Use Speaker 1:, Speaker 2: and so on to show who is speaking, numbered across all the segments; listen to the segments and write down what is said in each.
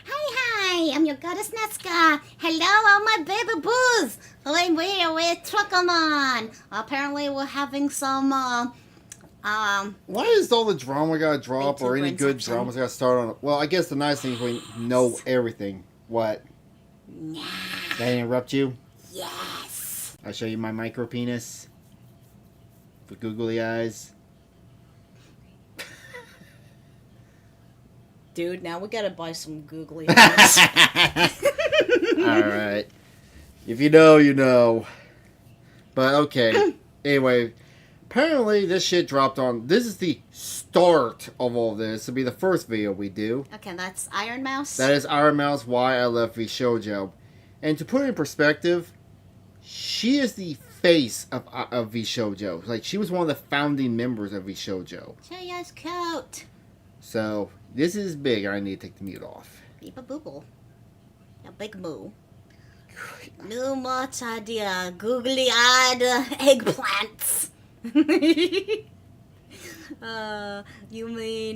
Speaker 1: Hi, I'm your goddess Nesca. Hello, all my baby boos. We're Truckerman. Apparently, we're having some,
Speaker 2: Why is all the drama gotta drop or any good
Speaker 1: Inception.
Speaker 2: dramas gotta start on? Well, I guess the nice thing is we know everything. What? Did I interrupt you?
Speaker 1: Yes.
Speaker 2: I show you my micro penis with googly eyes.
Speaker 1: Dude, now we gotta buy some googly eyes.
Speaker 2: Alright. If you know, you know. But okay. Anyway, apparently this shit dropped on. This is the start of all this. This will be the first video we do.
Speaker 1: Okay, that's Iron Mouse.
Speaker 2: That is Iron Mouse Why I Left V Shoujo. And to put it in perspective, she is the face of V Shoujo. Like, she was one of the founding members of V Shoujo.
Speaker 1: Cheya's coat.
Speaker 2: So, this is big. I need to take the mute off.
Speaker 1: Beep a booble. A big moo. No much idea. Googly eyed eggplants. You mean,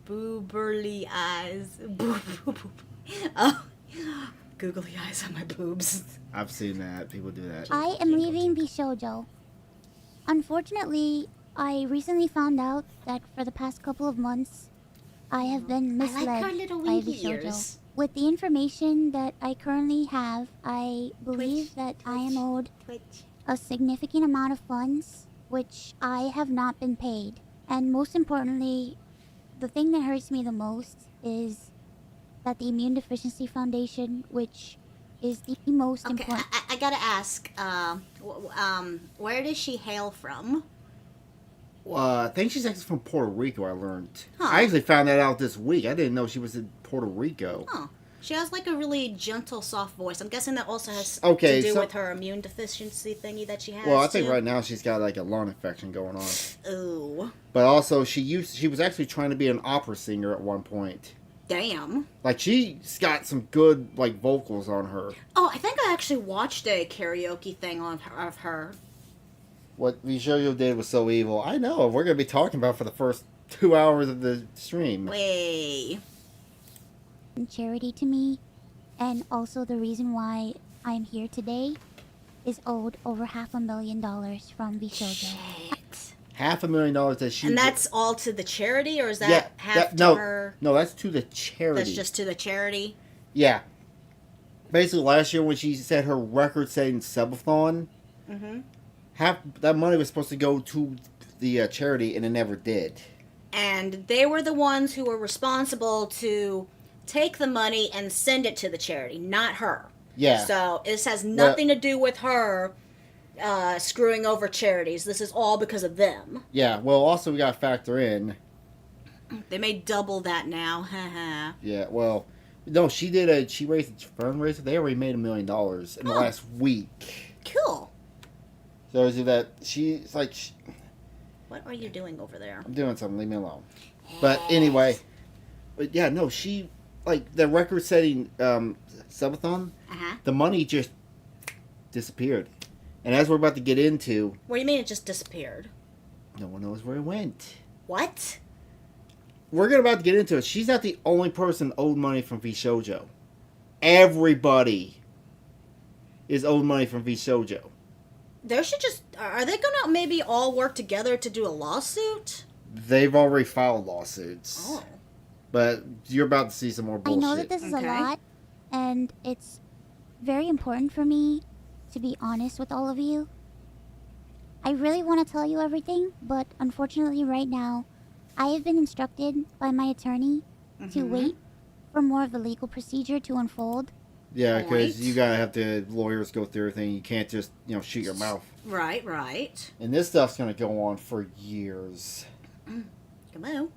Speaker 1: booberly eyes. Oh, googly eyes on my boobs.
Speaker 2: I've seen that. People do that.
Speaker 3: I am leaving Bishoujo. Unfortunately, I recently found out that for the past couple of months, I have been
Speaker 1: I like
Speaker 3: misled
Speaker 1: her little
Speaker 3: by
Speaker 1: winky
Speaker 3: Bishoujo.
Speaker 1: ears.
Speaker 3: With the information that I currently have, I believe
Speaker 1: Twitch,
Speaker 3: that I am owed
Speaker 1: Twitch.
Speaker 3: a significant amount of funds, which I have not been paid. And most importantly, the thing that hurts me the most is that the Immune Deficiency Foundation, which is the most
Speaker 1: Okay,
Speaker 3: important.
Speaker 1: I gotta ask, where does she hail from?
Speaker 2: I think she's actually from Puerto Rico, I learned.
Speaker 1: Huh.
Speaker 2: I actually found that out this week. I didn't know she was in Puerto Rico.
Speaker 1: Oh, she has like a really gentle, soft voice. I'm guessing that also has
Speaker 2: Okay,
Speaker 1: to do
Speaker 2: so-
Speaker 1: with her immune deficiency thingy that she has.
Speaker 2: Well, I think
Speaker 1: too.
Speaker 2: right now she's got like a lung infection going on.
Speaker 1: Ooh,
Speaker 2: But also, she was actually trying to be an opera singer at one point.
Speaker 1: damn.
Speaker 2: Like, she's got some good, like, vocals on her.
Speaker 1: Oh, I think I actually watched a karaoke thing of her.
Speaker 2: What Vishoyo did was so evil. I know. We're going to be talking about for the first 2 hours of the stream.
Speaker 1: Way.
Speaker 3: Charity to me, and also the reason why I'm here today is owed over $500,000 from Bishoujo.
Speaker 1: Shit.
Speaker 2: $500,000 that she...
Speaker 1: And that's all to the charity, or is that
Speaker 2: Yeah,
Speaker 1: half to
Speaker 2: no,
Speaker 1: her?
Speaker 2: No, that's to the charity.
Speaker 1: That's just to the charity.
Speaker 2: Yeah. Basically, last year when she set her record-setting subathon,
Speaker 1: Mm-hmm.
Speaker 2: half that money was supposed to go to the charity, and it never did.
Speaker 1: And they were the ones who were responsible to take the money and send it to the charity, not her.
Speaker 2: Yeah.
Speaker 1: So this has nothing to do with her screwing over charities. This is all because of them.
Speaker 2: Yeah, well, also we got to factor in...
Speaker 1: They may double that now. Haha.
Speaker 2: Yeah, well... No, she raised a fundraiser. They already made $1 million in the
Speaker 1: Oh.
Speaker 2: last week.
Speaker 1: Cool.
Speaker 2: So is it that she's like...
Speaker 1: What are you doing over there?
Speaker 2: I'm doing something, leave me alone. But anyway... But yeah, no, she... Like, the record-setting subathon,
Speaker 1: Uh-huh.
Speaker 2: the money just disappeared. And as we're about to get into,
Speaker 1: What do you mean it just disappeared?
Speaker 2: no one knows where it went.
Speaker 1: What?
Speaker 2: We're about to get into it. She's not the only person owed money from V Shoujo. Everybody is owed money from V Shoujo.
Speaker 1: They should just... Are they gonna maybe all work together to do a lawsuit?
Speaker 2: They've already filed lawsuits.
Speaker 1: Oh.
Speaker 2: But you're about to see some more
Speaker 3: I
Speaker 2: bullshit.
Speaker 3: know that this is
Speaker 1: Okay.
Speaker 3: a lot, and it's very important for me to be honest with all of you. I really want to tell you everything, but unfortunately right now, I have been instructed by my attorney to
Speaker 1: Mhm.
Speaker 3: wait for more of the legal procedure to unfold.
Speaker 2: Yeah, because
Speaker 1: Right.
Speaker 2: you gotta have the lawyers go through everything. You can't just, shoot your mouth.
Speaker 1: Right, right.
Speaker 2: And this stuff's gonna go on for years.
Speaker 1: Gamoo.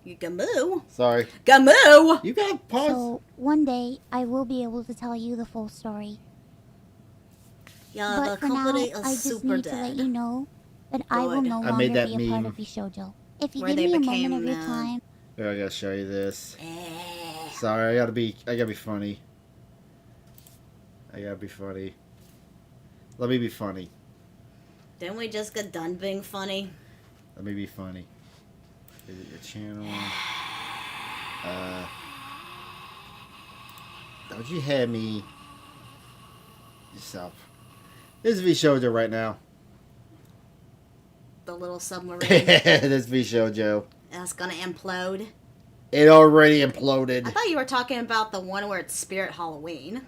Speaker 1: You gamoo.
Speaker 2: Sorry.
Speaker 1: Gamoo!
Speaker 2: You gotta pause.
Speaker 3: So one day, I will be able to tell you the full story.
Speaker 1: Yeah,
Speaker 3: but
Speaker 1: the
Speaker 3: for now,
Speaker 1: company
Speaker 3: I
Speaker 1: is
Speaker 3: just
Speaker 1: super
Speaker 3: need to let
Speaker 1: dead.
Speaker 3: you know that I will
Speaker 1: Good.
Speaker 3: no
Speaker 2: I
Speaker 3: longer
Speaker 2: made that
Speaker 3: be a part
Speaker 2: meme.
Speaker 3: of Bishoujo. If you
Speaker 1: Where
Speaker 3: give
Speaker 1: they
Speaker 3: me a
Speaker 1: became,
Speaker 3: moment of your time,
Speaker 2: Here, I gotta show you this.
Speaker 1: Eh.
Speaker 2: Sorry, I gotta be funny. I gotta be funny. Let me be funny.
Speaker 1: Didn't we just get done being funny?
Speaker 2: Let me be funny. Visit your channel. Don't you have me yourself? This is VShojo right now.
Speaker 1: The little submarine
Speaker 2: This VShojo.
Speaker 1: that's gonna implode.
Speaker 2: It already
Speaker 1: I
Speaker 2: imploded.
Speaker 1: thought you were talking about the one where it's Spirit Halloween.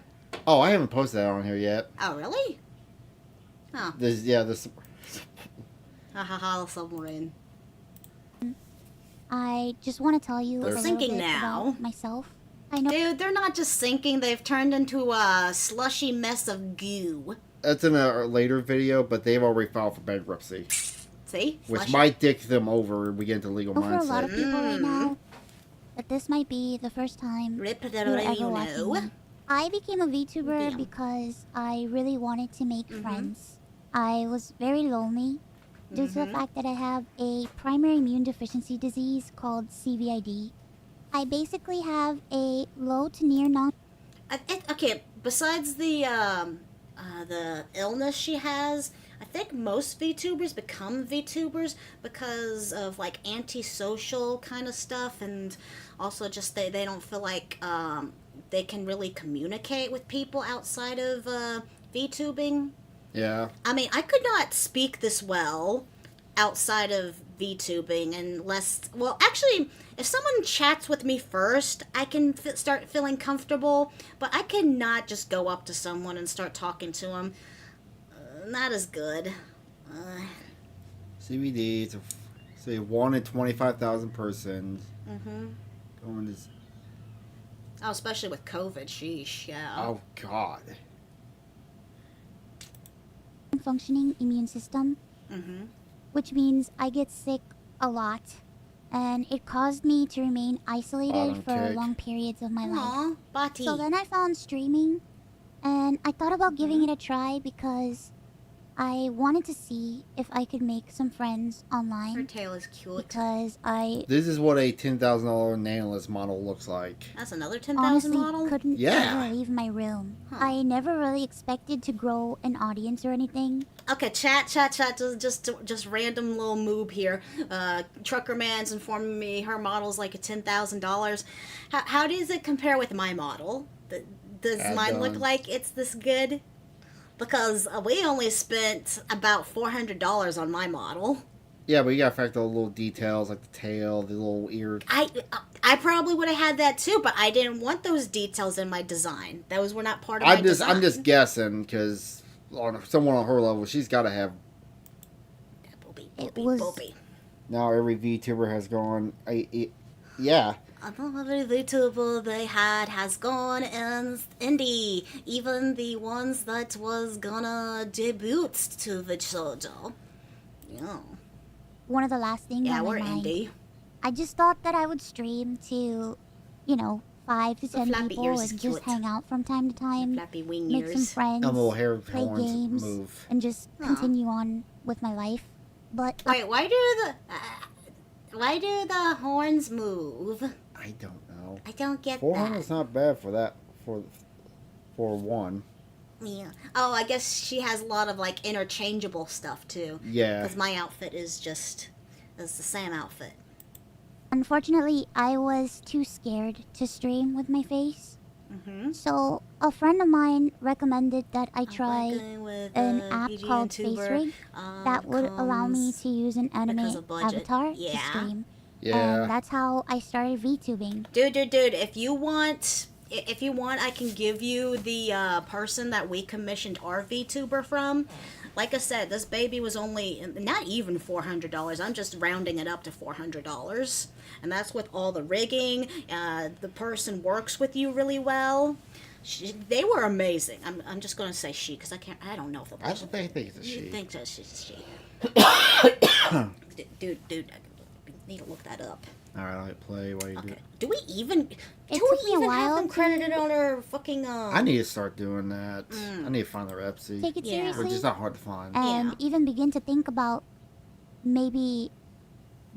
Speaker 2: Oh, I haven't posted that on here yet.
Speaker 1: Oh, really? Oh,
Speaker 2: This.
Speaker 1: ha ha ha, the submarine.
Speaker 3: I just want to tell you
Speaker 2: They're
Speaker 3: a little
Speaker 1: sinking
Speaker 3: bit
Speaker 1: now.
Speaker 3: about myself. I know.
Speaker 1: Dude, they're not just sinking, they've turned into a slushy mess of goo.
Speaker 2: That's in a later video, but they've already filed for bankruptcy,
Speaker 1: See?
Speaker 2: which
Speaker 1: Slushy.
Speaker 2: might dick them over. We get into legal
Speaker 3: For a lot of
Speaker 2: mindset.
Speaker 3: people right
Speaker 1: Mm.
Speaker 3: now, that this might be the first time
Speaker 1: Rip the
Speaker 3: you're ever watching
Speaker 1: know.
Speaker 3: me. I became a VTuber
Speaker 1: Damn.
Speaker 3: because I really wanted to make
Speaker 1: Mhm.
Speaker 3: friends. I was very lonely due to the
Speaker 1: Mhm.
Speaker 3: fact that I have a primary immune deficiency disease called CVID. I basically have a low to near non.
Speaker 1: Okay, besides the illness she has, I think most VTubers become VTubers because of like antisocial kind of stuff, and also just they don't feel like they can really communicate with people outside of VTubing.
Speaker 2: Yeah.
Speaker 1: I mean, I could not speak this well outside of VTubing unless, well, actually, if someone chats with me first, I can start feeling comfortable, but I cannot just go up to someone and start talking to them. Not as good.
Speaker 2: CBD. It's say 1 in 25,000 persons.
Speaker 1: Mm-hmm.
Speaker 2: Going to.
Speaker 1: Oh, especially with COVID, sheesh, yeah.
Speaker 2: Oh God.
Speaker 3: functioning immune system,
Speaker 1: Mm-hmm.
Speaker 3: which means I get sick a lot, and it caused me to remain isolated
Speaker 2: Bottom
Speaker 3: for
Speaker 2: kick.
Speaker 3: long periods of my life.
Speaker 1: Aw, Bati.
Speaker 3: So then I found streaming, and I thought about giving it a try because I wanted to see if I could make some friends
Speaker 1: Her
Speaker 3: online.
Speaker 1: tail is cute.
Speaker 3: Because I
Speaker 2: This is what a $10,000 Nanolis model looks like.
Speaker 1: That's another 10,000
Speaker 3: honestly
Speaker 1: model?
Speaker 3: couldn't
Speaker 2: Yeah.
Speaker 3: ever leave my room.
Speaker 1: Huh.
Speaker 3: I never really expected to grow an audience or anything.
Speaker 1: Okay, chat. Just random little moob here. Trucker Man's informing me her model's like a $10,000. How does it compare with my model? Does
Speaker 2: Add
Speaker 1: mine look
Speaker 2: on.
Speaker 1: like it's this good? Because we only spent about $400 on my model.
Speaker 2: Yeah, but you gotta factor the little details like the tail, the little ear.
Speaker 1: I probably would have had that too, but I didn't want those details in my design. Those were not part of my design.
Speaker 2: I'm just guessing because on someone on her level, she's got to have.
Speaker 3: It was-
Speaker 2: Now every VTuber has gone. Yeah,
Speaker 1: Every VTuber they had has gone in indie. Even the ones that was gonna debut to the shoujo. Yeah.
Speaker 3: One of the last things
Speaker 1: Yeah,
Speaker 3: on my
Speaker 1: we're
Speaker 3: mind.
Speaker 1: indie.
Speaker 3: I just thought that I would stream to, 5 to
Speaker 1: The
Speaker 3: 10
Speaker 1: flappy
Speaker 3: people
Speaker 1: ears
Speaker 3: and
Speaker 1: is
Speaker 3: just
Speaker 1: cute.
Speaker 3: hang out from time to time,
Speaker 1: Flappy wing
Speaker 3: make some
Speaker 1: ears.
Speaker 3: friends,
Speaker 2: a little hair
Speaker 3: play
Speaker 2: horns
Speaker 3: games,
Speaker 2: move.
Speaker 3: and just
Speaker 1: Aw.
Speaker 3: continue on with my life. But
Speaker 1: Wait, why do the horns move?
Speaker 2: I don't know.
Speaker 1: I don't get
Speaker 2: 400
Speaker 1: that.
Speaker 2: is not bad for that. For one.
Speaker 1: Yeah. Oh, I guess she has a lot of like interchangeable stuff too.
Speaker 2: Yeah.
Speaker 1: Because my outfit is the same outfit.
Speaker 3: unfortunately, I was too scared to stream with my face.
Speaker 1: Mm-hmm.
Speaker 3: So a friend of mine recommended that I try
Speaker 1: with
Speaker 3: an app called FaceRig that would allow me to use an anime
Speaker 1: because of budget.
Speaker 3: avatar
Speaker 1: Yeah.
Speaker 3: to stream.
Speaker 2: Yeah.
Speaker 3: And that's how I started VTubing.
Speaker 1: Dude, if you want, I can give you the person that we commissioned our VTuber from. Like I said, this baby was only not even $400. I'm just rounding it up to $400, and that's with all the rigging. The person works with you really well. They were amazing. I'm just gonna say she because I don't know if the
Speaker 2: I
Speaker 1: person.
Speaker 2: think it's a
Speaker 1: You
Speaker 2: she.
Speaker 1: think that she's she? dude, I need to look that up.
Speaker 2: All right, I'll hit play while you do
Speaker 1: Okay.
Speaker 2: it.
Speaker 1: Do we even?
Speaker 3: It
Speaker 1: do
Speaker 3: took
Speaker 1: we
Speaker 3: me a
Speaker 1: even
Speaker 3: while
Speaker 1: have them
Speaker 3: to-
Speaker 1: credited on our fucking?
Speaker 2: I need to start doing that.
Speaker 1: Mm.
Speaker 2: I need to find the Repsy.
Speaker 3: Take it
Speaker 1: Yeah.
Speaker 3: seriously.
Speaker 2: Which is not hard to find.
Speaker 3: And
Speaker 1: Yeah.
Speaker 3: even begin to think about maybe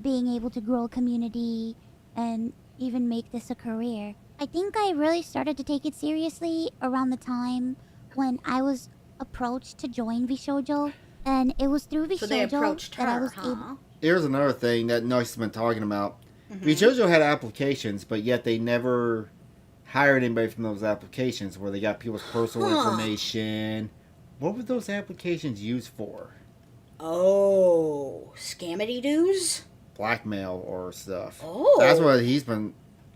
Speaker 3: being able to grow a community and even make this a career. I think I really started to take it seriously around the time when I was approached to join VShojo, and it was through
Speaker 1: So they
Speaker 3: VShojo
Speaker 1: approached
Speaker 3: that I
Speaker 1: her,
Speaker 3: was
Speaker 1: huh?
Speaker 3: able.
Speaker 2: here's another thing that Nice has been talking about. VJojo had applications, but yet they never hired anybody from those applications where they got people's personal information. What were those applications used for?
Speaker 1: Oh, scamity doos?
Speaker 2: Blackmail or stuff.
Speaker 1: Oh.
Speaker 2: That's what he's been.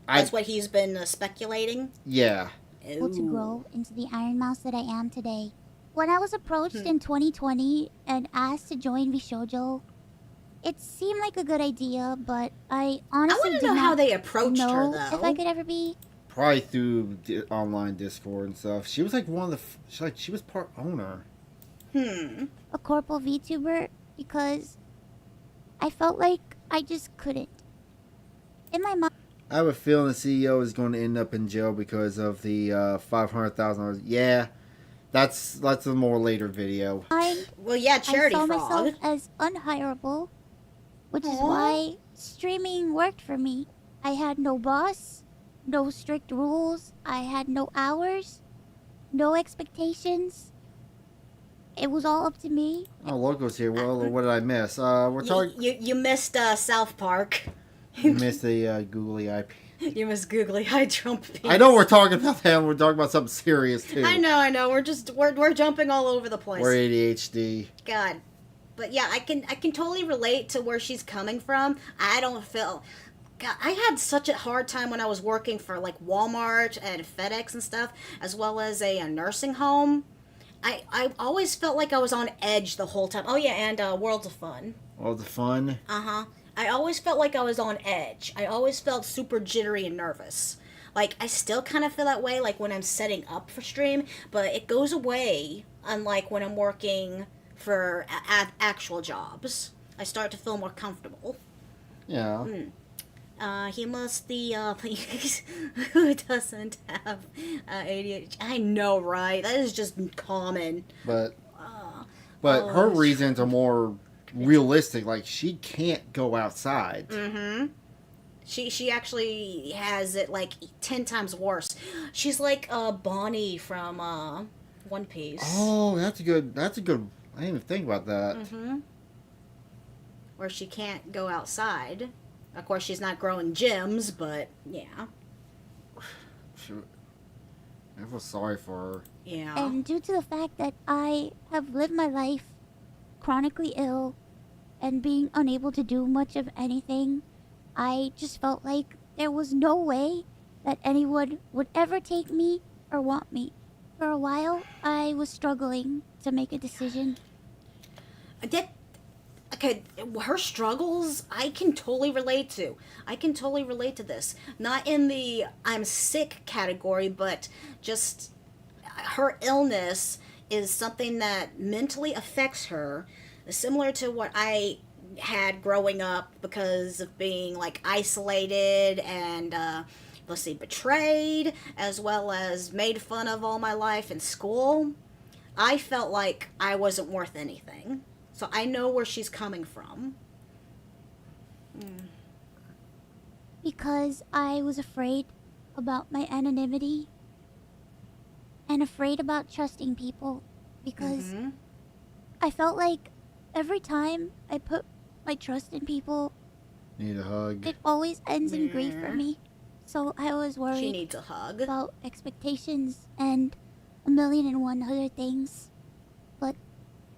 Speaker 1: That's what he's been speculating?
Speaker 2: Yeah.
Speaker 3: Able to
Speaker 1: Ooh.
Speaker 3: grow into the Iron Mouse that I am today. When I was approached in 2020 and asked to join Vishojo, it seemed like a good idea, but I
Speaker 1: I
Speaker 3: honestly
Speaker 1: want
Speaker 3: did
Speaker 1: to know
Speaker 3: not
Speaker 1: how they approached her,
Speaker 3: know
Speaker 1: though.
Speaker 3: if I could ever be
Speaker 2: Probably through online Discord and stuff. She was like one of the. She was part owner.
Speaker 3: a corporal VTuber because I felt like I just couldn't. In my mind,
Speaker 2: I have a feeling the CEO is going to end up in jail because of the $500,000. Yeah, that's a more later video.
Speaker 1: Well, yeah, Charity
Speaker 3: I saw
Speaker 1: Frog.
Speaker 3: myself as unhireable, which is why streaming worked for me. I had no boss, no strict rules, I had no hours, no expectations. It was all up to me.
Speaker 2: Oh, Loco's here. Well, what did I miss? We're talking.
Speaker 1: You missed South Park.
Speaker 2: You missed the googly eye.
Speaker 1: You missed Googly Eye Trump.
Speaker 2: I know we're talking about that. We're talking about something serious too.
Speaker 1: I know. We're jumping all over the place.
Speaker 2: We're ADHD.
Speaker 1: God, but yeah, I can totally relate to where she's coming from. I don't feel. God, I had such a hard time when I was working for like Walmart and FedEx and stuff, as well as a nursing home. I always felt like I was on edge the whole time. Oh yeah, and Worlds of Fun.
Speaker 2: All the fun.
Speaker 1: Uh-huh. I always felt like I was on edge. I always felt super jittery and nervous. Like, I still kind of feel that way, like, when I'm setting up for stream, but it goes away, unlike when I'm working for actual jobs. I start to feel more comfortable.
Speaker 2: Yeah.
Speaker 1: He must the, please, who doesn't have ADHD? I know, right? That is just common.
Speaker 2: But her reasons are more realistic. Like, she can't go outside.
Speaker 1: Mm-hmm. She actually has it like 10 times worse. She's like Bonnie from One Piece.
Speaker 2: Oh, that's a good. I didn't even think about that.
Speaker 1: Mm-hmm. Where she can't go outside. Of course, she's not growing gems, but yeah.
Speaker 2: I feel sorry for her.
Speaker 1: Yeah.
Speaker 3: and due to the fact that I have lived my life chronically ill and being unable to do much of anything, I just felt like there was no way that anyone would ever take me or want me. For a while, I was struggling to make a decision.
Speaker 1: Okay, her struggles, I can totally relate to. I can totally relate to this. Not in the I'm sick category, but just her illness is something that mentally affects her, similar to what I had growing up because of being like isolated and let's see, betrayed, as well as made fun of all my life in school. I felt like I wasn't worth anything. So I know where she's coming from.
Speaker 3: Because I was afraid about my anonymity and afraid about trusting people. Because I felt like every time I put my trust in people,
Speaker 2: Need a hug.
Speaker 3: it always ends in grief for me. So I was
Speaker 1: She
Speaker 3: worried
Speaker 1: needs a hug.
Speaker 3: about expectations and 1,000,001 other things. But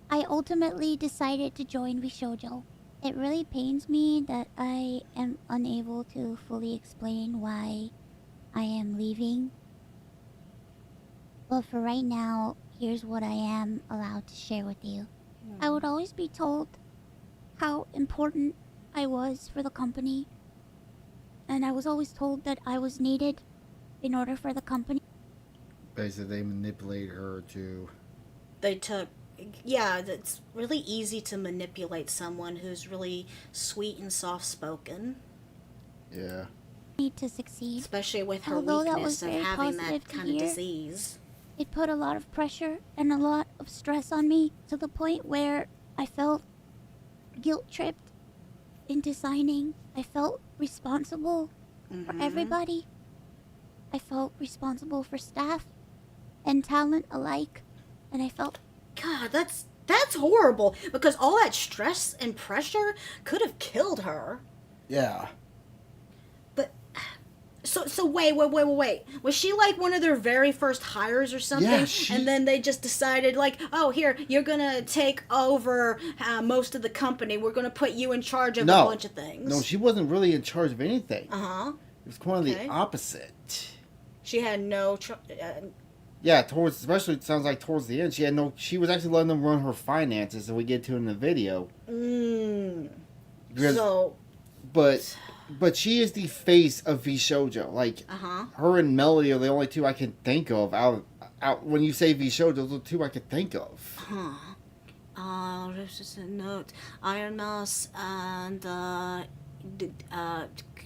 Speaker 3: I ultimately decided to join Vishojo. It really pains me that I am unable to fully explain why I am leaving. But for right now, here's what I am allowed to share with you. I would always be told how important I was for the company. And I was always told that I was needed in order for the company.
Speaker 2: Basically, they manipulate her to.
Speaker 1: They took. Yeah, it's really easy to manipulate someone who's really sweet and soft spoken.
Speaker 2: Yeah.
Speaker 3: To succeed.
Speaker 1: Especially with her
Speaker 3: Although that
Speaker 1: weakness
Speaker 3: was
Speaker 1: of
Speaker 3: very
Speaker 1: having that
Speaker 3: positive to
Speaker 1: kind of
Speaker 3: hear.
Speaker 1: disease.
Speaker 3: It put a lot of pressure and a lot of stress on me to the point where I felt guilt tripped into signing. I felt responsible for everybody. I felt responsible for staff and talent alike. And I felt
Speaker 1: God, that's That's horrible because all that stress and pressure could have killed her.
Speaker 2: Yeah.
Speaker 1: But so wait. Was she like one of their very first hires or something?
Speaker 2: Yeah,
Speaker 1: And then they just decided like, oh, here, you're gonna take over most of the company. We're gonna put you in charge of a bunch of things.
Speaker 2: No, she wasn't really in charge of anything.
Speaker 1: Uh-huh.
Speaker 2: It was kind of the opposite.
Speaker 1: She had no...
Speaker 2: Yeah, especially it sounds like towards the end, she was actually letting them run her finances, and we get to it in the video. But she is the face of VShojo. Like, her and Melody are the only two I can think of out when you say VShojo, those are the two I can think of.
Speaker 1: This is a note. Iron Mouse and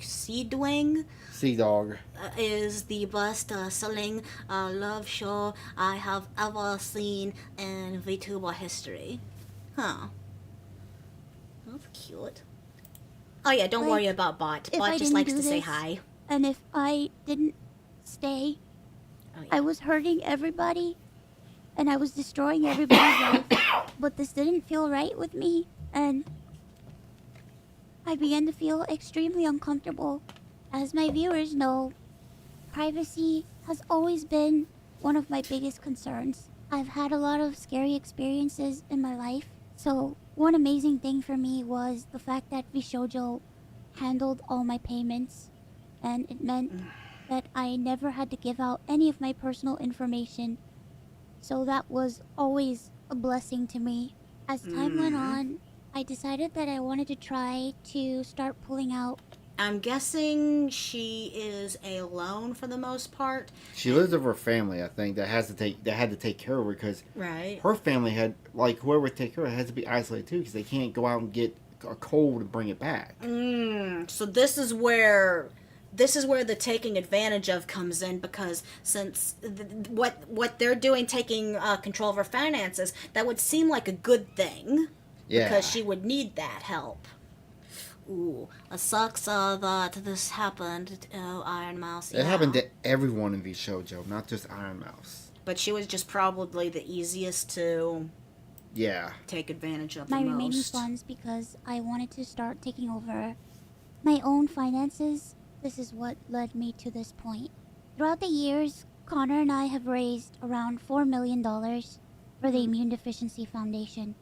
Speaker 1: Seadwing.
Speaker 2: Sea Dog
Speaker 1: Is the best selling love show I have ever seen in VTuber history. Huh. That's cute. Oh yeah, don't worry about Bot. Bot just likes to say hi.
Speaker 3: And if I didn't stay, I was hurting everybody, and I was destroying everybody's life. But this didn't feel right with me, and I began to feel extremely uncomfortable. As my viewers know, privacy has always been one of my biggest concerns. I've had a lot of scary experiences in my life, so one amazing thing for me was the fact that VShojo handled all my payments, and it meant that I never had to give out any of my personal information, so that was always a blessing to me. As time went on, I decided that I wanted to try to start pulling out.
Speaker 1: I'm guessing she is alone for the most part.
Speaker 2: She lives with her family, I think, that had to take care of her because her family had, like, whoever would take care of her had to be isolated too because they can't go out and get a cold and bring it back.
Speaker 1: So this is where the taking advantage of comes in, because since what they're doing, taking control of her finances, that would seem like a good thing.
Speaker 2: Yeah.
Speaker 1: Because she would need that help. Ooh, it sucks that this happened to Iron Mouse.
Speaker 2: It happened to everyone in VShojo, not just Iron Mouse.
Speaker 1: But she was just probably the easiest to take advantage of
Speaker 3: my
Speaker 1: the
Speaker 3: remaining
Speaker 1: most.
Speaker 3: funds because I wanted to start taking over my own finances. This is what led me to this point. Throughout the years, Connor and I have raised around $4 million for the Immune Deficiency Foundation.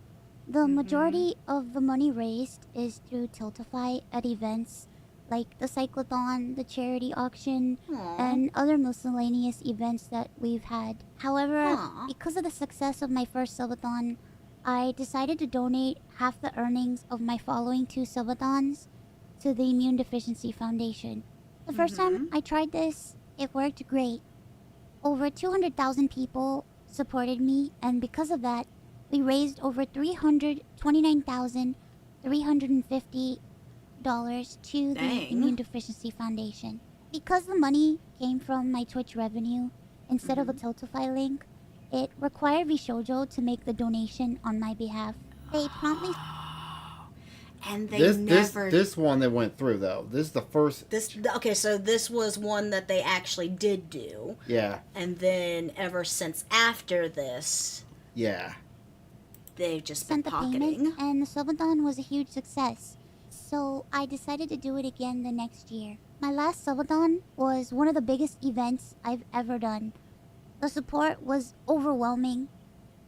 Speaker 3: The majority of the money raised is through Tiltify at events like the Cyclothon, the charity auction, and other miscellaneous events that we've had. However, because of the success of my first subathon, I decided to donate half the earnings of my following 2 subathons to the Immune Deficiency Foundation. The first time I tried this, it worked great. Over 200,000 people supported me, and because of that, we raised over $329,350 to the Immune Deficiency Foundation. Because the money came from my Twitch revenue instead of a Tiltify link, it required VShojo to make the donation on my behalf. They promptly...
Speaker 1: And they
Speaker 2: This one they went through, though. This is the first...
Speaker 1: Okay, so this was one that they actually did do.
Speaker 2: Yeah.
Speaker 1: And then ever since after this...
Speaker 2: Yeah.
Speaker 1: They've just been
Speaker 3: sent the
Speaker 1: pocketing.
Speaker 3: payment, and the subathon was a huge success. So I decided to do it again the next year. My last subathon was one of the biggest events I've ever done. The support was overwhelming,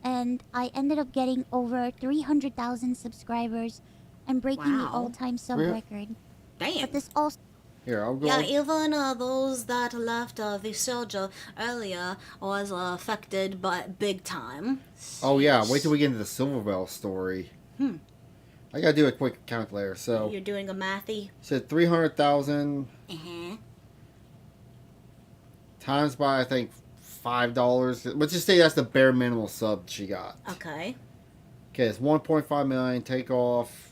Speaker 3: and I ended up getting over 300,000 subscribers and breaking the all-time sub record.
Speaker 1: Damn.
Speaker 3: But this also...
Speaker 2: Here, I'll go.
Speaker 1: Yeah, even those that left VShojo earlier was affected by big time.
Speaker 2: Oh yeah, wait till we get into the Silverbell story. I gotta do a quick calculator. So
Speaker 1: you're doing a mathy.
Speaker 2: Said 300,000 times by I think $5. Let's just say that's the bare minimum sub she got.
Speaker 1: Okay.
Speaker 2: Okay, it's 1.5 million. Take off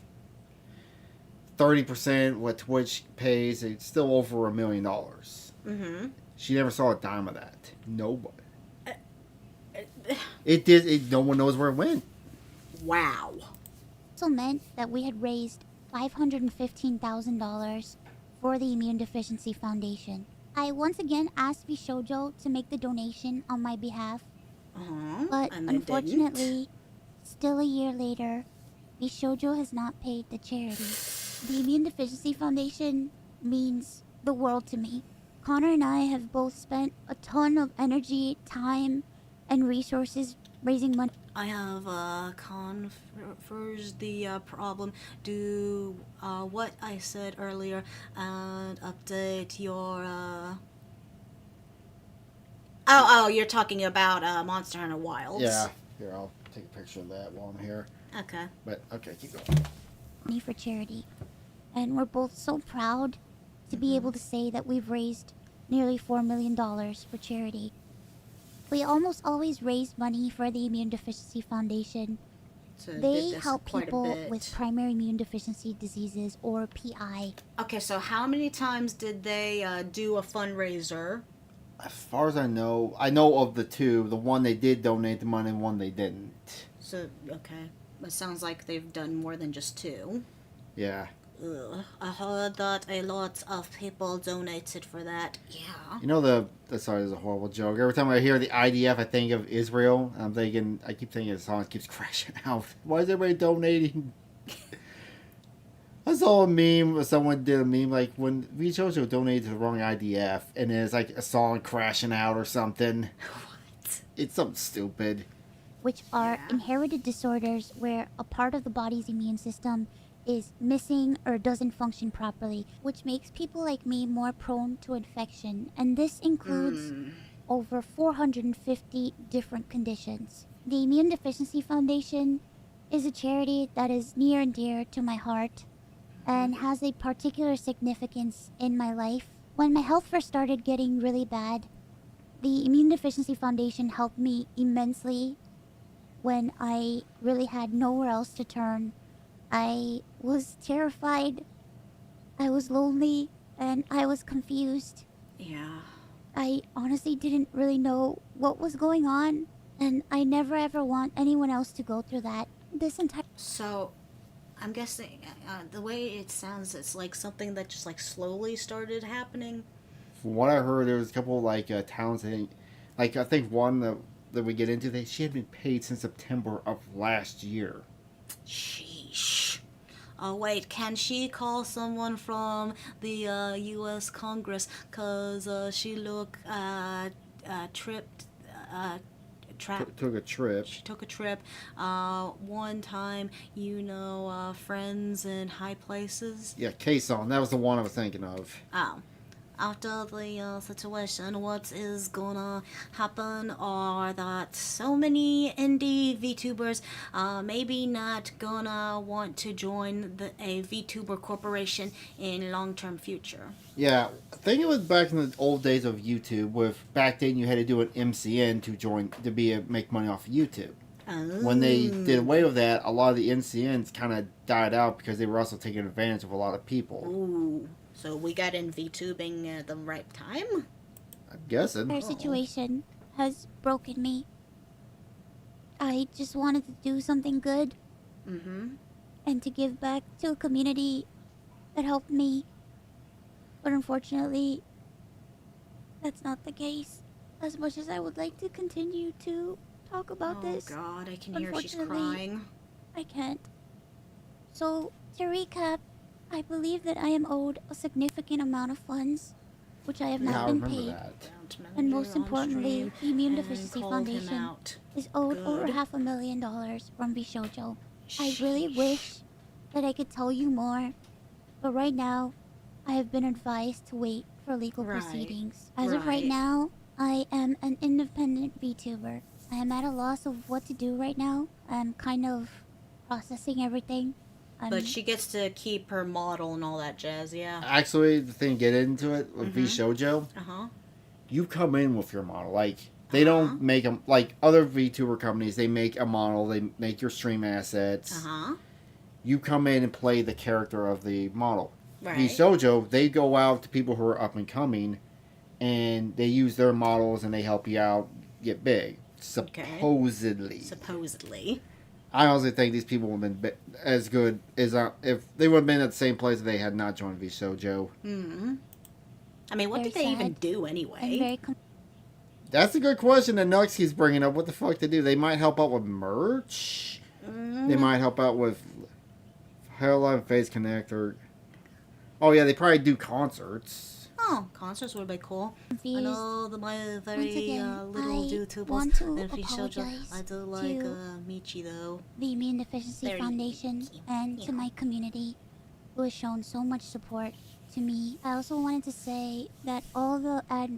Speaker 2: 30% what Twitch pays. It's still over $1 million. She never saw a dime of that. Nobody. It did. No one knows where it went.
Speaker 1: Wow.
Speaker 3: also meant that we had raised $515,000 for the Immune Deficiency Foundation. I once again asked VShojo to make the donation on my behalf, but unfortunately, Still a year later, Bishoujo has not paid the charity. The Immune Deficiency Foundation means the world to me. Connor and I have both spent a ton of energy, time, and resources raising money.
Speaker 1: I have confers the problem. Do what I said earlier and update your. Oh, you're talking about Monster Hunter Wilds.
Speaker 2: Yeah. Here, I'll take a picture of that while I'm here.
Speaker 1: Okay.
Speaker 2: But, okay, keep going.
Speaker 3: Money for charity. And we're both so proud to be able to say that we've raised nearly $4 million for charity. We almost always raise money for the Immune Deficiency Foundation.
Speaker 1: So
Speaker 3: They
Speaker 1: that's
Speaker 3: help
Speaker 1: quite a
Speaker 3: people
Speaker 1: bit.
Speaker 3: with primary immune deficiency diseases, or PI.
Speaker 1: Okay, so how many times did they do a fundraiser?
Speaker 2: As far as I know of the two. The one they did donate the money, and one they didn't.
Speaker 1: So, okay. It sounds like they've done more than just two.
Speaker 2: Yeah.
Speaker 1: Ugh. I heard that a lot of people donated for that. Yeah.
Speaker 2: You know sorry, this is a horrible joke. Every time I hear the IDF, I think of Israel. I keep thinking the song keeps crashing out. Why is everybody donating? I saw a meme, someone did a meme, like, when VShojo donated to the wrong IDF, and it's like a song crashing out or something.
Speaker 1: What?
Speaker 2: It's something stupid.
Speaker 3: Which are
Speaker 1: Yeah.
Speaker 3: inherited disorders where a part of the body's immune system is missing or doesn't function properly, which makes people like me more prone to infection. And this includes over 450 different conditions. The Immune Deficiency Foundation is a charity that is near and dear to my heart and has a particular significance in my life. When my health first started getting really bad, the Immune Deficiency Foundation helped me immensely when I really had nowhere else to turn. I was terrified, I was lonely, and I was confused.
Speaker 1: Yeah.
Speaker 3: I honestly didn't really know what was going on, and I never ever want anyone else to go through that. This entire
Speaker 1: So, I'm guessing the way it sounds, it's like something that just like slowly started happening.
Speaker 2: From what I heard, there was a couple like towns. I think one that we get into, she had been paid since September of last year.
Speaker 1: Sheesh. Oh wait, can she call someone from the U.S. Congress? Cause she looked tripped.
Speaker 2: Took a trip.
Speaker 1: She took a trip one time, friends in high places.
Speaker 2: Yeah, Kason. That was the one I was thinking of.
Speaker 1: Oh. After the situation, what is gonna happen are that so many indie VTubers maybe not gonna want to join a VTuber corporation in long-term future.
Speaker 2: Yeah, I think it was back in the old days of YouTube. Back then you had to do an MCN to make money off of YouTube.
Speaker 1: Oh.
Speaker 2: When they did away with that, a lot of the NCNs kind of died out because they were also taking advantage of a lot of people.
Speaker 1: Ooh. So we got in VTubing at the right time?
Speaker 2: I'm guessing.
Speaker 3: situation has broken me. I just wanted to do something good
Speaker 1: Mm-hmm.
Speaker 3: and to give back to a community that helped me. But unfortunately, that's not the case. As much as I would like to continue to talk about this,
Speaker 1: God, I can hear she's
Speaker 3: Unfortunately,
Speaker 1: crying.
Speaker 3: I can't. So, to recap, I believe that I am owed a significant amount of funds, which I have
Speaker 2: Yeah,
Speaker 3: not
Speaker 2: I
Speaker 3: been
Speaker 2: remember
Speaker 3: paid.
Speaker 2: that.
Speaker 3: And most importantly, the Immune Deficiency
Speaker 1: called him
Speaker 3: Foundation
Speaker 1: out.
Speaker 3: is owed over
Speaker 1: Good.
Speaker 3: $500,000 from Bishoujo. I really wish that I could tell you more, but right now, I have been advised to wait for legal
Speaker 1: Right.
Speaker 3: proceedings. As of right
Speaker 1: Right.
Speaker 3: now, I am an independent VTuber. I am at a loss of what to do right now. I'm kind of processing everything.
Speaker 1: But she gets to keep her model and all that jazz, yeah.
Speaker 2: Actually, the thing, get into it with
Speaker 1: Mhm.
Speaker 2: VShojo,
Speaker 1: Uh-huh.
Speaker 2: you come in with your model. Like, they don't make them, like other VTuber companies, they make a model, they make your stream assets.
Speaker 1: Uh-huh.
Speaker 2: You come in and play the character of the model.
Speaker 1: Right.
Speaker 2: VShojo, they go out to people who are up and coming, and they use their models and they help you out get big. Supposedly.
Speaker 1: Supposedly.
Speaker 2: I honestly think these people would have been as good as if they would have been at the same place if they had not joined VShojo.
Speaker 1: Mm-hmm. I mean, what
Speaker 3: Very
Speaker 1: did they even
Speaker 3: sad.
Speaker 1: do
Speaker 3: I'm
Speaker 1: anyway?
Speaker 3: very
Speaker 2: That's a good question that Nux keeps bringing up. What the fuck to do? They might help out with merch? They might help out with Hell Live Phase Connect or. Oh yeah, they probably do concerts.
Speaker 1: Oh, concerts would be cool. I
Speaker 3: Confused.
Speaker 1: know my very
Speaker 3: again,
Speaker 1: little
Speaker 3: I
Speaker 1: YouTubers
Speaker 3: want to
Speaker 1: and free children.
Speaker 3: apologize
Speaker 1: I do like
Speaker 3: to
Speaker 1: Michi though.
Speaker 3: the Immune Deficiency
Speaker 1: Very
Speaker 3: Foundation
Speaker 1: thank you.
Speaker 3: and
Speaker 1: Yeah.
Speaker 3: to my community who has shown so much support to me. I also wanted to say that all the ad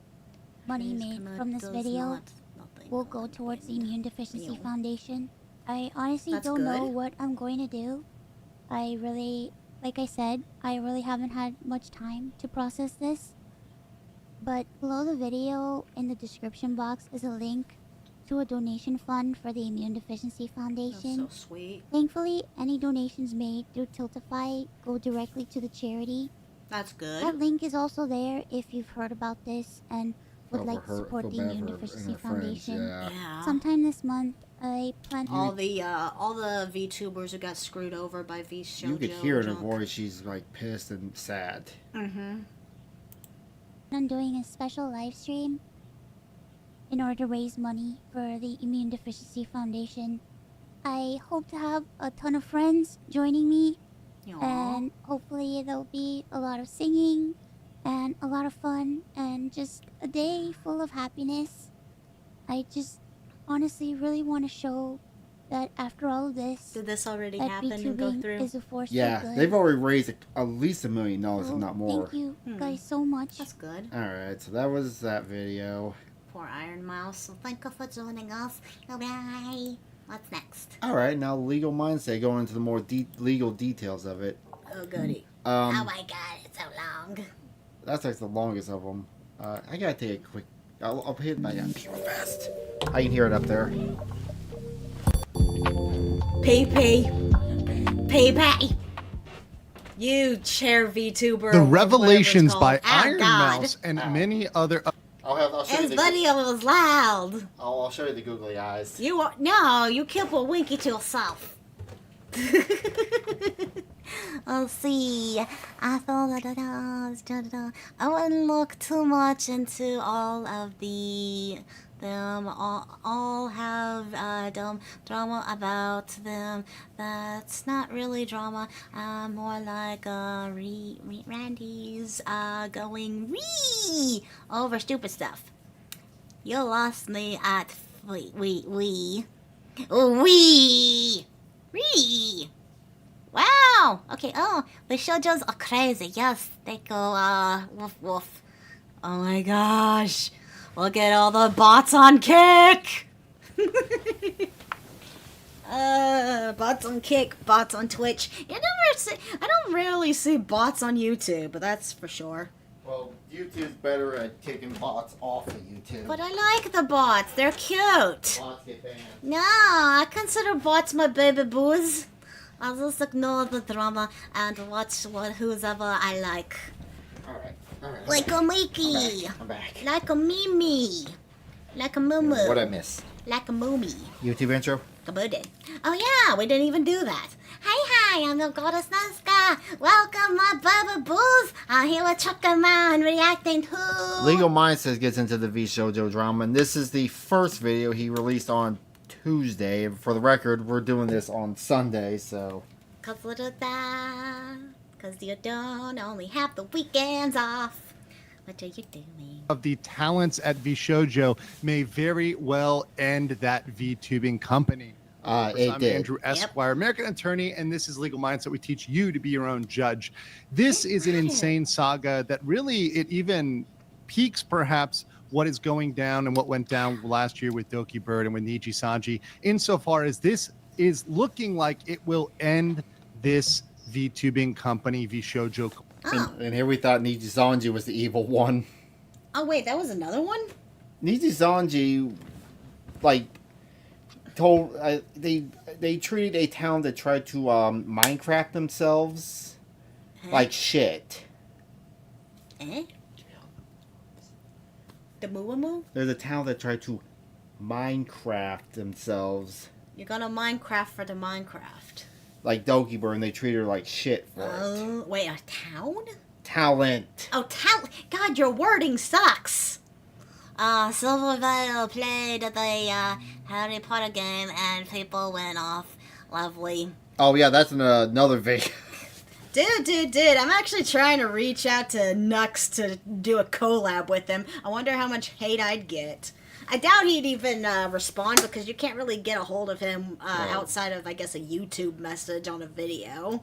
Speaker 3: money
Speaker 1: Phase
Speaker 3: made
Speaker 1: Connect
Speaker 3: from this
Speaker 1: does
Speaker 3: video
Speaker 1: nothing
Speaker 3: will go towards the Immune Deficiency
Speaker 1: Yeah.
Speaker 3: Foundation. I honestly
Speaker 1: That's
Speaker 3: don't know
Speaker 1: good.
Speaker 3: what I'm going to do. I really, like I said, I really haven't had much time to process this. But below the video in the description box is a link to a donation fund for the Immune Deficiency
Speaker 1: That's
Speaker 3: Foundation.
Speaker 1: so sweet.
Speaker 3: Thankfully, any donations made through Tiltify go directly to the charity.
Speaker 1: That's good.
Speaker 3: That link is also there if you've heard about this and would
Speaker 2: Felt
Speaker 3: like
Speaker 2: for
Speaker 3: to
Speaker 2: her-
Speaker 3: support
Speaker 2: feel
Speaker 3: the
Speaker 2: bad
Speaker 3: Immune
Speaker 2: for her and
Speaker 3: Deficiency
Speaker 2: her friends,
Speaker 3: Foundation.
Speaker 2: Yeah.
Speaker 1: Yeah.
Speaker 3: Sometime this month, I plan
Speaker 1: all the VTubers who got screwed over by V Shoujo.
Speaker 2: You could hear in her voice she's like pissed and sad.
Speaker 1: Mm-hmm.
Speaker 3: on doing a special live stream in order to raise money for the Immune Deficiency Foundation. I hope to have a ton of friends joining me, and hopefully there'll be a lot of singing and a lot of fun and just a day full of happiness. I just honestly really want to show that after all of this,
Speaker 1: Did this already
Speaker 3: that
Speaker 1: happen and go
Speaker 3: VTubing
Speaker 1: through?
Speaker 3: is a force
Speaker 2: Yeah,
Speaker 3: for good.
Speaker 2: they've already raised at least $1 million, if
Speaker 3: So,
Speaker 2: not more.
Speaker 3: Thank you
Speaker 1: Hmm.
Speaker 3: guys so much.
Speaker 1: That's good.
Speaker 2: Alright, so that was that video.
Speaker 1: Poor Iron Mouse. So thank you for joining us. Bye. What's next?
Speaker 2: Alright, now Legal Mindset, going into the more legal details of it.
Speaker 1: Oh goody. Oh
Speaker 2: Um,
Speaker 1: my god, it's so long.
Speaker 2: that's like the longest of them. I gotta take a quick. I'll hit my real fast. I can hear it up there.
Speaker 1: Pay. You chair VTuber.
Speaker 4: The
Speaker 1: or
Speaker 4: Revelations
Speaker 1: whatever it's
Speaker 4: by
Speaker 1: called. Oh,
Speaker 4: Iron
Speaker 1: God.
Speaker 4: Mouse and many other.
Speaker 2: I'll show you
Speaker 1: His
Speaker 2: the.
Speaker 1: video was loud.
Speaker 2: I'll show you the googly eyes.
Speaker 1: You are no, you keep a winky to yourself. Let's see. I wouldn't look too much into all of them. All have drama about them. That's not really drama. More like Randy's going over stupid stuff. You lost me at we. Wow. Okay. Oh, the shoujos are crazy. Yes, they go woof woof. Oh my gosh. Look at all the bots on Kick. Bots on Kick, bots on Twitch. I don't rarely see bots on YouTube, but that's for sure.
Speaker 2: Well, YouTube's better at kicking bots off of YouTube.
Speaker 1: But I like the bots. They're cute.
Speaker 2: Bots get banned.
Speaker 1: No, I consider bots my baby boos. I'll just ignore the drama and watch who's ever I like.
Speaker 2: Alright.
Speaker 1: Like a Mickey.
Speaker 2: I'm back.
Speaker 1: Like a Mimi. Like a Mumu.
Speaker 2: What'd I miss?
Speaker 1: Like a Moomy.
Speaker 2: YouTube intro?
Speaker 1: Kaboodin. Oh yeah, we didn't even do that. Hi, I'm the goddess Nazca. Welcome, my baby boos. I'm here with Chucker Man reacting to...
Speaker 2: Legal Mindset gets into the V Shoujo drama, and this is the first video he released on Tuesday. And for the record, we're doing this on Sunday, so...
Speaker 1: Cause you don't only have the weekends off. What are you doing?
Speaker 4: Of the talents at VShojo may very well end that VTubing company.
Speaker 2: It
Speaker 4: I'm
Speaker 2: did.
Speaker 4: Andrew Esquire, American attorney, and this is Legal Mindset. We teach you to be your own judge. This is an insane saga that really, it even peaks perhaps what is going down and what went down last year with Doki Bird and with Niji Sanji, insofar as this is looking like it will end this VTubing company, VShojo.
Speaker 1: Oh.
Speaker 2: And here we thought Niji Sanji was the evil one.
Speaker 1: Oh wait, that was another one?
Speaker 2: Niji Sanji, like, told they treated a town that tried to Minecraft themselves like shit.
Speaker 1: Eh? The Moo?
Speaker 2: There's a town that tried to Minecraft themselves
Speaker 1: You're gonna Minecraft for the Minecraft.
Speaker 2: like Doki Bird, and they treat her like shit for it.
Speaker 1: Oh, wait, a town?
Speaker 2: Talent.
Speaker 1: Oh, God, your wording sucks. Silvervale played the Harry Potter game and people went off Lovely.
Speaker 2: Oh yeah, that's another video.
Speaker 1: Dude. I'm actually trying to reach out to Nux to do a collab with him. I wonder how much hate I'd get. I doubt he'd even respond because you can't really get a hold of him outside of, I guess, a YouTube message on a video.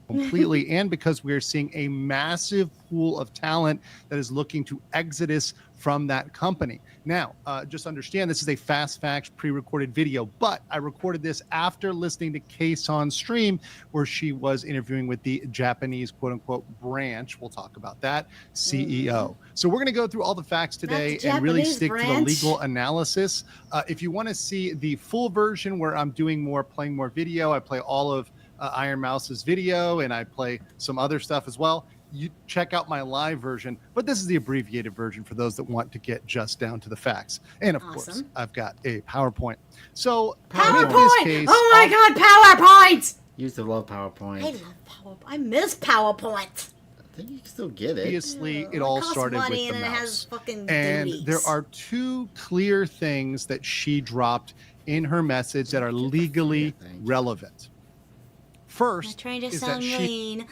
Speaker 4: Completely, and because we're seeing a massive pool of talent that is looking to exodus from that company. Now, just understand this is a Fast Facts pre-recorded video, but I recorded this after listening to Kason stream where she was interviewing with the Japanese quote-unquote branch, we'll talk about that, CEO. So we're going to go through all the facts today and really
Speaker 1: Japanese
Speaker 4: stick to the
Speaker 1: branch?
Speaker 4: legal analysis. If you want to see the full version where I'm playing more video, I play all of Iron Mouse's video and I play some other stuff as well. You check out my live version, but this is the abbreviated version for those that want to get just down to the facts. And of course, I've got a PowerPoint. So
Speaker 1: PowerPoint!
Speaker 4: in this case,
Speaker 1: Oh my god, PowerPoint!
Speaker 2: Used to love PowerPoint.
Speaker 1: I love PowerPoint. I miss PowerPoint.
Speaker 2: I think you can still get it.
Speaker 4: Obviously, it
Speaker 1: It
Speaker 4: all
Speaker 1: costs
Speaker 4: started with
Speaker 1: money
Speaker 4: the
Speaker 1: and it
Speaker 4: mouse.
Speaker 1: has fucking
Speaker 4: And
Speaker 1: duties.
Speaker 4: there are two clear things that she dropped in her message that are legally
Speaker 2: Thank you.
Speaker 4: relevant.
Speaker 1: I'm
Speaker 4: First
Speaker 1: trying to
Speaker 4: is that
Speaker 1: sound
Speaker 4: she
Speaker 1: mean.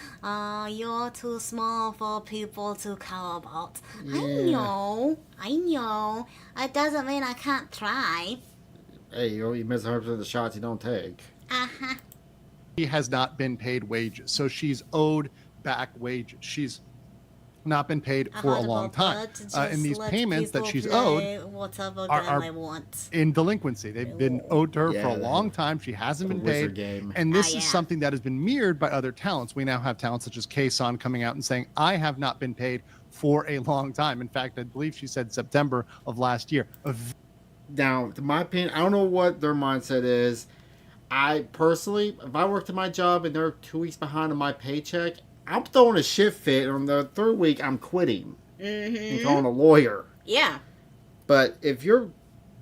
Speaker 1: You're too small for people to care about.
Speaker 2: Yeah.
Speaker 1: I know. It doesn't mean I can't try.
Speaker 2: Hey, you miss 100% of the shots you don't take.
Speaker 1: Uh-huh.
Speaker 4: has not been paid wages. So she's owed back wages. She's not been paid for a long time. And these payments that she's owed
Speaker 1: whatever
Speaker 4: are
Speaker 1: game I want.
Speaker 4: in delinquency. They've been owed to her for a
Speaker 2: Yeah,
Speaker 4: long time. She hasn't
Speaker 2: the
Speaker 4: been
Speaker 2: wizard
Speaker 4: paid.
Speaker 2: game.
Speaker 4: And this
Speaker 1: Ah,
Speaker 4: is
Speaker 1: yeah.
Speaker 4: something that has been mirrored by other talents. We now have talents such as Kason coming out and saying, I have not been paid for a long time. In fact, I believe she said September of last year.
Speaker 2: Now, to my opinion, I don't know what their mindset is. I personally, if I worked at my job and they're 2 weeks behind on my paycheck, I'm throwing a shift fit. On the third week, I'm quitting and calling a lawyer.
Speaker 1: Yeah.
Speaker 2: But if you're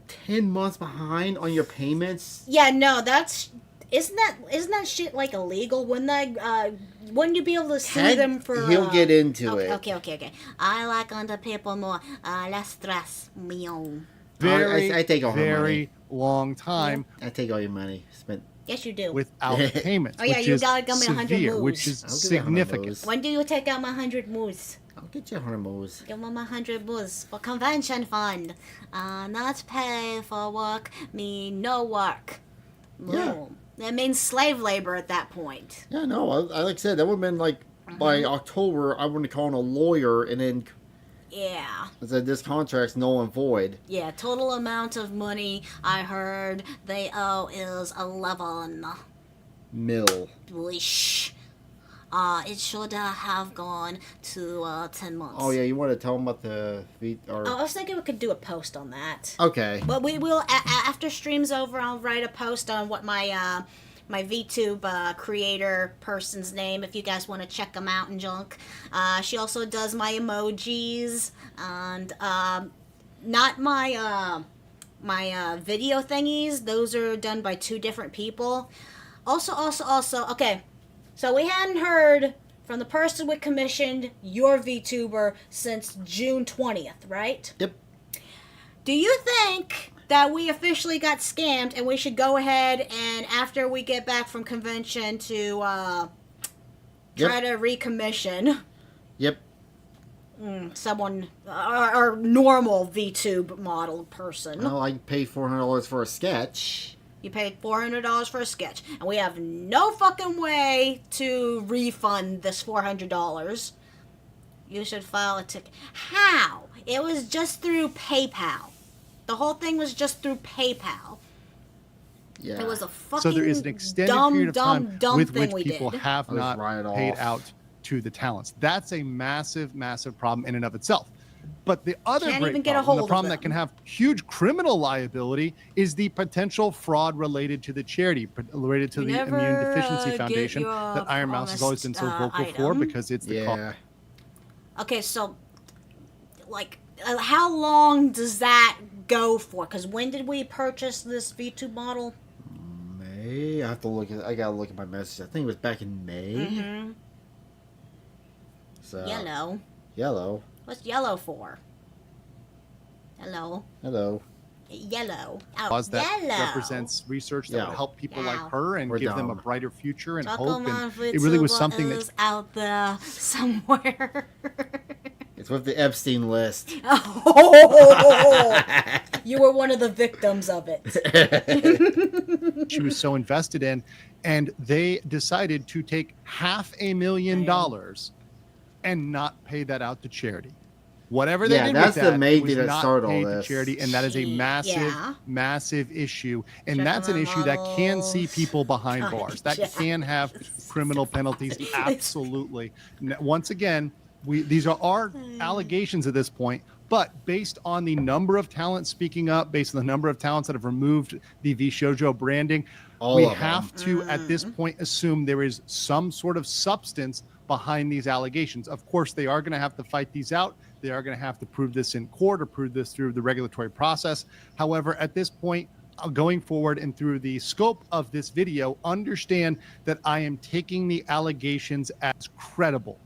Speaker 2: 10 months behind on your payments,
Speaker 1: Yeah, no, that's isn't that shit like illegal? Wouldn't you be able to sue them for
Speaker 2: he'll get into
Speaker 1: okay,
Speaker 2: it.
Speaker 1: Okay. I like under people more. Less stress. Meow.
Speaker 4: Very,
Speaker 2: I take all her
Speaker 4: very
Speaker 2: money.
Speaker 4: long time
Speaker 2: I take all your money. Spent.
Speaker 1: Yes, you do.
Speaker 4: without payments,
Speaker 1: Oh, yeah,
Speaker 4: which
Speaker 1: you
Speaker 4: is
Speaker 1: gotta give me 100
Speaker 4: severe,
Speaker 1: moves.
Speaker 4: which is
Speaker 2: I'll give you 100
Speaker 4: significant.
Speaker 2: moves.
Speaker 1: When do you take out my 100 moves?
Speaker 2: I'll get you 100 moves.
Speaker 1: Give me my 100 moves for convention fund. Not pay for work mean no work.
Speaker 2: Yeah.
Speaker 1: Boom. That means slave labor at that point.
Speaker 2: Yeah, no, I like I said, that would have been like by October, I would have called a lawyer and then
Speaker 1: Yeah.
Speaker 2: said this contract's null and void.
Speaker 1: Yeah, total amount of money I heard they owe is 11.
Speaker 2: Mill.
Speaker 1: Wish. It should have gone to 10 months.
Speaker 2: Oh yeah, you want to tell them about the or
Speaker 1: Oh, I was thinking we could do a post on that.
Speaker 2: okay.
Speaker 1: But we will after stream's over. I'll write a post on what my my VTube creator person's name if you guys want to check them out and junk. She also does my emojis and not my my video thingies. Those are done by two different people. Also, okay. So we hadn't heard from the person we commissioned your VTuber since June 20th, right?
Speaker 2: Yep.
Speaker 1: Do you think that we officially got scammed and we should go ahead and after we get back from convention to try to recommission
Speaker 2: Yep.
Speaker 1: someone, our normal VTube model person?
Speaker 2: Well, I paid $400 for a sketch.
Speaker 1: You paid $400 for a sketch, and we have no fucking way to refund this $400. You should file a ticket. How? It was just through PayPal. The whole thing was just through PayPal.
Speaker 2: Yeah.
Speaker 1: It was a fucking
Speaker 4: So there is an extended
Speaker 1: dumb,
Speaker 4: period of time
Speaker 1: dumb
Speaker 4: with
Speaker 1: thing
Speaker 4: which
Speaker 1: we
Speaker 4: people
Speaker 1: did.
Speaker 4: have
Speaker 2: I'll just
Speaker 4: not
Speaker 2: write it
Speaker 4: paid
Speaker 2: off.
Speaker 4: out to the talents. That's a massive, massive problem in and of itself. But the other
Speaker 1: Can't
Speaker 4: great
Speaker 1: even get a
Speaker 4: problem,
Speaker 1: hold
Speaker 4: the
Speaker 1: of
Speaker 4: problem that
Speaker 1: them.
Speaker 4: can have huge criminal liability, is the potential fraud related to the charity, related to
Speaker 1: You
Speaker 4: the
Speaker 1: never,
Speaker 4: Immune Deficiency
Speaker 1: get
Speaker 4: Foundation
Speaker 1: your
Speaker 4: that Iron Mouse has always been so
Speaker 1: promised,
Speaker 4: vocal for
Speaker 1: item.
Speaker 4: because it's the cause.
Speaker 2: Yeah.
Speaker 1: Okay, so, like, how long does that go for? Because when did we purchase this VTube model?
Speaker 2: May I have to look at. I gotta look at my message. I think it was back in May.
Speaker 1: Mm-hmm.
Speaker 2: So
Speaker 1: Yellow.
Speaker 2: Yellow.
Speaker 1: What's yellow for? Hello.
Speaker 2: Hello.
Speaker 1: Yellow. Oh,
Speaker 4: cause that
Speaker 1: yellow.
Speaker 4: represents research that
Speaker 2: Yeah.
Speaker 4: would help people
Speaker 1: Yeah.
Speaker 4: like her and
Speaker 2: We're
Speaker 4: give them a
Speaker 2: down.
Speaker 4: brighter future and
Speaker 1: Choco
Speaker 4: hope.
Speaker 1: Man
Speaker 4: And it really was
Speaker 1: VTuber
Speaker 4: something that
Speaker 1: is out there somewhere.
Speaker 2: It's with the Epstein list.
Speaker 1: Oh, you were one of the victims of it.
Speaker 4: she was so invested in, and they decided to take $500,000 and not pay that out to charity. Whatever they
Speaker 2: Yeah,
Speaker 4: did
Speaker 2: that's
Speaker 4: with
Speaker 2: the
Speaker 4: that,
Speaker 2: main
Speaker 4: it was
Speaker 2: thing that
Speaker 4: not
Speaker 2: started all
Speaker 4: paid to
Speaker 2: this.
Speaker 4: charity, and that is a massive,
Speaker 1: Yeah.
Speaker 4: massive issue, and
Speaker 1: Check
Speaker 4: that's an
Speaker 1: them
Speaker 4: issue that can see
Speaker 1: models.
Speaker 4: people behind
Speaker 1: God,
Speaker 4: bars. That
Speaker 1: yes.
Speaker 4: can have criminal penalties. Absolutely. Once again, these are our allegations at this point. But based on the number of talents speaking up, based on the number of talents that have removed the VShojo branding,
Speaker 2: All
Speaker 4: we
Speaker 2: of them.
Speaker 4: have to, at this
Speaker 1: Mm.
Speaker 4: point, assume there is some sort of substance behind these allegations. Of course, they are going to have to fight these out. They are going to have to prove this in court or prove this through the regulatory process. However, at this point, going forward and through the scope of this video, understand that I am taking the allegations as credible.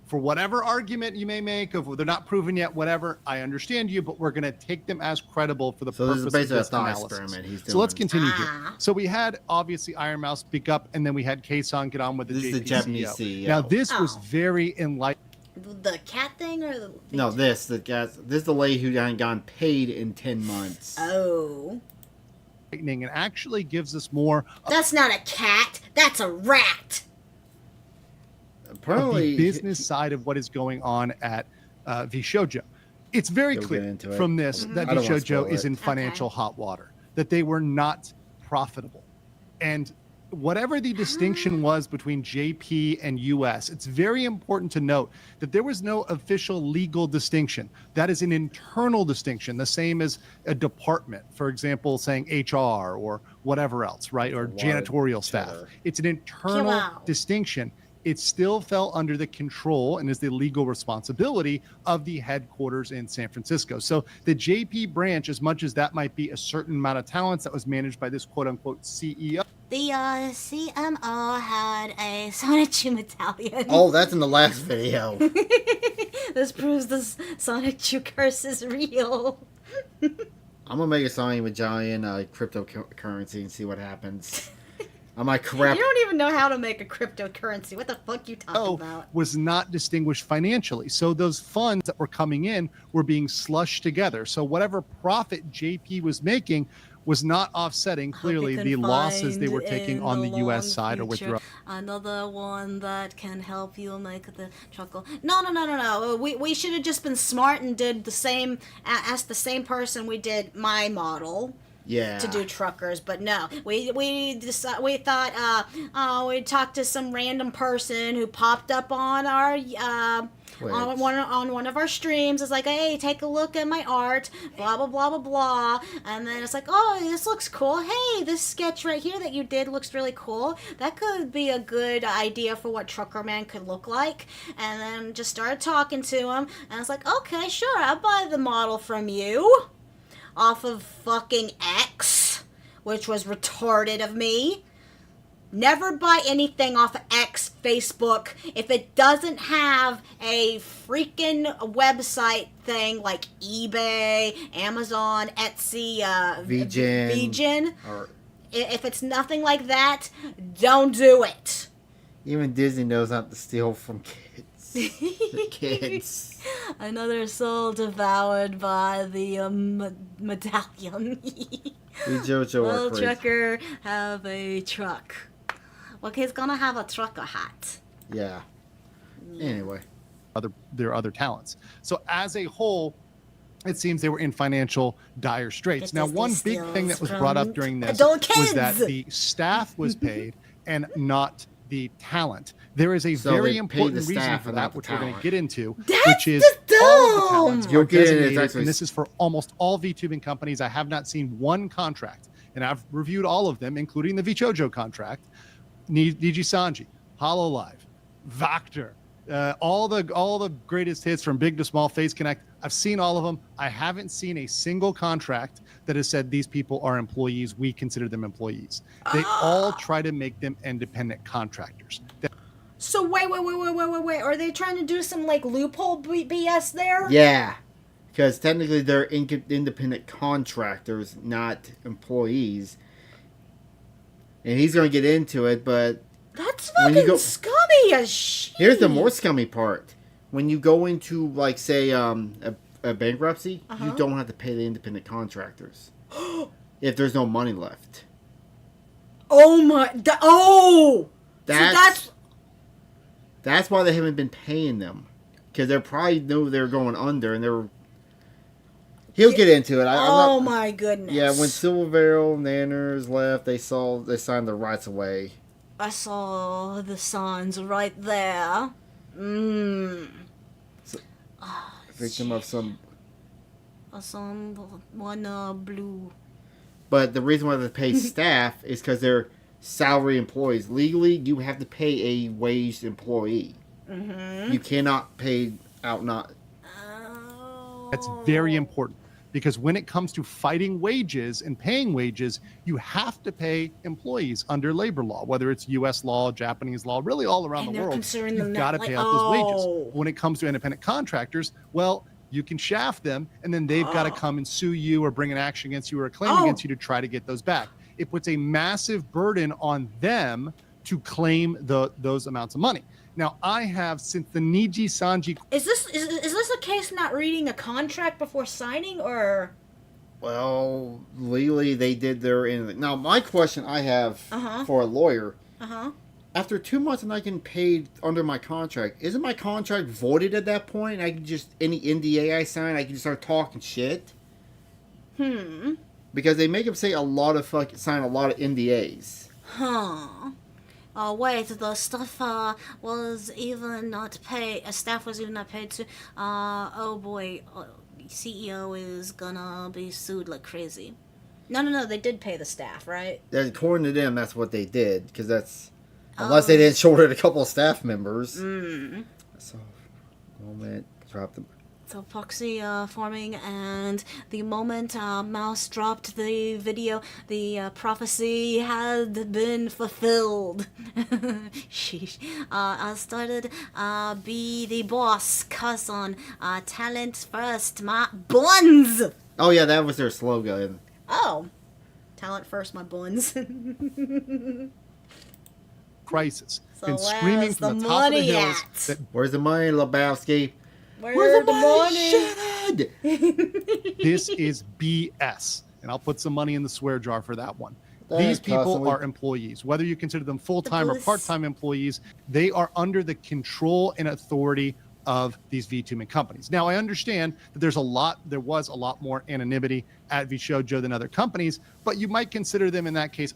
Speaker 4: For whatever argument you may make of they're not proven yet, whatever, I understand you, but we're going to take them as credible for the
Speaker 2: So this
Speaker 4: purpose
Speaker 2: is basically a
Speaker 4: of this
Speaker 2: thought
Speaker 4: analysis.
Speaker 2: experiment he's
Speaker 4: So let's
Speaker 2: doing.
Speaker 4: continue here.
Speaker 1: Ah.
Speaker 4: So we had obviously Iron Mouse speak up, and then we had K-San get on with the
Speaker 2: This is the
Speaker 4: JP
Speaker 2: Japanese
Speaker 4: CEO.
Speaker 2: CEO.
Speaker 4: Now this was
Speaker 1: Oh.
Speaker 4: very enlightening.
Speaker 1: The cat thing or the
Speaker 2: No, this is the lady who hadn't gotten paid in 10 months.
Speaker 1: Oh,
Speaker 4: And actually gives us more
Speaker 1: that's not a cat. That's a rat.
Speaker 4: of
Speaker 2: Apparently,
Speaker 4: the business side of what is going on at VShojo. It's very
Speaker 2: You'll get
Speaker 4: clear
Speaker 2: into it.
Speaker 4: from this that
Speaker 2: I don't wanna
Speaker 4: VShojo
Speaker 2: spoil
Speaker 4: is
Speaker 2: it.
Speaker 4: in financial hot water, that they were not profitable. And whatever the distinction was between JP and US, it's very important to note that there was no official legal distinction. That is an internal distinction, the same as a department, for example, saying HR or whatever else, right? Or
Speaker 2: A lot of
Speaker 4: janitorial staff.
Speaker 2: cheddar.
Speaker 4: It's an internal
Speaker 1: Wow.
Speaker 4: distinction. It still fell under the control and is the legal responsibility of the headquarters in San Francisco. So the JP branch, as much as that might be a certain amount of talents that was managed by this quote unquote CEO,
Speaker 1: The CMO had a Sonic medallion.
Speaker 2: oh, that's in the last video.
Speaker 1: This proves the Sonic Chew curse is real.
Speaker 2: I'm gonna make a Sonic Medallion cryptocurrency and see what happens. I might crap.
Speaker 1: You don't even know how to make a cryptocurrency. What the fuck you talking about?
Speaker 4: was not distinguished financially. So those funds that were coming in were being slushed together. So whatever profit JP was making was not offsetting clearly the losses they were taking on the US side or with
Speaker 1: future another one that can help you make the chuckle. No. We should have just been smart and did the same, asked the same person we did my model
Speaker 2: Yeah.
Speaker 1: to do truckers, but no, we thought we'd talk to some random person who popped up on our on one of our streams. It's like, hey, take a look at my art, blah blah blah blah blah, and then it's like, oh, this looks cool. Hey, this sketch right here that you did looks really cool. That could be a good idea for what Trucker Man could look like. And then just started talking to him, and it's like, okay, sure, I'll buy the model from you off of fucking X, which was retarded of me. Never buy anything off of X, Facebook, if it doesn't have a freaking website thing like eBay, Amazon, Etsy,
Speaker 2: VGen.
Speaker 1: Or if it's nothing like that, don't do it.
Speaker 2: Even Disney knows not to steal from kids. The kids.
Speaker 1: Another soul devoured by the medallion.
Speaker 2: We JoJo
Speaker 1: Will
Speaker 2: are crazy.
Speaker 1: trucker have a truck? Well, he's gonna have a trucker hat.
Speaker 2: Yeah. Anyway.
Speaker 4: their other talents. So as a whole, it seems they were in financial dire straits.
Speaker 1: Get
Speaker 4: Now,
Speaker 1: this
Speaker 4: one big
Speaker 1: skills
Speaker 4: thing that was
Speaker 1: from
Speaker 4: brought up during this
Speaker 1: adult
Speaker 4: was that
Speaker 1: kids.
Speaker 4: the staff was paid and not the talent. There is a
Speaker 2: So
Speaker 4: very
Speaker 2: they paid
Speaker 4: important
Speaker 2: the
Speaker 4: reason
Speaker 2: staff
Speaker 4: for
Speaker 2: and not
Speaker 4: that,
Speaker 2: the
Speaker 4: which we're going to
Speaker 2: talent.
Speaker 4: get into,
Speaker 1: That's
Speaker 4: which is
Speaker 1: just
Speaker 4: all of the
Speaker 1: dumb.
Speaker 4: talents
Speaker 2: You'll
Speaker 4: are
Speaker 2: get it, it's
Speaker 4: designated,
Speaker 2: actually-
Speaker 4: and this is for almost all VTubing companies. I have not seen one contract, and I've reviewed all of them, including the VChojo contract, Niji Sanji, HoloLive, Vector, all the greatest hits from big to small, Face Connect. I've seen all of them. I haven't seen a single contract that has said these people are employees. We consider them employees. They all try to make them independent contractors.
Speaker 1: So wait. Are they trying to do some like loophole BS there?
Speaker 2: Yeah. because technically they're independent contractors, not employees. And he's going to get into it, but
Speaker 1: That's
Speaker 2: when you
Speaker 1: fucking
Speaker 2: go-
Speaker 1: scummy as shit.
Speaker 2: here's the more scummy part. When you go into, like, say, a bankruptcy, you don't have to pay the independent contractors if there's no money left.
Speaker 1: Oh my. So
Speaker 2: That's why they haven't been paying them, because they probably knew they were going under, and he'll get into it.
Speaker 1: Oh my goodness.
Speaker 2: Yeah, when Silvervale Nanners left, they signed their rights away.
Speaker 1: I saw the signs right there.
Speaker 2: Victim of some.
Speaker 1: Someone blue.
Speaker 2: But the reason why they pay staff is because they're salary employees. Legally, you have to pay a waged employee. You cannot pay out not.
Speaker 4: That's very important, because when it comes to fighting wages and paying wages, you have to pay employees under labor law, whether it's U.S. law, Japanese law, really all around
Speaker 1: And
Speaker 4: the
Speaker 1: they're
Speaker 4: world.
Speaker 1: considering
Speaker 4: You've
Speaker 1: them
Speaker 4: got to
Speaker 1: not
Speaker 4: pay
Speaker 1: like-
Speaker 4: out those wages.
Speaker 1: oh.
Speaker 4: When it comes to independent contractors, well, you can shaft them, and then they've got to come and sue you or bring an action against you or a claim against you to try to get those back. It puts a massive burden on them to claim those amounts of money. Now, I have, since the Niji Sanji
Speaker 1: Is this a case not reading a contract before signing, or?
Speaker 2: Well, legally, they did their end. Now, my question I have for a lawyer: after 2 months and I getting paid under my contract, isn't my contract voided at that point? I can just any NDA I sign, I can just start talking shit. Because they make them say sign a lot of NDAs.
Speaker 1: Oh wait, the stuff was even not paid. Staff was even not paid to. Oh boy, CEO is gonna be sued like crazy. No, they did pay the staff, right?
Speaker 2: According to them, that's what they did. Because that's unless they didn't shorted a couple of staff members. So, moment, drop them.
Speaker 1: So proxy forming, and the moment Mouse dropped the video, the prophecy had been fulfilled. Sheesh. I started be the boss, cuss on talent first, my buns.
Speaker 2: Oh yeah, that was their slogan.
Speaker 1: Oh, talent first, my buns.
Speaker 4: crisis,
Speaker 1: So
Speaker 4: been screaming
Speaker 1: where's
Speaker 4: from
Speaker 1: the
Speaker 4: the top of the
Speaker 1: money
Speaker 4: hills
Speaker 1: at?
Speaker 4: that
Speaker 2: Where's the money, Lebowski?
Speaker 1: Where's the money?
Speaker 2: Shithead!
Speaker 4: this is BS. And I'll put some money in the swear jar for that one.
Speaker 2: That
Speaker 4: These people
Speaker 2: constantly-
Speaker 4: are employees. Whether you consider them full-time or
Speaker 1: boost.
Speaker 4: part-time employees, they are under the control and authority of these VTubing companies. Now, I understand that there was a lot more anonymity at VShojo than other companies, but you might consider them in that case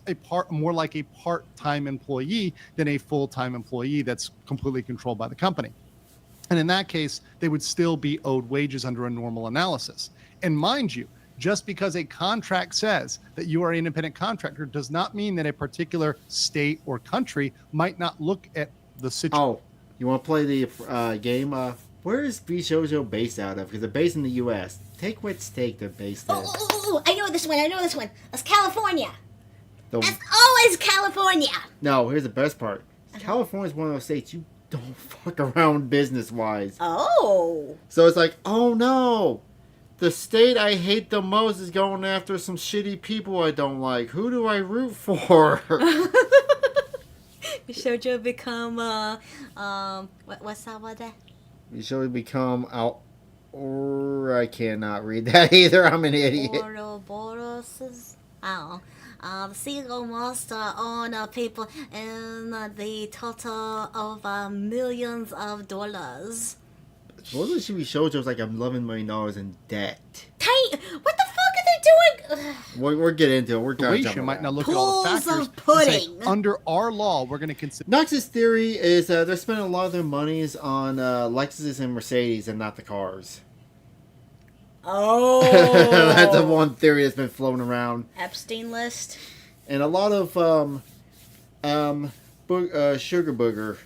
Speaker 4: more like a part-time employee than a full-time employee that's completely controlled by the company. And in that case, they would still be owed wages under a normal analysis. And mind you, just because a contract says that you are an independent contractor does not mean that a particular state or country might not look at the situation.
Speaker 2: Oh, you want to play the game? Where is VShojo based out of? Because they're based in the U.S. Take what state they're based in.
Speaker 1: Oh, I know this one. It's California.
Speaker 2: The-
Speaker 1: That's always California.
Speaker 2: No, here's the best part. California is one of those states you don't fuck around business-wise.
Speaker 1: Oh.
Speaker 2: So it's like, oh no, the state I hate the most is going after some shitty people I don't like. Who do I root for?
Speaker 1: Shoujo become what's that word?
Speaker 2: You should become out. Or I cannot read that either. I'm an idiot.
Speaker 1: Ouroboros. Oh. The seagull monster on people in the total of millions of dollars.
Speaker 2: Supposedly should be Shoujo's like $11 million in debt.
Speaker 1: What the fuck are they doing? Ugh.
Speaker 2: We're getting into it. We're trying to
Speaker 4: Situation
Speaker 2: jump
Speaker 4: might
Speaker 2: around.
Speaker 4: not look at all the
Speaker 1: Pools
Speaker 4: factors.
Speaker 1: of
Speaker 4: and say,
Speaker 1: pudding.
Speaker 4: under our law, we're going to consider
Speaker 2: Nox's theory is they're spending a lot of their monies on Lexus and Mercedes and not the cars.
Speaker 1: Oh.
Speaker 2: That's the one theory that's been floating around.
Speaker 1: Epstein list.
Speaker 2: And a lot of sugar booger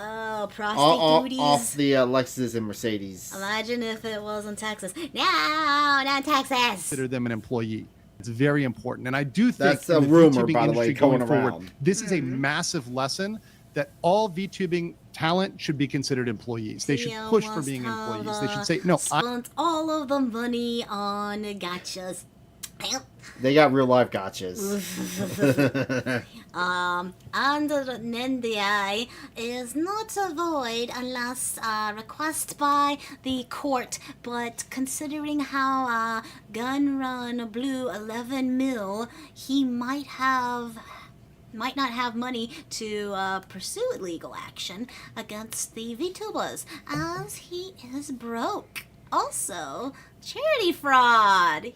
Speaker 1: Oh, prostitutes.
Speaker 2: off the Lexus and Mercedes.
Speaker 1: Imagine if it was in Texas. No, not Texas.
Speaker 4: them an employee. It's very important. And I do think
Speaker 2: That's a
Speaker 4: in the
Speaker 2: rumor,
Speaker 4: VTubing
Speaker 2: by the way,
Speaker 4: industry
Speaker 2: going
Speaker 4: forward,
Speaker 2: around.
Speaker 4: this is a massive lesson that all VTubing talent should be considered employees. They should push for being employees. They should say, no,
Speaker 1: spent all of the money on gotchas.
Speaker 2: They got real life gotchas.
Speaker 1: And the NDA is not void unless requested by the court. But considering how Gun Run blew 11 mil, he might not have money to pursue legal action against the VTubers, as he is broke. Also, charity fraud.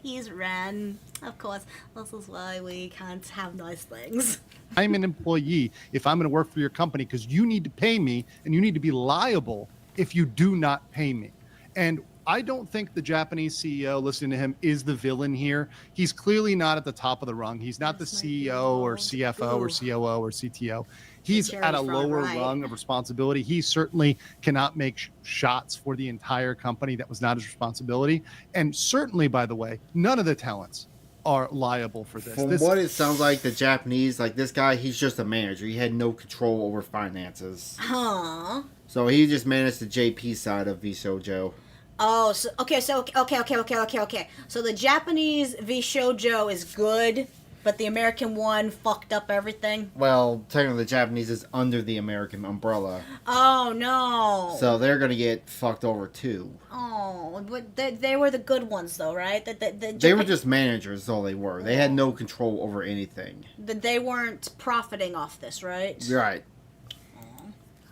Speaker 1: He's ran. Of course, this is why we can't have nice things.
Speaker 4: I'm an employee if I'm going to work for your company, because you need to pay me and you need to be liable if you do not pay me. And I don't think the Japanese CEO, listening to him, is the villain here. He's clearly not at the top of the rung. He's not the CEO or CFO or COO or CTO. He's at a lower rung of responsibility. He certainly cannot make shots for the entire company. That was not his responsibility. And certainly, by the way, none of the talents are liable for this.
Speaker 2: From what it sounds like, the Japanese, like this guy, he's just a manager. He had no control over finances.
Speaker 1: Huh?
Speaker 2: So he just managed the JP side of VShojo.
Speaker 1: Oh, okay. So the Japanese VShojo is good, but the American one fucked up everything.
Speaker 2: Well, technically the Japanese is under the American umbrella.
Speaker 1: Oh no.
Speaker 2: So they're gonna get fucked over too.
Speaker 1: Oh, but they were the good ones though, right?
Speaker 2: They were just managers, is all they were. They had no control over anything.
Speaker 1: They weren't profiting off this, right?
Speaker 2: Right.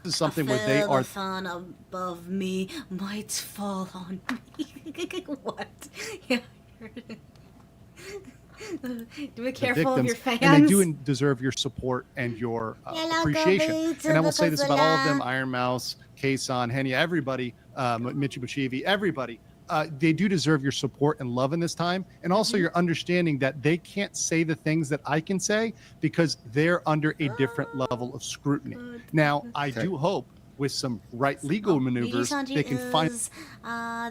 Speaker 4: This is something where they are.
Speaker 1: The sun above me might fall on me. What? Yeah. Be careful of your fans.
Speaker 4: And they do deserve your support and your appreciation. And I will say this about all of them: Iron Mouse, Keisan, Henya, everybody, Michibuchivi, everybody. They do deserve your support and love in this time, and also your understanding that they can't say the things that I can say because they're under a different level of scrutiny. Now, I do hope with some right legal maneuvers, they can find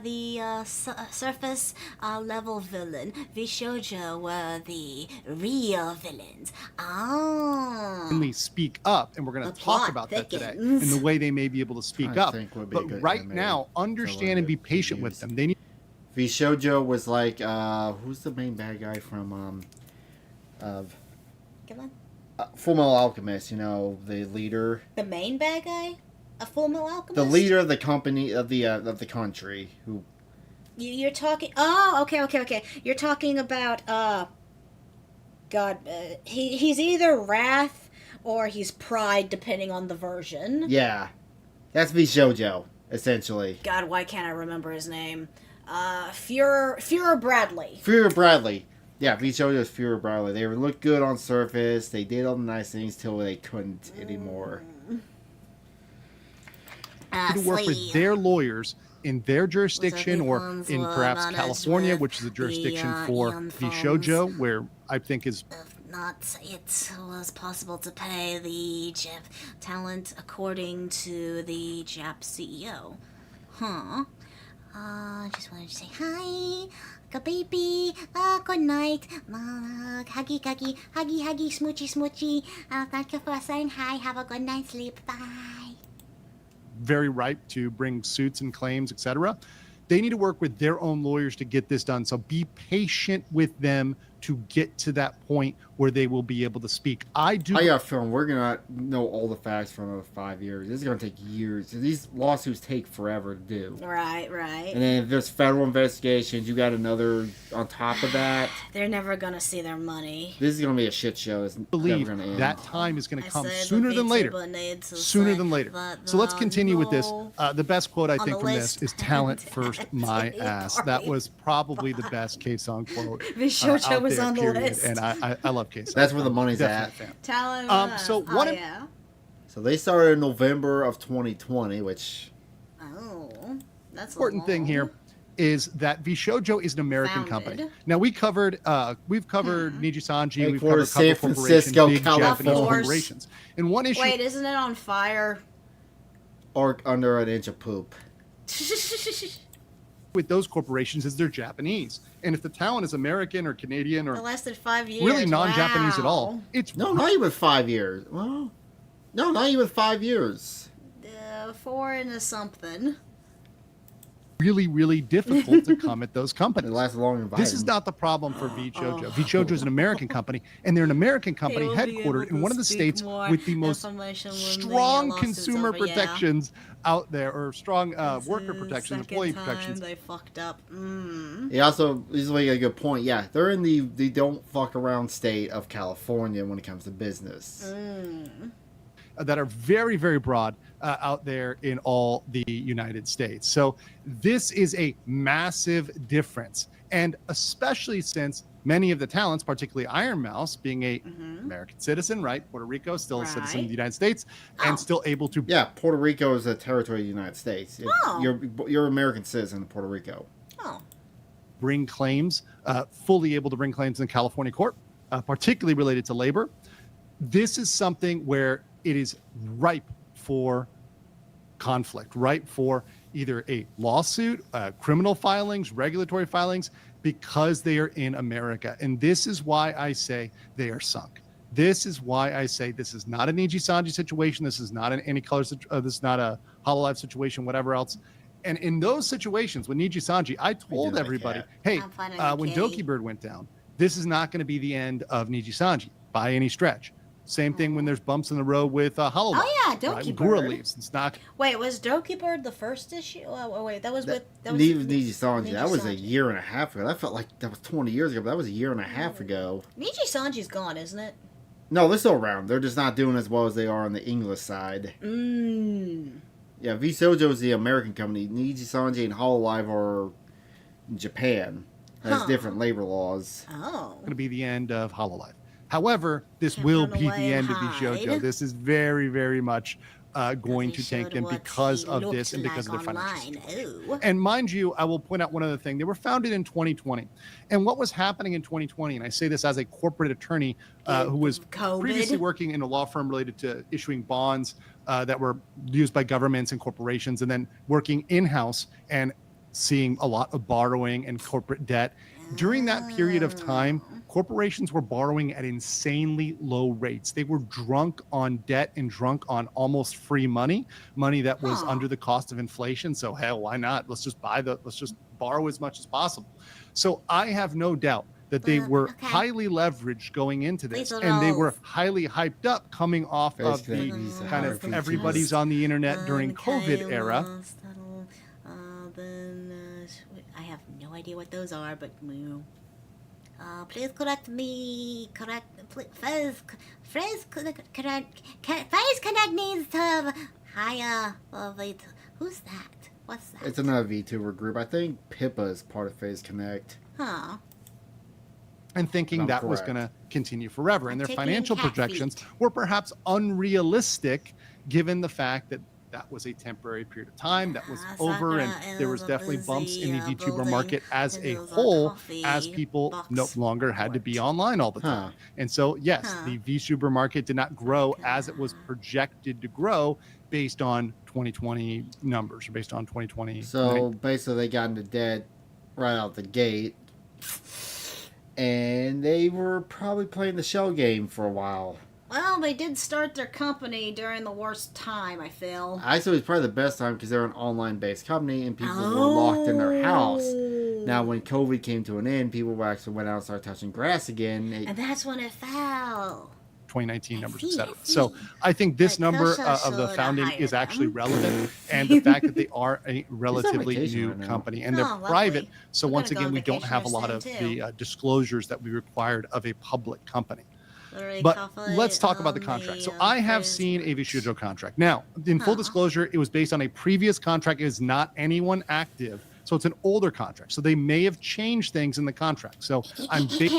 Speaker 1: the surface level villain. VShojo were the real villains.
Speaker 4: Finally speak up, and we're going to talk about that today and the way they may be able to speak up. But right now, understand and be patient with them. They need.
Speaker 2: VShojo was like who's the main bad guy from Full Metal Alchemist? You know, the leader.
Speaker 1: The main bad guy. A Full Metal Alchemist?
Speaker 2: The leader of the company, of the country, who...
Speaker 1: You're talking... Oh, okay. You're talking about, God, he's either Wrath or he's Pride, depending on the version.
Speaker 2: Yeah. That's VShojo, essentially.
Speaker 1: God, why can't I remember his name? Führer Bradley.
Speaker 2: Führer Bradley. Yeah, VShojo is Führer Bradley. They looked good on surface. They did all the nice things till they couldn't anymore.
Speaker 4: To work with their lawyers in their jurisdiction or in perhaps California, which is a jurisdiction for VShojo, where I think is...
Speaker 1: If not, it was possible to pay the Jap talent according to the Jap CEO. Huh. Just wanted to say hi. Good baby. Good night. Huggy, smoochy, smoochy. Thank you for saying hi. Have a good night's sleep. Bye.
Speaker 4: Very ripe to bring suits and claims, etc. They need to work with their own lawyers to get this done. So be patient with them to get to that point where they will be able to speak. I got
Speaker 2: a feeling we're gonna know all the facts for another 5 years. This is gonna take years. These lawsuits take forever to do.
Speaker 1: Right.
Speaker 2: And then if there's federal investigations, you got another on top of that.
Speaker 1: They're never gonna see their money.
Speaker 2: This is gonna be a shit show. It's
Speaker 4: believe
Speaker 2: never gonna end.
Speaker 4: that time is gonna come sooner than later. So let's continue with this. The best quote I think from this is "Talent first, my ass." That was probably the best Keisan quote.
Speaker 1: VShojo was on the list,
Speaker 4: and I love Keisan.
Speaker 2: That's where the money's at.
Speaker 1: Talent.
Speaker 4: So what?
Speaker 2: So they started in November of 2020, which.
Speaker 1: Oh, that's
Speaker 4: important thing here is that VShojo is an American company. Now we've covered Nijisanji, we've covered
Speaker 2: San Francisco,
Speaker 4: big
Speaker 2: California.
Speaker 4: Japanese corporations. And one issue.
Speaker 1: Wait, isn't it on fire?
Speaker 2: Or under an inch of poop.
Speaker 4: With those corporations is they're Japanese, and if the talent is American or Canadian or
Speaker 1: less than 5 years,
Speaker 4: really non-Japanese at all, it's
Speaker 2: not even 5 years. Well, No, not even 5 years.
Speaker 1: 4 and something.
Speaker 4: Really, really difficult to come at those
Speaker 2: It
Speaker 4: companies.
Speaker 2: lasts longer than
Speaker 4: This is
Speaker 2: Biden.
Speaker 4: not the problem for VChojo. VChojo is an American company, and they're an American company headquartered in one of the states with the most strong consumer protections out there, or strong worker protections, employee protections.
Speaker 1: They fucked up.
Speaker 2: He also, he's making a good point. Yeah, they're in the don't fuck around state of California when it comes to business.
Speaker 4: That are very, very broad out there in all the United States. So this is a massive difference. And especially since many of the talents, particularly Iron Mouse, being a American citizen, right? Puerto Rico, still a citizen of the United States, and still able to...
Speaker 2: Yeah, Puerto Rico is a territory of the United States. You're an American citizen of Puerto Rico.
Speaker 4: bring claims, fully able to bring claims in California court, particularly related to labor. This is something where it is ripe for conflict, ripe for either a lawsuit, criminal filings, regulatory filings, because they are in America. And this is why I say they are sunk. This is why I say this is not an Niji Sanji situation. This is not an any color. This is not a Hololive situation. Whatever else. And in those situations, when Niji Sanji, I told everybody, hey, when Doki Bird went down, this is not going to be the end of Niji Sanji by any stretch. Same thing when there's bumps in the road with Hololive.
Speaker 1: Oh yeah, Doki
Speaker 4: right?
Speaker 1: Bird.
Speaker 4: Gura leaves. It's not.
Speaker 1: Wait, was Doki Bird the first issue? Oh wait, that was with
Speaker 2: Niji Sanji. That was a
Speaker 1: Sanji.
Speaker 2: year and a half ago. That felt like that was 20 years ago, but that was a year and a half ago.
Speaker 1: Niji Sanji's gone, isn't it?
Speaker 2: No, they're still around. They're just not doing as well as they are on the English side. Yeah, V Shoujo is the American company. Niji Sanji and Hololive are in Japan. Has different labor laws.
Speaker 1: Oh.
Speaker 4: Going to be the end of Hololive. However, this will
Speaker 1: run
Speaker 4: be
Speaker 1: away
Speaker 4: the
Speaker 1: and
Speaker 4: end of
Speaker 1: hide.
Speaker 4: VShojo. This is very, very much going to
Speaker 1: He
Speaker 4: tank
Speaker 1: showed
Speaker 4: them
Speaker 1: what
Speaker 4: because
Speaker 1: he
Speaker 4: of
Speaker 1: looked
Speaker 4: this and because of their
Speaker 1: like
Speaker 4: financial
Speaker 1: online.
Speaker 4: situation.
Speaker 1: Ooh.
Speaker 4: And mind you, I will point out one other thing. They were founded in 2020. And what was happening in 2020, and I say this as a corporate attorney who was
Speaker 1: COVID.
Speaker 4: previously working in a law firm related to issuing bonds that were used by governments and corporations, and then working in-house and seeing a lot of borrowing and corporate debt. During that period of time, corporations were borrowing at insanely low rates. They were drunk on debt and drunk on almost free money that was under the cost of inflation. So hell, why not? Let's just borrow as much as possible. So I have no doubt that they were highly leveraged going into this, and they were highly hyped up coming off of the kind of everybody's on the internet during COVID era.
Speaker 1: I have no idea what those are, but please correct me. Phrase connect needs to have higher. Wait, who's that? What's that?
Speaker 2: It's another VTuber group. I think Pippa is part of Phase Connect.
Speaker 1: Huh.
Speaker 4: And thinking that was
Speaker 2: correct.
Speaker 4: going to continue forever. And their
Speaker 1: taking in
Speaker 4: financial
Speaker 1: cat
Speaker 4: projections
Speaker 1: feet.
Speaker 4: were perhaps unrealistic given the fact that that was a temporary period of time that was over, and there was definitely bumps in the VTuber market as a whole, as people no longer had to be online all the time. And so, yes, the VTuber market did not grow as it was projected to grow based on 2020 numbers, or based on 2020.
Speaker 2: So basically, they got into debt right out the gate, and they were probably playing the shell game for a while.
Speaker 1: Well, they did start their company during the worst time, I feel.
Speaker 2: I say it was probably the best time because they're an online-based company and people were locked in their house. Now, when COVID came to an end, people actually went out and started touching grass again.
Speaker 1: And that's when it fell.
Speaker 4: 2019 numbers,
Speaker 1: I
Speaker 4: etc.
Speaker 1: see.
Speaker 4: So I think this
Speaker 1: Like,
Speaker 4: number
Speaker 1: Kusha
Speaker 4: of the
Speaker 1: should
Speaker 4: founding
Speaker 1: hire
Speaker 4: is actually
Speaker 1: them.
Speaker 4: relevant, and the fact that they are a relatively
Speaker 2: vacation
Speaker 4: new
Speaker 2: right now.
Speaker 4: company and they're
Speaker 1: Oh, lovely.
Speaker 4: private. So
Speaker 1: I'm
Speaker 4: once
Speaker 1: gonna go
Speaker 4: again,
Speaker 1: on
Speaker 4: we don't
Speaker 1: vacation
Speaker 4: have a lot of
Speaker 1: soon,
Speaker 4: the disclosures that we required of a public company.
Speaker 1: Very
Speaker 4: But
Speaker 1: confident
Speaker 4: let's talk about the
Speaker 1: on
Speaker 4: contract. So
Speaker 1: the,
Speaker 4: I have
Speaker 1: phrase.
Speaker 4: seen a VShojo contract. Now, in full disclosure, it was based on a previous contract. It is not anyone active. So it's an older contract. So they may have changed things in the contract. So I'm big.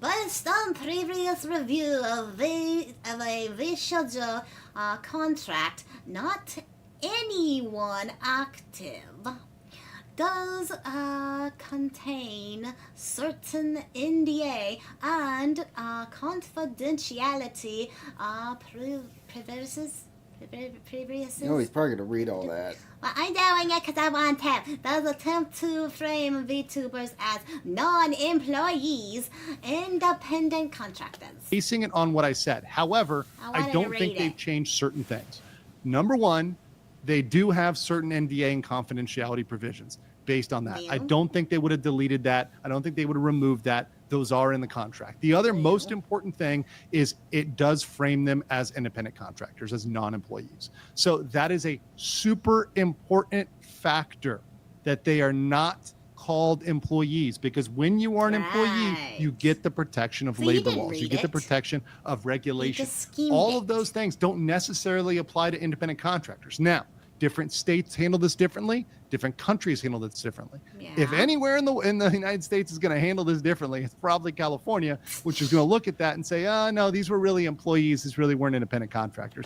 Speaker 1: Based on previous review of a Vishojo contract, not anyone active does contain certain NDA and confidentiality privileges. Previous.
Speaker 2: No, he's probably gonna read all that.
Speaker 1: Well, I'm doing it because I want to. Those attempt to frame VTubers as non-employees, independent contractors.
Speaker 4: Basing it on what I said. However,
Speaker 1: I
Speaker 4: I
Speaker 1: wanted
Speaker 4: don't
Speaker 1: to read
Speaker 4: think they've
Speaker 1: it.
Speaker 4: changed certain things. Number one, they do have certain NDA and confidentiality provisions based on that. I
Speaker 1: Well.
Speaker 4: don't think they would have deleted that. I don't think they would have removed that. Those are in the contract. The other most important thing is it does frame them as independent contractors, as non-employees. So that is a super important factor, that they are not called employees, because when you are an employee, you
Speaker 1: Right.
Speaker 4: get the protection of
Speaker 1: So you
Speaker 4: labor
Speaker 1: didn't
Speaker 4: laws. You
Speaker 1: read
Speaker 4: get the
Speaker 1: it.
Speaker 4: protection of regulation.
Speaker 1: just schemed
Speaker 4: All
Speaker 1: it.
Speaker 4: of those things don't necessarily apply to independent contractors. Now, different states handle this differently. Different countries handle this differently. If
Speaker 1: Yeah.
Speaker 4: anywhere in the United States is going to handle this differently, it's probably California, which is going to look at that and say, "Oh no, these were really employees. These really weren't independent contractors."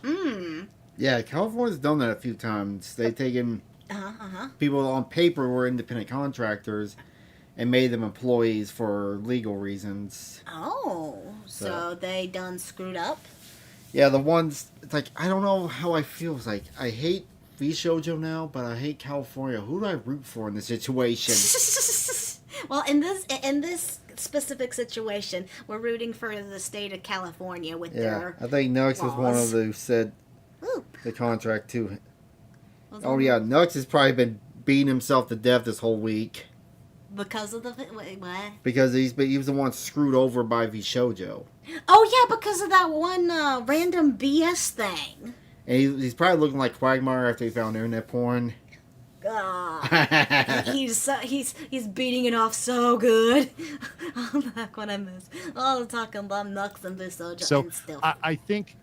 Speaker 2: Yeah, California's done that a few times. They've taken
Speaker 1: Uh-huh.
Speaker 2: people on paper were independent contractors and made them employees for legal reasons.
Speaker 1: Oh, so they done screwed up?
Speaker 2: Yeah, the ones, it's like, I don't know how I feel. It's like, I hate V-Shoujo now, but I hate California. Who do I root for in this situation?
Speaker 1: Well, in this specific situation, we're rooting for the state of California with
Speaker 2: Yeah,
Speaker 1: their.
Speaker 2: I think Nux was one
Speaker 1: laws.
Speaker 2: of those who said
Speaker 1: Ooh,
Speaker 2: the contract too.
Speaker 1: was
Speaker 2: Oh
Speaker 1: that
Speaker 2: yeah, Nux has probably been beating himself to death this whole week
Speaker 1: because of the wait, what?
Speaker 2: because he was the one screwed over by V-Shoujo.
Speaker 1: Oh yeah, because of that one random BS thing.
Speaker 2: And he's probably looking like Quagmire after he found internet porn.
Speaker 1: He's beating it off so good. I'm back when I miss all the talking about Nux and Visoja
Speaker 4: So
Speaker 1: and still.
Speaker 4: I think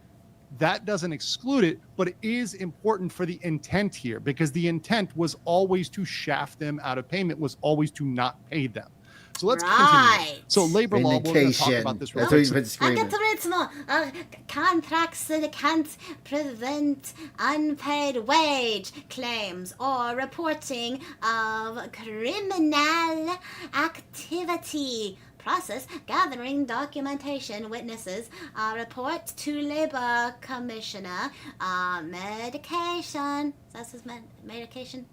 Speaker 4: that doesn't exclude it, but it is important for the intent here, because the intent was always to shaft them out of payment, was always to not pay them. So let's continue.
Speaker 1: Right.
Speaker 4: So labor law, we're going to talk
Speaker 2: Vindication.
Speaker 4: about this
Speaker 2: That's
Speaker 4: real
Speaker 2: what he's
Speaker 4: quick.
Speaker 2: been screaming.
Speaker 1: Contracts that can't prevent unpaid wage claims or reporting of criminal activity. Process gathering documentation, witnesses, report to labor commissioner, medication. That's his medication.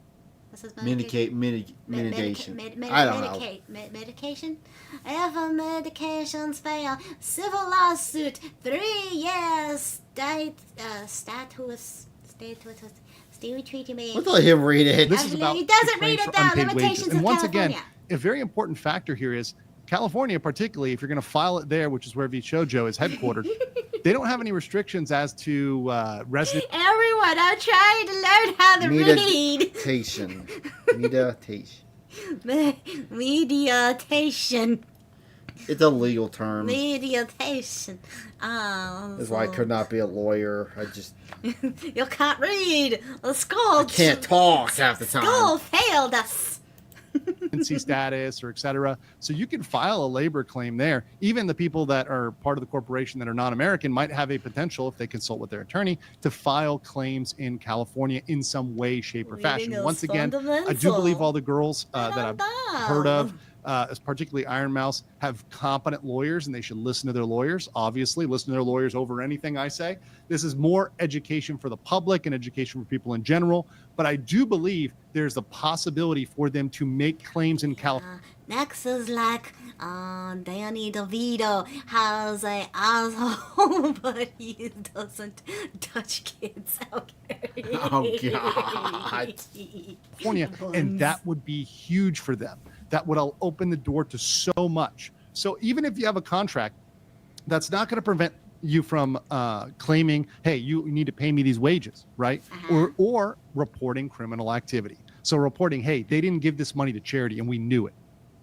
Speaker 1: That's his medication.
Speaker 2: Mitigation. I don't know.
Speaker 1: Medication? If medications fail, civil lawsuit, 3 years, status, treating me.
Speaker 2: Let's let him read it.
Speaker 4: This is about
Speaker 1: He doesn't
Speaker 4: claims
Speaker 1: read it
Speaker 4: for
Speaker 1: down.
Speaker 4: unpaid
Speaker 1: Limitations
Speaker 4: wages. And
Speaker 1: of
Speaker 4: once again,
Speaker 1: California.
Speaker 4: a very important factor here is California, particularly if you're going to file it there, which is where V-Shoujo is headquartered, they don't have any restrictions as to resident.
Speaker 1: Everyone, I'm trying to learn how to read.
Speaker 2: Meditation. Meditation.
Speaker 1: Mediation.
Speaker 2: It's a legal term.
Speaker 1: Meditation. Oh,
Speaker 2: That's why I could not be a lawyer. I just
Speaker 1: You can't read. The skull.
Speaker 2: can't talk half the time.
Speaker 1: Skull failed us.
Speaker 4: residency status or et cetera. So you can file a labor claim there. Even the people that are part of the corporation that are non-American might have a potential, if they consult with their attorney, to file claims in California in some way, shape, or fashion.
Speaker 1: Reading is
Speaker 4: Once again, I do
Speaker 1: fundamental.
Speaker 4: believe all the girls that I've heard of,
Speaker 1: know.
Speaker 4: as particularly Iron Mouse, have competent lawyers, and they should listen to their lawyers. Obviously, listen to their lawyers over anything I say. This is more education for the public and education for people in general. But I do believe there's a possibility for them to make claims in California.
Speaker 1: Next is like Danny DeVito has a asshole, but he doesn't touch kids. Okay.
Speaker 2: Oh, God.
Speaker 4: And that would be huge for them. That would open the door to so much. So even if you have a contract, that's not going to prevent you from claiming, hey, you need to pay me these wages, right? Or reporting criminal activity. So reporting, hey, they didn't give this money to charity and we knew it.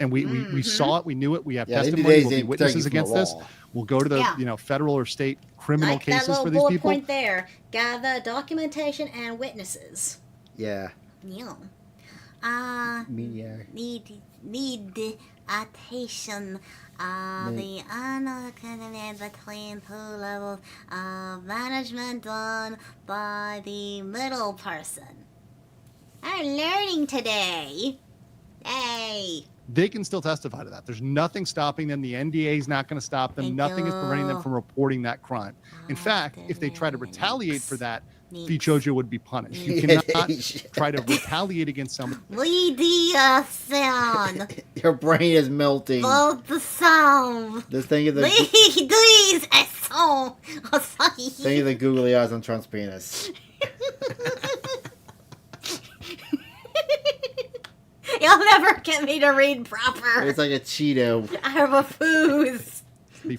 Speaker 4: And we saw it, we knew it, we have testimony, we'll be witnesses against this. We'll go to the federal or state criminal
Speaker 1: like that
Speaker 4: cases
Speaker 1: little
Speaker 4: for these
Speaker 1: bullet
Speaker 4: people.
Speaker 1: point there. Gather documentation and witnesses.
Speaker 2: Yeah.
Speaker 1: Yeah.
Speaker 2: Media.
Speaker 1: Need attention. The unaccounted between two levels of management done by the middle person. I'm learning today. Hey.
Speaker 4: They can still testify to that. There's nothing stopping them. The NDA is not going to stop them.
Speaker 1: Thank
Speaker 4: Nothing is preventing them
Speaker 1: you.
Speaker 4: from reporting that crime. In
Speaker 1: Oh,
Speaker 4: fact, if they try to retaliate for that,
Speaker 1: Neat.
Speaker 4: Vichojo would be punished. You
Speaker 2: Yeah,
Speaker 4: cannot
Speaker 2: they should.
Speaker 4: try to retaliate against someone.
Speaker 1: Read the sound.
Speaker 2: Your brain is melting.
Speaker 1: Vote the sound.
Speaker 2: Just think of the
Speaker 1: These a song.
Speaker 2: think of the googly eyes on Trump's penis.
Speaker 1: You'll never get me to read proper.
Speaker 2: It's like a Cheeto.
Speaker 1: I have a foos.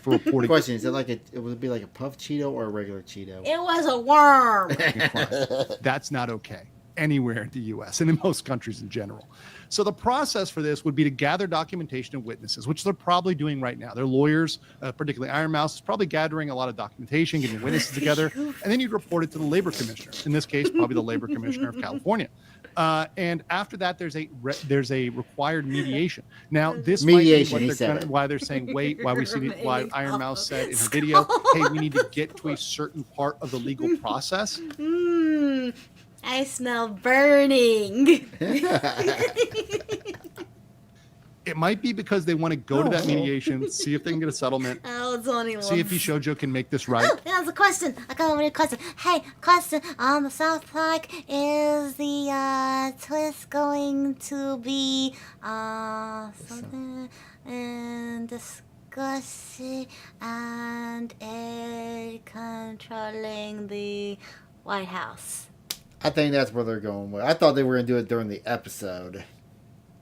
Speaker 4: For reporting.
Speaker 2: Question: is it like it would be like a puff Cheeto or a regular Cheeto?
Speaker 1: It was a worm.
Speaker 4: That's not okay anywhere in the U.S. and in most countries in general. So the process for this would be to gather documentation and witnesses, which they're probably doing right now. Their lawyers, particularly Iron Mouse, is probably gathering a lot of documentation, getting witnesses together, and then you'd report it to the labor commissioner. In this case, probably the labor commissioner of California. And after that, there's a required mediation. Now, this
Speaker 2: Mediation,
Speaker 4: might be
Speaker 2: he
Speaker 4: what
Speaker 2: said
Speaker 4: they're
Speaker 2: it.
Speaker 4: why they're saying wait, why Iron Mouse said in her
Speaker 1: Skull.
Speaker 4: video, hey, we need to get to a certain part of the legal process.
Speaker 1: I smell burning.
Speaker 4: It might be because they want to go to that mediation, see if they can get a settlement,
Speaker 1: Oh, it's only one.
Speaker 4: see if Shoujo can make this right.
Speaker 1: Oh, there's a question. I got a question. Hey, question. On the South Park, is the twist going to be something in discussion and it controlling the White House?
Speaker 2: I think that's where they're going with. I thought they were gonna do it during the episode,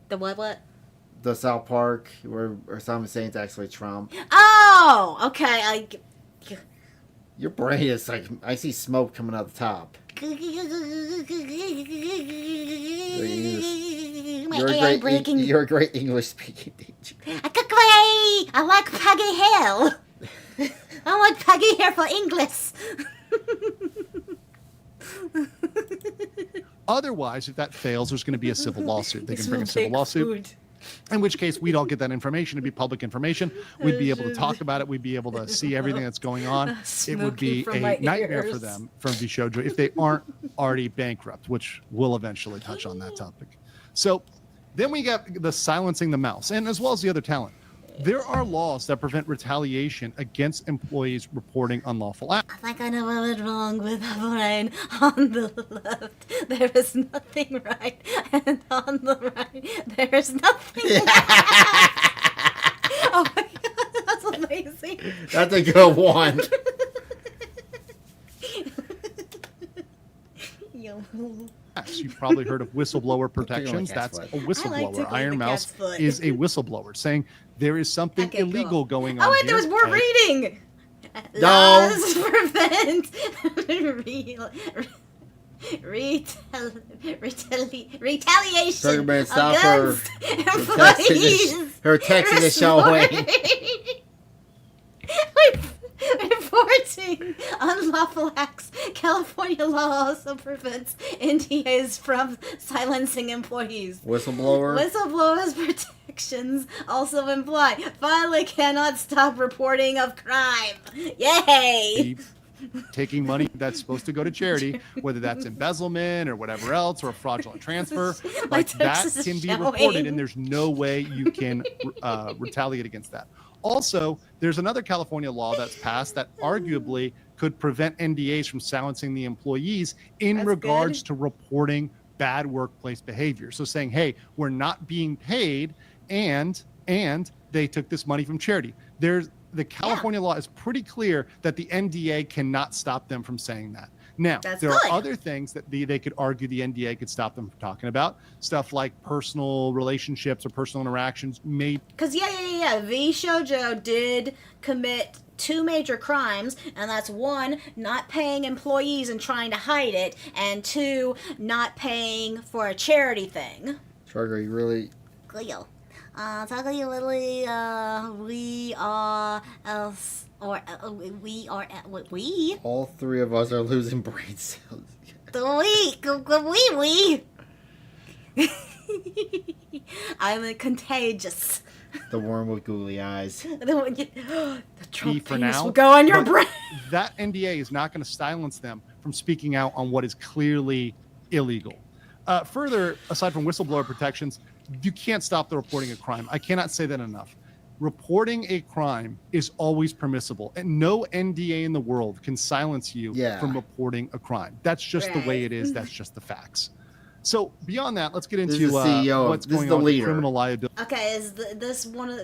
Speaker 1: The what?
Speaker 2: the South Park, where Simon Saint's actually Trump.
Speaker 1: Oh, okay.
Speaker 2: Your brain is like I see smoke coming out the top.
Speaker 1: My
Speaker 2: You're a
Speaker 1: AI
Speaker 2: great.
Speaker 1: breaking.
Speaker 2: You're a great English speaking teacher.
Speaker 1: I like Peggy Hill. I like Peggy Hill for English.
Speaker 4: Otherwise, if that fails, there's going to be a civil lawsuit. They can bring a civil lawsuit. In which case, we'd all get that information. It'd be public information. We'd be able to talk about it. We'd be able to see everything that's going on. It would be
Speaker 1: Smoking from my
Speaker 4: a nightmare for
Speaker 1: ears.
Speaker 4: them from Bishoujo if they aren't already bankrupt, which we'll eventually touch on that topic. So then we got the silencing the mouse, and as well as the other talent. There are laws that prevent retaliation against employees reporting unlawful acts.
Speaker 1: I think I know what went wrong with my brain. On the left, there is nothing right, and on the right, there is nothing left. Oh my god, that's amazing.
Speaker 2: That's a good one.
Speaker 1: Yo.
Speaker 4: You've probably heard of whistleblower protections.
Speaker 2: cat's
Speaker 4: That's
Speaker 2: foot.
Speaker 4: a
Speaker 1: I like
Speaker 4: whistleblower.
Speaker 1: tickling
Speaker 4: Iron
Speaker 1: the
Speaker 4: Mouse
Speaker 1: cat's foot.
Speaker 4: is a whistleblower saying there is something
Speaker 1: Okay, cool.
Speaker 4: illegal going on
Speaker 1: Oh wait,
Speaker 4: here.
Speaker 1: there was more
Speaker 4: and-
Speaker 1: reading.
Speaker 2: No.
Speaker 1: Laws prevent retaliation
Speaker 2: Zuckerberg, stop her.
Speaker 1: against employees.
Speaker 2: Her text is showing.
Speaker 1: Reporting unlawful acts. California law also prevents NDAs from silencing employees.
Speaker 2: Whistleblower.
Speaker 1: Whistleblowers' protections also imply filer cannot stop reporting of crime. Yay!
Speaker 4: Be taking money that's supposed to go to charity, whether that's embezzlement or whatever else, or a fraudulent transfer,
Speaker 1: My
Speaker 4: like that
Speaker 1: text is
Speaker 4: can be
Speaker 1: showing.
Speaker 4: reported, and there's no way you can retaliate against that. Also, there's another California law that's passed that arguably could prevent NDAs from silencing the employees in
Speaker 1: That's
Speaker 4: regards
Speaker 1: good.
Speaker 4: to reporting bad workplace behavior. So saying, hey, we're not being paid, and they took this money from charity. The California law is pretty clear that the NDA cannot stop them from saying that. Now,
Speaker 1: That's
Speaker 4: there
Speaker 1: good.
Speaker 4: are other things that they could argue the NDA could stop them from talking about. Stuff like personal relationships or personal interactions may
Speaker 1: Because, V. Shoujo did commit 2 major crimes, and that's 1, not paying employees and trying to hide it, and 2, not paying for a charity thing.
Speaker 2: Sugar, you really.
Speaker 1: Cleo. Talking literally, we are else, or we are, we?
Speaker 2: All three of us are losing brain cells.
Speaker 1: We. I'm contagious.
Speaker 2: The worm with googly eyes.
Speaker 1: The Trump
Speaker 4: for
Speaker 1: penis
Speaker 4: now,
Speaker 1: will go on your
Speaker 4: but
Speaker 1: brain.
Speaker 4: that NDA is not going to silence them from speaking out on what is clearly illegal. Further, aside from whistleblower protections, you can't stop the reporting of crime. I cannot say that enough. reporting a crime is always permissible, and no NDA in the world can silence you from reporting a crime. That's just the way it is. That's just the facts. So beyond that, let's get into what's going on with criminal liability.
Speaker 1: Okay, is this one of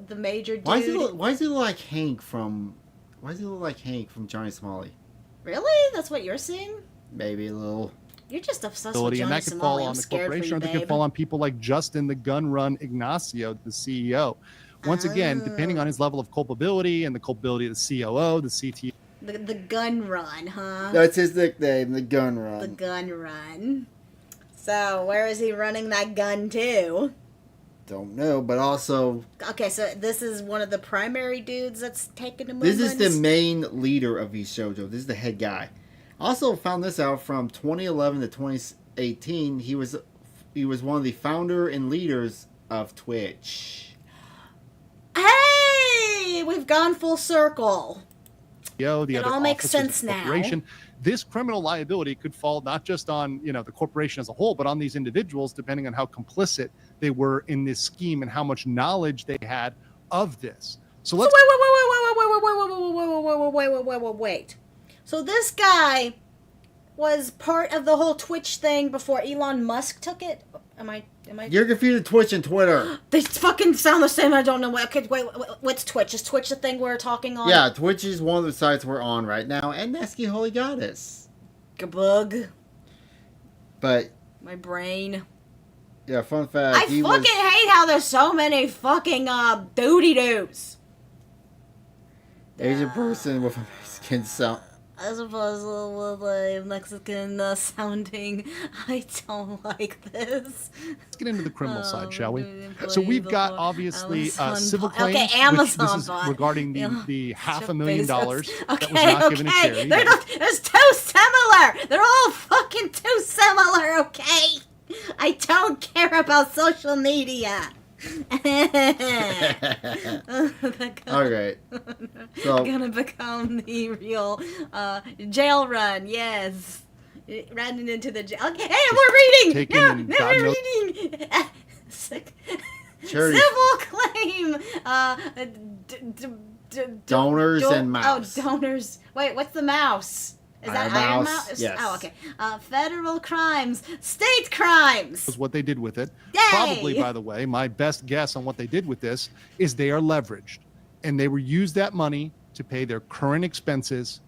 Speaker 1: the major dude?
Speaker 2: Why does he look like Hank from Johnny Smalley?
Speaker 1: Really? That's what you're seeing?
Speaker 2: Maybe a little.
Speaker 1: You're just obsessed with Johnny
Speaker 4: And that could fall
Speaker 1: Smalley.
Speaker 4: on
Speaker 1: I'm
Speaker 4: the
Speaker 1: scared for you,
Speaker 4: corporation, or
Speaker 1: babe.
Speaker 4: they could fall on people like Justin the Gun Run Ignacio, the CEO. Once again, depending on his level of culpability and the culpability of the COO, the CTO.
Speaker 1: The Gun Run, huh?
Speaker 2: That's his nickname, the Gun Run.
Speaker 1: The Gun Run. So, where is he running that gun to?
Speaker 2: Don't know, but also...
Speaker 1: Okay, so this is one of the primary dudes that's taking the
Speaker 2: This
Speaker 1: movements?
Speaker 2: is the main leader of VShojo. This is the head guy. Also found this out from 2011 to 2018. He was one of the founder and leaders of Twitch.
Speaker 1: Hey! We've gone full circle.
Speaker 4: The
Speaker 1: It
Speaker 4: other
Speaker 1: all makes
Speaker 4: officers of
Speaker 1: sense
Speaker 4: the
Speaker 1: now.
Speaker 4: corporation. This criminal liability could fall not just on the corporation as a whole, but on these individuals, depending on how complicit they were in this scheme and how much knowledge they had of this. So let's
Speaker 1: Wait. So this guy was part of the whole Twitch thing before Elon Musk took it? Am I?
Speaker 2: You're confusing Twitch and Twitter.
Speaker 1: They fucking sound the same. I don't know what. Okay, wait. What's Twitch? Is Twitch the thing we're talking on?
Speaker 2: Yeah, Twitch is one of the sites we're on right now, and Nesky Holy Goddess.
Speaker 1: Gabug.
Speaker 2: But
Speaker 1: My brain.
Speaker 2: yeah, fun fact.
Speaker 1: I fucking hate how there's so many fucking doody doos.
Speaker 2: Asian person with a Mexican sound.
Speaker 1: As opposed with a Mexican sounding. I don't like this.
Speaker 4: Let's get into the criminal side, shall we?
Speaker 1: Dude,
Speaker 4: So we've got
Speaker 1: unbelievable.
Speaker 4: obviously
Speaker 1: Amazon
Speaker 4: civil
Speaker 1: bot.
Speaker 4: claims.
Speaker 1: Okay, Amazon
Speaker 4: which this is
Speaker 1: bot.
Speaker 4: regarding
Speaker 1: Yeah.
Speaker 4: the
Speaker 1: Jeff
Speaker 4: $500,000
Speaker 1: Bezos.
Speaker 4: that was not given to charity.
Speaker 1: They're not, there's too similar. They're all fucking too similar. Okay. I don't care about social media.
Speaker 2: Alright. So
Speaker 1: Gonna become the real jail run. Yes. Running into the jail. Okay, hey, we're reading.
Speaker 4: Taken
Speaker 1: No,
Speaker 4: and
Speaker 1: no,
Speaker 4: God
Speaker 1: we're
Speaker 4: knows-
Speaker 1: reading.
Speaker 2: Charity.
Speaker 1: Civil claim.
Speaker 2: Donors and mouse.
Speaker 1: Oh, donors. Wait, what's the mouse? Is that
Speaker 2: Iron
Speaker 1: Iron
Speaker 2: Mouse?
Speaker 1: Mouse?
Speaker 2: Yes.
Speaker 1: Oh, okay. Federal crimes, state crimes.
Speaker 4: Was what they did with it.
Speaker 1: Yay!
Speaker 4: Probably, by the way, my best guess on what they did with this is they are leveraged, and they were used that money to pay their current expenses,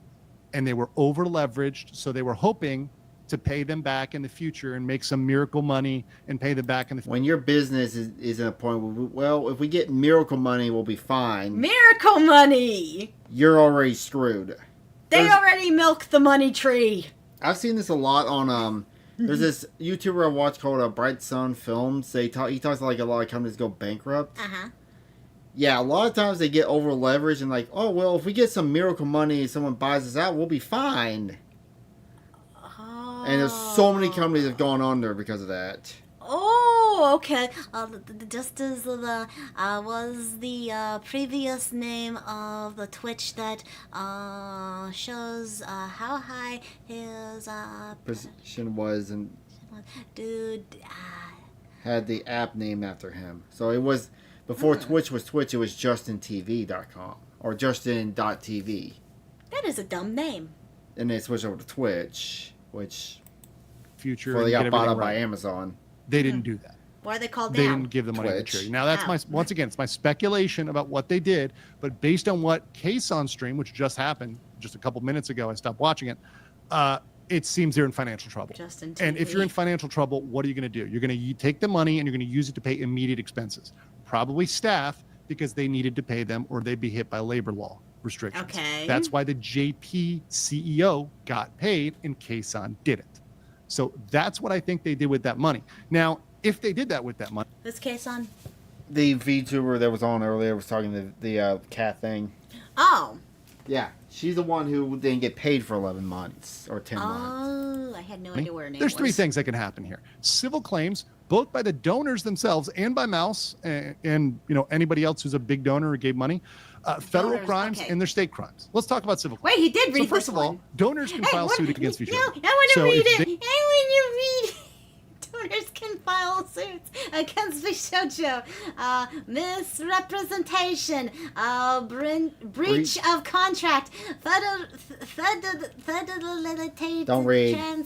Speaker 4: and they were over leveraged, so they were hoping to pay them back in the future and make some miracle money and pay them back in the future.
Speaker 2: when your business is at a point where, well, if we get miracle money, we'll be fine.
Speaker 1: Miracle money.
Speaker 2: You're already screwed.
Speaker 1: They
Speaker 2: There's-
Speaker 1: already milked the money tree.
Speaker 2: I've seen this a lot on there's this YouTuber I watch called Bright Sun Films. He talks like a lot of companies go bankrupt.
Speaker 1: Uh-huh.
Speaker 2: Yeah, a lot of times they get over leveraged and like, oh well, if we get some miracle money, someone buys us out, we'll be fine.
Speaker 1: Oh.
Speaker 2: And there's so many companies that have gone under because of that.
Speaker 1: Oh, okay. Just as the was the previous name of the Twitch that shows how high his
Speaker 2: Position was and
Speaker 1: dude.
Speaker 2: had the app named after him. So it was before Twitch was Twitch, it was JustinTV.com or Justin.tv.
Speaker 1: That is a dumb name.
Speaker 2: And they switched over to Twitch, which
Speaker 4: Future
Speaker 2: before
Speaker 4: and
Speaker 2: they
Speaker 4: get
Speaker 2: got bought
Speaker 4: everything
Speaker 2: up by
Speaker 4: right.
Speaker 2: Amazon.
Speaker 4: They didn't do that.
Speaker 1: Why are they called
Speaker 4: They
Speaker 1: now?
Speaker 4: didn't give the money to
Speaker 2: Twitch.
Speaker 4: charity. Now that's
Speaker 1: Oh.
Speaker 4: my once again, it's my speculation about what they did, but based on what Case on stream, which just happened just a couple minutes ago, I stopped watching it. It seems they're in financial trouble.
Speaker 1: Justin
Speaker 4: And if
Speaker 1: TV.
Speaker 4: you're in financial trouble, what are you going to do? You're going to take the money and you're going to use it to pay immediate expenses, probably staff, because they needed to pay them or they'd be hit by labor law restrictions.
Speaker 1: Okay.
Speaker 4: That's why the JP CEO got paid and Kason didn't. So that's what I think they did with that money. Now, if they did that with that money,
Speaker 1: This case on.
Speaker 2: The VTuber that was on earlier was talking the cat thing.
Speaker 1: Oh.
Speaker 2: Yeah, she's the one who didn't get paid for 11 months or 10 months.
Speaker 1: Oh, I had no idea what her name
Speaker 4: there's
Speaker 1: was.
Speaker 4: three things that can happen here. Civil claims, both by the donors themselves and by Mouse and anybody else who's a big donor or gave money. Federal
Speaker 1: Donors,
Speaker 4: crimes
Speaker 1: okay.
Speaker 4: and their state crimes. Let's talk about civil claims.
Speaker 1: Wait, he did read
Speaker 4: So first
Speaker 1: this
Speaker 4: of all,
Speaker 1: one.
Speaker 4: donors can file
Speaker 1: what-
Speaker 4: suit against each
Speaker 1: no,
Speaker 4: other.
Speaker 1: I want to
Speaker 4: So
Speaker 1: read
Speaker 4: if
Speaker 1: it.
Speaker 4: they-
Speaker 1: I want to read it. owners can file suits against Bishojo. Misrepresentation, breach of contract, federal
Speaker 2: Don't read.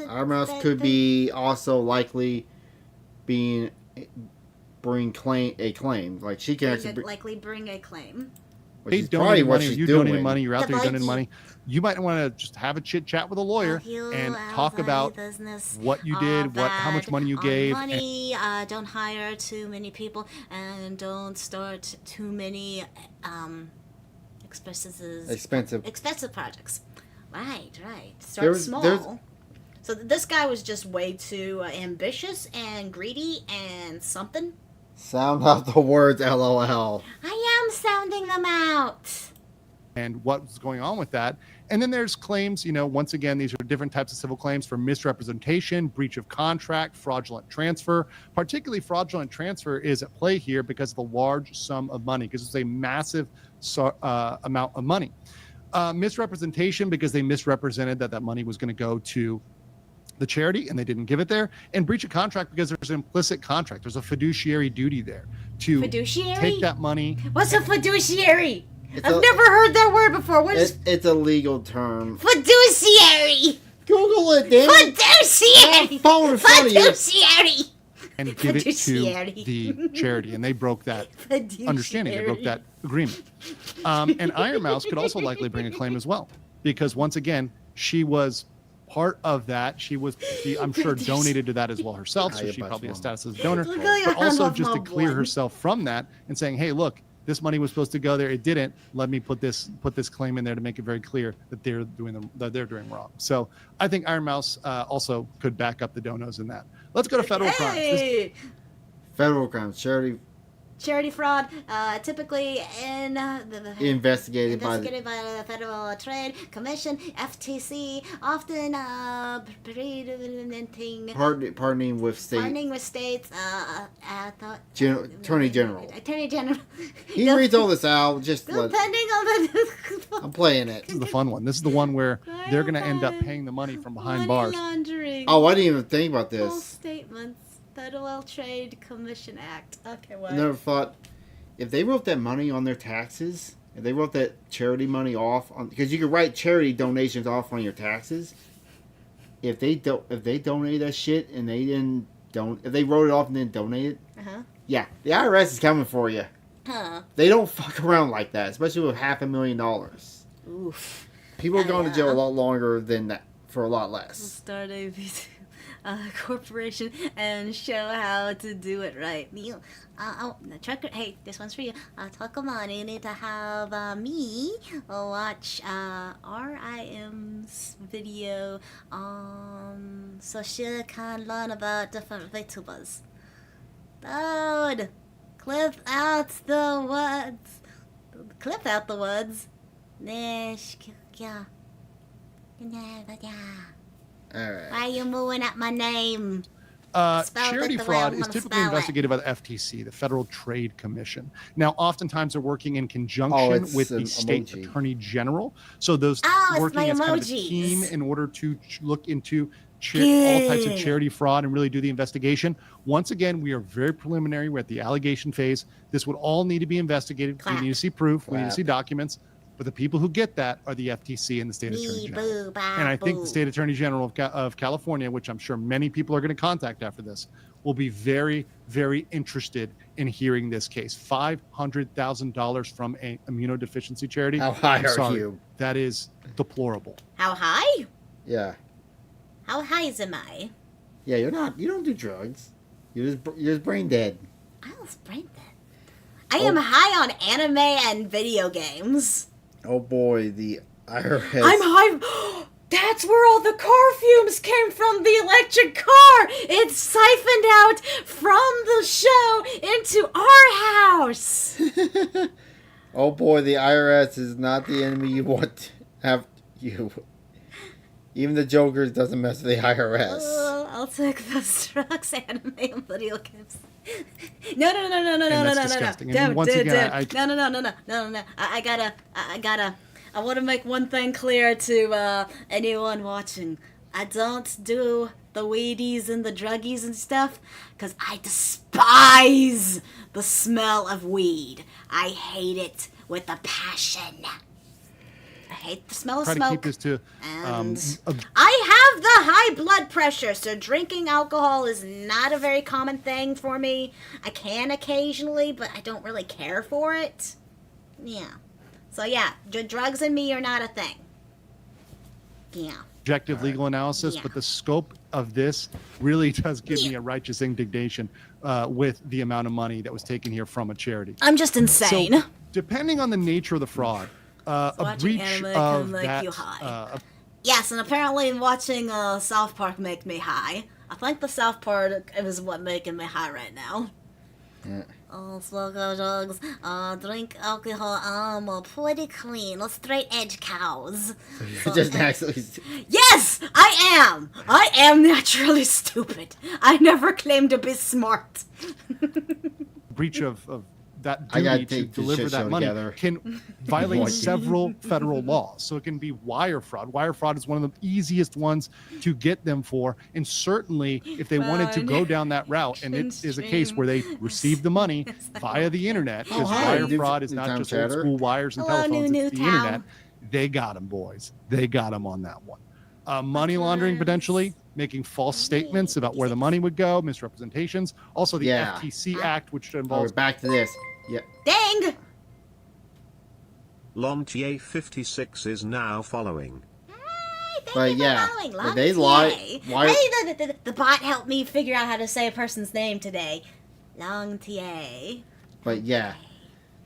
Speaker 2: Our mouse could be also likely being a claim. Like she can actually
Speaker 1: likely bring a claim.
Speaker 2: which
Speaker 4: They
Speaker 2: is probably
Speaker 4: donated
Speaker 2: what
Speaker 4: money, or
Speaker 2: she's
Speaker 4: you
Speaker 2: doing.
Speaker 4: donated money, you're out
Speaker 1: The
Speaker 4: there donating
Speaker 1: Mikey.
Speaker 4: money. You might want to just have a chit chat with a lawyer and talk about what you did, how much money you gave.
Speaker 1: Money, don't hire too many people, and don't start too many expensive projects. Right. Start small. So this guy was just way too ambitious and greedy and something.
Speaker 2: Sound out the words LOL.
Speaker 1: I am sounding them out.
Speaker 4: And what's going on with that. And then there's claims, once again, these are different types of civil claims for misrepresentation, breach of contract, fraudulent transfer. Particularly fraudulent transfer is at play here because of the large sum of money, because it's a massive amount of money. Misrepresentation because they misrepresented that money was going to go to the charity and they didn't give it there. And breach of contract because there's an implicit contract. There's a fiduciary duty there to take that money.
Speaker 1: What's a fiduciary?
Speaker 2: It's
Speaker 1: I've never heard that word before. What is
Speaker 2: it's a legal term.
Speaker 1: fiduciary?
Speaker 2: Google it, damn it.
Speaker 1: Fiduciary.
Speaker 2: Phone in front of you.
Speaker 1: Fiduciary.
Speaker 4: And give it to
Speaker 1: Fiduciary.
Speaker 4: the charity. And they broke that
Speaker 1: Fiduciary.
Speaker 4: understanding. They broke that agreement. And Iron Mouse could also likely bring a claim as well. Because once again, she was part of that. I'm sure, donated to that as well herself. So she probably has status as a donor.
Speaker 1: Look at your
Speaker 4: But also
Speaker 1: hand
Speaker 4: just
Speaker 1: off
Speaker 4: to
Speaker 1: my
Speaker 4: clear
Speaker 1: blood.
Speaker 4: herself from that and saying, hey, look, this money was supposed to go there. It didn't. Let me put this claim in there to make it very clear that they're doing wrong. So I think Iron Mouse also could back up the donos in that. Let's go to federal crimes.
Speaker 1: Hey!
Speaker 2: Federal crimes,
Speaker 1: Charity fraud, typically
Speaker 2: investigated by
Speaker 1: the Federal Trade Commission, FTC, often preventing
Speaker 2: partnering with state
Speaker 1: partnering with states.
Speaker 2: Attorney General.
Speaker 1: Attorney General.
Speaker 2: He reads all this out. Just
Speaker 1: Depending
Speaker 2: let,
Speaker 1: on the
Speaker 2: I'm playing it.
Speaker 4: This is the fun one. This is the one where they're going to end up paying the money from behind
Speaker 1: money
Speaker 4: bars.
Speaker 1: laundering.
Speaker 2: Oh, I didn't even think about
Speaker 1: False
Speaker 2: this.
Speaker 1: statements. Federal Trade Commission Act. Okay, what?
Speaker 2: I never thought if they wrote that money on their taxes, if they wrote that charity money off on, because you could write charity donations off on your taxes. If they donated that shit and they didn't if they wrote it off and didn't donate it, yeah, the IRS is coming for you.
Speaker 1: Huh.
Speaker 2: They don't fuck around like that, especially with $500,000.
Speaker 1: Oof.
Speaker 2: People are going to jail
Speaker 1: Yeah.
Speaker 2: a lot longer than that for a lot
Speaker 1: We'll
Speaker 2: less.
Speaker 1: start a corporation and show how to do it right. You, trucker. Hey, this one's for you. Takamani, you need to have me watch RIM's video so she can learn about different VTubers. Dude, clip out the words. Clip out the words.
Speaker 2: Alright.
Speaker 1: Why are you moving up my name? Spell it
Speaker 4: Charity
Speaker 1: the way I
Speaker 4: fraud is
Speaker 1: wanna
Speaker 4: typically
Speaker 1: spell it.
Speaker 4: investigated by the FTC, the Federal Trade Commission. Now, oftentimes they're working in
Speaker 2: Oh,
Speaker 4: conjunction
Speaker 2: it's
Speaker 4: with the
Speaker 2: an
Speaker 4: state
Speaker 2: emoji.
Speaker 4: attorney general. So those
Speaker 1: Oh, it's
Speaker 4: working
Speaker 1: my
Speaker 4: as kind of a
Speaker 1: emojis.
Speaker 4: team in order to look into all types of
Speaker 1: Good.
Speaker 4: charity fraud and really do the investigation. Once again, we are very preliminary. We're at the allegation phase. This would all need to be investigated.
Speaker 1: Clap.
Speaker 4: We need to see proof. We need to
Speaker 2: Clap.
Speaker 4: see documents. But the people who get that are the FTC and the state attorney general. And I think the state attorney general of California, which I'm sure many people are going to contact after this, will be very, very interested in hearing this case. $500,000 from a immunodeficiency charity.
Speaker 2: How high
Speaker 4: I'm
Speaker 2: are
Speaker 4: sorry,
Speaker 2: you?
Speaker 4: That is deplorable.
Speaker 1: How high?
Speaker 2: Yeah.
Speaker 1: How high am I?
Speaker 2: Yeah, you don't do drugs. You're just brain dead.
Speaker 1: I was brain dead. I am high on anime and video games.
Speaker 2: Oh boy, the IRS.
Speaker 1: I'm high. That's where all the car fumes came from. The electric car. It's siphoned out from the show into our house.
Speaker 2: Oh boy, the IRS is not the enemy you want to have you. Even the Joker doesn't mess with the IRS.
Speaker 1: I'll take those drugs, anime, and video games. No.
Speaker 4: that's disgusting. I mean, once again,
Speaker 1: No. I want to make one thing clear to anyone watching. I don't do the weedies and the druggies and stuff, because I despise the smell of weed. I hate it with a passion. I hate the smell of
Speaker 4: Try to
Speaker 1: smoke.
Speaker 4: keep this to
Speaker 1: And I have the high blood pressure, so drinking alcohol is not a very common thing for me. I can occasionally, but I don't really care for it. Yeah. So yeah, drugs and me are not a thing. Yeah.
Speaker 4: objective legal analysis,
Speaker 1: Yeah.
Speaker 4: but the scope of this really does give me a righteous indignation with the amount of money that was taken here from a charity.
Speaker 1: I'm just insane.
Speaker 4: So, depending on the nature of the fraud, a
Speaker 1: watching
Speaker 4: breach
Speaker 1: anime
Speaker 4: of
Speaker 1: can make
Speaker 4: that,
Speaker 1: you high. Yes, and apparently watching South Park make me high. I think the South Park is what making me high right now.
Speaker 2: Yeah.
Speaker 1: Smoke drugs, drink alcohol, pretty clean, straight edge cows.
Speaker 2: Just actually,
Speaker 1: Yes, I am! I am naturally stupid. I never claimed to be smart.
Speaker 4: breach of that
Speaker 2: I gotta
Speaker 4: duty to
Speaker 2: take this
Speaker 4: deliver
Speaker 2: shit
Speaker 4: that
Speaker 2: show
Speaker 4: money
Speaker 2: together.
Speaker 4: can violate
Speaker 2: Like-
Speaker 4: several federal laws. So it can be wire fraud. Wire fraud is one of the easiest ones to get them for. And certainly, if they wanted to go down that route, and it is a case where they receive the money via the internet, because
Speaker 2: hi,
Speaker 4: wire
Speaker 2: New-
Speaker 4: fraud is
Speaker 2: New
Speaker 4: not
Speaker 2: Town
Speaker 4: just old
Speaker 2: Chatter.
Speaker 4: school wires and
Speaker 1: Hello,
Speaker 4: telephones,
Speaker 1: New
Speaker 4: it's the
Speaker 1: Town.
Speaker 4: internet. They got them, boys. They got them on that one. Money laundering, potentially, making false statements about where the money would go, misrepresentations. Also, the
Speaker 2: Yeah.
Speaker 4: FTC Act, which
Speaker 2: oh, we're
Speaker 4: involves
Speaker 2: back to this. Yeah.
Speaker 1: Dang!
Speaker 5: Lontier 56 is now following.
Speaker 1: Thank
Speaker 2: But
Speaker 1: you for
Speaker 2: yeah,
Speaker 1: following,
Speaker 2: but
Speaker 1: Lon
Speaker 2: they
Speaker 1: TA.
Speaker 2: lie- why-
Speaker 1: Hey, the bot helped me figure out how to say a person's name today. Long TA.
Speaker 2: But yeah,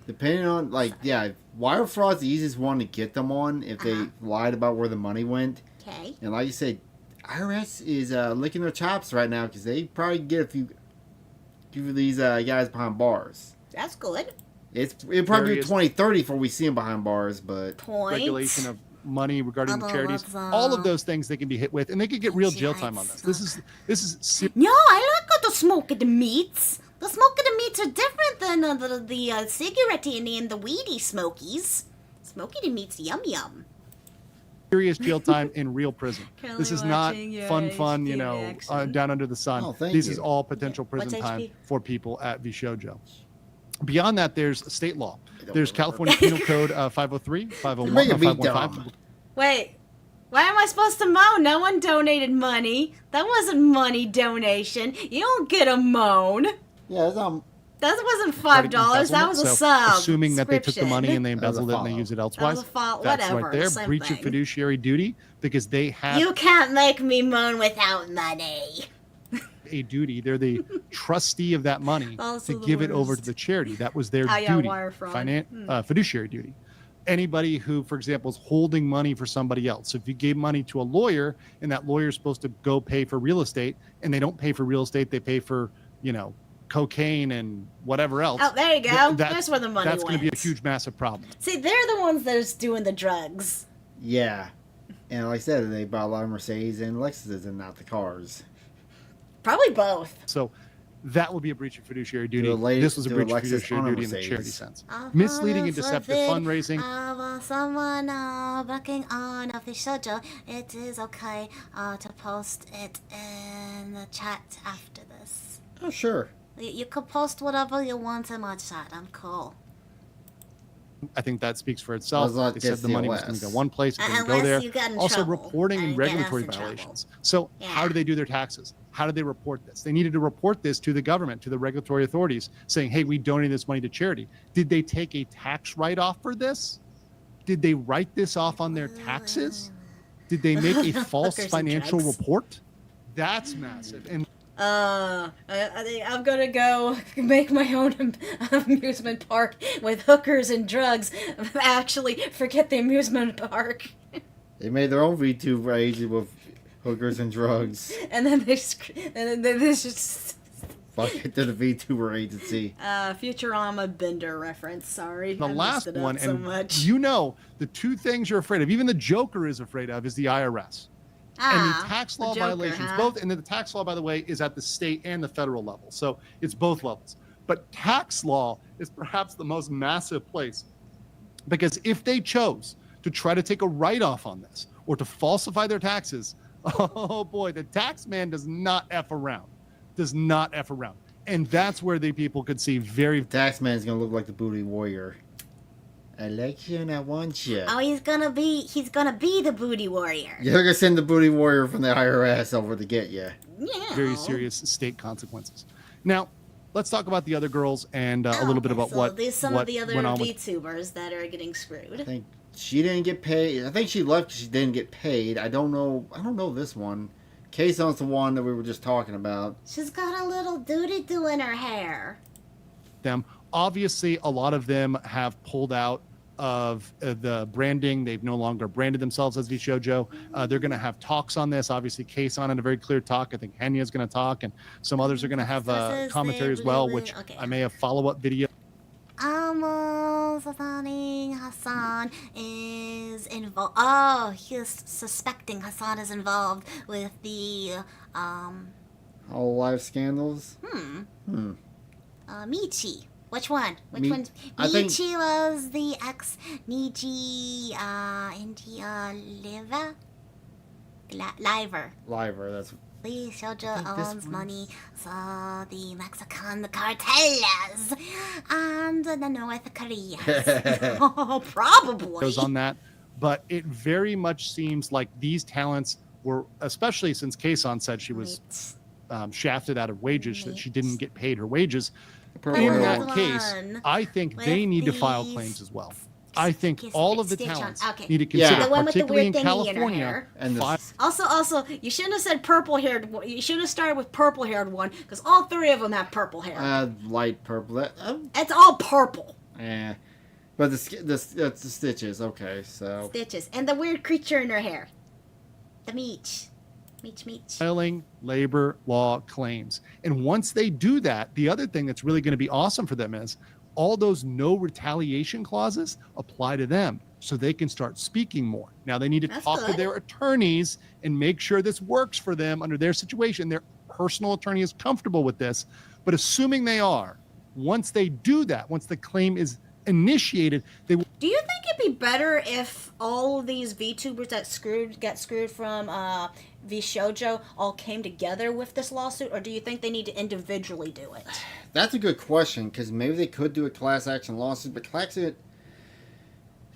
Speaker 2: depending on wire fraud's the easiest one to get them on if they lied about where the money went.
Speaker 1: Okay.
Speaker 2: And like you said, IRS is licking their chops right now because they probably get a few of these guys behind bars.
Speaker 1: That's good.
Speaker 2: It'll probably be
Speaker 4: Various-
Speaker 2: 2030 before we see them behind bars, but
Speaker 1: Point.
Speaker 4: regulation of money regarding the
Speaker 1: Blah,
Speaker 4: charities,
Speaker 1: blah, blah.
Speaker 4: all of those things they can be hit with, and they could get real jail time on this. This is
Speaker 1: No, I like the smoke of the meats. The smoke of the meats are different than the cigarette and the weedy smokies. Smoky the meats, yum yum.
Speaker 4: serious jail time in real prison.
Speaker 1: Currently
Speaker 4: This is not
Speaker 1: watching your
Speaker 4: fun,
Speaker 1: HD reaction.
Speaker 4: down under the sun.
Speaker 2: Oh, thank
Speaker 4: This
Speaker 2: you.
Speaker 4: is all potential
Speaker 1: What's
Speaker 4: prison time
Speaker 1: HP?
Speaker 4: for people at Vishojo. Beyond that, there's state law.
Speaker 2: don't
Speaker 4: There's
Speaker 2: remember.
Speaker 4: California Penal Code 503,
Speaker 2: They're
Speaker 4: 501,
Speaker 2: making me
Speaker 4: 515.
Speaker 2: dumb.
Speaker 1: Wait, why am I supposed to moan? No one donated money. That wasn't money donation. You don't get a moan.
Speaker 2: yeah, it's
Speaker 1: That wasn't $5. That was a
Speaker 4: So,
Speaker 1: sub.
Speaker 4: assuming that they took the money and they
Speaker 2: That was a
Speaker 4: embezzled it and they
Speaker 2: follow.
Speaker 4: use it
Speaker 1: That was
Speaker 4: elsewise,
Speaker 1: a follow-
Speaker 4: that's
Speaker 1: whatever,
Speaker 4: right there.
Speaker 1: same
Speaker 4: Breach of
Speaker 1: thing.
Speaker 4: fiduciary duty because they have
Speaker 1: You can't make me moan without money.
Speaker 4: a duty. They're the trustee of that money
Speaker 1: Also
Speaker 4: to
Speaker 1: the
Speaker 4: give it over to
Speaker 1: worst.
Speaker 4: the charity. That was their
Speaker 1: Oh, yeah,
Speaker 4: duty,
Speaker 1: wire fraud.
Speaker 4: fiduciary duty. Anybody who, for example, is holding money for somebody else. So if you gave money to a lawyer and that lawyer is supposed to go pay for real estate and they don't pay for real estate, they pay for, cocaine and whatever else.
Speaker 1: Oh, there you go.
Speaker 4: That's
Speaker 1: That's where the money
Speaker 4: That's going to be a
Speaker 1: went.
Speaker 4: huge, massive problem.
Speaker 1: See, they're the ones that are doing the drugs.
Speaker 2: yeah. And like I said, they bought a lot of Mercedes and Lexuses and not the cars.
Speaker 1: Probably both.
Speaker 4: So that would be a breach of fiduciary duty.
Speaker 2: a lady-
Speaker 4: This was a
Speaker 2: do a
Speaker 4: breach of
Speaker 2: Lexus
Speaker 4: fiduciary
Speaker 2: on a
Speaker 4: duty in the charity
Speaker 2: Mercedes.
Speaker 4: sense.
Speaker 1: I
Speaker 4: Misleading and
Speaker 1: wanna
Speaker 4: deceptive
Speaker 1: forbid
Speaker 4: fundraising.
Speaker 1: Someone working on a Vishojo, it is okay to post it in the chat after this.
Speaker 2: Oh, sure.
Speaker 1: You can post whatever you want in my chat. I'm cool.
Speaker 4: I think that speaks for itself.
Speaker 2: Was that
Speaker 4: They said
Speaker 2: just
Speaker 4: the
Speaker 2: the
Speaker 4: money was
Speaker 2: OS?
Speaker 4: going to go one place, it didn't go
Speaker 1: Unless
Speaker 4: there.
Speaker 1: you got in
Speaker 4: Also,
Speaker 1: trouble
Speaker 4: reporting and
Speaker 1: and get us
Speaker 4: regulatory
Speaker 1: in trouble.
Speaker 4: violations. So, how
Speaker 1: Yeah.
Speaker 4: do they do their taxes? How do they report this? They needed to report this to the government, to the regulatory authorities, saying, "Hey, we donated this money to charity." Did they take a tax write-off for this? Did they write this off on their taxes? Did they make a false
Speaker 1: Hookers and
Speaker 4: financial
Speaker 1: drugs.
Speaker 4: report? That's massive. And
Speaker 1: I think I'm gonna go make my own amusement park with hookers and drugs. Actually, forget the amusement park.
Speaker 2: They made their own VTuber agency with hookers and drugs.
Speaker 1: And then there's just
Speaker 2: Fuck it to the VTuber agency.
Speaker 1: Futurama Bender reference. Sorry,
Speaker 4: the
Speaker 1: I messed
Speaker 4: last
Speaker 1: it up
Speaker 4: one,
Speaker 1: so
Speaker 4: and
Speaker 1: much.
Speaker 4: the two things you're afraid of, even the Joker is afraid of, is the IRS. And the tax law
Speaker 1: the Joker,
Speaker 4: violations,
Speaker 1: huh?
Speaker 4: both, and the tax law, by the way, is at the state and the federal level. So it's both levels. But tax law is perhaps the most massive place because if they chose to try to take a write-off on this or to falsify their taxes, Oh boy, the tax man does not F around. Does not F around. And that's where the people could see very
Speaker 2: Taxman's gonna look like the booty warrior. I like you and I want you.
Speaker 1: Oh, he's gonna be the booty warrior.
Speaker 2: You're gonna send the booty warrior from the IRS over to get you.
Speaker 1: Yeah.
Speaker 4: very serious state consequences. Now, let's talk about the other girls and a little bit about what
Speaker 1: There's some
Speaker 4: what
Speaker 1: of the other
Speaker 4: went on with
Speaker 1: VTubers that are getting
Speaker 2: I
Speaker 1: screwed.
Speaker 2: think she didn't get paid. I think she left because she didn't get paid. I don't know this one. Kayson's the one that we were just talking about.
Speaker 1: She's got a little doo-doo in her hair.
Speaker 4: them. Obviously, a lot of them have pulled out of the branding. They've no longer branded themselves as VShojo. They're going to have talks on this. Obviously, Kayson had a very clear talk. I think Henya is going to talk, and some others are going to have commentary as well, which
Speaker 1: Okay.
Speaker 4: I may have follow-up video.
Speaker 1: Suspecting Hassan is involved. Oh, he's suspecting Hassan is involved with the
Speaker 2: All live scandals.
Speaker 1: Michi. Which one? Which
Speaker 2: Mi-
Speaker 1: one?
Speaker 2: I think-
Speaker 1: Michi was the ex Niji India Liver.
Speaker 2: Liver. That's
Speaker 1: Lee Shoujo
Speaker 2: I think this
Speaker 1: owns
Speaker 2: one's-
Speaker 1: money for the Mexican cartels and the North Koreans. Oh, probably.
Speaker 4: Goes on that, but it very much seems like these talents were, especially since Kayson said she was shafted out of wages, that she didn't get paid her wages.
Speaker 2: Purple
Speaker 4: In
Speaker 2: Rail.
Speaker 4: that
Speaker 1: Hold
Speaker 4: case,
Speaker 1: on.
Speaker 4: I think
Speaker 1: With
Speaker 4: they need to file
Speaker 1: these
Speaker 4: claims as well. I think
Speaker 1: Kiss-
Speaker 4: all of the
Speaker 1: stitch on-
Speaker 4: talents
Speaker 1: okay.
Speaker 4: need to
Speaker 2: Yeah.
Speaker 4: consider,
Speaker 1: The one with the
Speaker 4: particularly in
Speaker 1: weird thingy in her
Speaker 4: California,
Speaker 1: hair.
Speaker 2: And the-
Speaker 4: file
Speaker 1: Also, you shouldn't have said purple-haired. You should have started with purple-haired one because all three of them have purple hair.
Speaker 2: light purple. That,
Speaker 1: It's all purple
Speaker 2: but that's the stitches. Okay, so
Speaker 1: stitches and the weird creature in her hair. The meat.
Speaker 4: filing labor law claims. And once they do that, the other thing that's really going to be awesome for them is all those no retaliation clauses apply to them so they can start speaking more. Now they need to
Speaker 1: That's
Speaker 4: talk to
Speaker 1: good.
Speaker 4: their attorneys and make sure this works for them under their situation. Their personal attorney is comfortable with this. But assuming they are, once they do that, once the claim is initiated, they will
Speaker 1: Do you think it'd be better if all of these VTubers that got screwed from VShojo all came together with this lawsuit, or do you think they need to individually do it?
Speaker 2: that's a good question because maybe they could do a class action lawsuit, but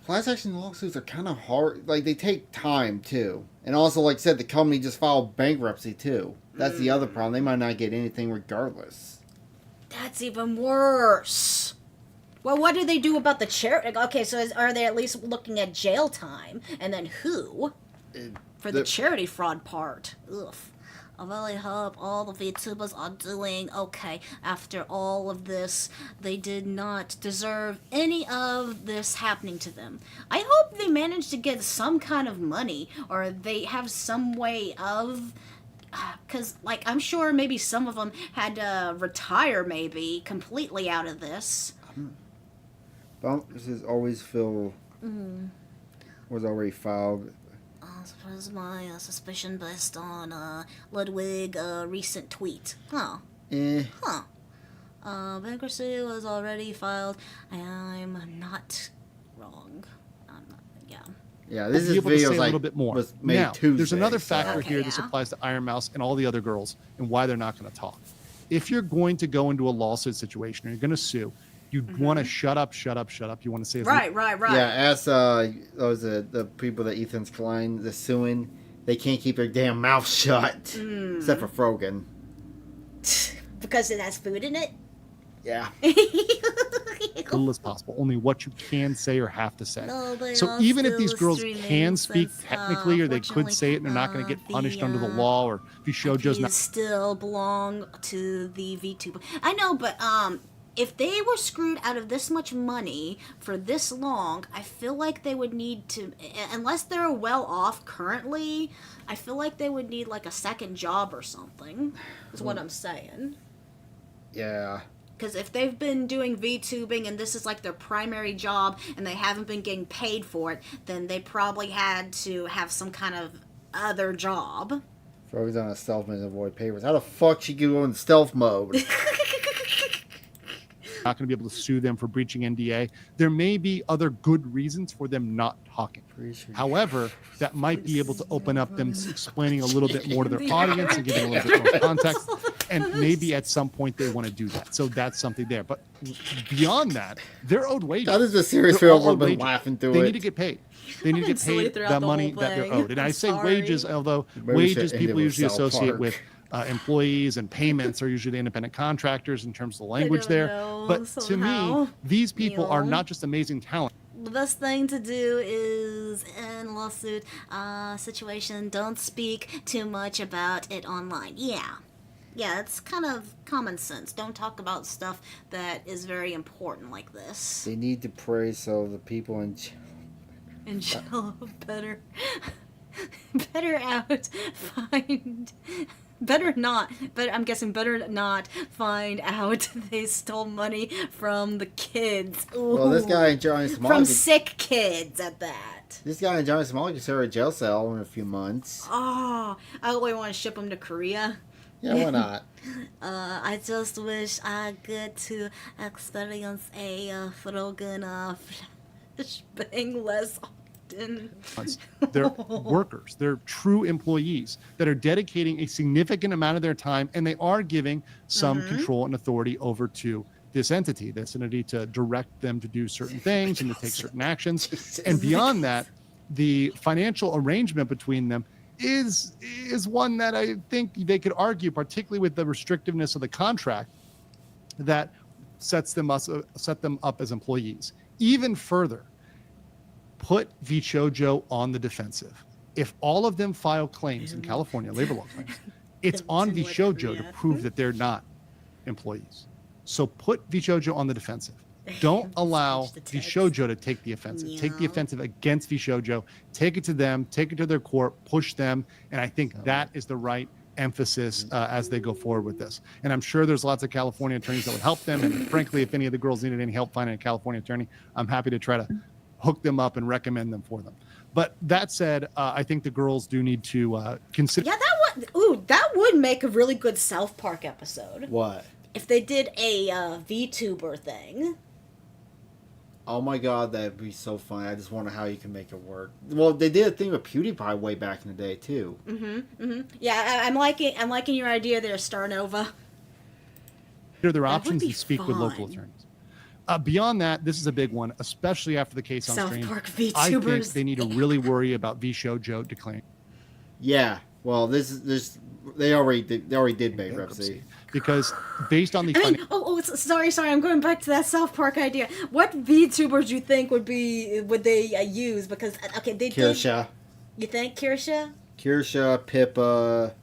Speaker 2: class action lawsuits are kind of hard. Like they take time too, and also, like I said, the company just filed bankruptcy too. That's the other problem. They might not get anything regardless.
Speaker 1: That's even worse. Well, what do they do about the charity? Okay, so are they at least looking at jail time? And then who? For the
Speaker 2: the-
Speaker 1: charity fraud part. Ugh. I really hope all the VTubers are doing okay after all of this. They did not deserve any of this happening to them. I hope they manage to get some kind of money, or they have some way of... Because, like, I'm sure maybe some of them had to retire, maybe, completely out of this.
Speaker 2: This is always Phil was already filed.
Speaker 1: I suppose my suspicion based on Ludwig recent tweet. Bankruptcy was already filed. I'm not wrong. I'm not, yeah.
Speaker 2: Yeah, this
Speaker 4: be
Speaker 2: is
Speaker 4: able to say
Speaker 2: videos
Speaker 4: a
Speaker 2: like
Speaker 4: little bit more.
Speaker 2: was made
Speaker 4: Now,
Speaker 2: Tuesday.
Speaker 4: there's another
Speaker 2: so-
Speaker 4: factor
Speaker 1: Okay,
Speaker 4: here. This
Speaker 1: yeah.
Speaker 4: applies to Iron Mouse and all the other girls and why they're not going to talk. If you're going to go into a lawsuit situation or you're going to sue, you want to shut up. You want to say as
Speaker 1: Right.
Speaker 2: Yeah, as those the people that Ethan's Klein the suing, they can't keep their damn mouth shut, except for Frogan.
Speaker 1: Because it has food in it?
Speaker 2: Yeah,
Speaker 4: little as possible. Only what you can say or have to say.
Speaker 1: No, they
Speaker 4: So
Speaker 1: are
Speaker 4: even if
Speaker 1: still
Speaker 4: these girls
Speaker 1: streaming
Speaker 4: can speak
Speaker 1: since,
Speaker 4: technically, or they could say it and they're not going to get punished under the law, or if you show Joe's
Speaker 1: These
Speaker 4: not.
Speaker 1: still belong to the VTuber. I know, but if they were screwed out of this much money for this long, I feel like they would need to, unless they're well off currently, I feel like they would need like a second job or something, is what I'm saying.
Speaker 2: yeah.
Speaker 1: Because if they've been doing VTubing and this is like their primary job and they haven't been getting paid for it, then they probably had to have some kind of other job.
Speaker 2: Frogan's on a stealth mode to avoid papers. How the fuck she go in stealth mode?
Speaker 4: not going to be able to sue them for breaching NDA. There may be other good reasons for them not talking. However, that might be able to open up them explaining a little bit more to their audience and giving a little bit more context. And maybe at some point they want to do that. So that's something there. But beyond that, they're owed wages.
Speaker 2: That is a serious
Speaker 4: They're all
Speaker 2: film. I've
Speaker 4: owed
Speaker 2: been
Speaker 4: wages.
Speaker 2: laughing through
Speaker 4: They
Speaker 2: it.
Speaker 4: need to get paid. They need to
Speaker 1: been
Speaker 4: get
Speaker 1: silly
Speaker 4: paid
Speaker 1: throughout
Speaker 4: the
Speaker 1: the
Speaker 4: money
Speaker 1: whole
Speaker 4: that they're
Speaker 1: thing.
Speaker 4: owed. And I
Speaker 1: I'm
Speaker 4: say
Speaker 1: sorry.
Speaker 4: wages, although
Speaker 2: Maybe we
Speaker 4: wages
Speaker 2: should end
Speaker 4: people
Speaker 2: it with
Speaker 4: usually
Speaker 2: South
Speaker 4: associate
Speaker 2: Park.
Speaker 4: with employees, and payments are usually the independent contractors in terms of the language
Speaker 1: don't
Speaker 4: there.
Speaker 1: know,
Speaker 4: But to me,
Speaker 1: somehow.
Speaker 4: these people are
Speaker 1: Neil.
Speaker 4: not just amazing talent.
Speaker 1: The best thing to do is in lawsuit situation, don't speak too much about it online. Yeah, it's kind of common sense. Don't talk about stuff that is very important like this.
Speaker 2: They need to pray so the people in
Speaker 1: And jail better out find better not, but I'm guessing better not find out they stole money from the kids. Ooh.
Speaker 2: well, this guy in Johnny
Speaker 1: from
Speaker 2: Smalley,
Speaker 1: sick kids at that.
Speaker 2: this guy in Johnny Smalley gets out of a jail cell in a few months.
Speaker 1: Oh, I really want to ship him to Korea.
Speaker 2: Yeah, why not?
Speaker 1: I just wish I get to experience a Frogen flashbang less often.
Speaker 4: They're workers. They're true employees that are dedicating a significant amount of their time, and they are giving some control and authority over to this entity to direct them to do certain things and to take certain actions. And beyond that, the financial arrangement between them is one that I think they could argue, particularly with the restrictiveness of the contract, that set them up as employees. Even further, put Vichojo on the defensive. If all of them file claims in California, labor law claims, it's on
Speaker 1: It's in
Speaker 4: Vichojo to
Speaker 1: Korea.
Speaker 4: prove that they're not employees. So put Vichojo on the defensive. Don't allow
Speaker 1: Switch the text.
Speaker 4: Vichojo to take the offensive. Take the
Speaker 1: Yeah.
Speaker 4: offensive against Vichojo. Take it to them. Take it to their court. Push them. And I think that is the right emphasis as they go forward with this. And I'm sure there's lots of California attorneys that would help them. And frankly, if any of the girls needed any help finding a California attorney, I'm happy to try to hook them up and recommend them for them. But that said, I think the girls do need to consider.
Speaker 1: Yeah, that would make a really good South Park episode
Speaker 2: What?
Speaker 1: if they did a VTuber thing.
Speaker 2: Oh my god, that'd be so funny. I just wonder how you can make it work. Well, they did a thing with PewDiePie way back in the day too.
Speaker 1: Yeah, I'm liking your idea there, Starnova.
Speaker 4: their
Speaker 1: would
Speaker 4: options
Speaker 1: be
Speaker 4: and speak with local
Speaker 1: fun.
Speaker 4: attorneys. Beyond that, this is a big one, especially after the case on
Speaker 1: South
Speaker 4: stream.
Speaker 1: Park
Speaker 4: I think
Speaker 1: VTubers.
Speaker 4: they need to really worry about Vichojo declaring
Speaker 2: Yeah. Well, they already did bankruptcy.
Speaker 4: because based on the
Speaker 1: I mean, sorry, I'm going back to that South Park idea. What VTubers do you think would they use? Because okay, they did.
Speaker 2: Kirsha,
Speaker 1: You think Kirsha?
Speaker 2: Pippa.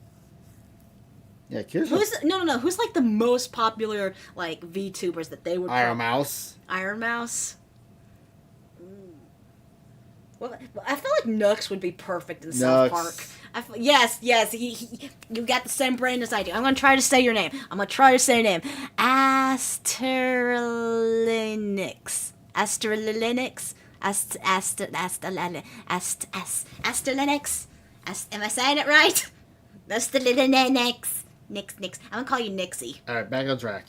Speaker 2: Yeah, Kirsha.
Speaker 1: Who's no? Who's like the most popular like VTubers that they would?
Speaker 2: Iron Mouse.
Speaker 1: Iron Mouse. Well, I feel like Nux would be perfect in South
Speaker 2: Nux.
Speaker 1: Park. Yes, you got the same brain as I do. I'm gonna try to say your name. Asterlinux. Asterlinux. Asterlinux. Am I saying it right? Asterlinux. Nix. I'm gonna call you Nixie.
Speaker 2: All right, back on track.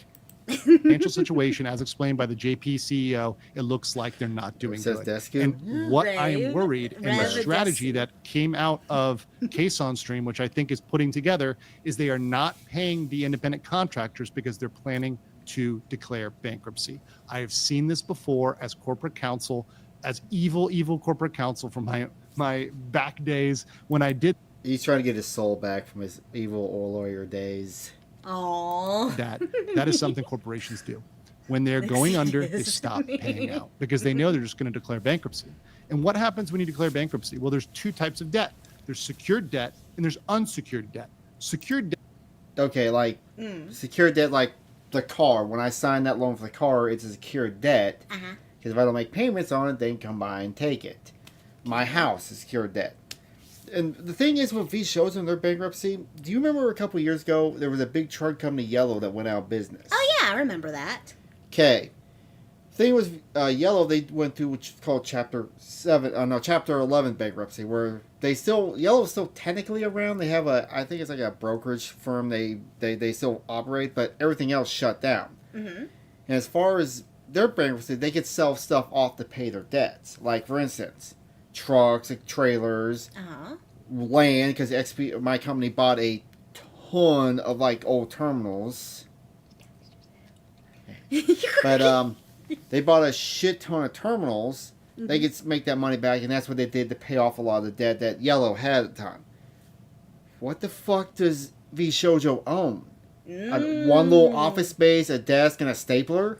Speaker 4: financial situation, as explained by the JP CEO, it looks like they're not doing
Speaker 2: Says
Speaker 4: good.
Speaker 2: Deskin.
Speaker 4: And what I am
Speaker 1: Rave.
Speaker 4: worried, and the
Speaker 1: Rave
Speaker 4: strategy
Speaker 1: Deskin.
Speaker 4: that came out of Case on Stream, which I think is putting together, is they are not paying the independent contractors because they're planning to declare bankruptcy. I have seen this before as corporate counsel, as evil corporate counsel from my back days when I did
Speaker 2: He's trying to get his soul back from his evil oil lawyer days.
Speaker 1: Aww.
Speaker 4: that is something corporations do. When they're going under, they
Speaker 1: Excuse
Speaker 4: stop
Speaker 1: me.
Speaker 4: paying out because they know they're just going to declare bankruptcy. And what happens when you declare bankruptcy? Well, there's two types of debt. There's secured debt and there's unsecured debt. Secured debt
Speaker 2: Okay, like secured debt, like the car. When I signed that loan for the car, it's a secured debt.
Speaker 1: Uh-huh.
Speaker 2: Because if I don't make payments on it, they can come by and take it. My house is secured debt. And the thing is with V shows in their bankruptcy, do you remember a couple years ago there was a big truck company Yellow that went out of business?
Speaker 1: Oh yeah, I remember that.
Speaker 2: Okay. Thing was Yellow, they went through which is called Chapter 11 bankruptcy, where Yellow is still technically around. They have I think it's like a brokerage firm. They still operate, but everything else shut down.
Speaker 1: Mm-hmm.
Speaker 2: And as far as their bankruptcy, they could sell stuff off to pay their debts. Like, for instance, trucks, like trailers, land, because my company bought a ton of, like, old terminals. But, they bought a shit ton of terminals. They could make that money back, and that's what they did to pay off a lot of the debt that Yellow had at the time. What the fuck does V Shoujo own? One little office space, a desk, and a stapler?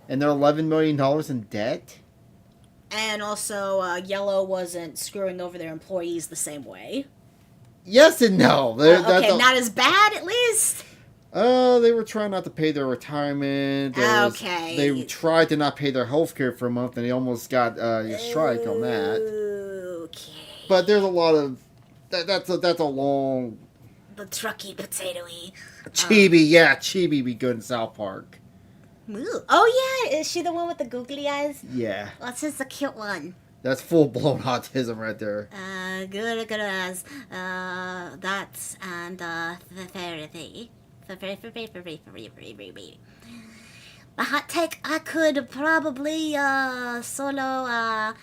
Speaker 2: And they're $11 million in debt?
Speaker 1: And also, Yellow wasn't screwing over their employees the same way.
Speaker 2: Yes and no.
Speaker 1: Okay, not as bad, at least.
Speaker 2: They were trying not to pay their retirement. They tried to not pay their health care for a month, and they almost got a strike on that.
Speaker 1: Okay.
Speaker 2: But there's a lot of... That's a long...
Speaker 1: The trucky potatoey.
Speaker 2: Chibi be good in South Park.
Speaker 1: Ooh. Oh, yeah. Is she the one with the googly eyes?
Speaker 2: Yeah.
Speaker 1: What's just a cute one?
Speaker 2: That's full-blown autism right there.
Speaker 1: Good as that's and the therapy. The hot take, I could probably solo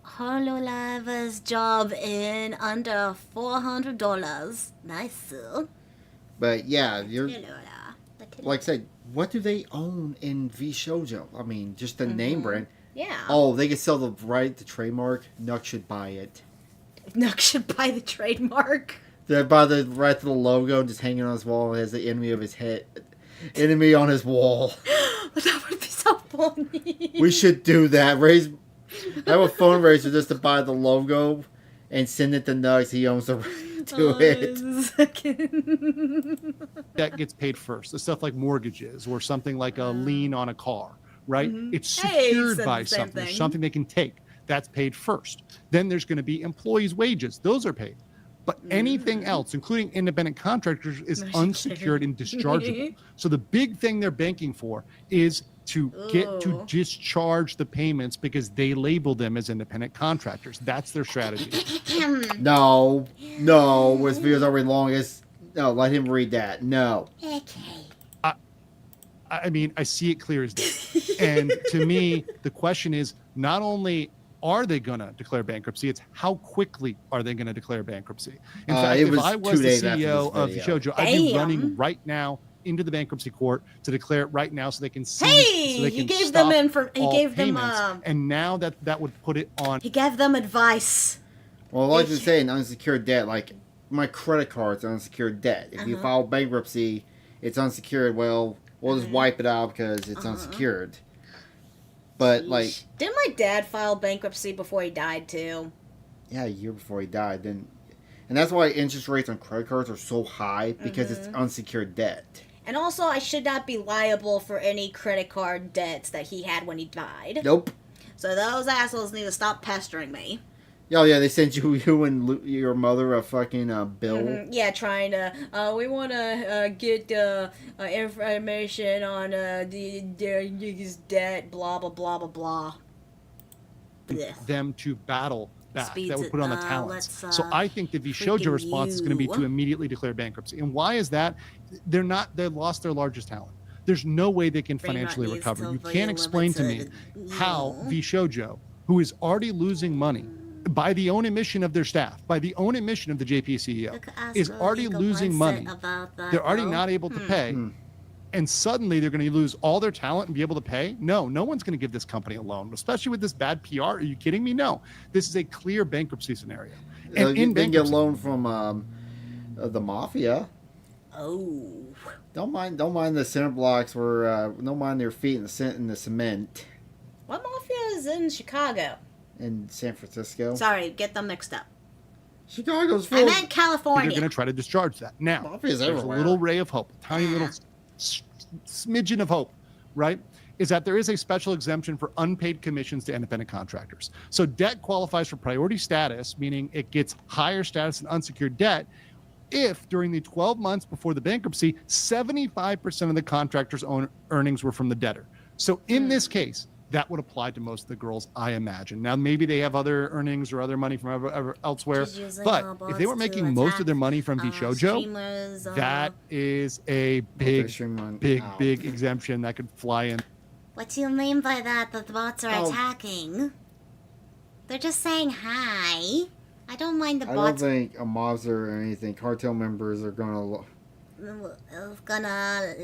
Speaker 1: Hololive's job in under $400. Nice.
Speaker 2: But yeah, like I said, what do they own in V Shoujo? I mean, just the name brand.
Speaker 1: Yeah.
Speaker 2: Oh, they could sell the right to trademark. Nuck should buy it.
Speaker 1: Nuck should buy the trademark.
Speaker 2: They buy the right to the logo, just hanging on his wall as the enemy of his head, enemy on his wall.
Speaker 1: That would be so funny.
Speaker 2: We should do that. Have a fundraiser just to buy the logo and send it to Nugs. He owns the right to it.
Speaker 4: That gets paid first. The stuff like mortgages or something like a lien on a car, right? It's
Speaker 1: Hey,
Speaker 4: secured
Speaker 1: said
Speaker 4: by
Speaker 1: the same
Speaker 4: something.
Speaker 1: thing.
Speaker 4: Something they can take. That's paid first. Then there's going to be employees' wages. Those are paid. But anything else, including independent contractors, is unsecured and dischargeable. So the big thing they're banking for is to get to discharge the payments because they label them as independent contractors. That's their strategy.
Speaker 2: No, was video's already longest. No, let him read that. No.
Speaker 1: Okay.
Speaker 4: I mean, I see it clear as day. And to me, the question is not only are they going to declare bankruptcy, it's how quickly are they going to declare bankruptcy. In fact, if I was the CEO of Shoujo, I'd be running right now into the bankruptcy court to declare it right now so they can see.
Speaker 1: Hey,
Speaker 4: so they
Speaker 1: he
Speaker 4: can
Speaker 1: gave
Speaker 4: stop
Speaker 1: them he
Speaker 4: all
Speaker 1: gave
Speaker 4: payments.
Speaker 1: them
Speaker 4: And now that would put it on.
Speaker 1: he gave them advice.
Speaker 2: Well, like you say, an unsecured debt, like my credit card's unsecured debt. If you file bankruptcy, it's unsecured. Well, we'll just wipe it out because it's unsecured. But like,
Speaker 1: didn't my dad file bankruptcy before he died too?
Speaker 2: Yeah, a year before he died. And that's why interest rates on credit cards are so high because it's unsecured debt.
Speaker 1: And also, I should not be liable for any credit card debts that he had when he died.
Speaker 2: Nope.
Speaker 1: So those assholes need to stop pestering me.
Speaker 2: Oh yeah, they sent you and your mother a fucking bill.
Speaker 1: Yeah, trying to. We want to get information on the debt. Blah blah blah blah blah. Blech.
Speaker 4: Them to battle back.
Speaker 1: Speeds
Speaker 4: That would put on the talents.
Speaker 1: let's,
Speaker 4: So I think the Vishojo response is going to be to immediately declare bankruptcy. And why is that? They lost their largest talent. There's no way they can financially recover. You can't explain to me how Vishojo, who is already losing money by the own admission of their staff, by the own admission of the JP CEO, is already losing money. They're already not able to pay. And suddenly they're going to lose all their talent and be able to pay? No one's going to give this company a loan, especially with this bad PR. Are you kidding me? No. This is a clear bankruptcy scenario. And
Speaker 2: you can get a loan from the mafia.
Speaker 1: Oh.
Speaker 2: Don't mind the center blocks where don't mind their feet in the cement.
Speaker 1: What mafia is in Chicago?
Speaker 2: In San Francisco.
Speaker 1: Sorry, get them mixed up.
Speaker 2: Chicago's full.
Speaker 1: I meant California.
Speaker 4: They're going to try to discharge that. Now,
Speaker 2: Mafia's
Speaker 4: there's a
Speaker 2: everywhere.
Speaker 4: little ray of hope, a tiny little smidgen of hope, right? Is that there is a special exemption for unpaid commissions to independent contractors. So debt qualifies for priority status, meaning it gets higher status than unsecured debt, if during the 12 months before the bankruptcy, 75% of the contractor's own earnings were from the debtor. So in this case, That would apply to most of the girls, I imagine. Now, maybe they have other earnings or other money from elsewhere,
Speaker 1: She's using
Speaker 4: but
Speaker 1: bots
Speaker 4: if they were making most of their money from VShojo,
Speaker 1: streamers,
Speaker 4: that is a big,
Speaker 2: Multi-stream on-
Speaker 4: big,
Speaker 2: Ow.
Speaker 4: big exemption that could fly in.
Speaker 1: What do you mean by that? That the bots are
Speaker 2: Oh.
Speaker 1: attacking? They're just saying hi. I don't mind the
Speaker 2: I don't
Speaker 1: bots
Speaker 2: think a mobster or anything. Cartel members are gonna.
Speaker 1: gonna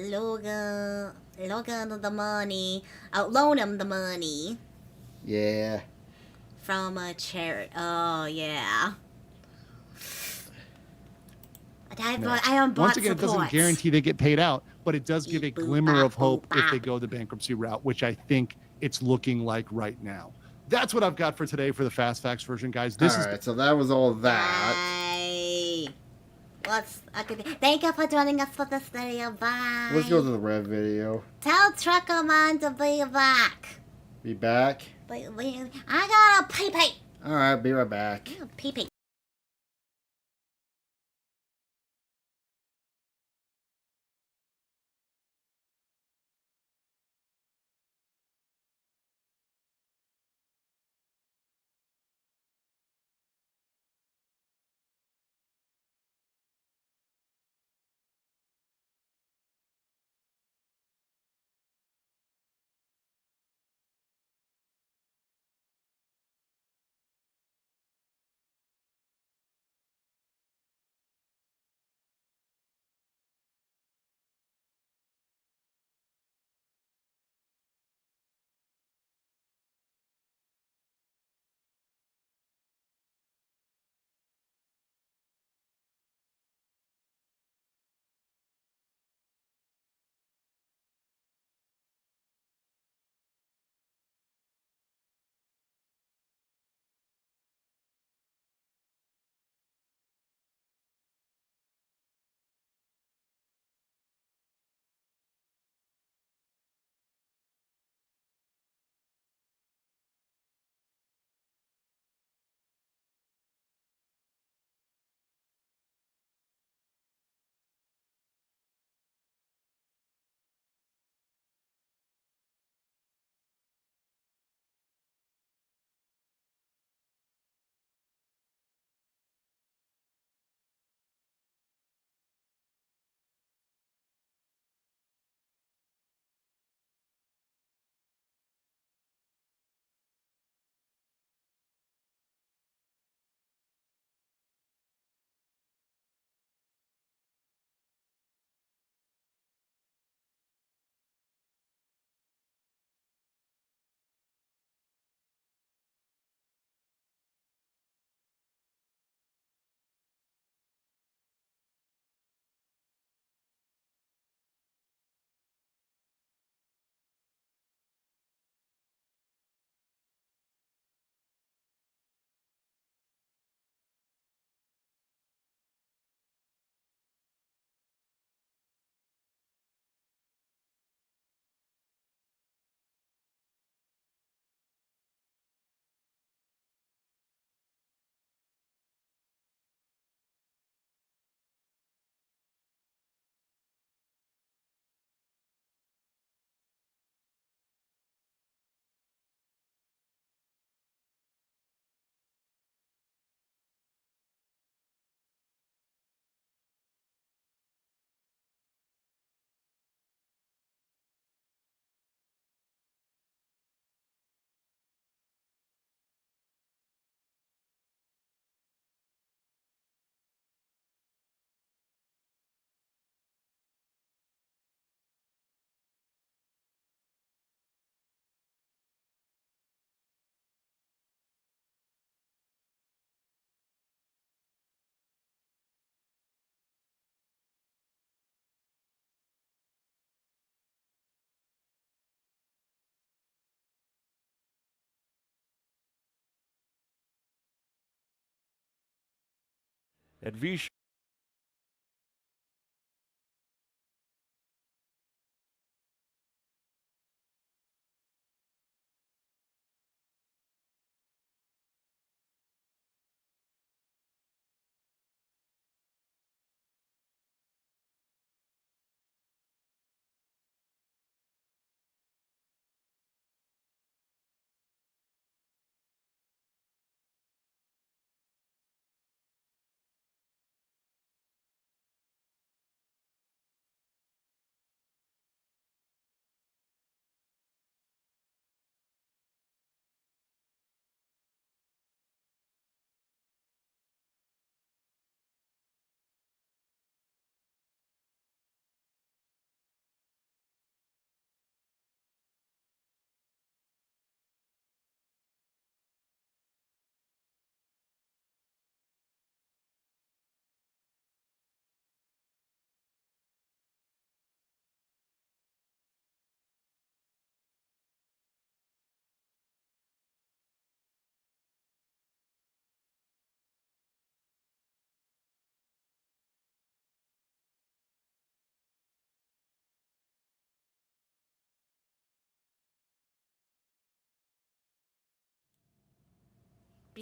Speaker 1: log on the money, loan him the money
Speaker 2: Yeah.
Speaker 1: from a charity. Oh yeah. I am bot
Speaker 4: Once again, it doesn't
Speaker 1: support.
Speaker 4: guarantee they get paid out, but it does give a
Speaker 1: Beep, boop,
Speaker 4: glimmer of
Speaker 1: bop,
Speaker 4: hope
Speaker 1: boop,
Speaker 4: if
Speaker 1: bop.
Speaker 4: they go the bankruptcy route, which I think it's looking like right now. That's what I've got for today for the Fast Facts version, guys. This is
Speaker 2: Alright, so that was all that.
Speaker 1: Bye. Thank you for joining us for this video. Bye.
Speaker 2: Let's go to the red video.
Speaker 1: Tell Trucker Man to be back.
Speaker 2: Be back.
Speaker 1: I gotta pee pee.
Speaker 2: Alright, be right back.
Speaker 1: Pee pee.
Speaker 6: At V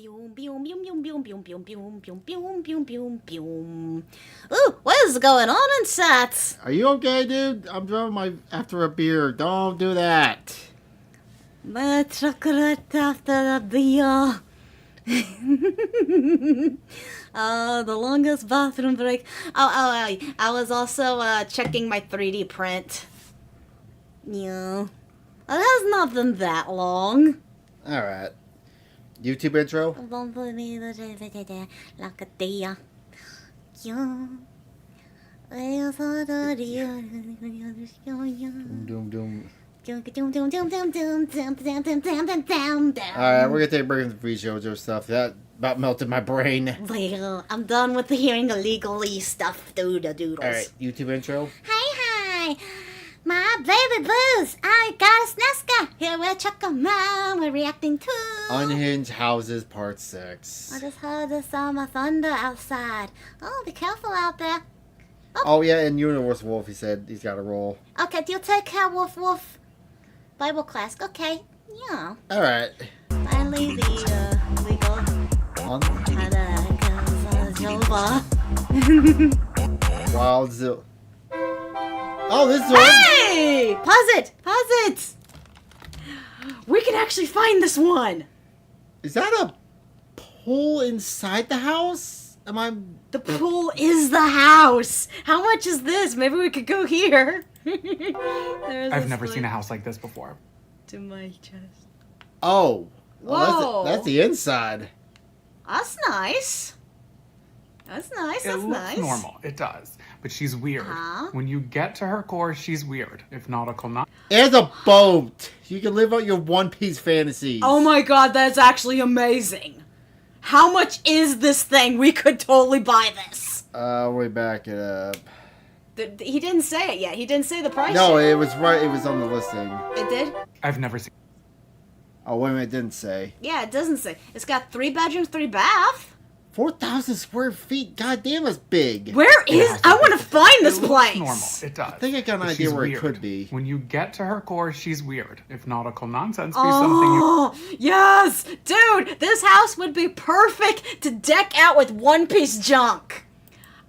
Speaker 1: Boom, boom, boom, boom, boom, boom, boom, boom, boom, boom, boom, boom, boom. Ooh, what is going on inside?
Speaker 2: Are you okay, dude? I'm drawing my after a beer. Don't do that.
Speaker 1: My chocolate after the beer. The longest bathroom break. I was also checking my 3D print. Yeah. It has not been that long.
Speaker 2: All right. YouTube intro. Doom doom. All right, we're gonna take a break from the free JoJo stuff. That about melted my brain.
Speaker 1: Well, I'm done with the hearing illegally stuff doodles.
Speaker 2: All right, YouTube intro.
Speaker 3: Hi, my baby blues. I got a sneska. Here we're chucking mom. We're reacting to.
Speaker 2: Unhinged Houses Part
Speaker 3: I
Speaker 2: 6.
Speaker 3: just heard the sound of thunder outside. Oh, be careful out there.
Speaker 2: Oh yeah, and Universe Wolf. He said he's got a roll.
Speaker 3: Okay, do you take care, Wolf Wolf? Bible class. Okay. Yeah.
Speaker 2: All right.
Speaker 1: Finally, the legal
Speaker 2: On
Speaker 1: Jova.
Speaker 2: Wild Zil. Oh, this is one.
Speaker 1: Hey! Pause it! Pause it! We can actually find this one!
Speaker 2: Is that a pool inside the house? Am I?
Speaker 1: The pool is the house! How much is this? Maybe we could go here.
Speaker 7: I've never seen a house like this before.
Speaker 1: To my chest.
Speaker 2: Oh.
Speaker 1: Whoa.
Speaker 2: That's the inside.
Speaker 1: That's nice. That's nice.
Speaker 7: It
Speaker 1: That's
Speaker 7: looks
Speaker 1: nice.
Speaker 7: normal. It does. But she's weird.
Speaker 1: Uh-huh.
Speaker 7: When you get to her core, she's weird. If nautical not.
Speaker 2: It's a boat. You can live out your One Piece fantasies.
Speaker 1: Oh my god, that's actually amazing. How much is this thing? We could totally buy this.
Speaker 2: We back it up.
Speaker 1: He didn't say it yet. He didn't say the price.
Speaker 2: No,
Speaker 1: yet.
Speaker 2: it was right. It was on the listing.
Speaker 1: It did?
Speaker 7: I've never seen.
Speaker 2: Oh, wait a minute. It didn't say.
Speaker 1: Yeah, it doesn't say. It's got 3 bedrooms, 3 bath.
Speaker 2: 4,000 square feet. God damn, that's big.
Speaker 1: Where is? I want to find this
Speaker 7: It looks
Speaker 1: place.
Speaker 7: normal. It does.
Speaker 2: I think I got an
Speaker 7: But
Speaker 2: idea
Speaker 7: she's
Speaker 2: where it
Speaker 7: weird.
Speaker 2: could be.
Speaker 7: When you get to her core, she's weird. If nautical nonsense be something you.
Speaker 1: Oh, yes! Dude, this house would be perfect to deck out with One Piece junk.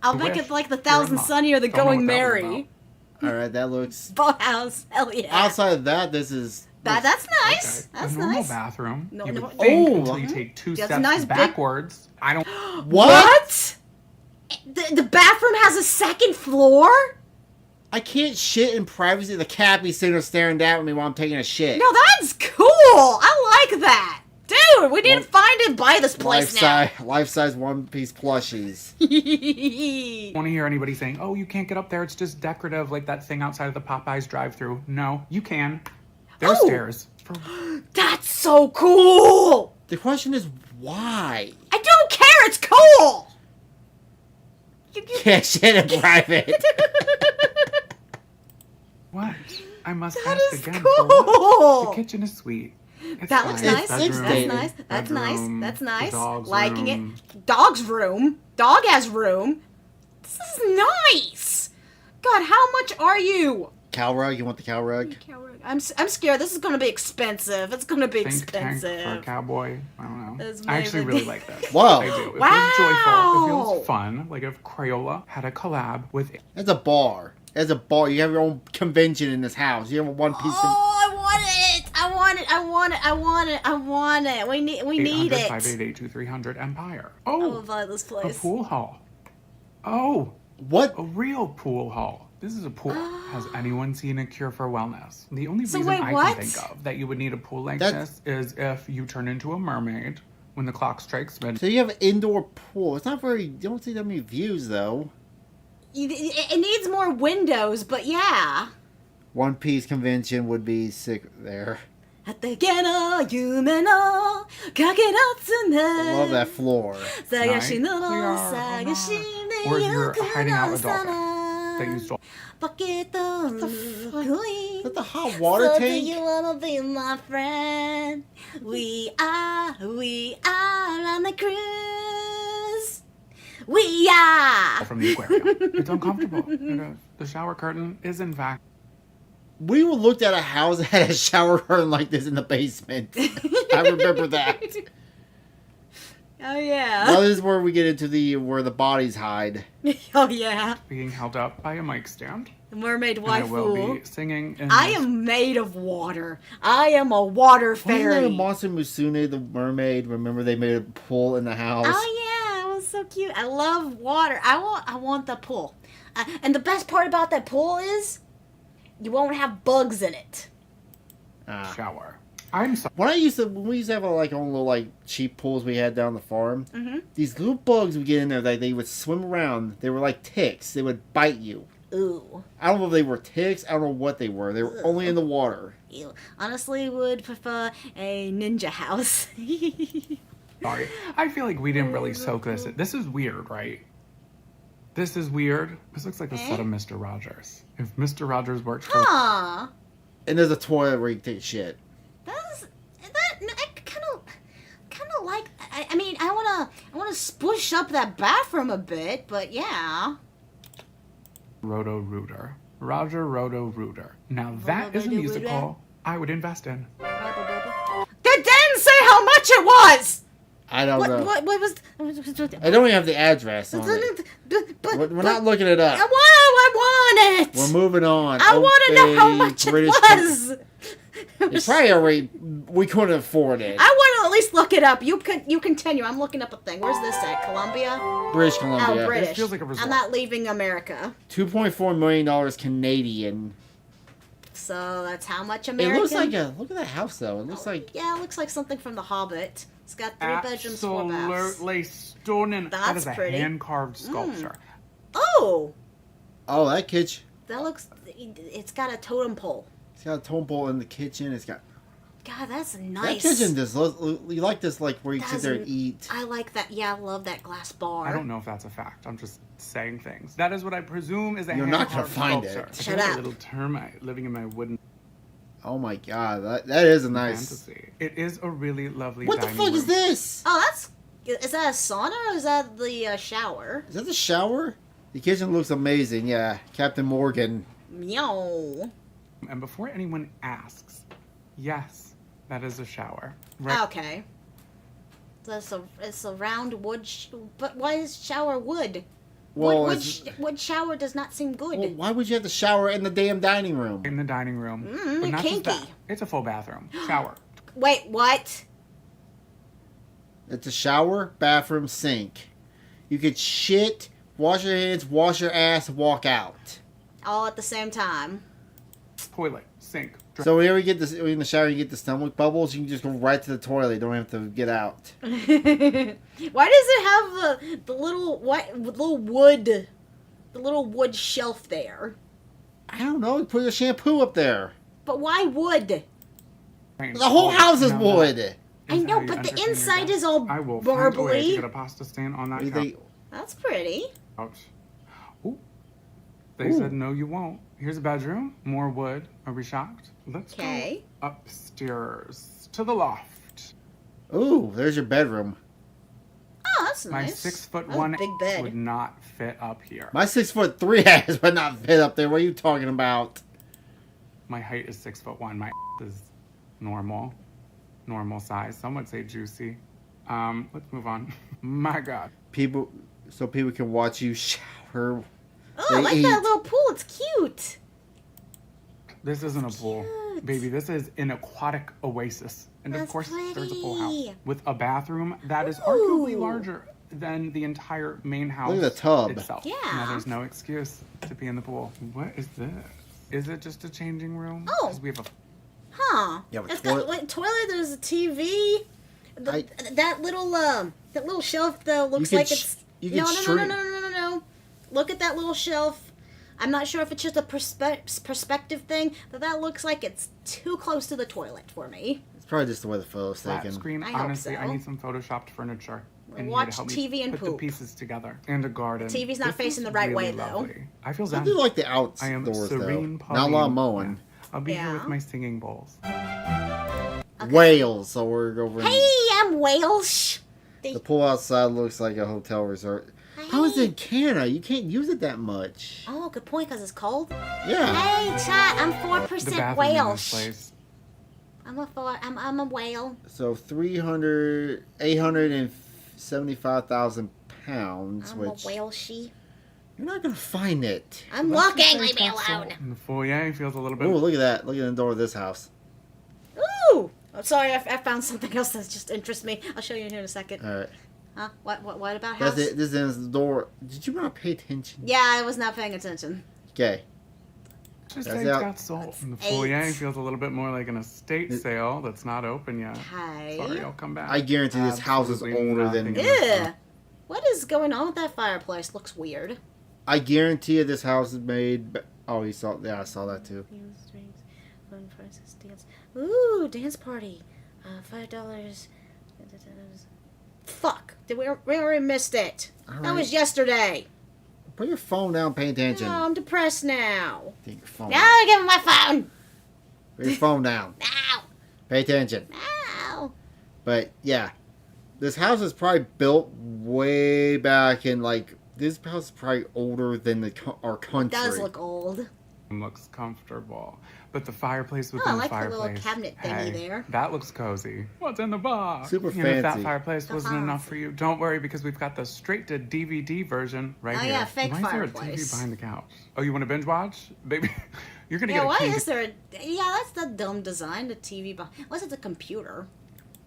Speaker 1: I'll make
Speaker 7: wish.
Speaker 1: it like the
Speaker 7: You're
Speaker 1: Thousand
Speaker 7: in luck.
Speaker 1: Sunny or the
Speaker 7: Don't know
Speaker 1: Going
Speaker 7: what that was
Speaker 1: Merry.
Speaker 2: All right, that looks.
Speaker 1: Boathouse. Hell yeah.
Speaker 2: Outside of that, this is.
Speaker 1: That's nice.
Speaker 7: Okay.
Speaker 1: That's
Speaker 7: a normal
Speaker 1: nice.
Speaker 7: bathroom.
Speaker 1: No,
Speaker 7: you
Speaker 1: no,
Speaker 7: would think
Speaker 2: oh,
Speaker 7: until you
Speaker 2: huh?
Speaker 7: take 2
Speaker 1: That's a
Speaker 7: steps
Speaker 1: nice big-
Speaker 7: backwards. I don't.
Speaker 1: What? The bathroom has a second floor?
Speaker 2: I can't shit in privacy. The cat be sitting there staring down at me while I'm taking a shit.
Speaker 1: No, that's cool. I like that. Dude, we need to find and buy this place
Speaker 2: Life-size One Piece plushies.
Speaker 1: now.
Speaker 7: want to hear anybody saying, "Oh, you can't get up there. It's just decorative, like that thing outside of the Popeyes drive-through." No, you can. There's
Speaker 1: Oh.
Speaker 7: stairs.
Speaker 1: That's so cool.
Speaker 2: The question is why?
Speaker 1: I don't care. It's cool.
Speaker 2: Can't shit in private.
Speaker 7: What? I must
Speaker 1: That
Speaker 7: ask
Speaker 1: is
Speaker 7: again. For what?
Speaker 1: cool.
Speaker 7: The kitchen is sweet. It's
Speaker 1: That
Speaker 7: fine.
Speaker 1: looks
Speaker 2: It's
Speaker 1: nice. That's
Speaker 2: bedroom,
Speaker 1: nice. That's nice.
Speaker 7: bedroom,
Speaker 1: That's
Speaker 7: the
Speaker 1: nice.
Speaker 7: dog's
Speaker 1: Liking
Speaker 7: room.
Speaker 1: it. Dog's room. Dog has room. This is nice. God, how much are you?
Speaker 2: Cow rug? You want the cow rug?
Speaker 1: I'm scared. This is gonna be expensive. It's gonna be
Speaker 7: Think tank for a
Speaker 1: expensive.
Speaker 7: cowboy. I don't know.
Speaker 1: That's
Speaker 7: I actually
Speaker 1: maybe-
Speaker 7: really like this.
Speaker 2: Whoa.
Speaker 7: I do. It
Speaker 1: Wow.
Speaker 7: feels joyful. It feels fun. Like if Crayola had a collab with.
Speaker 2: It's a bar. It's a bar. You have your own convention in this house. You have a One Piece.
Speaker 1: Oh, I want it. I want it. I want it. I want it. I want it. We need it.
Speaker 7: 588-2300 Empire.
Speaker 1: I will
Speaker 7: Oh,
Speaker 1: buy this
Speaker 7: a
Speaker 1: place.
Speaker 7: pool hall. Oh,
Speaker 2: What?
Speaker 7: a real pool hall. This is a pool. Has anyone seen A Cure for Wellness? The only
Speaker 1: So
Speaker 7: reason
Speaker 1: wait,
Speaker 7: I
Speaker 1: what?
Speaker 7: can think of that you would need a pool like
Speaker 2: That's-
Speaker 7: this is if you turn into a mermaid when the clock strikes
Speaker 2: So
Speaker 7: midnight.
Speaker 2: you have an indoor pool. It's not very. You don't see that many views though.
Speaker 1: It needs more windows, but yeah.
Speaker 2: One Piece convention would be sick there.
Speaker 1: 果ての夢のかけらつね
Speaker 2: I love that floor.
Speaker 1: 探しの
Speaker 7: We are
Speaker 1: 探し
Speaker 7: Or
Speaker 1: で
Speaker 7: if
Speaker 1: ゆ
Speaker 7: you're
Speaker 1: く
Speaker 7: hiding out
Speaker 1: の
Speaker 7: a
Speaker 1: さ
Speaker 7: dolphin that you
Speaker 1: ら
Speaker 7: stole.
Speaker 1: ポケットの恋
Speaker 2: Is that the hot water
Speaker 1: So do
Speaker 2: tank?
Speaker 1: you wanna be my friend? We are on a cruise. We are.
Speaker 7: From the aquarium. It's uncomfortable. The shower curtain is in fact
Speaker 2: We looked at a house that had a shower curtain like this in the basement. I remember that.
Speaker 1: Oh yeah.
Speaker 2: Now this is where we get into where the bodies hide.
Speaker 1: Oh yeah.
Speaker 7: Being held up by a mic stand.
Speaker 1: The mermaid
Speaker 7: And I will
Speaker 1: waifu.
Speaker 7: be singing. In
Speaker 1: I
Speaker 7: this-
Speaker 1: am made of water. I am a water
Speaker 2: Wasn't that
Speaker 1: fairy.
Speaker 2: a Monster Musume, the mermaid? Remember they made a pool in the house?
Speaker 1: Oh yeah, it was so cute. I love water. I want the pool. And the best part about that pool is you won't have bugs in it.
Speaker 2: Ah.
Speaker 7: shower. I'm sorry.
Speaker 2: When we used to have like own little like cheap pools we had down the farm,
Speaker 1: Mm-hmm.
Speaker 2: these little bugs would get in there, like they would swim around. They were like ticks. They would bite you.
Speaker 1: Ooh.
Speaker 2: I don't know if they were ticks. I don't know what they were. They were only in the water.
Speaker 1: Ew. Honestly, would prefer a ninja house.
Speaker 7: Sorry. I feel like we didn't really soak this in. This is weird, right? This is weird. This looks like the set of Mr. Rogers. If Mr. Rogers worked for
Speaker 1: Huh.
Speaker 2: And there's a toilet where you can take shit.
Speaker 1: That's that. I kind of like. I mean, I wanna spush up that bathroom a bit, but yeah.
Speaker 7: Roto Rooter. Roger Roto Rooter. Now that is a
Speaker 1: Roto-Rooter.
Speaker 7: musical I would invest in.
Speaker 1: They didn't say how much it was.
Speaker 2: I don't know.
Speaker 1: What was?
Speaker 2: I don't even have the address on it.
Speaker 1: But
Speaker 2: We're not looking it up.
Speaker 1: I want it.
Speaker 2: We're moving on.
Speaker 1: I want to know how
Speaker 2: Okay,
Speaker 1: much
Speaker 2: British
Speaker 1: it was.
Speaker 2: It's probably already. We couldn't afford it.
Speaker 1: I want to at least look it up. You continue. I'm looking up a thing. Where's this at? Columbia?
Speaker 2: British
Speaker 1: Oh,
Speaker 2: Columbia.
Speaker 1: British.
Speaker 7: feels like a resort.
Speaker 1: I'm not leaving America.
Speaker 2: $2.4 million Canadian.
Speaker 1: So that's how much
Speaker 2: It
Speaker 1: American.
Speaker 2: looks like a. Look at that house though. It looks like.
Speaker 1: Yeah, it looks like something from The Hobbit. It's got 3 bedrooms, 4 baths.
Speaker 7: Absolutely stunning. That
Speaker 1: That's
Speaker 7: is a
Speaker 1: pretty.
Speaker 7: hand-carved sculpture.
Speaker 1: Oh,
Speaker 2: Oh, that kitchen.
Speaker 1: that looks. It's got a totem pole.
Speaker 2: It's got a totem pole in the kitchen. It's got.
Speaker 1: God, that's
Speaker 2: That
Speaker 1: nice.
Speaker 2: kitchen does. You like this, like where you sit there and
Speaker 1: Doesn't-
Speaker 2: eat.
Speaker 1: I like that. Yeah, I love that glass bar.
Speaker 7: I don't know if that's a fact. I'm just saying things. That is what I presume is a
Speaker 2: You're not gonna
Speaker 7: hand-carved
Speaker 2: find
Speaker 7: sculpture.
Speaker 2: it.
Speaker 7: I feel
Speaker 1: Shut
Speaker 7: like
Speaker 1: up.
Speaker 7: a little termite living in my wooden
Speaker 2: Oh my god, that is a nice.
Speaker 7: fantasy. It is a really lovely
Speaker 2: What the
Speaker 7: dining
Speaker 2: fuck is
Speaker 7: room.
Speaker 2: this?
Speaker 1: Oh, that's. Is that a sauna or is that the shower?
Speaker 2: Is that the shower? The kitchen looks amazing. Yeah, Captain Morgan.
Speaker 1: Meow.
Speaker 7: And before anyone asks, yes, that is a shower. Right.
Speaker 1: Okay. So it's a round wood. But why is shower wood?
Speaker 2: Well,
Speaker 1: wood shower does not seem good.
Speaker 2: well, why would you have to shower in the damn dining room?
Speaker 7: In the dining room. but not
Speaker 1: kinky.
Speaker 7: just that. It's a full bathroom. Shower.
Speaker 1: Wait, what?
Speaker 2: It's a shower, bathroom, sink. You could shit, wash your hands, wash your ass, walk out.
Speaker 1: All at the same time.
Speaker 7: Toilet. Sink.
Speaker 2: So whenever you get this in the shower, you get the stomach bubbles. You can just go right to the toilet. You don't have to get out.
Speaker 1: Why does it have the little wood shelf there?
Speaker 2: I don't know. Put your shampoo up there.
Speaker 1: But why wood?
Speaker 2: The whole house is
Speaker 7: Now
Speaker 2: wood.
Speaker 7: that
Speaker 1: I
Speaker 7: is
Speaker 1: know,
Speaker 7: how you
Speaker 1: but the
Speaker 7: entertain your
Speaker 1: inside
Speaker 7: guests.
Speaker 1: is all
Speaker 7: I will find a way to
Speaker 1: burbly.
Speaker 7: get a pasta stand on that
Speaker 2: You
Speaker 7: couch.
Speaker 2: think-
Speaker 1: That's pretty.
Speaker 7: Ooh. They said no, you won't. Here's a bedroom. More wood. Are we shocked? Let's
Speaker 1: Okay.
Speaker 7: go upstairs to the loft.
Speaker 2: Ooh, there's your bedroom.
Speaker 1: Oh, that's
Speaker 7: My
Speaker 1: nice.
Speaker 7: 6'1"
Speaker 1: That's a big bed.
Speaker 7: would not fit up here.
Speaker 2: My 6'3" ass would not fit up there. What are you talking about?
Speaker 7: My height is 6'1". My is normal size. Some would say juicy. Let's move on. My God.
Speaker 2: People can watch you shower.
Speaker 1: Oh,
Speaker 2: They
Speaker 1: I like
Speaker 2: eat.
Speaker 1: that little pool. It's cute.
Speaker 7: This isn't a pool,
Speaker 1: Cute.
Speaker 7: baby. This is an aquatic oasis, and of
Speaker 1: That's
Speaker 7: course, there's a full house
Speaker 1: pretty.
Speaker 7: with a bathroom that is arguably
Speaker 1: Ooh.
Speaker 7: larger than the entire main house.
Speaker 2: Look at the tub.
Speaker 7: itself.
Speaker 1: Yeah.
Speaker 7: Now, there's no excuse to be in the pool. What is this? Is it just a changing room?
Speaker 1: Oh.
Speaker 7: 'Cause we have a
Speaker 1: Huh.
Speaker 2: Yeah, but
Speaker 1: It's got toilet. There's a TV. That little shelf though looks
Speaker 2: could
Speaker 1: like
Speaker 2: sh-
Speaker 1: it's
Speaker 2: you could
Speaker 1: no.
Speaker 2: shrink-
Speaker 1: No. Look at that little shelf. I'm not sure if it's just a perspective thing, but that looks like it's too close to the toilet for me.
Speaker 2: It's probably just the way the photo's
Speaker 7: flat
Speaker 2: taken.
Speaker 7: screen.
Speaker 1: I hope
Speaker 7: Honestly, I
Speaker 1: so.
Speaker 7: need some photoshopped furniture. in here
Speaker 1: Watch
Speaker 7: to help me
Speaker 1: TV and
Speaker 7: put the
Speaker 1: poop.
Speaker 7: pieces together. And a garden.
Speaker 1: TV's not
Speaker 7: This
Speaker 1: facing
Speaker 7: is
Speaker 1: the right way,
Speaker 7: really
Speaker 1: though.
Speaker 7: lovely. I feel
Speaker 2: I
Speaker 7: zen.
Speaker 2: do like the
Speaker 7: I am
Speaker 2: outdoors though.
Speaker 7: serene.
Speaker 2: Not a lot of
Speaker 7: Pauline.
Speaker 2: mowing.
Speaker 7: Yeah. I'll be here
Speaker 1: Yeah.
Speaker 7: with my singing bowls.
Speaker 2: Wales. So we're over.
Speaker 1: Hey, I'm Welsh.
Speaker 2: The pool outside looks like a hotel resort. How is it in Canada? You can't use it that much.
Speaker 1: Oh, good point, because it's cold.
Speaker 2: Yeah.
Speaker 1: Hey, chat, I'm
Speaker 7: The
Speaker 1: 4%
Speaker 7: bathroom in this
Speaker 1: Welsh.
Speaker 7: place.
Speaker 1: I'm a whale.
Speaker 2: So 300, 800 and 75,000 pounds,
Speaker 1: I'm
Speaker 2: which
Speaker 1: a whale she.
Speaker 2: you're not gonna find it.
Speaker 1: I'm
Speaker 7: Let's
Speaker 1: looking.
Speaker 7: just say
Speaker 1: Leave me
Speaker 7: that's
Speaker 1: alone.
Speaker 7: And the foyer feels a little bit.
Speaker 2: Oh, look at that! Look at the door of this house.
Speaker 1: Ooh. I'm sorry. I found something else that just interests me. I'll show you in here in a second.
Speaker 2: All right,
Speaker 1: Huh? What about house?
Speaker 2: that's it. This is the door. Did you not pay attention?
Speaker 1: Yeah, I was not paying attention.
Speaker 2: Okay.
Speaker 7: Just
Speaker 2: That's
Speaker 7: say it's
Speaker 2: out.
Speaker 7: got soul. And the
Speaker 1: 8.
Speaker 7: foyer feels a little bit more like an estate
Speaker 2: It-
Speaker 7: sale that's not open yet.
Speaker 1: Okay.
Speaker 7: Sorry, I'll come back.
Speaker 2: I guarantee this house is
Speaker 7: Absolutely
Speaker 2: older than.
Speaker 7: nothing.
Speaker 1: Ew. What is going on with that fireplace? Looks weird.
Speaker 2: I guarantee you this house is made. Oh, you saw? Yeah, I saw that too.
Speaker 1: Dance. Ooh, dance party. $5. Fuck! We already missed it.
Speaker 2: All
Speaker 1: That
Speaker 2: right.
Speaker 1: was yesterday.
Speaker 2: Put your phone down. Pay attention.
Speaker 1: No, I'm depressed now.
Speaker 2: Take your phone.
Speaker 1: Now
Speaker 2: Down.
Speaker 1: I give him my phone.
Speaker 2: Put your phone down.
Speaker 1: Now.
Speaker 2: Pay attention.
Speaker 1: Now.
Speaker 2: But yeah, this house is probably built way back in like. This house is probably older than our country.
Speaker 1: Does look old.
Speaker 7: Looks comfortable. But the fireplace
Speaker 1: Oh,
Speaker 7: within
Speaker 1: I like
Speaker 7: the
Speaker 1: the
Speaker 7: fireplace.
Speaker 1: little cabinet thingy there.
Speaker 7: That looks cozy. What's in the box?
Speaker 2: Super
Speaker 7: And if that
Speaker 2: fancy.
Speaker 7: fireplace
Speaker 1: The
Speaker 7: wasn't enough
Speaker 1: house.
Speaker 7: for you, don't worry because we've got the straight to DVD version right
Speaker 1: Oh,
Speaker 7: here.
Speaker 1: yeah, fake
Speaker 7: Why is there a
Speaker 1: fireplace.
Speaker 7: TV behind the couch? Oh, you want to binge watch? Baby, you're going to
Speaker 1: Yeah,
Speaker 7: get a
Speaker 1: why
Speaker 7: kink
Speaker 1: is there a... Yeah, that's the dumb design, the TV behind... Unless it's a computer.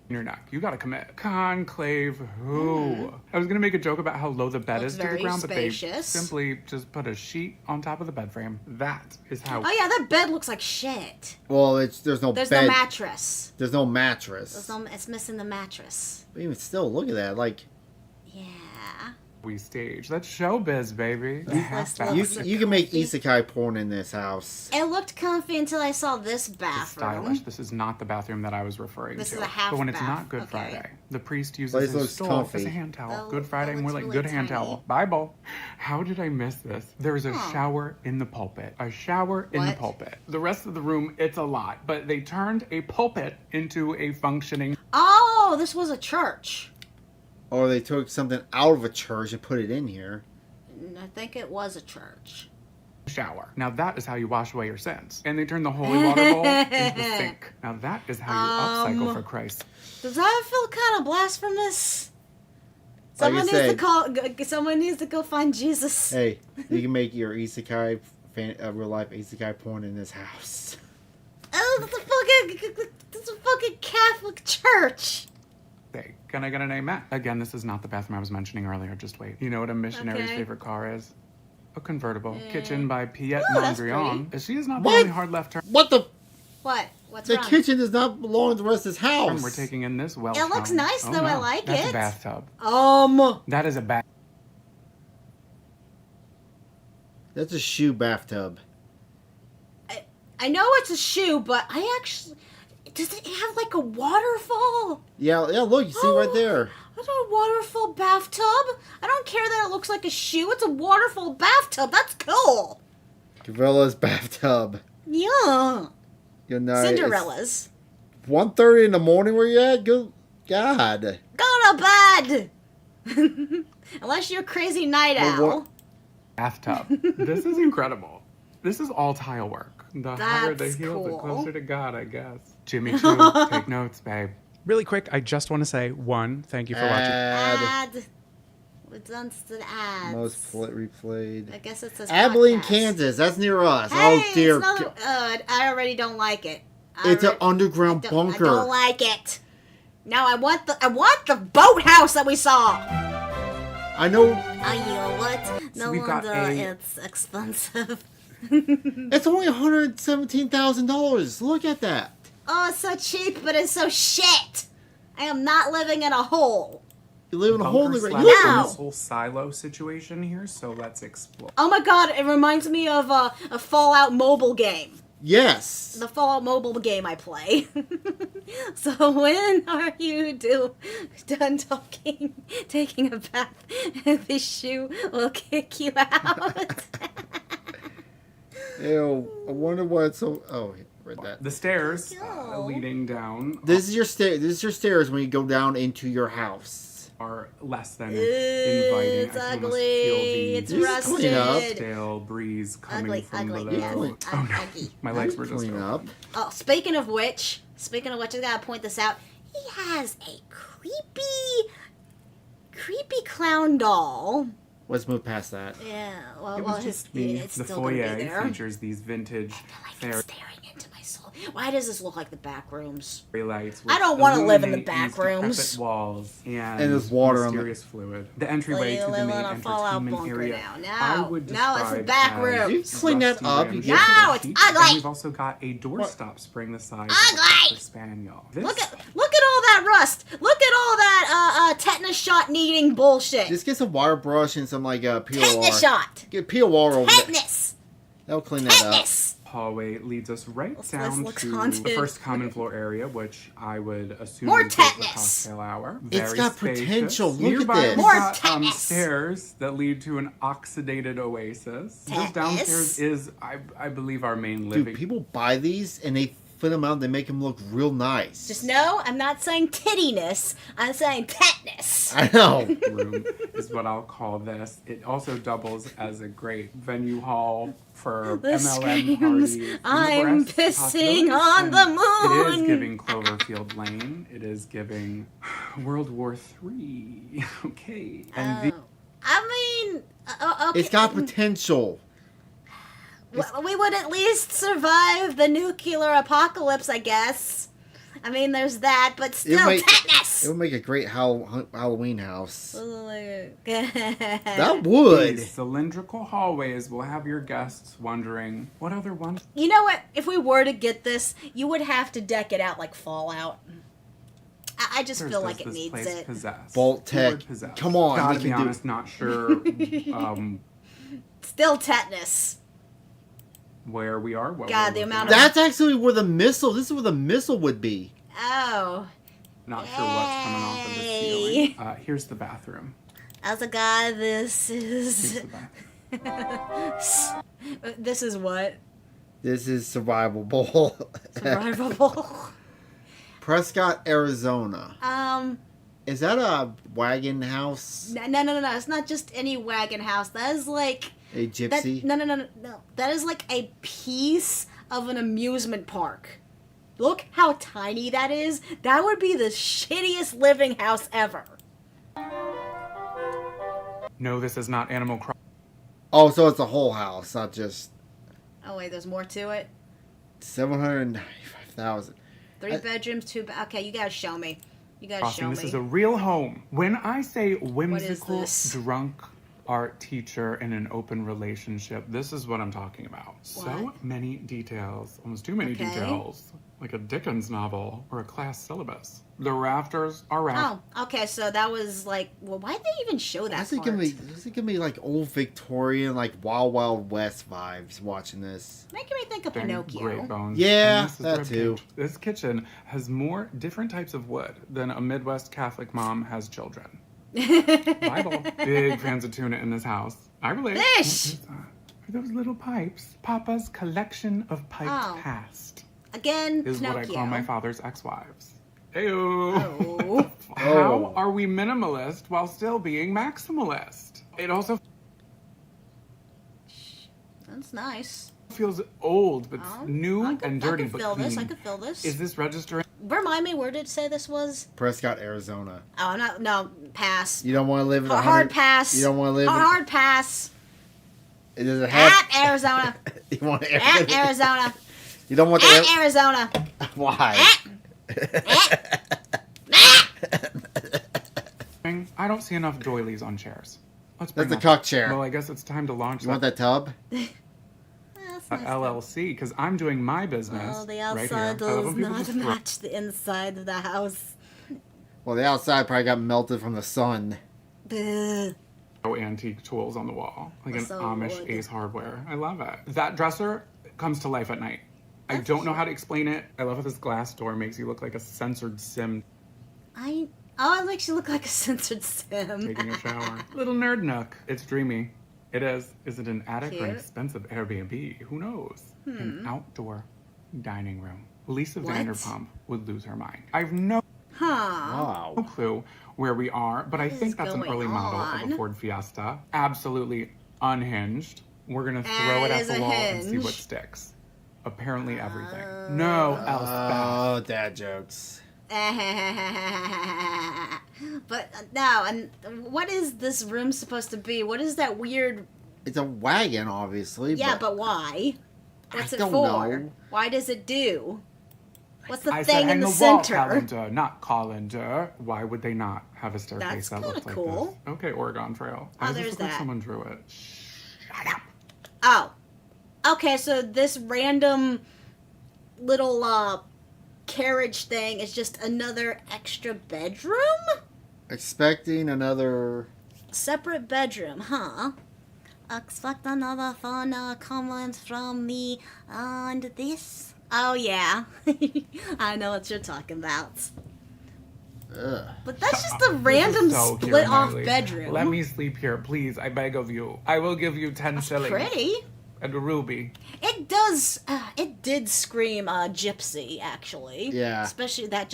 Speaker 7: in your neck. You got to commit. Conclave who? I was going to make a joke about how low the bed
Speaker 1: Looks
Speaker 7: is to the
Speaker 1: very
Speaker 7: ground, but they
Speaker 1: spacious.
Speaker 7: simply just put a sheet on top of the bed frame. That is how...
Speaker 1: Oh, yeah, that bed looks like shit.
Speaker 2: Well, there's no
Speaker 1: There's
Speaker 2: bed.
Speaker 1: no mattress.
Speaker 2: There's no mattress.
Speaker 1: It's missing the mattress.
Speaker 2: But even still, look at that. Like
Speaker 1: Yeah.
Speaker 7: we stage. That's showbiz, baby. The half
Speaker 1: This
Speaker 2: you,
Speaker 1: looks
Speaker 7: bath.
Speaker 2: you can make
Speaker 1: comfy.
Speaker 2: isekai porn in this house.
Speaker 1: It looked comfy until I saw this
Speaker 7: It's
Speaker 1: bathroom.
Speaker 7: stylish. This is not the bathroom that I was referring
Speaker 1: This
Speaker 7: to.
Speaker 1: is a half
Speaker 7: but when it's
Speaker 1: bath.
Speaker 7: not Good
Speaker 1: Okay.
Speaker 7: Friday, the priest uses
Speaker 2: Place
Speaker 7: his
Speaker 2: looks
Speaker 7: stole
Speaker 2: comfy.
Speaker 7: as a hand towel.
Speaker 1: That
Speaker 7: Good Friday,
Speaker 1: looks
Speaker 7: more like
Speaker 1: really
Speaker 7: good hand
Speaker 1: tiny.
Speaker 7: towel. Bible. How did I miss this? There is a
Speaker 1: Huh.
Speaker 7: shower in the pulpit. A shower in the
Speaker 1: What?
Speaker 7: pulpit. The rest of the room, it's a lot. But they turned a pulpit into a functioning
Speaker 1: Oh, this was a church.
Speaker 2: Or they took something out of a church and put it in here.
Speaker 1: I think it was a church.
Speaker 7: shower. Now that is how you wash away your sins. And they turned the holy water bowl into the sink. Now that is how you upcycle for Christ.
Speaker 1: Does that feel kind of blasphemous?
Speaker 2: Like
Speaker 1: Someone
Speaker 2: I
Speaker 1: needs
Speaker 2: said-
Speaker 1: to call. Someone needs to go find Jesus.
Speaker 2: Hey, you can make your isekai, real life isekai porn in this house.
Speaker 1: Oh, that's a fucking Catholic church.
Speaker 7: Hey, can I get an amen? Again, this is not the bathroom I was mentioning earlier. Just wait. You know what a missionary's
Speaker 1: Okay.
Speaker 7: favorite car is? A convertible. Kitchen by Piet
Speaker 1: Ooh, that's
Speaker 7: Mondrian. She is not the
Speaker 2: What?
Speaker 7: only hard left turn
Speaker 2: What the?
Speaker 1: What? What's
Speaker 2: The
Speaker 1: wrong?
Speaker 2: kitchen does not belong to the rest of this house.
Speaker 7: we're taking in this Welsh
Speaker 1: It looks
Speaker 7: home.
Speaker 1: nice,
Speaker 7: Oh,
Speaker 1: though. I
Speaker 7: no.
Speaker 1: like
Speaker 7: That's
Speaker 1: it.
Speaker 7: a bathtub. That is a bath.
Speaker 2: That's a shoe bathtub.
Speaker 1: I know it's a shoe, but I actually. Does it have like a waterfall?
Speaker 2: Yeah, look, you see right there.
Speaker 1: It's a waterfall bathtub. I don't care that it looks like a shoe. It's a waterfall bathtub. That's cool.
Speaker 2: Gavella's bathtub.
Speaker 1: Yeah.
Speaker 2: Good night.
Speaker 1: Cinderella's.
Speaker 2: 1:30 in the morning where you at? Good God.
Speaker 1: Go to bed. Unless you're a crazy night
Speaker 2: Well,
Speaker 1: owl.
Speaker 7: Bathtub. This is incredible. This is all tile work. The higher the
Speaker 1: That's
Speaker 7: heel, the
Speaker 1: cool.
Speaker 7: closer to God, I guess. Jimmy Choo, take notes, babe.
Speaker 8: Really quick, I just want to say, one, thank you for watching.
Speaker 2: Ad.
Speaker 1: It's on the ads.
Speaker 2: Most replayed.
Speaker 1: I guess it says
Speaker 2: Abilene,
Speaker 1: podcast.
Speaker 2: Kansas. That's near us.
Speaker 1: Hey,
Speaker 2: Oh dear.
Speaker 1: It's, another, I already don't like it.
Speaker 2: It's an underground bunker.
Speaker 1: I don't like it. Now I want the boathouse that we saw.
Speaker 2: I know.
Speaker 1: You what? No
Speaker 7: we've got
Speaker 1: wonder
Speaker 7: a-
Speaker 1: it's expensive.
Speaker 2: It's only $117,000. Look at that.
Speaker 1: Oh, it's so cheap, but it's so shit. I am not living in a hole.
Speaker 2: You live in a hole in the
Speaker 8: Bunker
Speaker 2: ground.
Speaker 8: slash
Speaker 2: You
Speaker 1: No.
Speaker 2: live
Speaker 8: this whole silo situation here, so let's explore.
Speaker 1: Oh my god, it reminds me of a Fallout mobile game.
Speaker 2: Yes.
Speaker 1: The Fallout mobile game I play. So when are you done talking, taking a bath, and this shoe will kick you out?
Speaker 2: Ew. I wonder what's so. Oh, read that.
Speaker 8: The stairs
Speaker 1: Oh.
Speaker 7: Leading down
Speaker 2: This is your stair. This is your stairs when you go down into your house.
Speaker 8: are less than
Speaker 7: inviting.
Speaker 1: It's
Speaker 7: I can almost
Speaker 1: ugly.
Speaker 7: feel the
Speaker 1: It's
Speaker 2: Just clean up.
Speaker 1: rusted.
Speaker 7: stale breeze coming
Speaker 1: Ugly,
Speaker 7: from
Speaker 1: ugly.
Speaker 7: below.
Speaker 1: Yes.
Speaker 2: Clean.
Speaker 7: Oh no,
Speaker 1: Ugly.
Speaker 7: my legs were just
Speaker 2: Clean up.
Speaker 7: open.
Speaker 1: Oh, speaking of which, I gotta point this out. He has a creepy creepy clown doll.
Speaker 2: Let's move past that.
Speaker 1: Yeah, well,
Speaker 8: It
Speaker 1: well
Speaker 8: was
Speaker 1: his,
Speaker 8: just me.
Speaker 1: it's
Speaker 8: The
Speaker 1: still gonna be
Speaker 8: foyer
Speaker 1: there.
Speaker 8: features these vintage
Speaker 1: Like
Speaker 8: fairy
Speaker 1: it's staring into my soul. Why does this look like the back rooms?
Speaker 8: lights.
Speaker 1: I don't wanna live in the
Speaker 8: illuminate
Speaker 1: back
Speaker 8: these decrepit
Speaker 1: rooms.
Speaker 8: walls and
Speaker 2: there's water on the-
Speaker 8: mysterious fluid. The entryway to the
Speaker 1: Live
Speaker 8: main
Speaker 1: in a Fallout
Speaker 8: entertainment
Speaker 1: bunker
Speaker 8: area.
Speaker 1: now.
Speaker 8: I
Speaker 1: No,
Speaker 8: would
Speaker 1: no, it's the
Speaker 8: describe
Speaker 1: back
Speaker 8: as
Speaker 1: room.
Speaker 2: You clean that
Speaker 8: rusty
Speaker 2: up, you
Speaker 8: ramshackle
Speaker 2: get-
Speaker 1: No, it's
Speaker 8: chic.
Speaker 1: ugly.
Speaker 8: And we've also got a doorstop spring the size of a
Speaker 1: Ugly.
Speaker 8: Cocker Spaniel. This
Speaker 1: Look at all that rust. Look at all that tetanus shot needing bullshit.
Speaker 2: Just get some water brush and some like POR.
Speaker 1: Tetanus shot.
Speaker 2: Get POR over there.
Speaker 1: Tetanus.
Speaker 2: That'll clean that up.
Speaker 1: Tetanus.
Speaker 8: hallway leads us right
Speaker 1: This
Speaker 8: down
Speaker 1: looks
Speaker 8: to
Speaker 1: haunted.
Speaker 8: the first common floor area, which I would assume
Speaker 1: More
Speaker 8: is the
Speaker 1: tetanus.
Speaker 8: cocktail hour.
Speaker 2: It's
Speaker 8: Very
Speaker 2: got
Speaker 8: spacious.
Speaker 2: potential. Look at
Speaker 8: Nearby
Speaker 2: this.
Speaker 8: we've
Speaker 1: More
Speaker 8: got,
Speaker 1: tetanus.
Speaker 8: stairs that lead to an oxidated oasis. This
Speaker 1: Tetanus.
Speaker 8: downstairs is, I believe, our main living
Speaker 2: Dude, people buy these and they fit them out and they make them look real nice.
Speaker 1: Just no, I'm not saying tittiness. I'm saying tetanus.
Speaker 2: I know.
Speaker 8: room is what I'll call this. It also doubles as a great venue hall for
Speaker 1: The
Speaker 8: MLM
Speaker 1: screams,
Speaker 8: parties.
Speaker 1: I'm
Speaker 8: numerous
Speaker 1: pissing
Speaker 8: possibilities.
Speaker 1: on
Speaker 8: And
Speaker 1: the
Speaker 8: It is
Speaker 1: moon.
Speaker 8: giving Cloverfield Lane. It is giving World War III. Okay. And the
Speaker 1: I mean, okay.
Speaker 2: It's got potential.
Speaker 1: We would at least survive the nuclear apocalypse, I guess. I mean, there's that, but still,
Speaker 2: It
Speaker 1: tetanus.
Speaker 2: would make a great Halloween house.
Speaker 1: that
Speaker 2: That would.
Speaker 8: these cylindrical hallways will have your guests wondering, what other ones?
Speaker 1: You know what? If we were to get this, you would have to deck it out like Fallout. I just feel
Speaker 8: does
Speaker 1: like it
Speaker 8: this
Speaker 1: needs
Speaker 8: place
Speaker 1: it.
Speaker 8: Possess?
Speaker 2: Vault
Speaker 8: The word
Speaker 2: Tech.
Speaker 8: possess.
Speaker 2: Come on,
Speaker 8: Gotta
Speaker 2: we
Speaker 8: be
Speaker 2: can do-
Speaker 8: honest, not sure
Speaker 1: Still tetanus.
Speaker 8: where we are. What
Speaker 1: God,
Speaker 8: we're
Speaker 1: the
Speaker 8: looking
Speaker 1: amount
Speaker 8: at.
Speaker 1: of-
Speaker 2: That's actually where the missile. This is where the missile would be.
Speaker 1: Oh.
Speaker 8: Not sure what's coming off of the
Speaker 1: Yay.
Speaker 8: ceiling. Here's the bathroom.
Speaker 1: As a guy, this
Speaker 8: Here's
Speaker 1: is...
Speaker 8: the bathroom.
Speaker 1: this is what?
Speaker 2: This is Survival Bowl.
Speaker 1: Survivable.
Speaker 2: Prescott, Arizona. Is that a wagon house?
Speaker 1: No. It's not just any wagon house. That is like...
Speaker 2: A
Speaker 1: That,
Speaker 2: gypsy?
Speaker 1: no. That is like a piece of an amusement park. Look how tiny that is. That would be the shittiest living house ever.
Speaker 8: No, this is not Animal Crossing.
Speaker 2: Oh, so it's a whole house, not just
Speaker 1: Oh wait, there's more to it.
Speaker 2: 795,000.
Speaker 1: 3 bedrooms, 2. Okay, you gotta show me. You gotta show
Speaker 8: This
Speaker 1: me.
Speaker 8: is a real home. When I say whimsical,
Speaker 1: this?
Speaker 8: drunk art teacher in an open relationship, this is what I'm talking about. So
Speaker 1: What?
Speaker 8: many details, almost too many
Speaker 1: Okay.
Speaker 8: details, like a Dickens novel or a class syllabus. The rafters are rafters.
Speaker 1: Oh, okay. So that was like, well, why'd they even show that
Speaker 2: This is
Speaker 1: part?
Speaker 2: gonna be like old Victorian, like Wild Wild West vibes watching this.
Speaker 1: Making me think of
Speaker 8: Great
Speaker 1: Pinocchio.
Speaker 8: bones.
Speaker 2: Yeah,
Speaker 8: And this is
Speaker 2: that
Speaker 8: rib
Speaker 2: too.
Speaker 8: cage. This kitchen has more different types of wood than a Midwest Catholic mom has children. Bible. Big fans of tuna in this house. I relate.
Speaker 1: Fish!
Speaker 8: Are those little pipes? Papa's collection of piped
Speaker 1: Oh.
Speaker 8: past
Speaker 1: Again,
Speaker 8: is
Speaker 1: Pinocchio.
Speaker 8: what I call my father's ex-wives. Ew.
Speaker 1: Oh.
Speaker 8: How
Speaker 2: Oh.
Speaker 8: are we minimalist while still being maximalist? It also
Speaker 1: That's nice.
Speaker 8: feels old, but
Speaker 1: Oh,
Speaker 8: new
Speaker 1: I could,
Speaker 8: and dirty,
Speaker 1: I could
Speaker 8: but
Speaker 1: feel
Speaker 8: clean.
Speaker 1: this. I could feel this.
Speaker 8: Is this registering?
Speaker 1: Remind me, where did it say this was?
Speaker 2: Prescott, Arizona.
Speaker 1: Oh, I'm not. No, pass.
Speaker 2: You don't want to live in a
Speaker 1: Hard pass.
Speaker 2: You don't want to live.
Speaker 1: Hard pass.
Speaker 2: In, does it have?
Speaker 1: At Arizona.
Speaker 2: You want
Speaker 1: At Arizona.
Speaker 2: You don't want
Speaker 1: At
Speaker 2: the.
Speaker 1: Arizona.
Speaker 2: Why?
Speaker 8: I don't see enough doilies on chairs. Let's bring
Speaker 2: That's a
Speaker 8: that-
Speaker 2: cuck chair.
Speaker 8: Well, I guess it's time to launch
Speaker 2: You want that tub?
Speaker 1: That's nice.
Speaker 8: LLC because I'm doing my business
Speaker 1: Oh, the
Speaker 8: right here.
Speaker 1: outside
Speaker 8: I love
Speaker 1: does
Speaker 8: when people
Speaker 1: not
Speaker 8: just throw
Speaker 1: match the inside of the house.
Speaker 2: Well, the outside probably got melted from the sun.
Speaker 1: Ugh.
Speaker 8: antique tools on the wall, like an
Speaker 1: So
Speaker 8: Amish
Speaker 1: wood.
Speaker 8: Ace Hardware. I love it. That dresser comes to life at night. I don't know how to explain it. I love how this glass door makes you look like a censored sim
Speaker 1: It makes you look like a censored sim.
Speaker 8: taking a shower. Little nerd nook. It's dreamy. It is. Is it an attic or an
Speaker 1: Cute.
Speaker 8: expensive Airbnb? Who knows? An outdoor dining room. Lisa
Speaker 1: What?
Speaker 8: Vanderpump would lose her mind. I've no
Speaker 1: Huh.
Speaker 2: Wow.
Speaker 8: clue where we are, but I
Speaker 1: What
Speaker 8: think
Speaker 1: is
Speaker 8: that's an
Speaker 1: going
Speaker 8: early model of
Speaker 1: on?
Speaker 8: a Ford Fiesta. Absolutely unhinged. We're gonna throw it
Speaker 1: It
Speaker 8: at
Speaker 1: is
Speaker 8: the
Speaker 1: a
Speaker 8: wall and see
Speaker 1: hinge.
Speaker 8: what sticks. Apparently everything. No, Elspeth.
Speaker 2: Oh, dad jokes.
Speaker 1: But no, and what is this room supposed to be? What is that weird?
Speaker 2: It's a wagon, obviously.
Speaker 1: Yeah, but why? What's
Speaker 2: I
Speaker 1: it
Speaker 2: don't
Speaker 1: for?
Speaker 2: know.
Speaker 1: Why does it do? What's the
Speaker 8: I
Speaker 1: thing
Speaker 8: said
Speaker 1: in
Speaker 8: hang
Speaker 1: the
Speaker 8: a
Speaker 1: center?
Speaker 8: wall calendar, not colander. Why would they not have a staircase
Speaker 1: That's
Speaker 8: that looks
Speaker 1: kinda
Speaker 8: like
Speaker 1: cool.
Speaker 8: this? Okay, Oregon Trail.
Speaker 1: Oh,
Speaker 8: Why does
Speaker 1: there's
Speaker 8: this look like
Speaker 1: that.
Speaker 8: someone drew it? Shut up.
Speaker 1: Oh, okay. So this random little carriage thing is just another extra bedroom?
Speaker 2: Expecting another.
Speaker 1: Separate bedroom, huh? Expect another phone comment from me and this. Oh yeah, I know what you're talking about.
Speaker 2: Ugh.
Speaker 1: But that's just a
Speaker 8: This is
Speaker 1: random
Speaker 8: so cute,
Speaker 1: split off
Speaker 8: Miley.
Speaker 1: bedroom.
Speaker 8: Let me sleep here, please. I beg of you. I will give you 10 shillings.
Speaker 1: Pretty.
Speaker 8: And a ruby.
Speaker 1: It does. It did scream gypsy, actually.
Speaker 2: Yeah.
Speaker 1: Especially that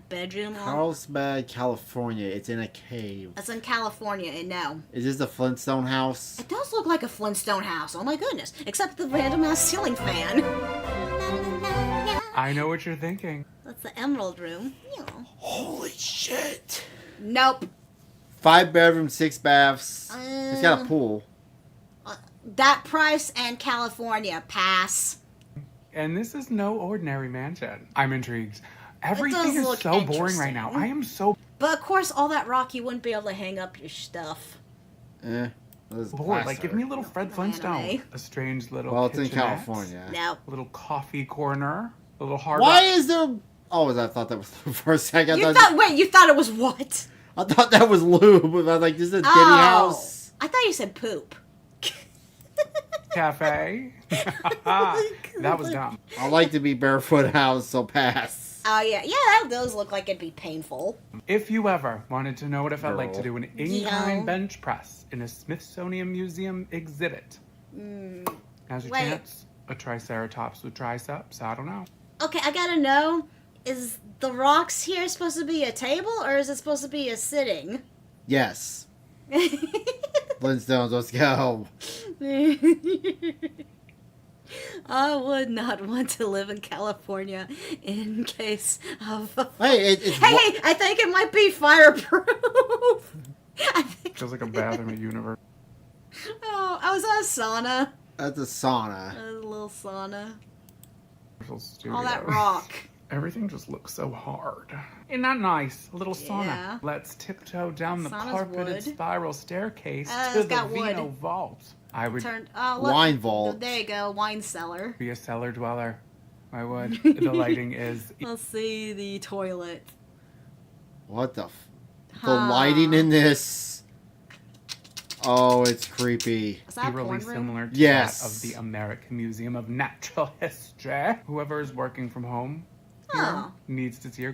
Speaker 1: bedroom.
Speaker 2: Carlsbad, California. It's in a cave.
Speaker 1: That's in California, and no.
Speaker 2: Is this a Flintstone house?
Speaker 1: It does look like a Flintstone house. Oh my goodness! Except the random ass ceiling fan.
Speaker 8: I know what you're thinking.
Speaker 1: That's the Emerald Room. Yeah.
Speaker 2: Holy shit!
Speaker 1: Nope.
Speaker 2: 5 bedrooms, 6 baths. It's got a pool.
Speaker 1: That price and California pass.
Speaker 8: And this is no ordinary mansion. I'm intrigued. Everything is
Speaker 1: look
Speaker 8: so boring right now.
Speaker 1: interesting.
Speaker 8: I am so
Speaker 1: But of course, all that rock, you wouldn't be able to hang up your stuff.
Speaker 2: This is
Speaker 8: bored. Like, give me a
Speaker 2: plaster.
Speaker 8: little Fred
Speaker 1: No
Speaker 8: Flintstone.
Speaker 1: anime.
Speaker 8: A strange little
Speaker 2: Well, it's in
Speaker 8: kitchenette,
Speaker 2: California.
Speaker 1: No.
Speaker 8: A little coffee corner. A little hard
Speaker 2: Why
Speaker 8: rock.
Speaker 2: is there? Oh, I thought that was for a second.
Speaker 1: You thought it was what?
Speaker 2: I thought that was lube. I was like, this is a Diddy
Speaker 1: Oh.
Speaker 2: house.
Speaker 1: I thought you said poop.
Speaker 8: cafe? That was dumb.
Speaker 2: I like to be barefoot house, so pass.
Speaker 1: Oh yeah, that does look like it'd be painful.
Speaker 8: If you ever wanted to know what it felt like to
Speaker 2: Girl.
Speaker 8: do an in-kind
Speaker 1: Yeah.
Speaker 8: bench press in a Smithsonian Museum exhibit, now's your
Speaker 1: Wait.
Speaker 8: chance. A triceratops with triceps? I don't know.
Speaker 1: Okay, I gotta know: is the rocks here supposed to be a table, or is it supposed to be a sitting?
Speaker 2: Yes. Flintstones, let's go.
Speaker 1: I would not want to live in California in case of.
Speaker 2: Hey, it's
Speaker 1: Hey, I think it might be fireproof. I think.
Speaker 8: Feels like a bathroom at Universal
Speaker 1: Oh, I was at a sauna.
Speaker 2: that's a sauna.
Speaker 1: A little sauna.
Speaker 8: Studios.
Speaker 1: All that rock.
Speaker 8: Everything just looks so hard. Isn't that nice? A little sauna.
Speaker 1: Yeah.
Speaker 8: Let's tiptoe down the
Speaker 1: Sauna's
Speaker 8: carpeted
Speaker 1: wood.
Speaker 8: spiral staircase
Speaker 1: It's
Speaker 8: to the
Speaker 1: got wood.
Speaker 8: Vino Vault. I would
Speaker 1: Turned. Oh, look.
Speaker 2: Wine vault.
Speaker 1: There you go, wine cellar.
Speaker 8: be a cellar dweller. I would. The lighting is
Speaker 1: Let's see the toilet.
Speaker 2: What the? The
Speaker 1: Huh.
Speaker 2: lighting in this. Oh, it's creepy.
Speaker 1: Is that a
Speaker 8: eerily
Speaker 1: porn room?
Speaker 8: similar to
Speaker 2: Yes.
Speaker 8: that of the American Museum of Natural History. Whoever is working from home here
Speaker 1: Oh.
Speaker 8: needs to see your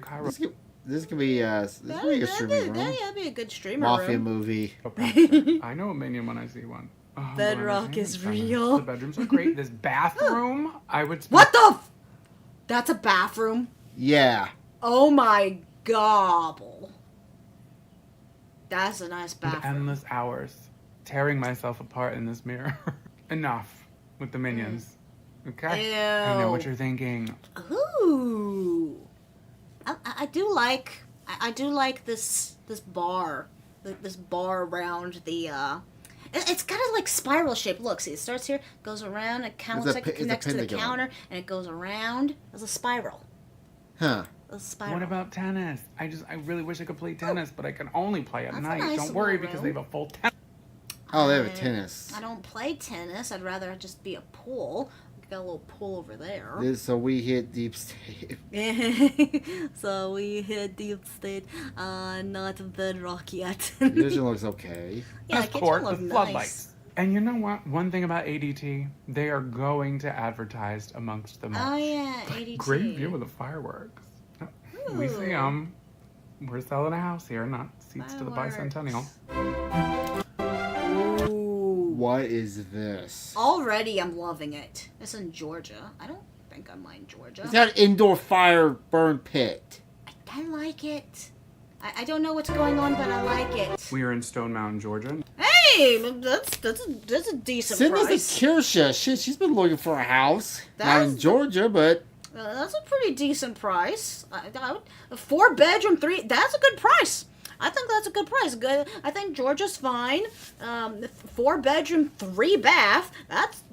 Speaker 2: This could be a streaming room.
Speaker 1: That'd be a good streamer
Speaker 2: Mafia
Speaker 1: room.
Speaker 2: movie.
Speaker 8: chiropractor. I know a minion when I see one. Oh,
Speaker 1: Bedrock
Speaker 8: but
Speaker 1: is
Speaker 8: I'm assuming
Speaker 1: real.
Speaker 8: The bedrooms are great. This bathroom, I would spend
Speaker 1: What the? That's a bathroom.
Speaker 2: Yeah.
Speaker 1: Oh my gobble. That's a nice bathroom.
Speaker 8: endless hours tearing myself apart in this mirror. Enough with the minions. Okay? I know what
Speaker 1: Ew.
Speaker 8: you're thinking.
Speaker 1: Ooh. I do like. I do like this bar. This bar around the. It's got a like spiral shape. Look, see, it starts here, goes around, it kind of
Speaker 2: It's a
Speaker 1: like
Speaker 2: pi- it's a
Speaker 1: connects to the
Speaker 2: pentagon.
Speaker 1: counter, and it goes around as a spiral.
Speaker 2: Huh.
Speaker 1: A spiral.
Speaker 8: What about tennis? I really wish I could play tennis, but I can only play at
Speaker 1: That's a
Speaker 8: night.
Speaker 1: nice
Speaker 8: Don't worry
Speaker 1: little
Speaker 8: because they have
Speaker 1: room.
Speaker 8: a full tennis.
Speaker 2: Oh, they have a
Speaker 1: I-
Speaker 2: tennis.
Speaker 1: I don't play tennis. I'd rather just be a pool. Got a little pool over there.
Speaker 2: So we hit deep state.
Speaker 1: So we hit deep state, not bedrock yet.
Speaker 2: Vision looks okay.
Speaker 1: Yeah,
Speaker 8: Of
Speaker 1: the
Speaker 8: course,
Speaker 1: kitchen
Speaker 8: with
Speaker 1: looks
Speaker 8: floodlights.
Speaker 1: nice.
Speaker 8: And you know what? One thing about ADT, they are going to advertise amongst them all.
Speaker 1: Oh yeah, 82.
Speaker 8: Great view of the fireworks. We see
Speaker 1: Ooh.
Speaker 8: them. We're selling a house here, not seats to the
Speaker 1: Fireworks.
Speaker 8: bicentennial.
Speaker 1: Ooh.
Speaker 2: What is this?
Speaker 1: Already, I'm loving it. It's in Georgia. I don't think I mind Georgia.
Speaker 2: It's got an indoor fire burn pit.
Speaker 1: I like it. I don't know what's going on, but I like it.
Speaker 8: We are in Stone Mountain, Georgia.
Speaker 1: Hey, that's a decent
Speaker 2: Cindy's
Speaker 1: price.
Speaker 2: a Kirsha. Shit, she's been looking for a house. Not in
Speaker 1: That's-
Speaker 2: Georgia, but
Speaker 1: That's a pretty decent price. 4-bedroom, 3. That's a good price. I think that's a good price. Good. I think Georgia's fine. 4-bedroom, 3-bath. That's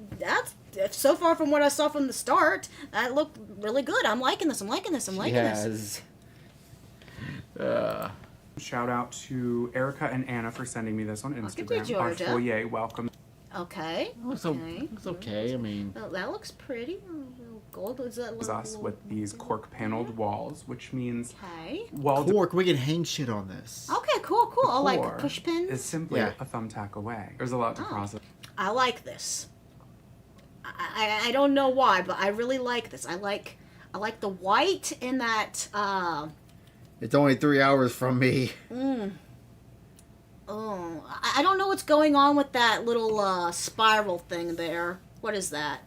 Speaker 1: so far from what I saw from the start. That looked really good. I'm liking this. I'm liking this. I'm liking this.
Speaker 2: Yes.
Speaker 8: Shout out to Erica and Anna for sending me this on
Speaker 1: Look at you,
Speaker 8: Instagram. Our
Speaker 1: Georgia.
Speaker 8: foyer welcome
Speaker 1: Okay.
Speaker 2: Looks
Speaker 1: Okay.
Speaker 2: okay. I mean,
Speaker 1: Well, that looks pretty. Gold is that
Speaker 8: us with these cork paneled walls, which means
Speaker 1: Okay.
Speaker 8: wall
Speaker 2: cork. We can hang shit on this.
Speaker 1: Okay. Cool. Cool. I like
Speaker 8: decor
Speaker 1: push pins.
Speaker 8: is simply
Speaker 2: Yeah.
Speaker 8: a thumbtack away. There's a lot to process.
Speaker 1: I like this. I don't know why, but I really like this. I like the white in that.
Speaker 2: It's only 3 hours from me.
Speaker 1: Oh, I don't know what's going on with that little spiral thing there. What is that?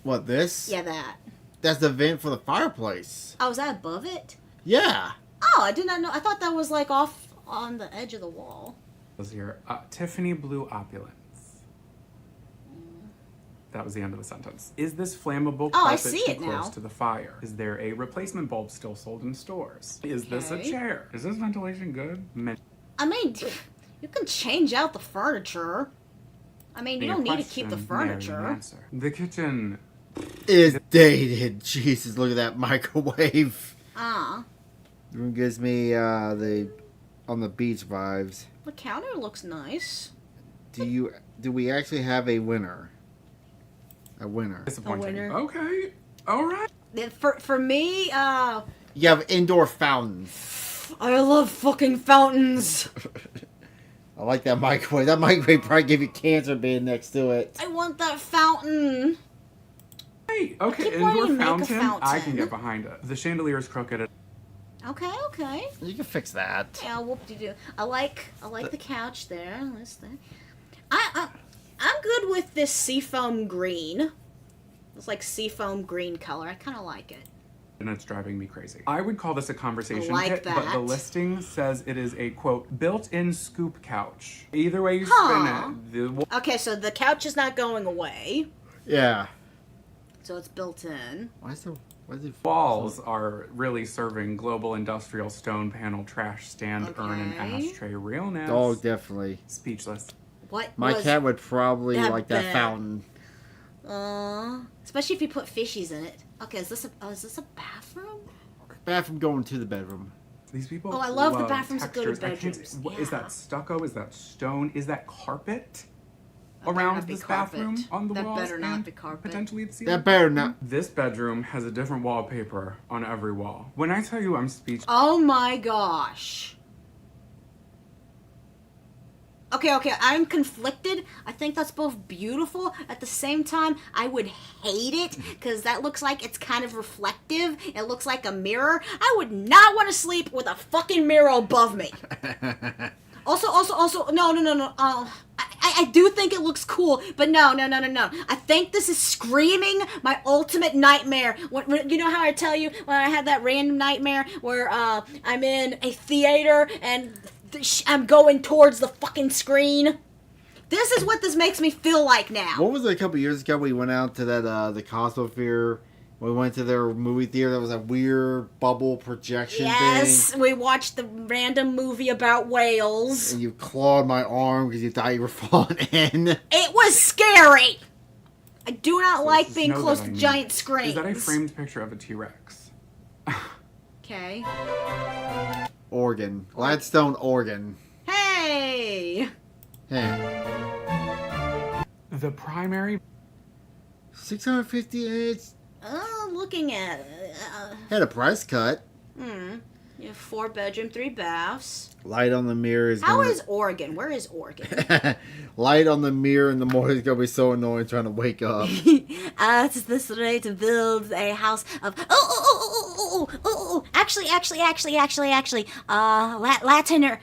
Speaker 2: What, this?
Speaker 1: Yeah, that.
Speaker 2: That's the vent for the fireplace.
Speaker 1: Oh, is that above it?
Speaker 2: Yeah.
Speaker 1: Oh, I did not know. I thought that was like off on the edge of the wall.
Speaker 8: Here, Tiffany Blue Opulence. That was the end of the sentence. Is this flammable
Speaker 1: Oh, I
Speaker 8: carpet
Speaker 1: see
Speaker 8: too
Speaker 1: it
Speaker 8: close
Speaker 1: now.
Speaker 8: to the fire? Is there a replacement bulb still sold in stores? Is this a
Speaker 1: Okay.
Speaker 8: chair? Is this ventilation good?
Speaker 1: I mean, you can change out the furniture. I mean, you don't need to keep the furniture.
Speaker 8: The kitchen.
Speaker 2: It's dated. Jesus, look at that microwave.
Speaker 1: Ah,
Speaker 2: The room gives me the on the beach vibes.
Speaker 1: the counter looks nice.
Speaker 2: Do we actually have a winner? A winner.
Speaker 8: Disappointing.
Speaker 1: winner.
Speaker 8: Okay. All right.
Speaker 1: For me,
Speaker 2: You have indoor fountains.
Speaker 1: I love fucking fountains.
Speaker 2: I like that microwave. That microwave probably give you cancer being next to it.
Speaker 1: I want that fountain.
Speaker 8: Hey, okay,
Speaker 1: keep wanting
Speaker 8: indoor
Speaker 1: to make a
Speaker 8: fountain, I can
Speaker 1: fountain.
Speaker 8: get behind it. The chandelier is crooked.
Speaker 1: Okay, okay.
Speaker 2: You can fix that.
Speaker 1: Yeah, whoop-de-doo. I like the couch there. What's that? I'm good with this seafoam green. It's like seafoam green color. I kind of like it.
Speaker 8: And it's driving me crazy. I would call this a conversation
Speaker 1: I like
Speaker 8: pit, but the
Speaker 1: that.
Speaker 8: listing says it is a, quote, built-in scoop couch. Either way you
Speaker 1: Huh.
Speaker 8: spin it, the
Speaker 1: Okay, so the couch is not going away.
Speaker 2: Yeah.
Speaker 1: So it's built in.
Speaker 2: Why is the
Speaker 8: walls are really serving global industrial stone panel trash stand urn and
Speaker 1: Okay.
Speaker 8: ashtray realness.
Speaker 2: Oh, definitely.
Speaker 8: Speechless.
Speaker 1: What
Speaker 2: My
Speaker 1: was,
Speaker 2: cat would probably
Speaker 1: that
Speaker 2: like that
Speaker 1: bad?
Speaker 2: fountain.
Speaker 1: especially if you put fishies in it. Okay, is this a bathroom?
Speaker 2: Bathroom going to the bedroom.
Speaker 8: These people
Speaker 1: Oh, I love the bathrooms that go to
Speaker 8: textures. I can't-
Speaker 1: bedrooms.
Speaker 8: what, is
Speaker 1: Yeah.
Speaker 8: that stucco? Is that stone? Is that carpet?
Speaker 1: That better
Speaker 8: Around
Speaker 1: not be
Speaker 8: this
Speaker 1: carpet.
Speaker 8: bathroom, on the
Speaker 1: That
Speaker 8: walls,
Speaker 1: better not
Speaker 8: and
Speaker 1: be carpet.
Speaker 8: potentially the ceiling.
Speaker 2: That better not.
Speaker 8: This bedroom has a different wallpaper on every wall. When I tell you I'm speechless,
Speaker 1: Oh my gosh. Okay, I'm conflicted. I think that's both beautiful. At the same time, I would hate it because that looks like it's kind of reflective. It looks like a mirror. I would not want to sleep with a fucking mirror above me. Also, no. I do think it looks cool, but no. I think this is screaming my ultimate nightmare. You know how I tell you when I had that random nightmare where I'm in a theater and I'm going towards the fucking screen? This is what this makes me feel like now.
Speaker 2: What was it a couple years ago? We went out to that the Cosmosphere. We went to their movie theater. That was a weird bubble projection
Speaker 1: Yes,
Speaker 2: thing.
Speaker 1: we watched the random movie about whales.
Speaker 2: And you clawed my arm because you thought you were falling in.
Speaker 1: It was scary. I do not like
Speaker 8: just
Speaker 1: being
Speaker 8: know
Speaker 1: close
Speaker 8: that
Speaker 1: to
Speaker 8: I know.
Speaker 1: giant screens.
Speaker 8: is that a framed picture of a T-Rex?
Speaker 1: Okay.
Speaker 2: Oregon. Gladstone, Oregon.
Speaker 1: Hey.
Speaker 2: Hey.
Speaker 8: The primary
Speaker 2: 650 inch.
Speaker 1: Looking at it.
Speaker 2: Had a price cut.
Speaker 1: You have 4-bedroom, 3 baths.
Speaker 2: Light on the mirror is
Speaker 1: How
Speaker 2: gonna...
Speaker 1: is Oregon? Where is Oregon?
Speaker 2: Light on the mirror in the morning is going to be so annoying trying to wake up.
Speaker 1: It's this way to build a house of. Actually. Latiner.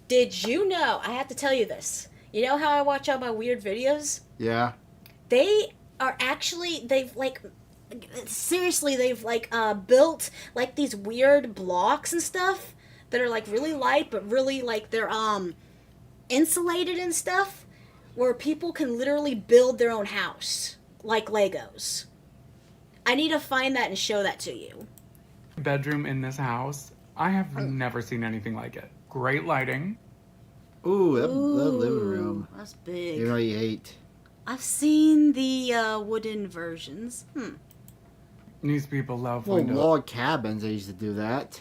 Speaker 1: Did you know? I have to tell you this. You know how I watch all my weird videos?
Speaker 2: Yeah.
Speaker 1: They are actually, they've like, seriously, they've like built like these weird blocks and stuff that are like really light but really like they're insulated and stuff where people can literally build their own house like Legos. I need to find that and show that to you.
Speaker 8: Bedroom in this house. I have never seen anything like it. Great lighting.
Speaker 2: Ooh, that living room.
Speaker 1: That's big.
Speaker 2: You know you hate.
Speaker 1: I've seen the wooden versions.
Speaker 8: These people love
Speaker 2: Well,
Speaker 8: windows.
Speaker 2: log cabins, they used to do that.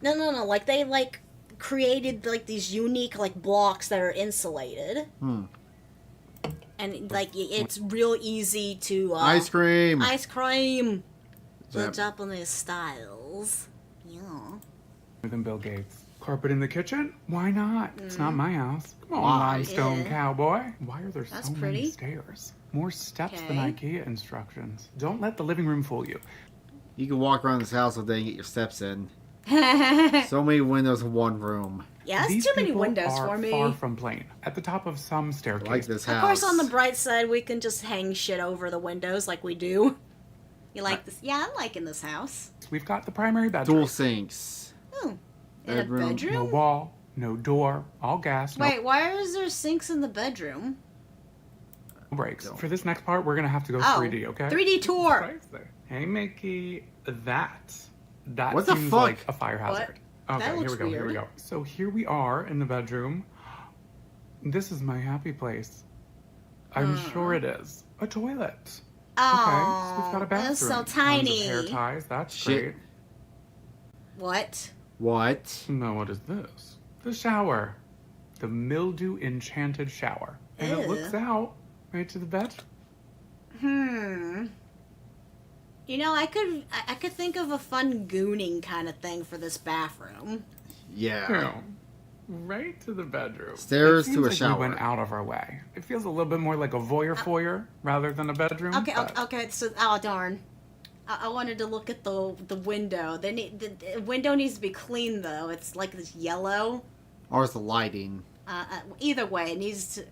Speaker 1: No. Like they created like these unique like blocks that are insulated. And like it's real easy to
Speaker 2: Ice cream.
Speaker 1: Ice cream. The
Speaker 2: That-
Speaker 1: Japanese styles. Yeah.
Speaker 8: Than Bill Gates. Carpet in the kitchen? Why not? It's not my house. Come on,
Speaker 2: Why?
Speaker 8: limestone
Speaker 1: Yeah.
Speaker 8: cowboy. Why are there
Speaker 1: That's
Speaker 8: so
Speaker 1: pretty.
Speaker 8: many stairs? More steps than
Speaker 1: Okay.
Speaker 8: IKEA instructions. Don't let the living room fool you.
Speaker 2: You can walk around this house all day and get your steps in. So many windows in one room.
Speaker 1: Yeah, that's
Speaker 8: These
Speaker 1: too many
Speaker 8: people
Speaker 1: windows
Speaker 8: are
Speaker 1: for me.
Speaker 8: far from plain. At the top of some
Speaker 2: I
Speaker 8: staircase.
Speaker 2: like this house.
Speaker 1: Of course, on the bright side, we can just hang shit over the windows like we do. You like this? Yeah, I'm liking this house.
Speaker 8: We've got the primary bedroom.
Speaker 2: Dual sinks.
Speaker 1: Oh, in a
Speaker 2: Bedroom.
Speaker 1: bedroom?
Speaker 8: No wall, no door, all gas, no
Speaker 1: Wait, why is there sinks in the bedroom?
Speaker 8: breaks.
Speaker 2: Don't.
Speaker 8: For this next part, we're gonna have to go
Speaker 1: Oh,
Speaker 8: 3D, okay?
Speaker 1: 3D tour.
Speaker 8: Surprise there. Hey, Mickey, that
Speaker 2: What the
Speaker 8: seems
Speaker 2: fuck?
Speaker 8: like a fire hazard. Okay,
Speaker 1: That
Speaker 8: here
Speaker 1: looks
Speaker 8: we go. Here we
Speaker 1: weird.
Speaker 8: go. So here we are in the bedroom. This is my happy place. I'm sure it is a toilet.
Speaker 1: Oh,
Speaker 8: Okay, so we've got a bathroom.
Speaker 1: that's so
Speaker 8: Tons of
Speaker 1: tiny.
Speaker 8: hair ties. That's
Speaker 2: Shit.
Speaker 8: great.
Speaker 1: What?
Speaker 2: What?
Speaker 8: Now what is this? The shower. The mildew enchanted shower. And it looks
Speaker 1: Ew.
Speaker 8: out right to the bed.
Speaker 1: You know, I could think of a fun gooning kind of thing for this bathroom.
Speaker 2: Yeah.
Speaker 8: Yeah. Right to the bedroom.
Speaker 2: Stairs
Speaker 8: It
Speaker 2: to a
Speaker 8: seems like
Speaker 2: shower.
Speaker 8: We went out of our way. It feels a little bit more like a voyeur foyer rather than a bedroom.
Speaker 1: Okay,
Speaker 8: but
Speaker 1: okay. So, oh darn, I wanted to look at the window. The window needs to be clean though. It's like this yellow.
Speaker 2: Or it's the lighting.
Speaker 1: Either way, it needs to.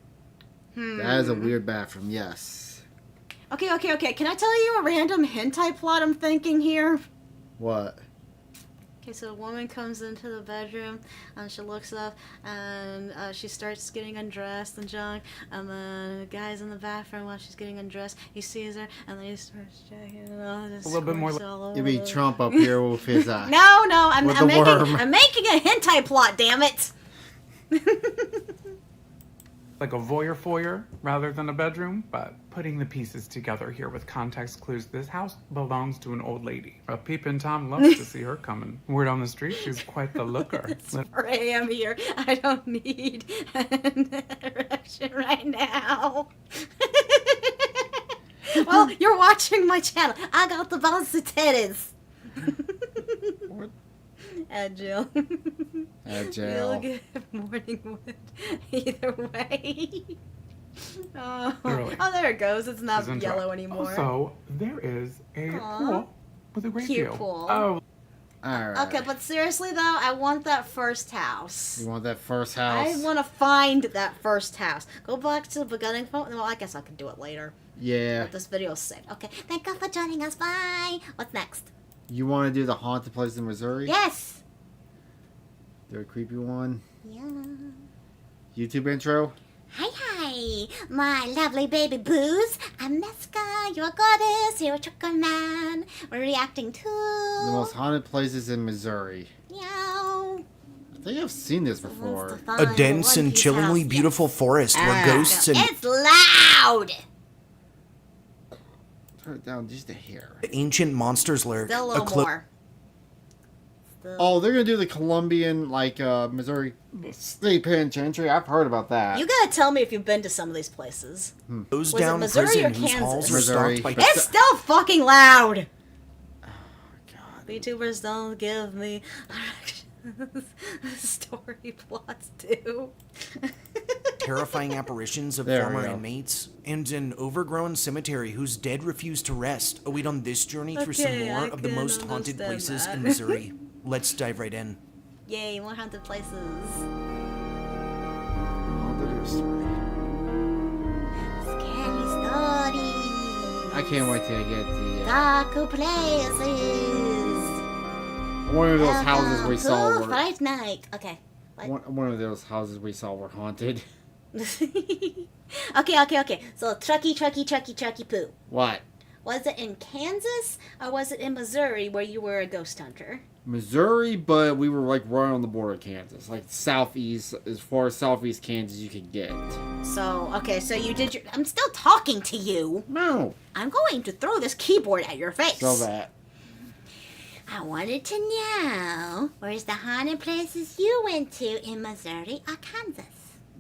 Speaker 2: That is a weird bathroom, yes.
Speaker 1: Okay. Can I tell you a random hentai plot I'm thinking here?
Speaker 2: What?
Speaker 1: Okay, so a woman comes into the bedroom, and she looks up, and she starts getting undressed and junk, and the guy's in the bathroom while she's getting undressed. He sees her, and then he starts checking it out.
Speaker 8: A little bit more like-
Speaker 2: It'd be Trump up here with his
Speaker 1: No, I'm
Speaker 2: With the worm.
Speaker 1: making a hentai plot, damn it!
Speaker 8: like a voyeur foyer rather than a bedroom, but putting the pieces together here with context clues. This house belongs to an old lady. A peepin' Tom loves to see her coming. Word on the street, she's quite the looker.
Speaker 1: It's 4 a.m. here. I don't need an erection right now. Well, you're watching my channel. I got the bouncy titties. Agile.
Speaker 2: Agile.
Speaker 1: You'll get morning wood either way. Oh.
Speaker 8: Literally.
Speaker 1: Oh, there it goes. It's not
Speaker 8: Isn't
Speaker 1: yellow
Speaker 8: right.
Speaker 1: anymore.
Speaker 8: Also, there is a
Speaker 1: Aw.
Speaker 8: pool with a great
Speaker 1: Cute
Speaker 8: view.
Speaker 1: pool.
Speaker 8: Oh,
Speaker 2: Alright.
Speaker 1: Okay, but seriously though, I want that first house.
Speaker 2: You want that first house?
Speaker 1: I want to find that first house. Go back to the beginning point. Well, I guess I can do it later.
Speaker 2: Yeah.
Speaker 1: But this video is saved. Okay, thank God for joining us. Bye. What's next?
Speaker 2: You want to do the haunted place in Missouri?
Speaker 1: Yes.
Speaker 2: Do a creepy one?
Speaker 1: Yeah.
Speaker 2: YouTube intro?
Speaker 3: Hi, my lovely baby boos. I'm Meska, your goddess, your chocolate man. We're reacting to...
Speaker 2: The most haunted places in Missouri.
Speaker 3: Meow.
Speaker 2: I think I've seen this before.
Speaker 9: A dense and chillingly beautiful forest where ghosts and
Speaker 3: It's loud.
Speaker 2: Turn it down just a hair.
Speaker 9: ancient monsters lurk.
Speaker 1: Still a little
Speaker 9: Eclipse
Speaker 1: more. Still.
Speaker 2: Oh, they're gonna do the Columbian, Missouri State Penitentiary. I've heard about that.
Speaker 1: You gotta tell me if you've been to some of these places.
Speaker 9: goes
Speaker 1: Was it
Speaker 9: down
Speaker 1: Missouri
Speaker 9: prison
Speaker 1: or
Speaker 9: whose
Speaker 1: Kansas?
Speaker 9: halls are
Speaker 2: Missouri.
Speaker 9: stocked by
Speaker 2: But-
Speaker 1: It's still fucking loud.
Speaker 2: God.
Speaker 1: VTubers don't give me directions. Story plots do.
Speaker 9: terrifying apparitions of
Speaker 2: There we
Speaker 9: former
Speaker 2: go.
Speaker 9: inmates, and an overgrown cemetery whose dead refuse to rest. Await on this journey through some
Speaker 1: Okay,
Speaker 9: more
Speaker 1: I
Speaker 9: of the
Speaker 1: can
Speaker 9: most haunted
Speaker 1: understand
Speaker 9: places
Speaker 1: that.
Speaker 9: in Missouri. Let's dive right in.
Speaker 1: Yay, more haunted places.
Speaker 2: Haunted history.
Speaker 3: Scary stories.
Speaker 2: I can't wait till I get the
Speaker 3: Dark places.
Speaker 2: one of those houses we saw
Speaker 3: Welcome to
Speaker 2: were
Speaker 3: Fright Night. Okay.
Speaker 2: one of those houses we saw were haunted.
Speaker 1: Okay. So Chucky Poo.
Speaker 2: What?
Speaker 1: Was it in Kansas or was it in Missouri where you were a ghost hunter?
Speaker 2: Missouri, but we were like right on the border of Kansas, like southeast, as far as southeast Kansas you could get.
Speaker 1: So, okay, so you did your... I'm still talking to you.
Speaker 2: No.
Speaker 1: I'm going to throw this keyboard at your face.
Speaker 2: So that.
Speaker 1: I wanted to know, where's the haunted places you went to in Missouri or Kansas?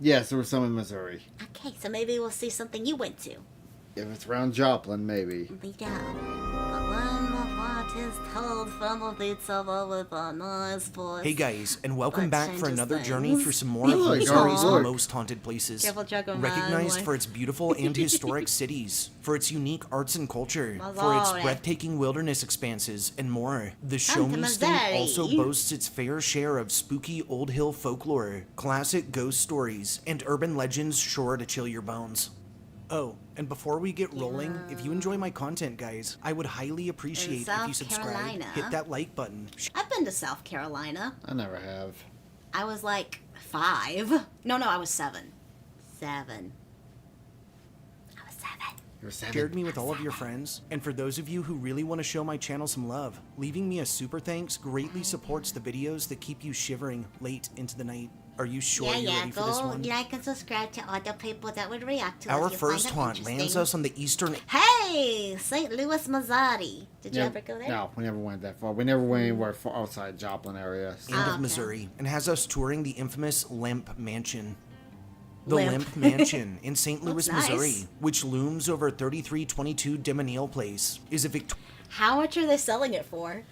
Speaker 2: Yes, there was some in Missouri.
Speaker 1: Okay, so maybe we'll see something you went to.
Speaker 2: If it's around Joplin, maybe.
Speaker 1: We don't. But when the plot is told from a pizza with a nice voice.
Speaker 9: Hey guys, and welcome
Speaker 1: That
Speaker 9: back for
Speaker 1: changes
Speaker 9: another journey
Speaker 1: things.
Speaker 9: through some more of
Speaker 2: Look,
Speaker 9: Missouri's
Speaker 2: look.
Speaker 9: most haunted places.
Speaker 1: Careful, Juggerman,
Speaker 9: Recognized
Speaker 1: like-
Speaker 9: for its beautiful and historic cities, for its unique arts and culture, for its
Speaker 1: Missouri.
Speaker 9: breathtaking wilderness expanses, and more. The
Speaker 1: Come to
Speaker 9: Show Me State
Speaker 1: Missouri.
Speaker 9: also boasts its fair share of spooky old hill folklore, classic ghost stories, and urban legends sure to chill your bones. Oh, and before we get rolling, if you enjoy my content, guys, I would highly appreciate if
Speaker 1: South
Speaker 9: you subscribe,
Speaker 1: Carolina.
Speaker 9: hit that like button,
Speaker 1: I've been to South Carolina.
Speaker 2: I never have.
Speaker 1: I was like 5. No, I was 7. 7. I was 7.
Speaker 2: You're seven.
Speaker 9: shared me with all of your friends, and for those of you who really want to show my channel some love, leaving me a super thanks greatly supports the videos that keep you shivering late into the night. Are you sure you're ready for this
Speaker 1: go
Speaker 9: one?
Speaker 1: like and subscribe to other people that would react to it
Speaker 9: Our
Speaker 1: if you
Speaker 9: first
Speaker 1: find them
Speaker 9: haunt lands
Speaker 1: interesting.
Speaker 9: us on the eastern
Speaker 1: Hey, St. Louis, Missouri. Did you
Speaker 2: Yeah,
Speaker 1: ever go there?
Speaker 2: No, we never went that far. We never went anywhere far outside Joplin area. So.
Speaker 9: end
Speaker 1: okay.
Speaker 9: of Missouri, and has us touring the infamous Lemp Mansion. The
Speaker 1: Lemp.
Speaker 9: Lemp Mansion in St. Louis,
Speaker 1: Looks nice.
Speaker 9: Missouri, which looms over 3322 Demonale Place, is a
Speaker 1: How much are they selling it for?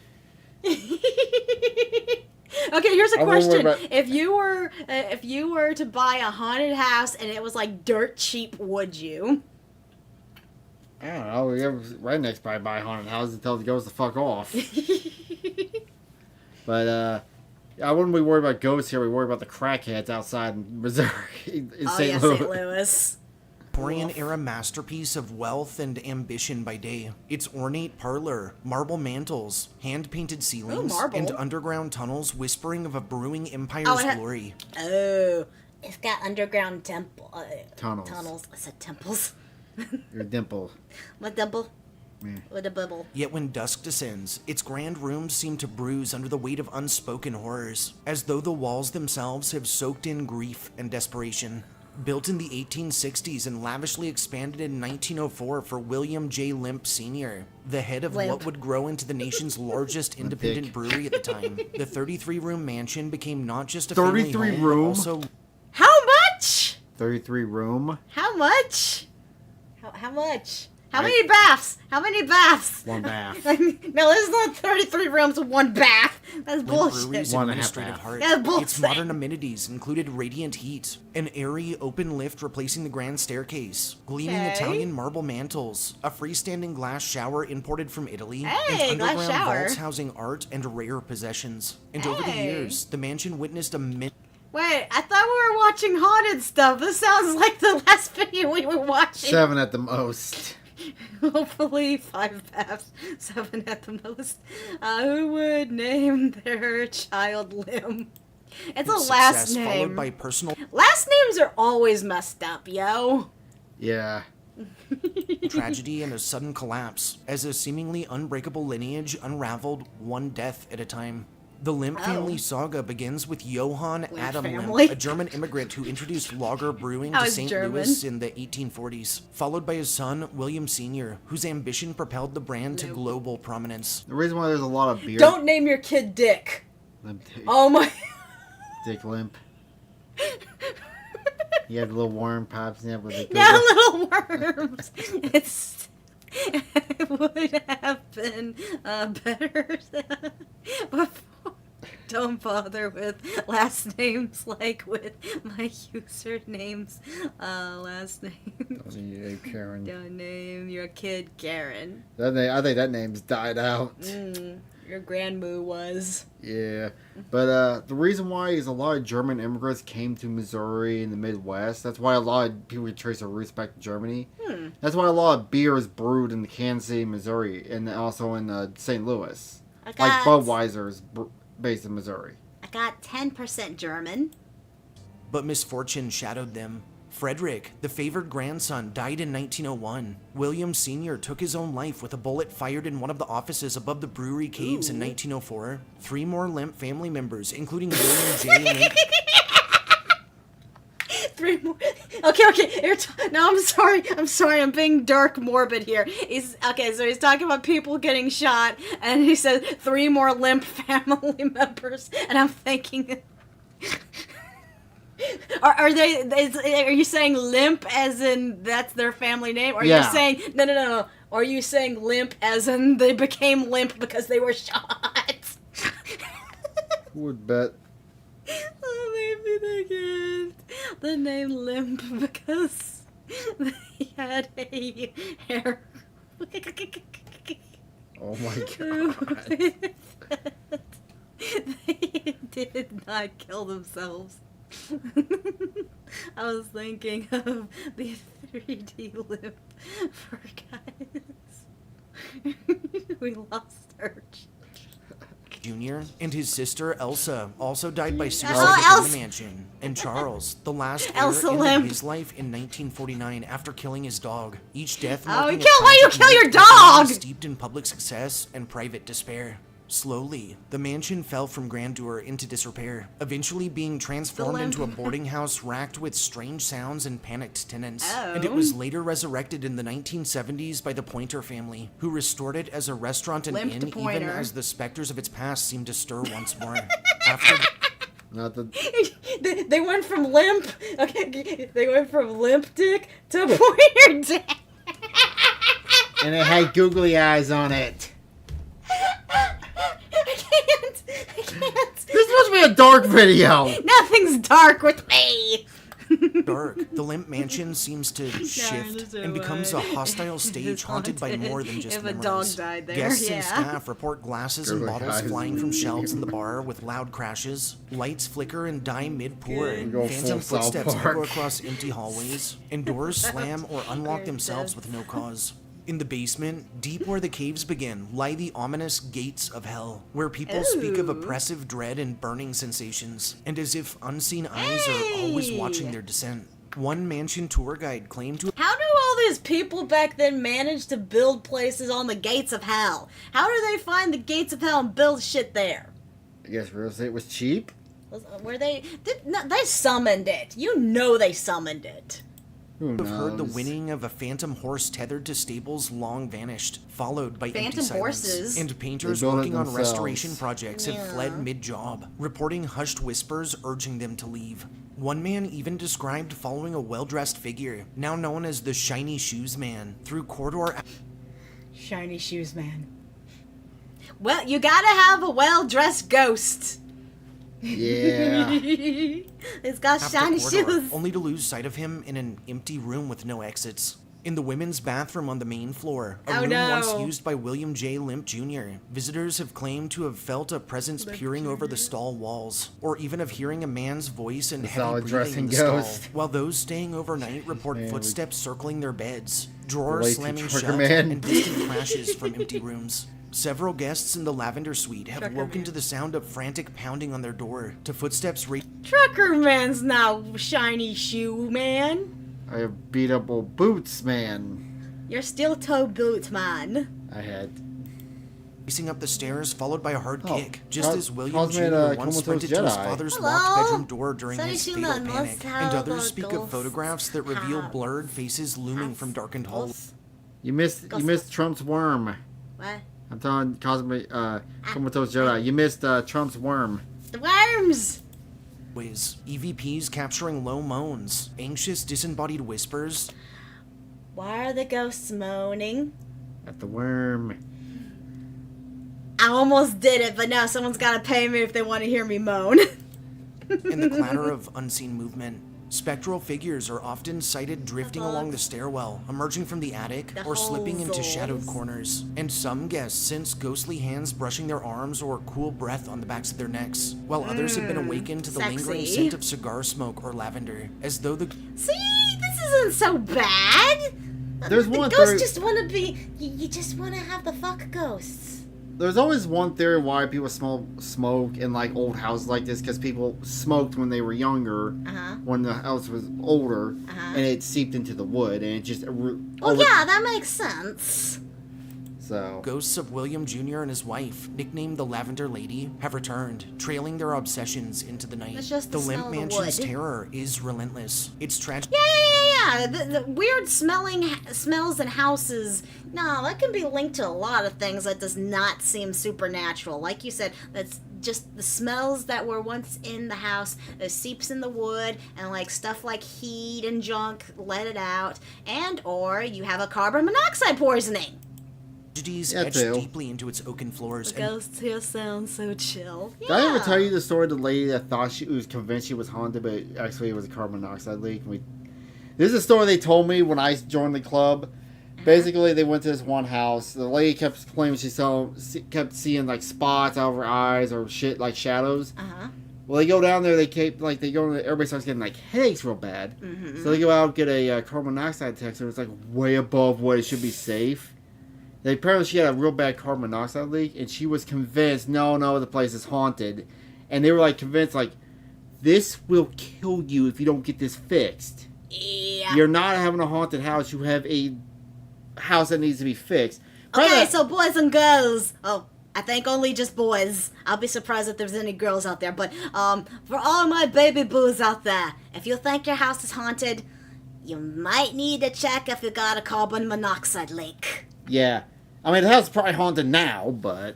Speaker 1: Okay, here's a
Speaker 2: I wouldn't worry
Speaker 1: question:
Speaker 2: about-
Speaker 1: if you were to buy a haunted house and it was like dirt cheap, would you?
Speaker 2: I don't know. We ever rednecks probably buy haunted houses until it goes the fuck off. But I wouldn't be worried about ghosts here. We worry about the crackheads outside in Missouri, in
Speaker 1: Oh
Speaker 2: St.
Speaker 1: yeah,
Speaker 2: Louis.
Speaker 1: St. Louis.
Speaker 9: Victorian era masterpiece of wealth and ambition by day. Its ornate parlor, marble mantels, hand-painted ceilings,
Speaker 1: marble.
Speaker 9: and underground tunnels whispering of a brewing empire's
Speaker 1: Oh, it had-
Speaker 9: glory.
Speaker 1: Oh, it's got underground
Speaker 2: Tunnels.
Speaker 1: Tunnels. I said temples.
Speaker 2: Your dimple.
Speaker 1: My dimple.
Speaker 2: Yeah.
Speaker 1: With a bubble.
Speaker 9: Yet when dusk descends, its grand rooms seem to bruise under the weight of unspoken horrors, as though the walls themselves have soaked in grief and desperation. Built in the 1860s and lavishly expanded in 1904 for William J. Limp Sr., the head of
Speaker 1: Limp.
Speaker 9: what would grow into the nation's largest independent
Speaker 2: dick.
Speaker 9: brewery at the time, the 33-room mansion became not just a family
Speaker 2: 33
Speaker 9: home,
Speaker 2: room?
Speaker 9: but also
Speaker 1: How much?
Speaker 2: 33 room.
Speaker 1: How much? How much? How many baths? How many baths?
Speaker 2: One bath.
Speaker 1: No, this is not 33 rooms with one bath. That's
Speaker 9: Limp
Speaker 1: bullshit.
Speaker 9: Brewery's
Speaker 2: One and a half
Speaker 9: administrative
Speaker 2: bath.
Speaker 9: heart.
Speaker 1: That's bullshit.
Speaker 9: Its modern amenities included radiant heat, an airy open lift replacing the grand staircase, gleaming
Speaker 1: Okay.
Speaker 9: Italian marble mantels, a freestanding glass shower imported from Italy,
Speaker 1: Hey,
Speaker 9: and
Speaker 1: glass
Speaker 9: underground
Speaker 1: shower.
Speaker 9: vaults housing art and rare possessions. And over the
Speaker 1: Hey.
Speaker 9: years, the mansion witnessed a
Speaker 1: Wait, I thought we were watching haunted stuff. This sounds like the last video we were watching.
Speaker 2: 7 at the most.
Speaker 1: Hopefully 5 baths, 7 at the most. Who would name their child Lim? It's a last
Speaker 9: success
Speaker 1: name.
Speaker 9: followed by personal
Speaker 1: Last names are always messed up, yo.
Speaker 2: Yeah.
Speaker 9: tragedy and a sudden collapse, as a seemingly unbreakable lineage unraveled one death at a time. The Limp family saga begins with Johann Adam
Speaker 1: family?
Speaker 9: Limp, a German immigrant who introduced lager brewing
Speaker 1: I
Speaker 9: to
Speaker 1: was
Speaker 9: St.
Speaker 1: German.
Speaker 9: Louis in the 1840s, followed by his son, William Sr., whose ambition propelled the brand to global prominence.
Speaker 2: The reason why there's a lot of beer.
Speaker 1: Don't name your kid Dick.
Speaker 2: Limp dick,
Speaker 1: Oh my.
Speaker 2: dick limp. You have the little worm pops in it with the
Speaker 1: Now little worms. It would have been better before. Don't bother with last names like with my usernames. Last name.
Speaker 2: Yeah, Karen.
Speaker 1: Don't name your kid Karen.
Speaker 2: I think that name's died out.
Speaker 1: Your grandmoo was.
Speaker 2: Yeah, but the reason why is a lot of German immigrants came to Missouri and the Midwest. That's why a lot of people trace their roots back to Germany. That's why a lot of beer is brewed in Kansas City, Missouri, and also in St. Louis.
Speaker 1: I
Speaker 2: Like
Speaker 1: got,
Speaker 2: Budweiser is based in Missouri.
Speaker 1: I got 10% German.
Speaker 9: But misfortune shadowed them. Frederick, the favored grandson, died in 1901. William Sr. took his own life with a bullet fired in one of the offices above the brewery caves in 1904. 3 more Limp family members, including William J. Limp.
Speaker 1: 3 more. Okay. No, I'm sorry. I'm being dark morbid here. He's talking about people getting shot, and he says 3 more Limp family members, and I'm thinking. Are you saying Limp as in that's their family name? Or are you saying no? Are you saying Limp as in they became limp because they were shot?
Speaker 2: Who would bet?
Speaker 1: Oh, maybe they get the name Limp because they had a hair.
Speaker 2: Oh my god.
Speaker 1: They did not kill themselves. I was thinking of the 3D Limp for guys. We lost her.
Speaker 9: Jr. and his sister Elsa also died by suicide
Speaker 1: Oh,
Speaker 9: in the mansion. And Charles, the last heir,
Speaker 1: Elsa
Speaker 9: ended
Speaker 1: Limp.
Speaker 9: his life in 1949 after killing his dog. Each death
Speaker 1: Oh,
Speaker 9: marking a
Speaker 1: why you
Speaker 9: tragic
Speaker 1: kill your
Speaker 9: note for a family
Speaker 1: dog?
Speaker 9: steeped in public success and private despair. Slowly, the mansion fell from grandeur into disrepair, eventually being transformed into a boarding house racked with strange sounds and panicked tenants. And it was later resurrected in the 1970s by the Pointer family, who restored it as a restaurant and
Speaker 1: Limp
Speaker 9: inn
Speaker 1: the
Speaker 9: even
Speaker 1: Pointer.
Speaker 9: as the specters of its past seemed to stir once more. After
Speaker 2: Not the.
Speaker 1: They went from limp. Okay, they went from limp dick to pointer dick.
Speaker 2: And it had googly eyes on it.
Speaker 1: I can't.
Speaker 2: This must be a dark video.
Speaker 1: Nothing's dark with me.
Speaker 9: dark, the Limp Mansion seems to shift and becomes a hostile stage haunted by more than just
Speaker 1: If a
Speaker 9: memories.
Speaker 1: dog died there,
Speaker 9: Guests
Speaker 1: yeah.
Speaker 9: and staff report glasses and
Speaker 2: Googly
Speaker 9: bottles
Speaker 2: eyes.
Speaker 9: flying from shelves in the bar with loud crashes. Lights flicker and die mid-pour.
Speaker 2: Go
Speaker 9: Phantom
Speaker 2: full South
Speaker 9: footsteps
Speaker 2: Park.
Speaker 9: echo across empty hallways. And doors slam or unlock themselves with no cause. In the basement, deep where the caves begin, lie the ominous gates of hell, where people speak of oppressive dread and burning sensations, and as if unseen eyes are always watching their descent. One mansion tour guide claimed to
Speaker 1: How do all these people back then manage to build places on the gates of hell? How do they find the gates of hell and build shit there?
Speaker 2: I guess real estate was cheap.
Speaker 1: Were they summoned it. You know they summoned it.
Speaker 2: Who
Speaker 9: have heard the
Speaker 2: knows?
Speaker 9: whinnying of a phantom horse tethered to stables long vanished, followed by empty
Speaker 1: Phantom
Speaker 9: silence.
Speaker 1: horses?
Speaker 9: And painters
Speaker 2: They built it
Speaker 9: working on
Speaker 2: themselves.
Speaker 9: restoration projects have fled mid-job, reporting hushed whispers urging them to leave. One man even described following a well-dressed figure, now known as the Shiny Shoes Man, through corridor.
Speaker 1: Shiny shoes, man. Well, you gotta have a well-dressed ghost.
Speaker 2: Yeah.
Speaker 1: It's got
Speaker 9: after
Speaker 1: shiny
Speaker 9: corridor,
Speaker 1: shoes.
Speaker 9: only to lose sight of him in an empty room with no exits. In the women's bathroom on the main floor, a
Speaker 1: Oh,
Speaker 9: room
Speaker 1: no.
Speaker 9: once used by William J. Limp Jr., visitors have claimed to have felt a presence peering over the stall walls, or even of hearing a man's voice and heavy
Speaker 2: solid
Speaker 9: breathing in
Speaker 2: dressing
Speaker 9: the stall,
Speaker 2: ghost.
Speaker 9: while those staying overnight report
Speaker 2: Man, we-
Speaker 9: footsteps circling their beds, drawers
Speaker 2: Way too
Speaker 9: slamming
Speaker 2: trucker
Speaker 9: shut,
Speaker 2: man.
Speaker 9: and distant crashes from empty rooms. Several guests in the Lavender Suite have
Speaker 1: Trucker
Speaker 9: woken
Speaker 1: man.
Speaker 9: to the sound of frantic pounding on their door, to footsteps
Speaker 1: Trucker man's not shiny shoe man.
Speaker 2: I have beat up old boots, man.
Speaker 1: You're still toe boot man.
Speaker 2: I had.
Speaker 9: racing up the stairs, followed by a hard
Speaker 2: Oh,
Speaker 9: kick, just
Speaker 2: Cos-
Speaker 9: as William
Speaker 2: Cosmo
Speaker 9: Jr.
Speaker 2: had,
Speaker 9: once
Speaker 2: Comatose
Speaker 9: sprinted to his
Speaker 2: Jedi.
Speaker 9: father's
Speaker 1: Hello?
Speaker 9: locked bedroom door during
Speaker 1: Sonny
Speaker 9: his
Speaker 1: Shula
Speaker 9: fatal
Speaker 1: knows
Speaker 9: panic,
Speaker 1: how
Speaker 9: and
Speaker 1: the
Speaker 9: others speak of
Speaker 1: ghosts
Speaker 9: photographs that reveal
Speaker 1: have-
Speaker 9: blurred faces looming from darkened halls.
Speaker 2: You missed Trump's worm.
Speaker 1: What?
Speaker 2: I'm telling Comatose Jedi. You missed Trump's worm.
Speaker 1: The worms!
Speaker 9: Ways, EVPs capturing low moans, anxious disembodied whispers,
Speaker 1: Why are the ghosts moaning?
Speaker 2: At the worm.
Speaker 1: I almost did it, but now someone's gotta pay me if they want to hear me moan.
Speaker 9: and the clatter of unseen movement. Spectral figures are often sighted drifting along the stairwell, emerging from the attic,
Speaker 1: The
Speaker 9: or slipping into shadowed
Speaker 1: holes.
Speaker 9: corners. And some guests sense ghostly hands brushing their arms or cool breath on the backs of their necks, while others have been awakened to the lingering
Speaker 1: sexy.
Speaker 9: scent of cigar smoke or lavender, as though the
Speaker 1: See, this isn't so bad.
Speaker 2: There's
Speaker 1: the
Speaker 2: one
Speaker 1: ghosts
Speaker 2: theory-
Speaker 1: just want to be. You just want to have the fuck ghosts.
Speaker 2: there's always one theory why people smoke in like old houses like this, because people smoked when they were younger, when the house was older, and it seeped into the wood, and it just.
Speaker 1: Well, yeah, that makes sense.
Speaker 2: So.
Speaker 9: Ghosts of William Jr. and his wife, nicknamed the Lavender Lady, have returned, trailing their obsessions into the night.
Speaker 1: It's just the
Speaker 9: the
Speaker 1: smell
Speaker 9: Limp
Speaker 1: of the
Speaker 9: Mansion's
Speaker 1: wood.
Speaker 9: terror is relentless. It's tragic.
Speaker 1: Yeah. The weird smells in houses. No, that can be linked to a lot of things that does not seem supernatural. Like you said, that's just the smells that were once in the house. It seeps in the wood, and like stuff like heat and junk let it out, and or you have a carbon monoxide poisoning.
Speaker 9: Tragedies
Speaker 2: Yeah,
Speaker 9: etched
Speaker 2: too.
Speaker 9: deeply into its oaken floors.
Speaker 1: The ghosts here sound so chill.
Speaker 2: Did I ever tell you the story of the lady that thought she was convinced she was haunted, but actually it was a carbon monoxide leak? This is a story they told me when I joined the club. Basically, they went to this one house. The lady kept claiming kept seeing like spots out of her eyes or shit like shadows. Well, they go down there. Everybody starts getting like headaches real bad. So they go out and get a carbon monoxide detector. It's like way above what it should be safe. Apparently she had a real bad carbon monoxide leak, and she was convinced, no, the place is haunted. And they were like convinced, like, this will kill you if you don't get this fixed.
Speaker 1: Yeah.
Speaker 2: You're not having a haunted house, you have a house that needs to be fixed.
Speaker 1: Okay, so boys and girls. Oh, I think only just boys. I'll be surprised if there's any girls out there. But for all my baby boos out there, if you think your house is haunted, you might need to check if you got a carbon monoxide leak.
Speaker 2: Yeah. I mean, the house is probably haunted now, but...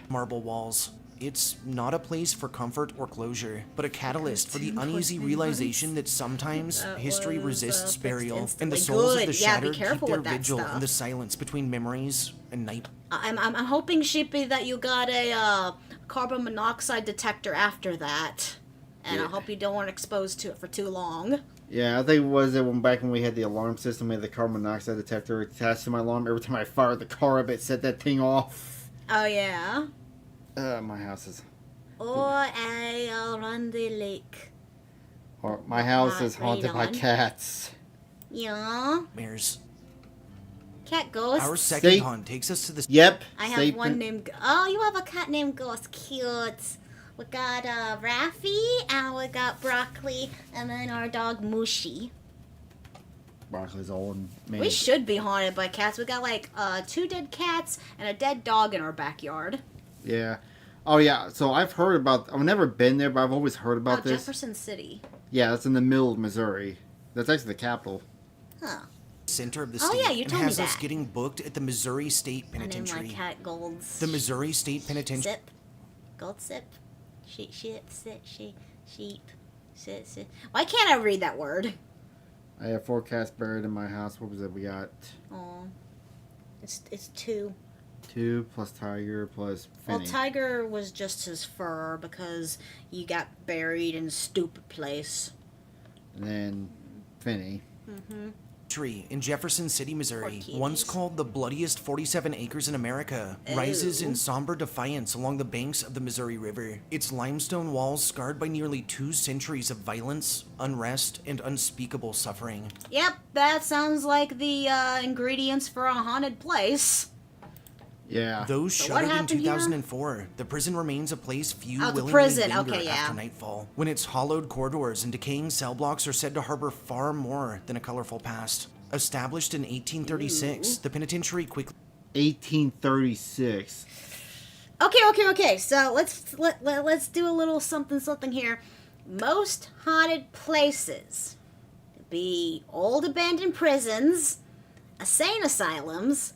Speaker 9: marble walls. It's not a place for comfort or closure, but a catalyst for the uneasy realization that sometimes history resists burial, and the souls of the shattered keep their vigil in the silence between memories and night.
Speaker 1: I'm hoping, Sheepy, that you got a carbon monoxide detector after that. And I hope you don't want exposed to it for too long.
Speaker 2: Yeah, I think it was back when we had the alarm system, we had the carbon monoxide detector attached to my alarm. Every time I fired the car up, it set that thing off.
Speaker 1: Oh, yeah?
Speaker 2: My house is...
Speaker 1: Or a Randy Lake.
Speaker 2: Or my house
Speaker 1: Not
Speaker 2: is haunted by
Speaker 1: radon.
Speaker 2: cats.
Speaker 1: Yeah?
Speaker 9: Mares.
Speaker 1: Cat ghosts.
Speaker 9: Our second
Speaker 2: State-
Speaker 9: haunt takes us to the...
Speaker 2: Yep.
Speaker 1: I have
Speaker 2: State
Speaker 1: one
Speaker 2: Prin-
Speaker 1: named... Oh, you have a cat named Ghost. Cute. We got Raffy, and we got Broccoli, and then our dog Mushi.
Speaker 2: Broccoli's old and
Speaker 1: We
Speaker 2: maybe.
Speaker 1: should be haunted by cats. We got like 2 dead cats and a dead dog in our backyard.
Speaker 2: Yeah. Oh, yeah. So I've heard about... I've never been there, but I've always heard about this.
Speaker 1: Jefferson City.
Speaker 2: Yeah, that's in the middle of Missouri. That's actually the capital.
Speaker 1: Huh.
Speaker 9: center of the
Speaker 1: Oh,
Speaker 9: state
Speaker 1: yeah, you
Speaker 9: and
Speaker 1: told me
Speaker 9: has us
Speaker 1: that.
Speaker 9: getting booked at the Missouri State
Speaker 1: I named my
Speaker 9: Penitentiary.
Speaker 1: cat Golds.
Speaker 9: The Missouri State Penitentiary.
Speaker 1: Sip. Gold sip. Sheep, sheep. Sit. Why can't I read that word?
Speaker 2: I have 4 cats buried in my house. What was it? We got
Speaker 1: Oh. It's 2.
Speaker 2: 2 plus Tiger plus Finny.
Speaker 1: Well, Tiger was just his fur because he got buried in a stupid place.
Speaker 2: And then Finny.
Speaker 9: Tree in Jefferson City, Missouri,
Speaker 1: Poor
Speaker 9: once
Speaker 1: kitties.
Speaker 9: called the bloodiest 47 acres in America, rises
Speaker 1: Ew.
Speaker 9: in somber defiance along the banks of the Missouri River. Its limestone walls scarred by nearly 2 centuries of violence, unrest, and unspeakable suffering.
Speaker 1: Yep, that sounds like the ingredients for a haunted place.
Speaker 2: Yeah.
Speaker 9: Though
Speaker 1: what
Speaker 9: shuttered in
Speaker 1: happened here?
Speaker 9: 2004, the prison remains a place few
Speaker 1: Oh, the
Speaker 9: willingly
Speaker 1: prison.
Speaker 9: linger
Speaker 1: Okay, yeah.
Speaker 9: after nightfall, when its hollowed corridors and decaying cell blocks are said to harbor far more than a colorful past. Established in 1836, the penitentiary quickly
Speaker 2: 1836.
Speaker 1: Okay. So let's do a little something here. Most haunted places be old abandoned prisons, insane asylums,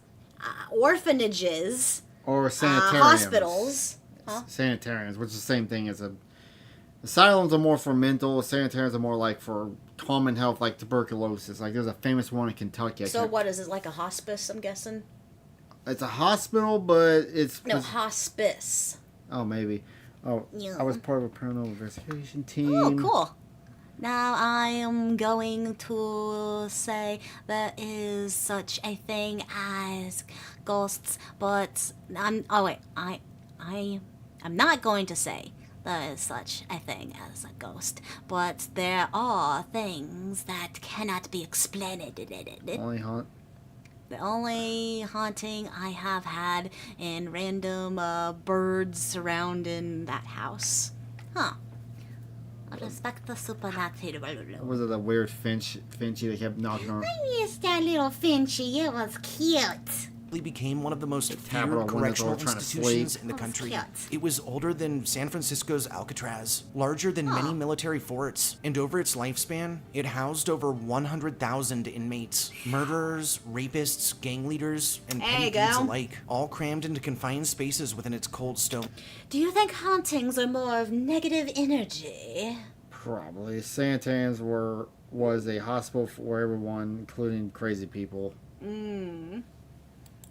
Speaker 1: orphanages,
Speaker 2: Or sanitariums.
Speaker 1: hospitals. Huh?
Speaker 2: Sanitariums, which is the same thing as a... Asylums are more for mental. Sanitariums are more like for common health, like tuberculosis. Like there's a famous one in Kentucky.
Speaker 1: So what is it, like a hospice? I'm guessing.
Speaker 2: It's a hospital, but it's...
Speaker 1: No, hospice.
Speaker 2: Oh, maybe. Oh,
Speaker 1: Yeah.
Speaker 2: I was part of a paranormal investigation team.
Speaker 1: Oh, cool. Now I am going to say there is such a thing as ghosts, but I'm not going to say there is such a thing as a ghost, but there are things that cannot be explained.
Speaker 2: Only haunt.
Speaker 1: The only haunting I have had in random birds surrounding that house. Huh. I respect the supernatural.
Speaker 2: Was it a weird Finchy that kept knocking on?
Speaker 1: I missed that little Finchy. It was cute.
Speaker 9: Became one of the most
Speaker 2: Capitol
Speaker 9: feared
Speaker 2: when they're
Speaker 9: correctional
Speaker 2: all trying to
Speaker 9: institutions
Speaker 2: sleep.
Speaker 9: in the
Speaker 1: Oh,
Speaker 9: country.
Speaker 1: cute.
Speaker 9: It was older than San Francisco's Alcatraz, larger than many military forts, and over its lifespan, it housed over 100,000 inmates. Murderers, rapists, gang leaders, and
Speaker 1: There
Speaker 9: petty
Speaker 1: you
Speaker 9: thieves
Speaker 1: go.
Speaker 9: alike, all crammed into confined spaces within its cold stone.
Speaker 1: Do you think hauntings are more of negative energy?
Speaker 2: Probably. Santan's was a hospital for everyone, including crazy people.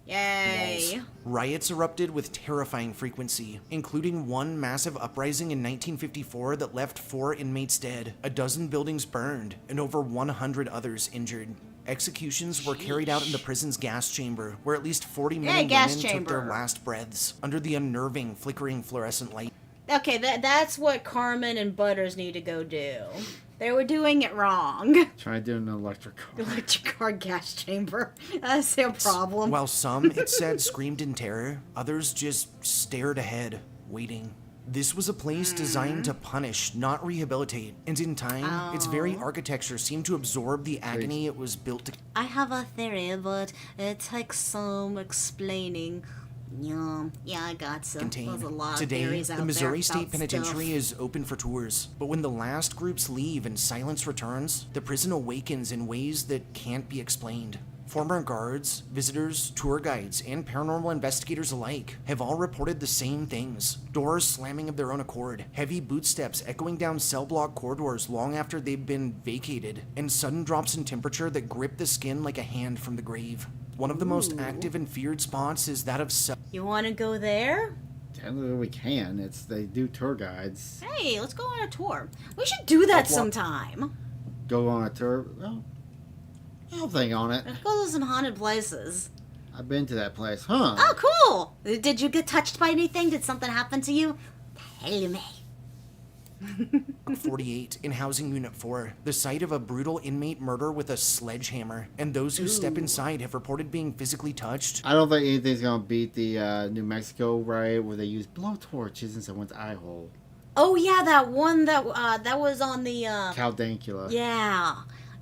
Speaker 1: Yay.
Speaker 9: Riots erupted with terrifying frequency, including one massive uprising in 1954 that left 4 inmates dead, a dozen buildings burned, and over 100 others injured. Executions were carried out in the prison's gas chamber, where at least 40 men and
Speaker 1: gas
Speaker 9: women took their
Speaker 1: chamber.
Speaker 9: last breaths under the unnerving, flickering fluorescent light.
Speaker 1: Okay, that's what Carmen and Butters need to go do. They were doing it wrong.
Speaker 2: Trying to do an electric car.
Speaker 1: Electric car gas chamber. That's their problem.
Speaker 9: While some, it said, screamed in terror, others just stared ahead, waiting. This was a place designed to punish, not rehabilitate, and in time, its very architecture seemed to absorb the agony it was built to.
Speaker 1: I have a theory, but it takes some explaining. Yeah, I got some.
Speaker 9: Contain.
Speaker 1: There's a lot of
Speaker 9: Today,
Speaker 1: theories out
Speaker 9: the Missouri
Speaker 1: there
Speaker 9: State
Speaker 1: about
Speaker 9: Penitentiary
Speaker 1: stuff.
Speaker 9: is open for tours, but when the last groups leave and silence returns, the prison awakens in ways that can't be explained. Former guards, visitors, tour guides, and paranormal investigators alike have all reported the same things. Doors slamming of their own accord, heavy bootsteps echoing down cell block corridors long after they've been vacated, and sudden drops in temperature that grip the skin like a hand from the grave. One of the most active and feared spots is that of cell.
Speaker 1: You want to go there?
Speaker 2: Technically, we can. They do tour guides.
Speaker 1: Hey, let's go on a tour. We should do that sometime.
Speaker 2: Go on a tour. Well, I'll think on it.
Speaker 1: Let's go to some haunted places.
Speaker 2: I've been to that place, huh?
Speaker 1: Oh, cool. Did you get touched by anything? Did something happen to you? Tell me.
Speaker 9: 48 in Housing Unit 4, the site of a brutal inmate murder with a sledgehammer, and those who step inside have reported being physically touched.
Speaker 2: I don't think anything's gonna beat the New Mexico riot where they use blowtorches in someone's eye hole.
Speaker 1: Oh yeah, that one that was on the
Speaker 2: Caldancula.
Speaker 1: Yeah.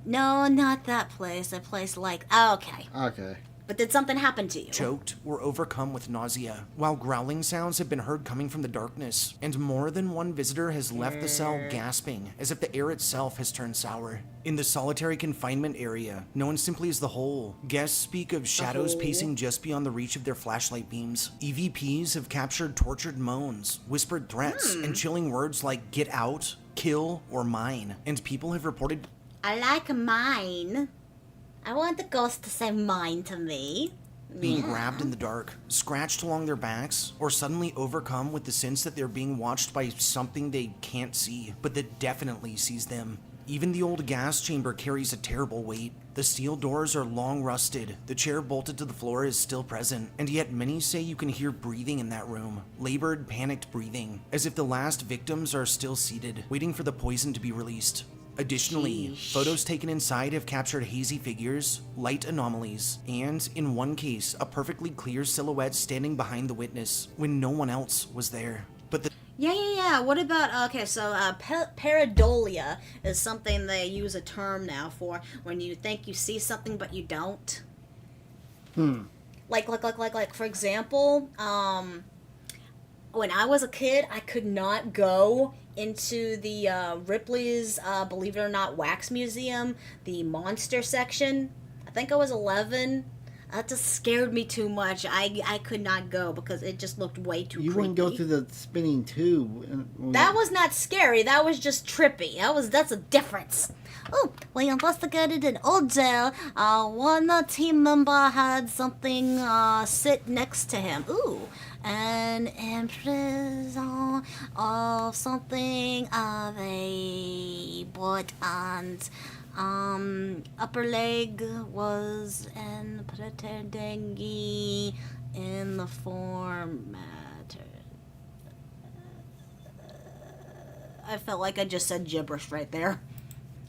Speaker 1: No, not that place. A place like okay.
Speaker 2: Okay.
Speaker 1: But did something happen to you?
Speaker 9: Choked or overcome with nausea, while growling sounds have been heard coming from the darkness, and more than one visitor has left the cell gasping, as if the air itself has turned sour. In the solitary confinement area, known simply as the Hole, guests speak of shadows pacing just beyond the reach of their flashlight beams. EVPs have captured tortured moans, whispered threats, and chilling words like "get out," "kill," or "mine," and people have reported
Speaker 1: I like mine. I want the ghost to say mine to me.
Speaker 9: being grabbed in the dark, scratched along their backs, or suddenly overcome with the sense that they're being watched by something they can't see, but that definitely sees them. Even the old gas chamber carries a terrible weight. The steel doors are long rusted, the chair bolted to the floor is still present, and yet many say you can hear breathing in that room. Labored, panicked breathing, as if the last victims are still seated, waiting for the poison to be released. Additionally, photos taken inside have captured hazy figures, light anomalies, and, in one case, a perfectly clear silhouette standing behind the witness when no one else was there. But the
Speaker 1: Yeah. What about okay? So pareidolia is something they use a term now for when you think you see something but you don't. Like for example, when I was a kid, I could not go into the Ripley's Believe It or Not Wax Museum, the monster section. I think I was 11. That just scared me too much. I could not go because it just looked way too
Speaker 2: You
Speaker 1: creepy.
Speaker 2: wouldn't go through the spinning tube.
Speaker 1: That was not scary. That was just trippy. That's a difference. Oh, we investigated an old jail. One team member had something sit next to him. Ooh, and in prison of something of a board and upper leg was in pretending in the format. I felt like I just said gibberish right there.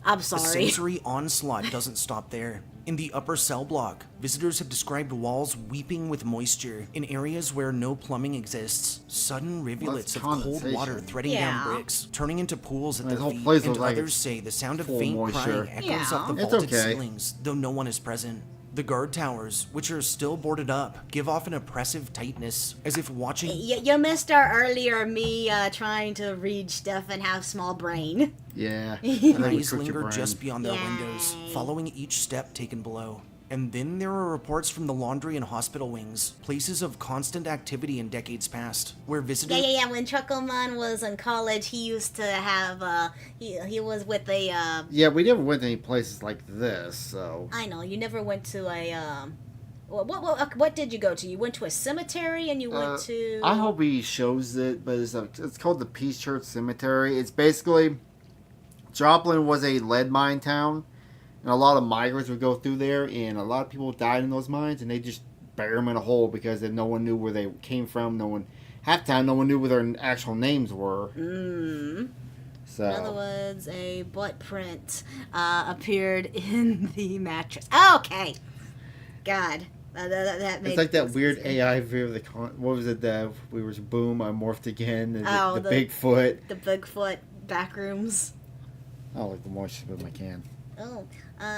Speaker 1: I'm
Speaker 9: The
Speaker 1: sorry.
Speaker 9: sensory onslaught doesn't stop there. In the upper cell block, visitors have described walls weeping with moisture. In areas where no plumbing exists, sudden rivulets of cold
Speaker 2: condensation.
Speaker 9: water threading
Speaker 1: Yeah.
Speaker 9: down bricks, turning into pools at
Speaker 2: The
Speaker 9: their
Speaker 2: whole
Speaker 9: feet,
Speaker 2: place
Speaker 9: and
Speaker 2: looks like
Speaker 9: others
Speaker 2: it's
Speaker 9: say the sound of
Speaker 2: full of
Speaker 9: faint
Speaker 2: moisture.
Speaker 9: crying echoes
Speaker 1: Yeah.
Speaker 9: off the
Speaker 2: It's
Speaker 9: vaulted
Speaker 2: okay.
Speaker 9: ceilings, though no one is present. The guard towers, which are still boarded up, give off an oppressive tightness, as if watching
Speaker 1: You missed our earlier me trying to read stuff and have small brain.
Speaker 2: Yeah. I think we
Speaker 9: eyes
Speaker 2: cooked your
Speaker 9: linger
Speaker 2: brain.
Speaker 9: just beyond their
Speaker 1: Yay.
Speaker 9: windows, following each step taken below. And then there are reports from the laundry and hospital wings, places of constant activity in decades past, where visitors
Speaker 1: Yeah. When Chuckleman was in college, he used to have, he was with a,
Speaker 2: Yeah, we never went to any places like this, so.
Speaker 1: I know, you never went to a, what did you go to? You went to a cemetery and you went to...
Speaker 2: I hope he shows it, but it's called the Peace Church Cemetery. It's basically, Joplin was a lead mine town, and a lot of migrants would go through there, and a lot of people died in those mines, and they just bury them in a hole because then no one knew where they came from. Half the time, no one knew what their actual names were. So.
Speaker 1: In other words, a butt print appeared in the mattress. Okay. God. That made
Speaker 2: It's like that
Speaker 1: sense.
Speaker 2: weird AI view of the what was it? We were boom. I morphed again.
Speaker 1: Oh,
Speaker 2: the Bigfoot.
Speaker 1: The Bigfoot backrooms.
Speaker 2: I like the moisture in my can.
Speaker 1: Oh,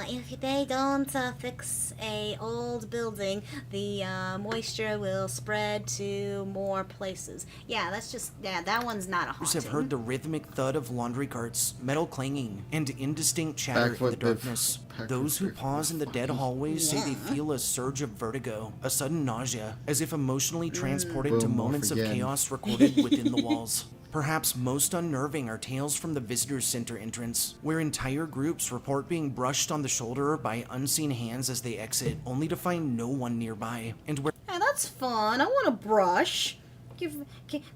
Speaker 1: if they don't fix a old building, the moisture will spread to more places. Yeah, that one's not a
Speaker 9: Others
Speaker 1: haunting.
Speaker 9: have heard the rhythmic thud of laundry carts, metal clanging, and indistinct chatter in the
Speaker 2: Backflip,
Speaker 9: darkness.
Speaker 2: backflip,
Speaker 9: Those who
Speaker 2: backflip,
Speaker 9: pause in the dead hallways say they
Speaker 1: Yeah.
Speaker 9: feel a surge of vertigo, a sudden nausea, as if emotionally transported to
Speaker 2: Boom,
Speaker 9: moments
Speaker 2: off
Speaker 9: of
Speaker 2: again.
Speaker 9: chaos recorded within the walls. Perhaps most unnerving are tales from the visitors center entrance, where entire groups report being brushed on the shoulder by unseen hands as they exit, only to find no one nearby, and where
Speaker 1: Hey, that's fun. I want a brush. Can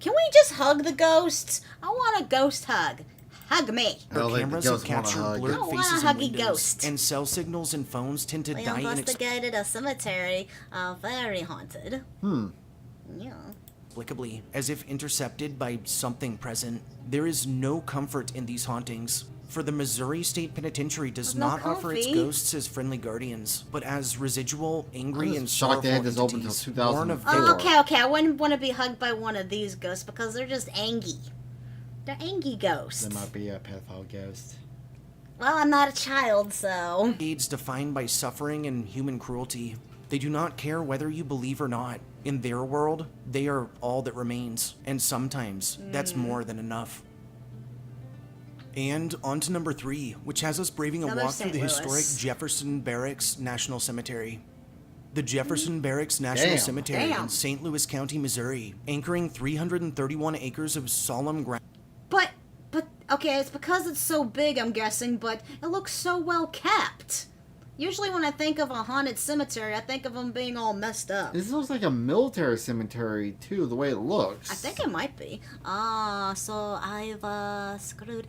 Speaker 1: we just hug the ghosts? I want a ghost hug. Hug me.
Speaker 2: I don't think the
Speaker 9: cameras have
Speaker 2: ghosts wanna
Speaker 9: captured
Speaker 2: hug.
Speaker 1: I
Speaker 9: blurred
Speaker 1: don't want a
Speaker 9: faces in
Speaker 1: huggy
Speaker 9: windows,
Speaker 1: ghost.
Speaker 9: and cell signals and phones tend to
Speaker 1: We
Speaker 9: die
Speaker 1: investigated a cemetery, very haunted. Yeah.
Speaker 9: inexplicably, as if intercepted by something present. There is no comfort in these hauntings, for the Missouri State Penitentiary does
Speaker 1: No
Speaker 9: not offer its
Speaker 1: comfy.
Speaker 9: ghosts as friendly guardians, but as residual, angry,
Speaker 2: was
Speaker 9: and
Speaker 2: shocked they
Speaker 9: sorrowful
Speaker 2: had this open till
Speaker 9: entities,
Speaker 2: 2004.
Speaker 9: born of
Speaker 2: Oh,
Speaker 1: Okay. I wouldn't want to be hugged by one of these ghosts because they're just angry. They're angry ghosts.
Speaker 2: There might be a pedophile ghost.
Speaker 1: Well, I'm not a child, so.
Speaker 9: decades defined by suffering and human cruelty. They do not care whether you believe or not. In their world, they are all that remains, and sometimes that's more than enough. And on to number 3, which has us braving a
Speaker 1: Another
Speaker 9: walk through
Speaker 1: St.
Speaker 9: the
Speaker 1: Louis.
Speaker 9: historic Jefferson Barracks National Cemetery. The Jefferson Barracks National
Speaker 2: Damn.
Speaker 9: Cemetery
Speaker 1: Damn.
Speaker 9: in St. Louis County, Missouri, anchoring 331 acres of solemn ground.
Speaker 1: But, okay, it's because it's so big, I'm guessing, but it looks so well kept. Usually when I think of a haunted cemetery, I think of them being all messed up.
Speaker 2: This looks like a military cemetery too, the way it looks.
Speaker 1: I think it might be. So I've screwed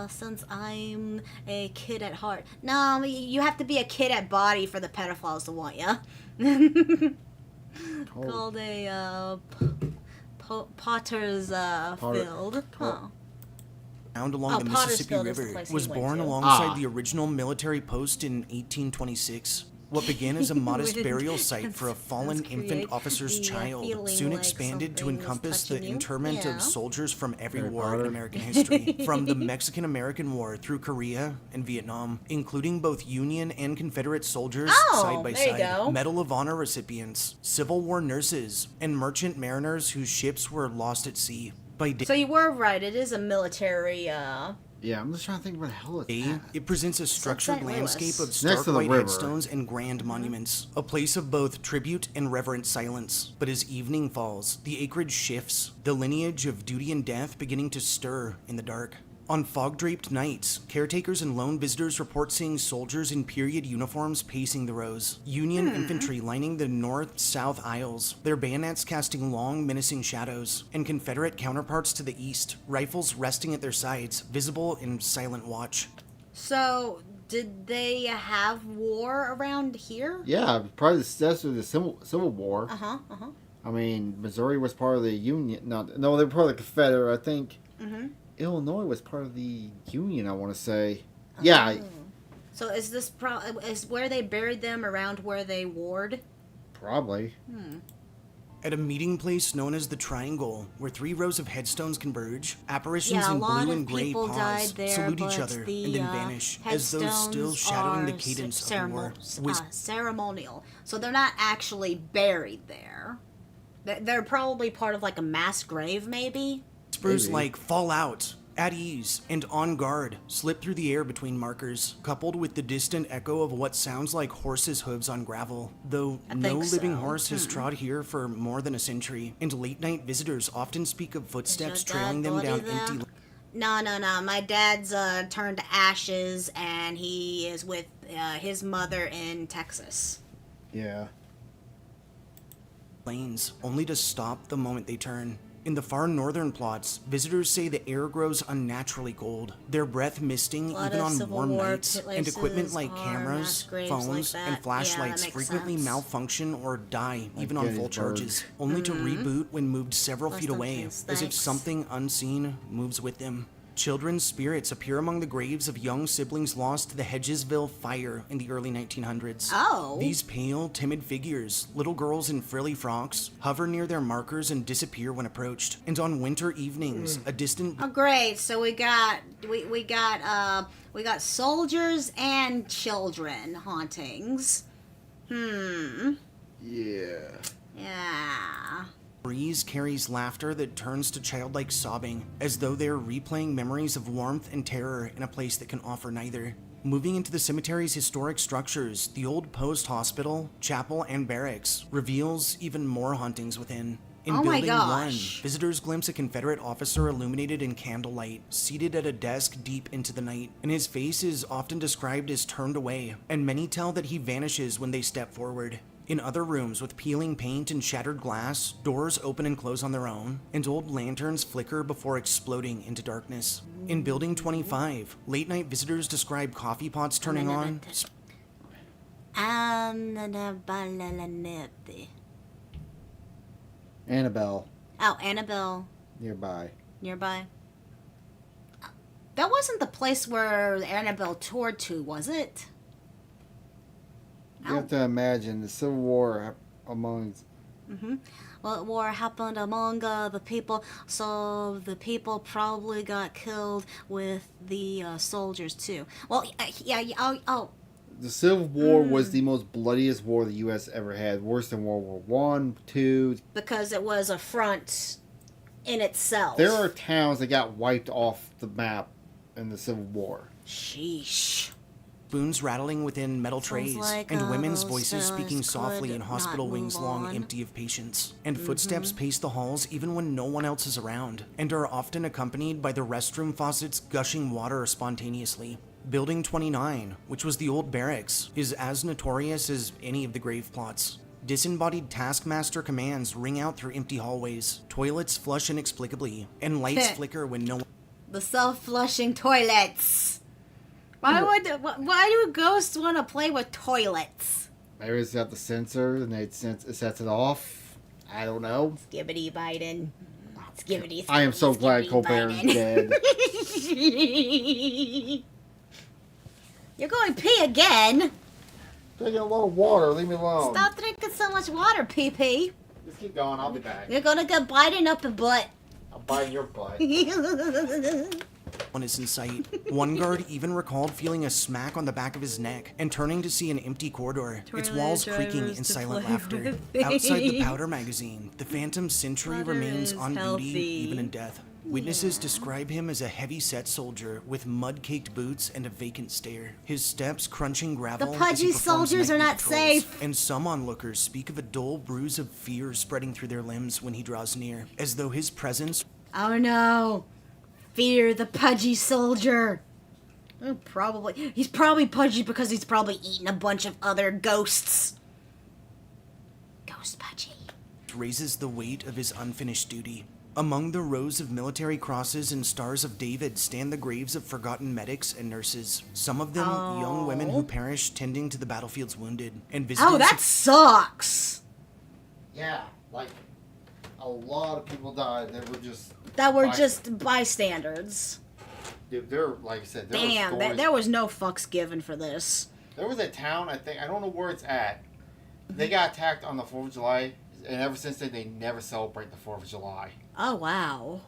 Speaker 1: since I'm a kid at heart. No, you have to be a kid at body for the pedophiles to want you. Called a Potter's Field. Huh.
Speaker 9: Found along
Speaker 1: Oh,
Speaker 9: the Mississippi
Speaker 1: Pottersville is the
Speaker 9: River
Speaker 1: place he
Speaker 9: was
Speaker 1: went
Speaker 9: born
Speaker 1: to.
Speaker 9: alongside the original military post in 1826. What began as a modest
Speaker 1: Wouldn't
Speaker 9: burial site for a fallen
Speaker 1: create
Speaker 9: infant officer's
Speaker 1: the,
Speaker 9: child
Speaker 1: feeling
Speaker 9: soon
Speaker 1: like
Speaker 9: expanded to
Speaker 1: something was
Speaker 9: encompass the
Speaker 1: touching you?
Speaker 9: interment
Speaker 1: Yeah.
Speaker 9: of soldiers from every
Speaker 2: Harry
Speaker 9: war in
Speaker 2: Potter.
Speaker 9: American history, from the Mexican-American War through Korea and Vietnam, including both Union and Confederate soldiers
Speaker 1: Oh,
Speaker 9: side by
Speaker 1: there you
Speaker 9: side,
Speaker 1: go.
Speaker 9: Medal of Honor recipients, Civil War nurses, and merchant mariners whose ships were lost at sea. By day,
Speaker 1: So you were right. It is a military.
Speaker 2: Yeah, I'm just trying to think what the hell it's
Speaker 9: Day, it presents a structured
Speaker 1: St. Louis.
Speaker 9: landscape of
Speaker 2: Next
Speaker 9: stark
Speaker 2: to the
Speaker 9: white
Speaker 2: river.
Speaker 9: headstones and grand monuments, a place of both tribute and reverent silence. But as evening falls, the acreage shifts, the lineage of duty and death beginning to stir in the dark. On fog-draped nights, caretakers and lone visitors report seeing soldiers in period uniforms pacing the rows, Union infantry lining the north-south aisles, their bayonets casting long, menacing shadows, and Confederate counterparts to the east, rifles resting at their sides, visible in silent watch.
Speaker 1: So did they have war around here?
Speaker 2: Yeah, probably the steps of the Civil War.
Speaker 1: Uh huh.
Speaker 2: I mean, Missouri was part of the Union. No, they were part of the Confederate. I think
Speaker 1: Mm-hmm.
Speaker 2: Illinois was part of the Union. I want to say. Yeah,
Speaker 1: So is this is where they buried them around where they ward?
Speaker 2: probably.
Speaker 9: At a meeting place known as the Triangle, where 3 rows of headstones converge, apparitions
Speaker 1: Yeah, a
Speaker 9: in
Speaker 1: lot
Speaker 9: blue
Speaker 1: of
Speaker 9: and gray
Speaker 1: people
Speaker 9: pause,
Speaker 1: died there,
Speaker 9: salute each
Speaker 1: but
Speaker 9: other,
Speaker 1: the
Speaker 9: and then vanish, as though still
Speaker 1: headstones
Speaker 9: shadowing the
Speaker 1: are
Speaker 9: cadence of the war.
Speaker 1: ceremonial. So they're not actually buried there. They're probably part of like a mass grave, maybe.
Speaker 9: Whispers
Speaker 2: Maybe.
Speaker 9: like "fall out," "at ease," and "on guard" slip through the air between markers, coupled with the distant echo of what sounds like horses' hooves on gravel. Though
Speaker 1: I
Speaker 9: no
Speaker 1: think
Speaker 9: living
Speaker 1: so.
Speaker 9: horse has trod here for more than a century, and late-night visitors often speak of footsteps
Speaker 1: Is your
Speaker 9: trailing
Speaker 1: dad
Speaker 9: them down
Speaker 1: body there?
Speaker 9: empty.
Speaker 1: No. My dad's turned to ashes, and he is with his mother in Texas.
Speaker 2: Yeah.
Speaker 9: lanes, only to stop the moment they turn. In the far northern plots, visitors say the air grows unnaturally cold, their breath misting
Speaker 1: lot
Speaker 9: even
Speaker 1: of
Speaker 9: on
Speaker 1: Civil
Speaker 9: warm
Speaker 1: War
Speaker 9: nights, and
Speaker 1: places
Speaker 9: equipment like
Speaker 1: are
Speaker 9: cameras,
Speaker 1: mass graves
Speaker 9: phones,
Speaker 1: like that.
Speaker 9: and
Speaker 1: Yeah,
Speaker 9: flashlights
Speaker 1: that makes
Speaker 9: frequently
Speaker 1: sense.
Speaker 9: malfunction or die, even on full
Speaker 2: Gettysburg.
Speaker 9: charges, only to reboot when moved several
Speaker 1: Rest
Speaker 9: feet
Speaker 1: in
Speaker 9: away,
Speaker 1: peace,
Speaker 9: as if
Speaker 1: thanks.
Speaker 9: something unseen moves with them. Children's spirits appear among the graves of young siblings lost to the Hedgesville fire in the early 1900s.
Speaker 1: Oh.
Speaker 9: These pale, timid figures, little girls in frilly frocks, hover near their markers and disappear when approached. And on winter evenings, a distant
Speaker 1: Oh, great! So we got soldiers and children hauntings.
Speaker 2: Yeah.
Speaker 1: Yeah.
Speaker 9: breeze carries laughter that turns to childlike sobbing, as though they're replaying memories of warmth and terror in a place that can offer neither. Moving into the cemetery's historic structures, the old post hospital, chapel, and barracks reveals even more hauntings within. In
Speaker 1: Oh my
Speaker 9: Building
Speaker 1: gosh.
Speaker 9: 1, visitors glimpse a Confederate officer illuminated in candlelight, seated at a desk deep into the night, and his face is often described as turned away, and many tell that he vanishes when they step forward. In other rooms with peeling paint and shattered glass, doors open and close on their own, and old lanterns flicker before exploding into darkness. In Building 25, late-night visitors describe coffee pots turning on,
Speaker 2: Annabelle
Speaker 1: Oh, Annabelle
Speaker 2: nearby.
Speaker 1: nearby. That wasn't the place where Annabelle toured to, was it?
Speaker 2: You have to imagine the Civil War among.
Speaker 1: Well, war happened among the people, so the people probably got killed with the soldiers too. Well, oh,
Speaker 2: The Civil War was the most bloodiest war the U.S. ever had, worse than World War One, Two.
Speaker 1: because it was a front in itself.
Speaker 2: There are towns that got wiped off the map in the Civil War.
Speaker 1: Sheesh.
Speaker 9: spoons rattling within metal trays,
Speaker 1: like,
Speaker 9: and women's
Speaker 1: those
Speaker 9: voices speaking
Speaker 1: fellas
Speaker 9: softly
Speaker 1: could
Speaker 9: in hospital
Speaker 1: not
Speaker 9: wings
Speaker 1: move
Speaker 9: long
Speaker 1: on.
Speaker 9: empty of patients. And footsteps pace the halls even when no one else is around, and are often accompanied by the restroom faucets gushing water spontaneously. Building 29, which was the old barracks, is as notorious as any of the grave plots. Disembodied taskmaster commands ring out through empty hallways, toilets flush inexplicably, and lights flicker when no one
Speaker 1: The self-flushing toilets. Why do ghosts want to play with toilets?
Speaker 2: Maybe it's got the sensor and it sets it off. I don't know.
Speaker 1: Skibbity Biden. Skibbity.
Speaker 2: I am so glad Colbert is dead.
Speaker 1: You're going to pee again.
Speaker 2: Taking a little water. Leave me alone.
Speaker 1: Stop drinking so much water, pee.
Speaker 2: Just keep going. I'll be back.
Speaker 1: You're gonna get Biden up the butt.
Speaker 2: I'll bite your butt.
Speaker 9: one is in sight. One guard even recalled feeling a smack on the back of his neck and turning to see an empty corridor, its walls creaking in silent laughter. Outside the powder magazine, the Phantom Sentry
Speaker 1: Butter
Speaker 9: remains
Speaker 1: is
Speaker 9: on duty
Speaker 1: healthy.
Speaker 9: even in death. Witnesses describe him as a heavy-set soldier with mud-caked boots and a vacant stare, his steps crunching gravel.
Speaker 1: The
Speaker 9: as
Speaker 1: pudgy
Speaker 9: he performs
Speaker 1: soldiers are
Speaker 9: nightly
Speaker 1: not
Speaker 9: patrols.
Speaker 1: safe.
Speaker 9: And some onlookers speak of a dull bruise of fear spreading through their limbs when he draws near, as though his presence
Speaker 1: Oh no. Fear the pudgy soldier. He's probably pudgy because he's probably eaten a bunch of other ghosts. Ghost pudgy.
Speaker 9: raises the weight of his unfinished duty. Among the rows of military crosses and stars of David stand the graves of forgotten medics and nurses, some of them young women who perished tending to the battlefield's wounded, and visited
Speaker 1: Oh, that sucks.
Speaker 2: Yeah, like a lot of people died that were just
Speaker 1: That were just bystanders.
Speaker 2: Dude, there, like I said, there were
Speaker 1: Damn,
Speaker 2: stories.
Speaker 1: there was no fucks given for this.
Speaker 2: There was a town, I think, I don't know where it's at. They got attacked on the 4th of July, and ever since then, they never celebrate the 4th of July.
Speaker 1: Oh, wow.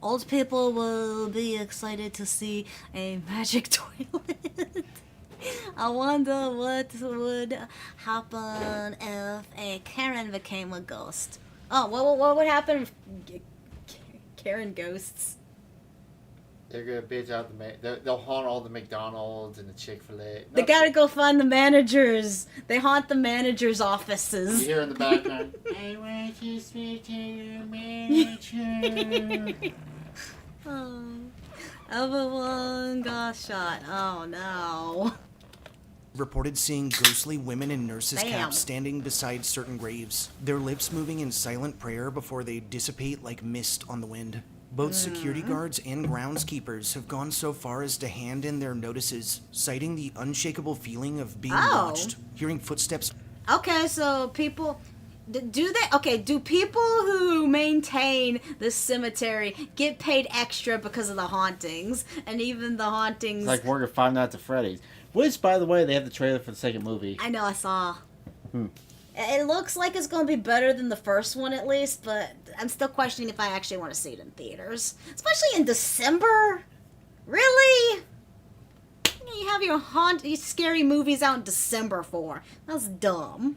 Speaker 1: Old people will be excited to see a magic toilet. I wonder what would happen if a Karen became a ghost. Oh, what would happen if Karen ghosts?
Speaker 2: They're gonna bitch out they'll haunt all the McDonald's and the Chick-fil-A.
Speaker 1: They gotta go find the managers. They haunt the managers' offices.
Speaker 2: You hear in the background, I want to speak to your manager.
Speaker 1: Oh, everyone got shot. Oh no.
Speaker 9: Reported seeing ghostly women in nurses'
Speaker 1: Damn.
Speaker 9: caps standing beside certain graves, their lips moving in silent prayer before they dissipate like mist on the wind. Both security guards and groundskeepers have gone so far as to hand in their notices, citing the unshakable feeling of being
Speaker 1: Oh.
Speaker 9: watched, hearing footsteps.
Speaker 1: Okay, so people do people who maintain this cemetery get paid extra because of the hauntings, and even the hauntings?
Speaker 2: It's like working at Five Nights at Freddy's. Which, by the way, they have the trailer for the second movie.
Speaker 1: I know, I saw. It looks like it's going to be better than the first one, at least, but I'm still questioning if I actually want to see it in theaters. Especially in December? Really? What do you have your scary movies out in December for? That's dumb.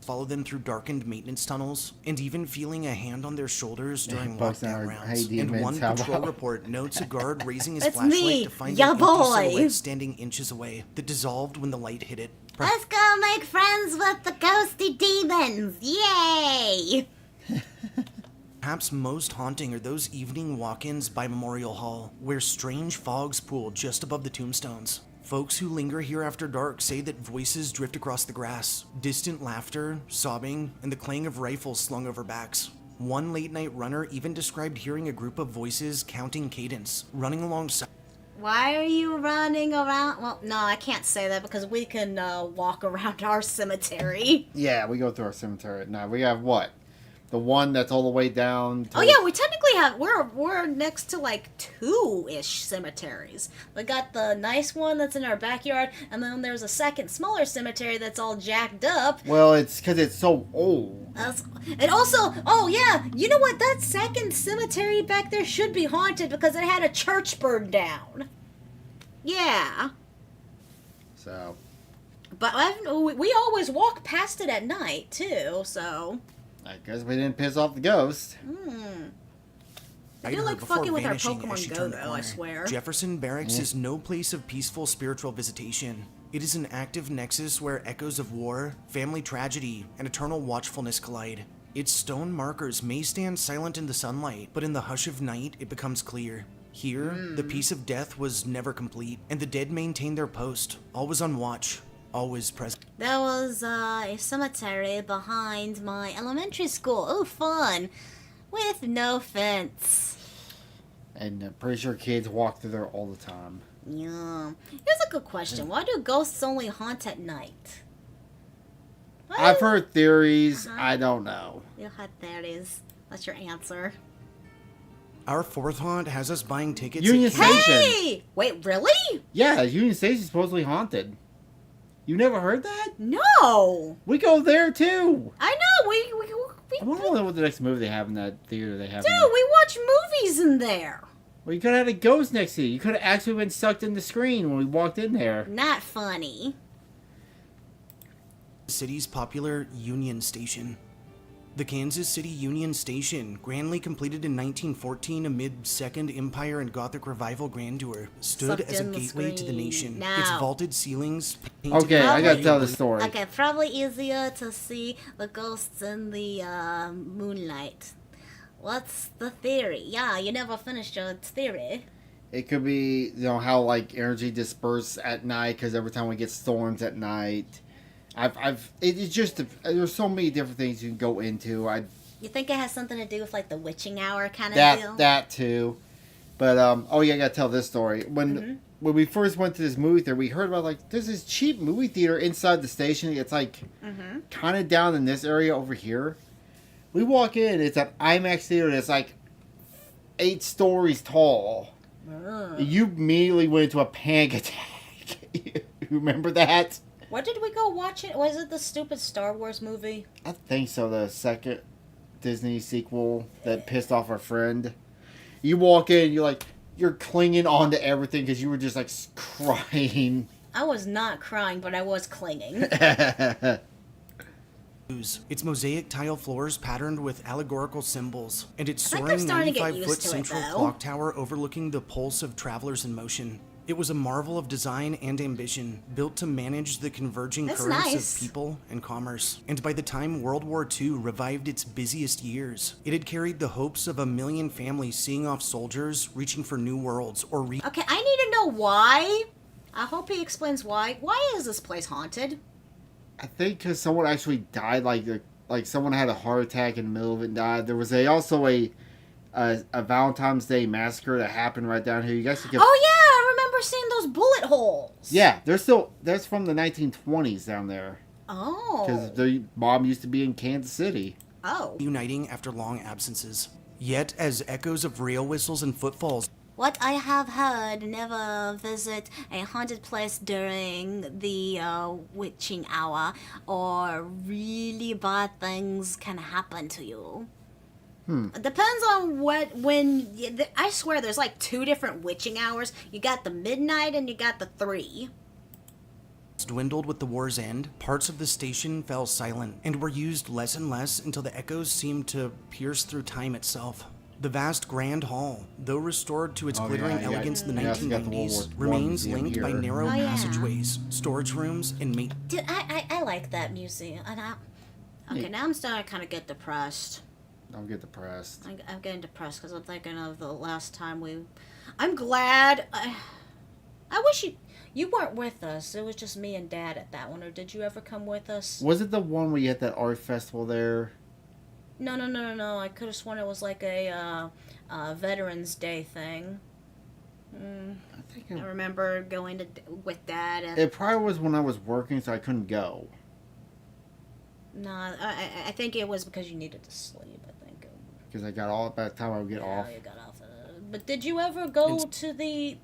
Speaker 9: Follow them through darkened maintenance tunnels, and even feeling a hand on their shoulders during
Speaker 2: Bugs
Speaker 9: lockdown
Speaker 2: and
Speaker 9: rounds.
Speaker 2: Hey,
Speaker 9: And one
Speaker 2: demons, how
Speaker 9: patrol
Speaker 2: about-
Speaker 9: report notes a guard raising his
Speaker 1: It's
Speaker 9: flashlight
Speaker 1: me,
Speaker 9: to find
Speaker 1: ya
Speaker 9: an empty
Speaker 1: boy.
Speaker 9: silhouette standing inches away that dissolved when the light hit it.
Speaker 1: Let's go make friends with the ghosty demons! Yay!
Speaker 9: Perhaps most haunting are those evening walk-ins by Memorial Hall, where strange fogs pool just above the tombstones. Folks who linger here after dark say that voices drift across the grass, distant laughter, sobbing, and the clang of rifles slung over backs. One late-night runner even described hearing a group of voices counting cadence, running alongside.
Speaker 1: Why are you running around? Well, no, I can't say that because we can walk around our cemetery.
Speaker 2: Yeah, we go through our cemetery at night. We have what? The one that's all the way down to...
Speaker 1: Oh yeah, we technically have we're next to like 2-ish cemeteries. We got the nice one that's in our backyard, and then there's a second smaller cemetery that's all jacked up.
Speaker 2: Well, it's because it's so old.
Speaker 1: And also, oh yeah, you know what? That second cemetery back there should be haunted because it had a church burned down. Yeah.
Speaker 2: So...
Speaker 1: But we always walk past it at night too, so.
Speaker 2: I guess we didn't piss off the ghost.
Speaker 1: I do like fucking with our Pokemon Go, though, I swear.
Speaker 9: Jefferson Barracks is no place of peaceful spiritual visitation. It is an active nexus where echoes of war, family tragedy, and eternal watchfulness collide. Its stone markers may stand silent in the sunlight, but in the hush of night, it becomes clear. Here, the peace of death was never complete, and the dead maintained their post, always on watch, always present.
Speaker 1: There was a cemetery behind my elementary school. Oh, fun. With no fence.
Speaker 2: And I'm pretty sure kids walk through there all the time.
Speaker 1: Yeah. Here's a good question. Why do ghosts only haunt at night?
Speaker 2: I've heard theories. I don't know.
Speaker 1: You had theories. That's your answer.
Speaker 9: Our fourth haunt has us buying tickets
Speaker 2: Union
Speaker 9: at Kansas-
Speaker 2: Station.
Speaker 1: Hey! Wait, really?
Speaker 2: Yeah, Union Station's supposedly haunted. You never heard that?
Speaker 1: No!
Speaker 2: We go there too.
Speaker 1: I know!
Speaker 2: I wonder what the next movie they have in that theater they have. in
Speaker 1: Dude,
Speaker 2: there.
Speaker 1: we watch movies in there!
Speaker 2: Well, you could have had a ghost next to you. You could have actually been sucked in the screen when we walked in there.
Speaker 1: Not funny.
Speaker 9: City's popular Union Station. The Kansas City Union Station, grandly completed in 1914 amid Second Empire and Gothic Revival grandeur, stood
Speaker 1: Sucked
Speaker 9: as a
Speaker 1: in the
Speaker 9: gateway to the
Speaker 1: screen.
Speaker 9: nation.
Speaker 1: Now.
Speaker 9: Its vaulted ceilings painted
Speaker 2: Okay, I gotta
Speaker 1: Probably-
Speaker 2: tell the story.
Speaker 1: Okay, probably easier to see the ghosts in the moonlight. What's the theory? Yeah, you never finished your theory.
Speaker 2: It could be, you know, how like energy disperses at night because every time we get storms at night. It's just there's so many different things you can go into.
Speaker 1: You think it has something to do with like the witching hour kind of deal?
Speaker 2: That too, but oh yeah, I gotta tell this story. When we first went to this movie theater, we heard about like there's this cheap movie theater inside the station. It's like kind of down in this area over here. We walk in, it's an IMAX theater that's like 8 stories tall. You immediately went into a panic attack. You remember that?
Speaker 1: What did we go watch it? Was it the stupid Star Wars movie?
Speaker 2: I think so. The second Disney sequel that pissed off our friend. You walk in, you're clinging onto everything because you were just like crying.
Speaker 1: I was not crying, but I was clinging.
Speaker 9: Its mosaic tile floors patterned with allegorical symbols, and its
Speaker 1: I think I'm
Speaker 9: soaring
Speaker 1: starting to get
Speaker 9: 95-foot
Speaker 1: used to it,
Speaker 9: central
Speaker 1: though.
Speaker 9: clock tower overlooking the pulse of travelers in motion. It was a marvel of design and ambition, built to manage the converging
Speaker 1: That's
Speaker 9: currents
Speaker 1: nice.
Speaker 9: of people and commerce. And by the time World War II revived its busiest years, it had carried the hopes of 1 million families seeing off soldiers reaching for new worlds or
Speaker 1: Okay, I need to know why. I hope he explains why. Why is this place haunted?
Speaker 2: I think because someone actually died, like someone had a heart attack in the middle of it and died. There was also a Valentine's Day massacre that happened right down here. You guys could.
Speaker 1: Oh yeah, I remember seeing those bullet holes.
Speaker 2: Yeah, that's from the 1920s down there.
Speaker 1: Oh.
Speaker 2: Because the mom used to be in Kansas City.
Speaker 1: Oh.
Speaker 9: uniting after long absences. Yet, as echoes of rail whistles and footfalls
Speaker 1: What I have heard, never visit a haunted place during the witching hour, or really bad things can happen to you. It depends on I swear there's like 2 different witching hours. You got the midnight and you got the 3.
Speaker 9: dwindled with the war's end, parts of the station fell silent and were used less and less until the echoes seemed to pierce through time itself. The vast Grand Hall, though restored to its glittering elegance in the
Speaker 2: Yeah, it's got the
Speaker 9: 1990s,
Speaker 2: World War I
Speaker 9: remains
Speaker 2: museum
Speaker 9: linked by
Speaker 2: here.
Speaker 9: narrow
Speaker 1: Oh, yeah.
Speaker 9: passageways, storage rooms, and
Speaker 1: Dude, I like that museum. And now I'm starting to kind of get depressed.
Speaker 2: Don't get depressed.
Speaker 1: I'm getting depressed because I'm thinking of the last time I'm glad. I wish you weren't with us. It was just me and Dad at that one. Or did you ever come with us?
Speaker 2: Was it the one where you had that art festival there?
Speaker 1: No. I could have sworn it was like a Veterans Day thing.
Speaker 2: I think
Speaker 1: I remember going with Dad. And,
Speaker 2: it probably was when I was working, so I couldn't go.
Speaker 1: no, I think it was because you needed to sleep. I think.
Speaker 2: Because I got off by the time I would get off.
Speaker 1: You got off. But did you ever go to the?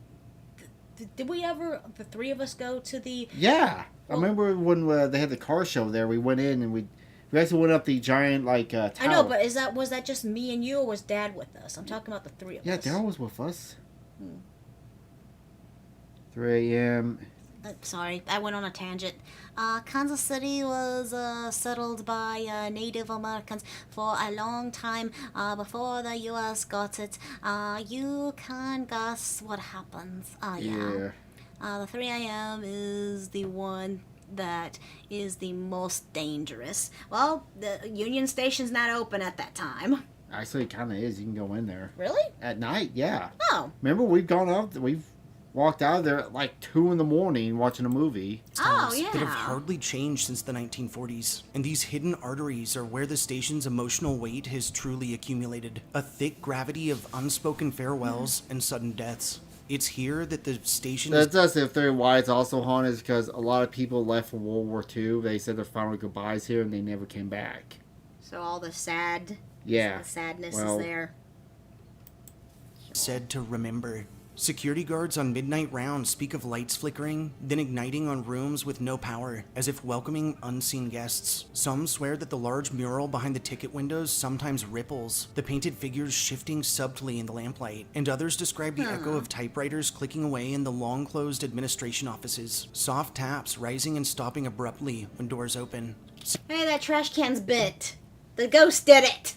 Speaker 1: Did we ever, the 3 of us, go to the?
Speaker 2: Yeah. I
Speaker 1: Well-
Speaker 2: remember when they had the car show there, we went in and we actually went up the giant, tower.
Speaker 1: I know, but was that just me and you, or was Dad with us? I'm talking about the 3 of
Speaker 2: Yeah,
Speaker 1: us.
Speaker 2: Daryl was with us. 3 a.m.
Speaker 1: Sorry, I went on a tangent. Kansas City was settled by Native Americans for a long time before the U.S. got it. You can guess what happens.
Speaker 2: Yeah.
Speaker 1: The 3 a.m. is the one that is the most dangerous. Well, the Union Station's not open at that time.
Speaker 2: Actually, it kind of is. You can go in there.
Speaker 1: Really?
Speaker 2: At night, yeah.
Speaker 1: Oh.
Speaker 2: Remember, we've walked out of there at like 2 in the morning watching a movie.
Speaker 1: Oh,
Speaker 9: that have
Speaker 1: yeah.
Speaker 9: hardly changed since the 1940s. And these hidden arteries are where the station's emotional weight has truly accumulated. A thick gravity of unspoken farewells and sudden deaths. It's here that the station is
Speaker 2: That's if they're why it's also haunted is because a lot of people left for World War II. They said their final goodbyes here and they never came back.
Speaker 1: So all the sadness
Speaker 2: Well-
Speaker 1: is there.
Speaker 9: said to remember. Security guards on midnight rounds speak of lights flickering, then igniting on rooms with no power, as if welcoming unseen guests. Some swear that the large mural behind the ticket windows sometimes ripples, the painted figures shifting subtly in the lamplight, and others describe the echo of typewriters clicking away in the long-closed administration offices, soft taps rising and stopping abruptly when doors open.
Speaker 1: Hey, that trash can's bent. The ghost did it.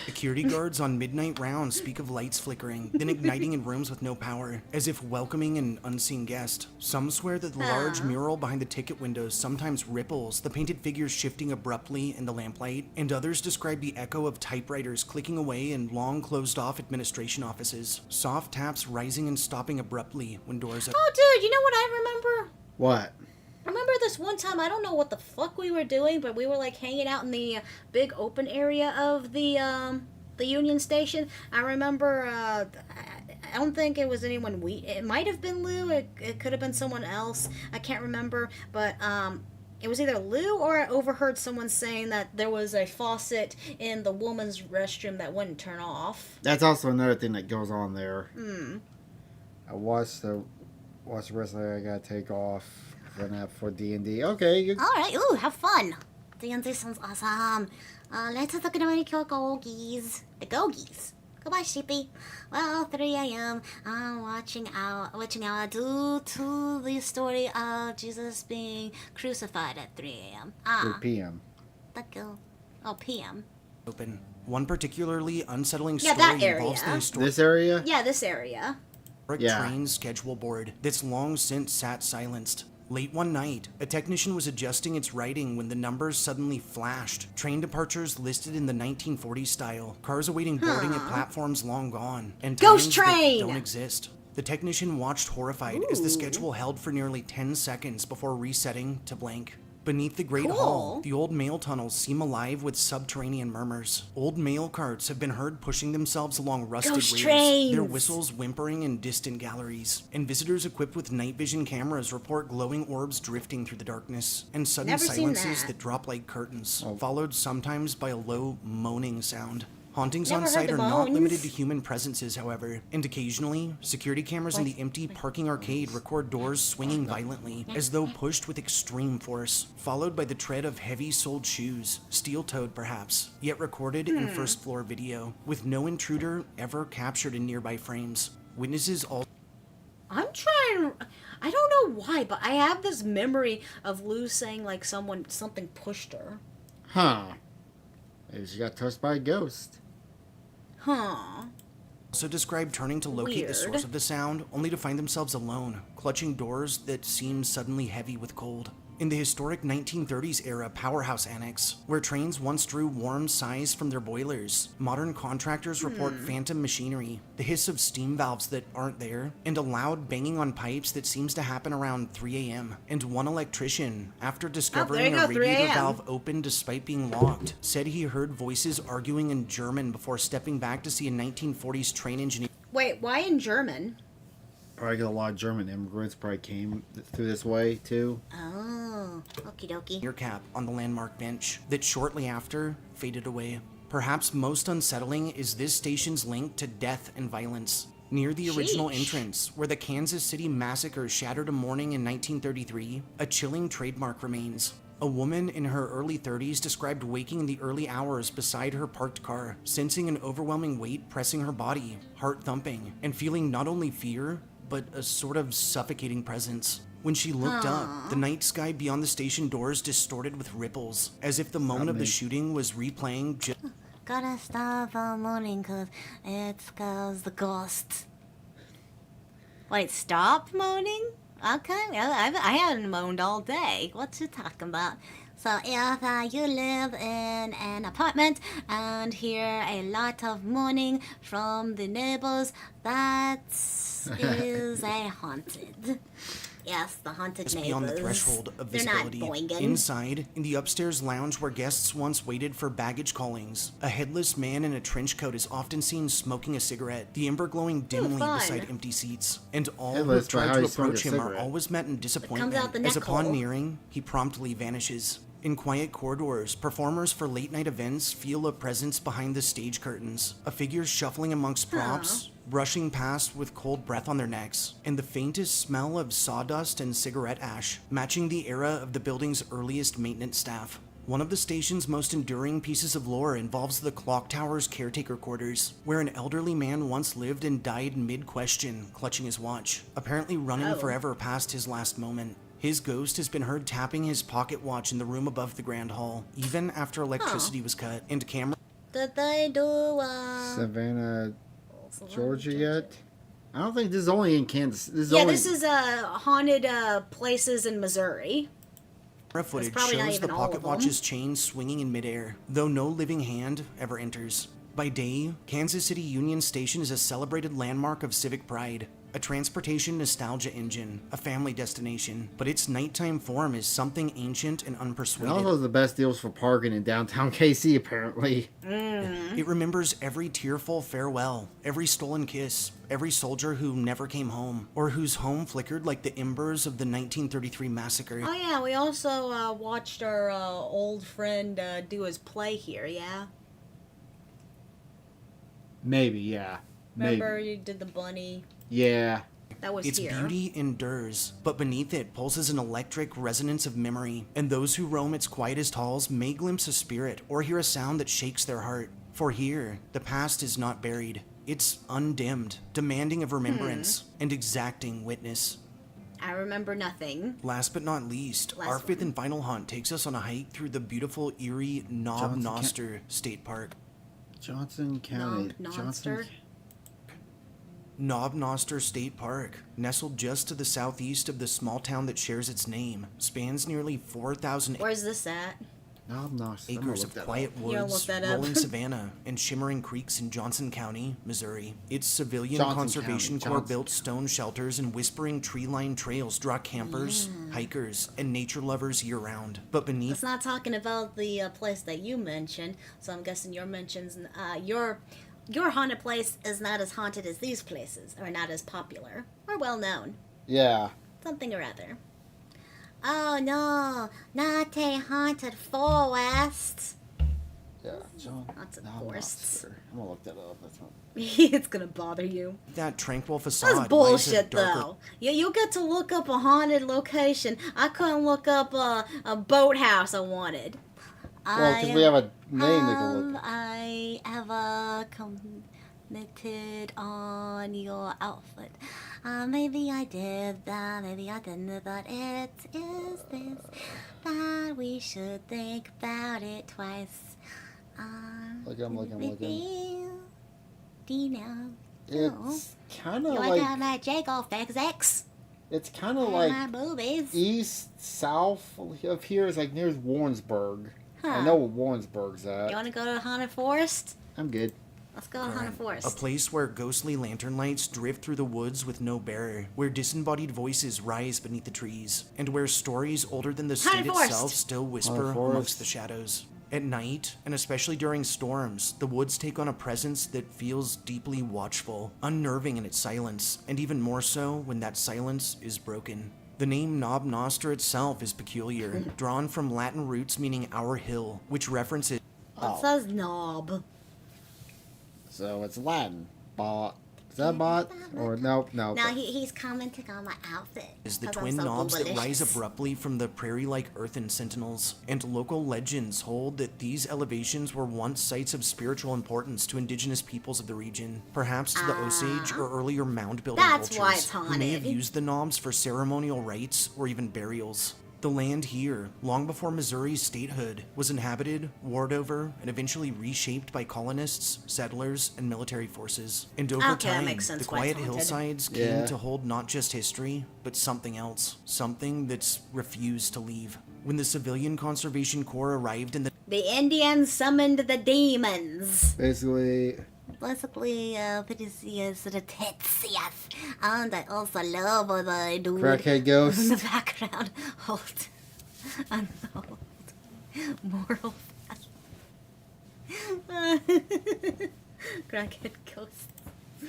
Speaker 9: Security guards on midnight rounds speak of lights flickering, then igniting in rooms with no power, as if welcoming an unseen guest. Some swear that the large mural behind the ticket windows sometimes ripples, the painted figures shifting abruptly in the lamplight, and others describe the echo of typewriters clicking away in long closed-off administration offices, soft taps rising and stopping abruptly when doors open.
Speaker 1: Oh, dude, you know what I remember?
Speaker 2: What?
Speaker 1: Remember this one time, I don't know what the fuck we were doing, but we were like hanging out in the big open area of the Union Station. I remember, I don't think it was anyone it might have been Lou, it could have been someone else, I can't remember, but it was either Lou or I overheard someone saying that there was a faucet in the woman's restroom that wouldn't turn off.
Speaker 2: That's also another thing that goes on there. I watched the rest of it. I gotta take off for D&D. Okay, you
Speaker 1: Alright, ooh, have fun. D&D sounds awesome. Let's talk about the Gogies. The Gogies. Goodbye, sheepy. Well, 3 a.m. I'm watching out due to the story of Jesus being crucified at 3 a.m.
Speaker 2: 3 p.m.
Speaker 1: Thank you. Oh, p.m.
Speaker 9: Open. One particularly unsettling
Speaker 1: Yeah,
Speaker 9: story
Speaker 1: that area.
Speaker 9: involves the historic
Speaker 2: This area?
Speaker 1: Yeah, this area.
Speaker 2: Yeah.
Speaker 9: train schedule board that's long since sat silenced. Late one night, a technician was adjusting its writing when the numbers suddenly flashed. Train departures listed in the 1940s style, cars awaiting boarding at platforms long gone, and
Speaker 1: Ghost
Speaker 9: times that
Speaker 1: train!
Speaker 9: don't exist. The technician watched horrified as the schedule held for nearly 10 seconds before resetting to blank. Beneath the Great Hall,
Speaker 1: Cool.
Speaker 9: the old mail tunnels seem alive with subterranean murmurs. Old mail carts have been heard pushing themselves along rusted
Speaker 1: Ghost
Speaker 9: rails,
Speaker 1: trains!
Speaker 9: their whistles whimpering in distant galleries. And visitors equipped with night vision cameras report glowing orbs drifting through the darkness, and sudden
Speaker 1: Never seen
Speaker 9: silences
Speaker 1: that.
Speaker 9: that drop like curtains, followed sometimes by a low moaning sound. Hauntings
Speaker 1: Never
Speaker 9: on
Speaker 1: heard
Speaker 9: site
Speaker 1: the
Speaker 9: are not
Speaker 1: moans.
Speaker 9: limited to human presences, however, and occasionally, security cameras in the empty parking arcade record doors swinging violently, as though pushed with extreme force, followed by the tread of heavy-soled shoes, steel-toed perhaps, yet recorded in first-floor video, with no intruder ever captured in nearby frames. Witnesses all
Speaker 1: I'm trying. I don't know why, but I have this memory of Lou saying like something pushed her.
Speaker 2: Huh. Maybe she got touched by a ghost.
Speaker 1: Huh.
Speaker 9: also described turning to locate the source
Speaker 1: Weird.
Speaker 9: of the sound, only to find themselves alone, clutching doors that seemed suddenly heavy with cold. In the historic 1930s era powerhouse annex, where trains once drew warm sighs from their boilers, modern contractors report phantom machinery, the hiss of steam valves that aren't there, and a loud banging on pipes that seems to happen around 3 a.m. And one electrician, after discovering
Speaker 1: you
Speaker 9: a
Speaker 1: go, 3
Speaker 9: radiator
Speaker 1: a.m.
Speaker 9: valve open despite being locked, said he heard voices arguing in German before stepping back to see a 1940s train engineer
Speaker 1: Wait, why in German?
Speaker 2: Probably got a lot of German immigrants probably came through this way too.
Speaker 1: Oh, okie dokie.
Speaker 9: cap on the landmark bench that shortly after faded away. Perhaps most unsettling is this station's link to death and violence. Near the original
Speaker 1: Sheesh.
Speaker 9: entrance, where the Kansas City massacre shattered a morning in 1933, a chilling trademark remains. A woman in her early 30s described waking in the early hours beside her parked car, sensing an overwhelming weight pressing her body, heart thumping, and feeling not only fear, but a sort of suffocating presence. When she looked up, the night sky beyond the station doors distorted with ripples, as if the moment of the shooting was replaying just
Speaker 1: Gotta stop moaning cause the ghost. Wait, stop moaning? Okay, I hadn't moaned all day. What you talking about? So if you live in an apartment and hear a lot of moaning from the neighbors, that is a haunted. Yes, the haunted neighbors.
Speaker 9: beyond the threshold of
Speaker 1: They're not
Speaker 9: visibility.
Speaker 1: boinging.
Speaker 9: Inside, in the upstairs lounge where guests once waited for baggage callings, a headless man in a trench coat is often seen smoking a cigarette, the ember glowing dimly
Speaker 1: fun.
Speaker 9: beside empty seats. And all
Speaker 2: Headless,
Speaker 9: who
Speaker 2: but
Speaker 9: try
Speaker 2: how
Speaker 9: to
Speaker 2: you smoke a
Speaker 9: approach him are
Speaker 2: cigarette?
Speaker 9: always met in disappointment,
Speaker 1: out the
Speaker 9: as
Speaker 1: neck
Speaker 9: upon
Speaker 1: hole.
Speaker 9: nearing, he promptly vanishes. In quiet corridors, performers for late-night events feel a presence behind the stage curtains, a figure shuffling amongst props, brushing past with cold breath on their necks, and the faintest smell of sawdust and cigarette ash, matching the era of the building's earliest maintenance staff. One of the station's most enduring pieces of lore involves the clock tower's caretaker quarters, where an elderly man once lived and died mid-question, clutching his watch, apparently running forever past his last moment. His ghost has been heard tapping his pocket watch in the room above the Grand Hall, even after electricity was cut, and camera
Speaker 1: Did they do
Speaker 2: Savannah, Georgia yet? I don't think this is only in Kansas. This is
Speaker 1: Yeah,
Speaker 2: only
Speaker 1: this is haunted places in Missouri.
Speaker 9: footage
Speaker 1: probably not
Speaker 9: shows
Speaker 1: even
Speaker 9: the
Speaker 1: all of
Speaker 9: pocket
Speaker 1: them.
Speaker 9: watch's chain swinging in midair, though no living hand ever enters. By day, Kansas City Union Station is a celebrated landmark of civic pride, a transportation nostalgia engine, a family destination, but its nighttime form is something ancient and
Speaker 2: and
Speaker 9: unpersuaded.
Speaker 2: also the best deals for parking in downtown KC apparently.
Speaker 9: It remembers every tearful farewell, every stolen kiss, every soldier who never came home, or whose home flickered like the embers of the 1933 massacre.
Speaker 1: Oh yeah, we also watched our old friend do his play here, yeah?
Speaker 2: Maybe, yeah.
Speaker 1: Remember
Speaker 2: Maybe.
Speaker 1: you did the bunny?
Speaker 2: Yeah.
Speaker 1: That was
Speaker 9: Its
Speaker 1: here.
Speaker 9: beauty endures, but beneath it pulses an electric resonance of memory, and those who roam its quietest halls may glimpse a spirit or hear a sound that shakes their heart. For here, the past is not buried. It's undimmed, demanding of remembrance and exacting witness.
Speaker 1: I remember nothing.
Speaker 9: Last but not least, our fifth and final hunt takes us on a hike through the beautiful Erie Knob
Speaker 2: Johnson
Speaker 9: Noster State Park.
Speaker 2: Johnson County.
Speaker 1: Nonster?
Speaker 9: Knob Noster State Park, nestled just to the southeast of the small town that shares its name, spans nearly 4,000
Speaker 1: Where's this at?
Speaker 9: acres of quiet
Speaker 1: You don't look
Speaker 9: woods,
Speaker 1: that up.
Speaker 9: rolling savanna, and shimmering creeks in Johnson County, Missouri. Its civilian
Speaker 2: Johnson
Speaker 9: conservation
Speaker 2: County,
Speaker 9: corps
Speaker 2: Johnson.
Speaker 9: built stone shelters and whispering tree-lined trails draw campers, hikers, and nature lovers year-round. But beneath
Speaker 1: It's not talking about the place that you mentioned, so I'm guessing your mentions, your haunted place is not as haunted as these places, or not as popular, or well known.
Speaker 2: Yeah.
Speaker 1: Something or other. Oh no, not a haunted forest.
Speaker 2: Yeah. John.
Speaker 1: Haunted
Speaker 2: Knob
Speaker 1: forests.
Speaker 2: Noster. I'm gonna look that up. That's not.
Speaker 1: It's gonna bother you.
Speaker 9: that tranquil facade
Speaker 1: That's
Speaker 9: lies a
Speaker 1: bullshit,
Speaker 9: darker
Speaker 1: though. You get to look up a haunted location. I couldn't look up a boathouse I wanted.
Speaker 2: Well, because we have a name to go look.
Speaker 1: I ever commented on your outfit? Maybe I did that, maybe I didn't, but it is this that we should think about it twice.
Speaker 2: I'm looking.
Speaker 1: Dino.
Speaker 2: It's kind of
Speaker 1: You like
Speaker 2: like
Speaker 1: how my Jacob XX?
Speaker 2: it's kind of
Speaker 1: My
Speaker 2: like
Speaker 1: boobies.
Speaker 2: east south of here is like near Warrensburg. I
Speaker 1: Huh.
Speaker 2: know what Warrensburg's
Speaker 1: You
Speaker 2: at.
Speaker 1: want to go to Haunted Forest?
Speaker 2: I'm good.
Speaker 1: Let's go to Haunted
Speaker 9: A
Speaker 1: Forest.
Speaker 9: place where ghostly lantern lights drift through the woods with no bearer, where disembodied voices rise beneath the trees, and where stories older than the state
Speaker 1: Haunted Forest.
Speaker 9: itself still whisper
Speaker 2: Haunted Forest.
Speaker 9: amongst the shadows. At night, and especially during storms, the woods take on a presence that feels deeply watchful, unnerving in its silence, and even more so when that silence is broken. The name Knob Noster itself is peculiar, drawn from Latin roots meaning our hill, which references
Speaker 1: It says knob.
Speaker 2: So it's Latin. Bot. Is that bot? Or nope, no.
Speaker 1: Now he's commenting on my outfit.
Speaker 9: is the
Speaker 1: 'cause I'm
Speaker 9: twin
Speaker 1: so
Speaker 9: knobs that rise
Speaker 1: bootylicious.
Speaker 9: abruptly from the prairie-like earthen sentinels, and local legends hold that these elevations were once sites of spiritual importance to indigenous peoples of the region, perhaps to the Osage or earlier mound-building
Speaker 1: That's why
Speaker 9: cultures,
Speaker 1: it's
Speaker 9: who may have
Speaker 1: haunted.
Speaker 9: used the knobs for ceremonial rites or even burials. The land here, long before Missouri's statehood, was inhabited, warred over, and eventually reshaped by colonists, settlers, and military forces. And over
Speaker 1: Okay, that
Speaker 9: time,
Speaker 1: makes sense
Speaker 9: the
Speaker 1: why it's
Speaker 9: quiet
Speaker 1: haunted.
Speaker 9: hillsides came
Speaker 2: Yeah.
Speaker 9: to hold not just history, but something else. Something that's refused to leave. When the Civilian Conservation Corps arrived in the
Speaker 1: The Indians summoned the demons.
Speaker 2: Basically,
Speaker 1: Basically, Odysseus the tits, yes. And I also love what I do.
Speaker 2: crackhead
Speaker 1: In
Speaker 2: ghost.
Speaker 1: the background, hold. Unhold. Moral Crackhead ghost.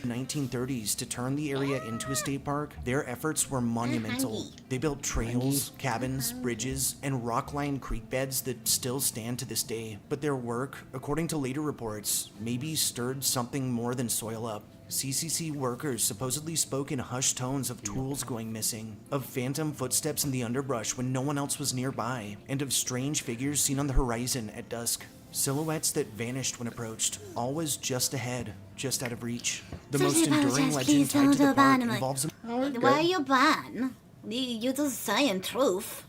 Speaker 9: 1930s to turn the area into a state park, their efforts were monumental.
Speaker 1: hungry.
Speaker 9: They built trails, cabins, bridges, and rock-lined creek beds that still stand to this day. But their work, according to later reports, maybe stirred something more than soil up. CCC workers supposedly spoke in hushed tones of tools going missing, of phantom footsteps in the underbrush when no one else was nearby, and of strange figures seen on the horizon at dusk. Silhouettes that vanished when approached, always just ahead, just out of reach. The most enduring legend tied to the park involves a
Speaker 1: Why are you ban? You just saying truth.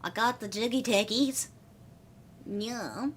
Speaker 1: I got the jiggy tackies. Yeah.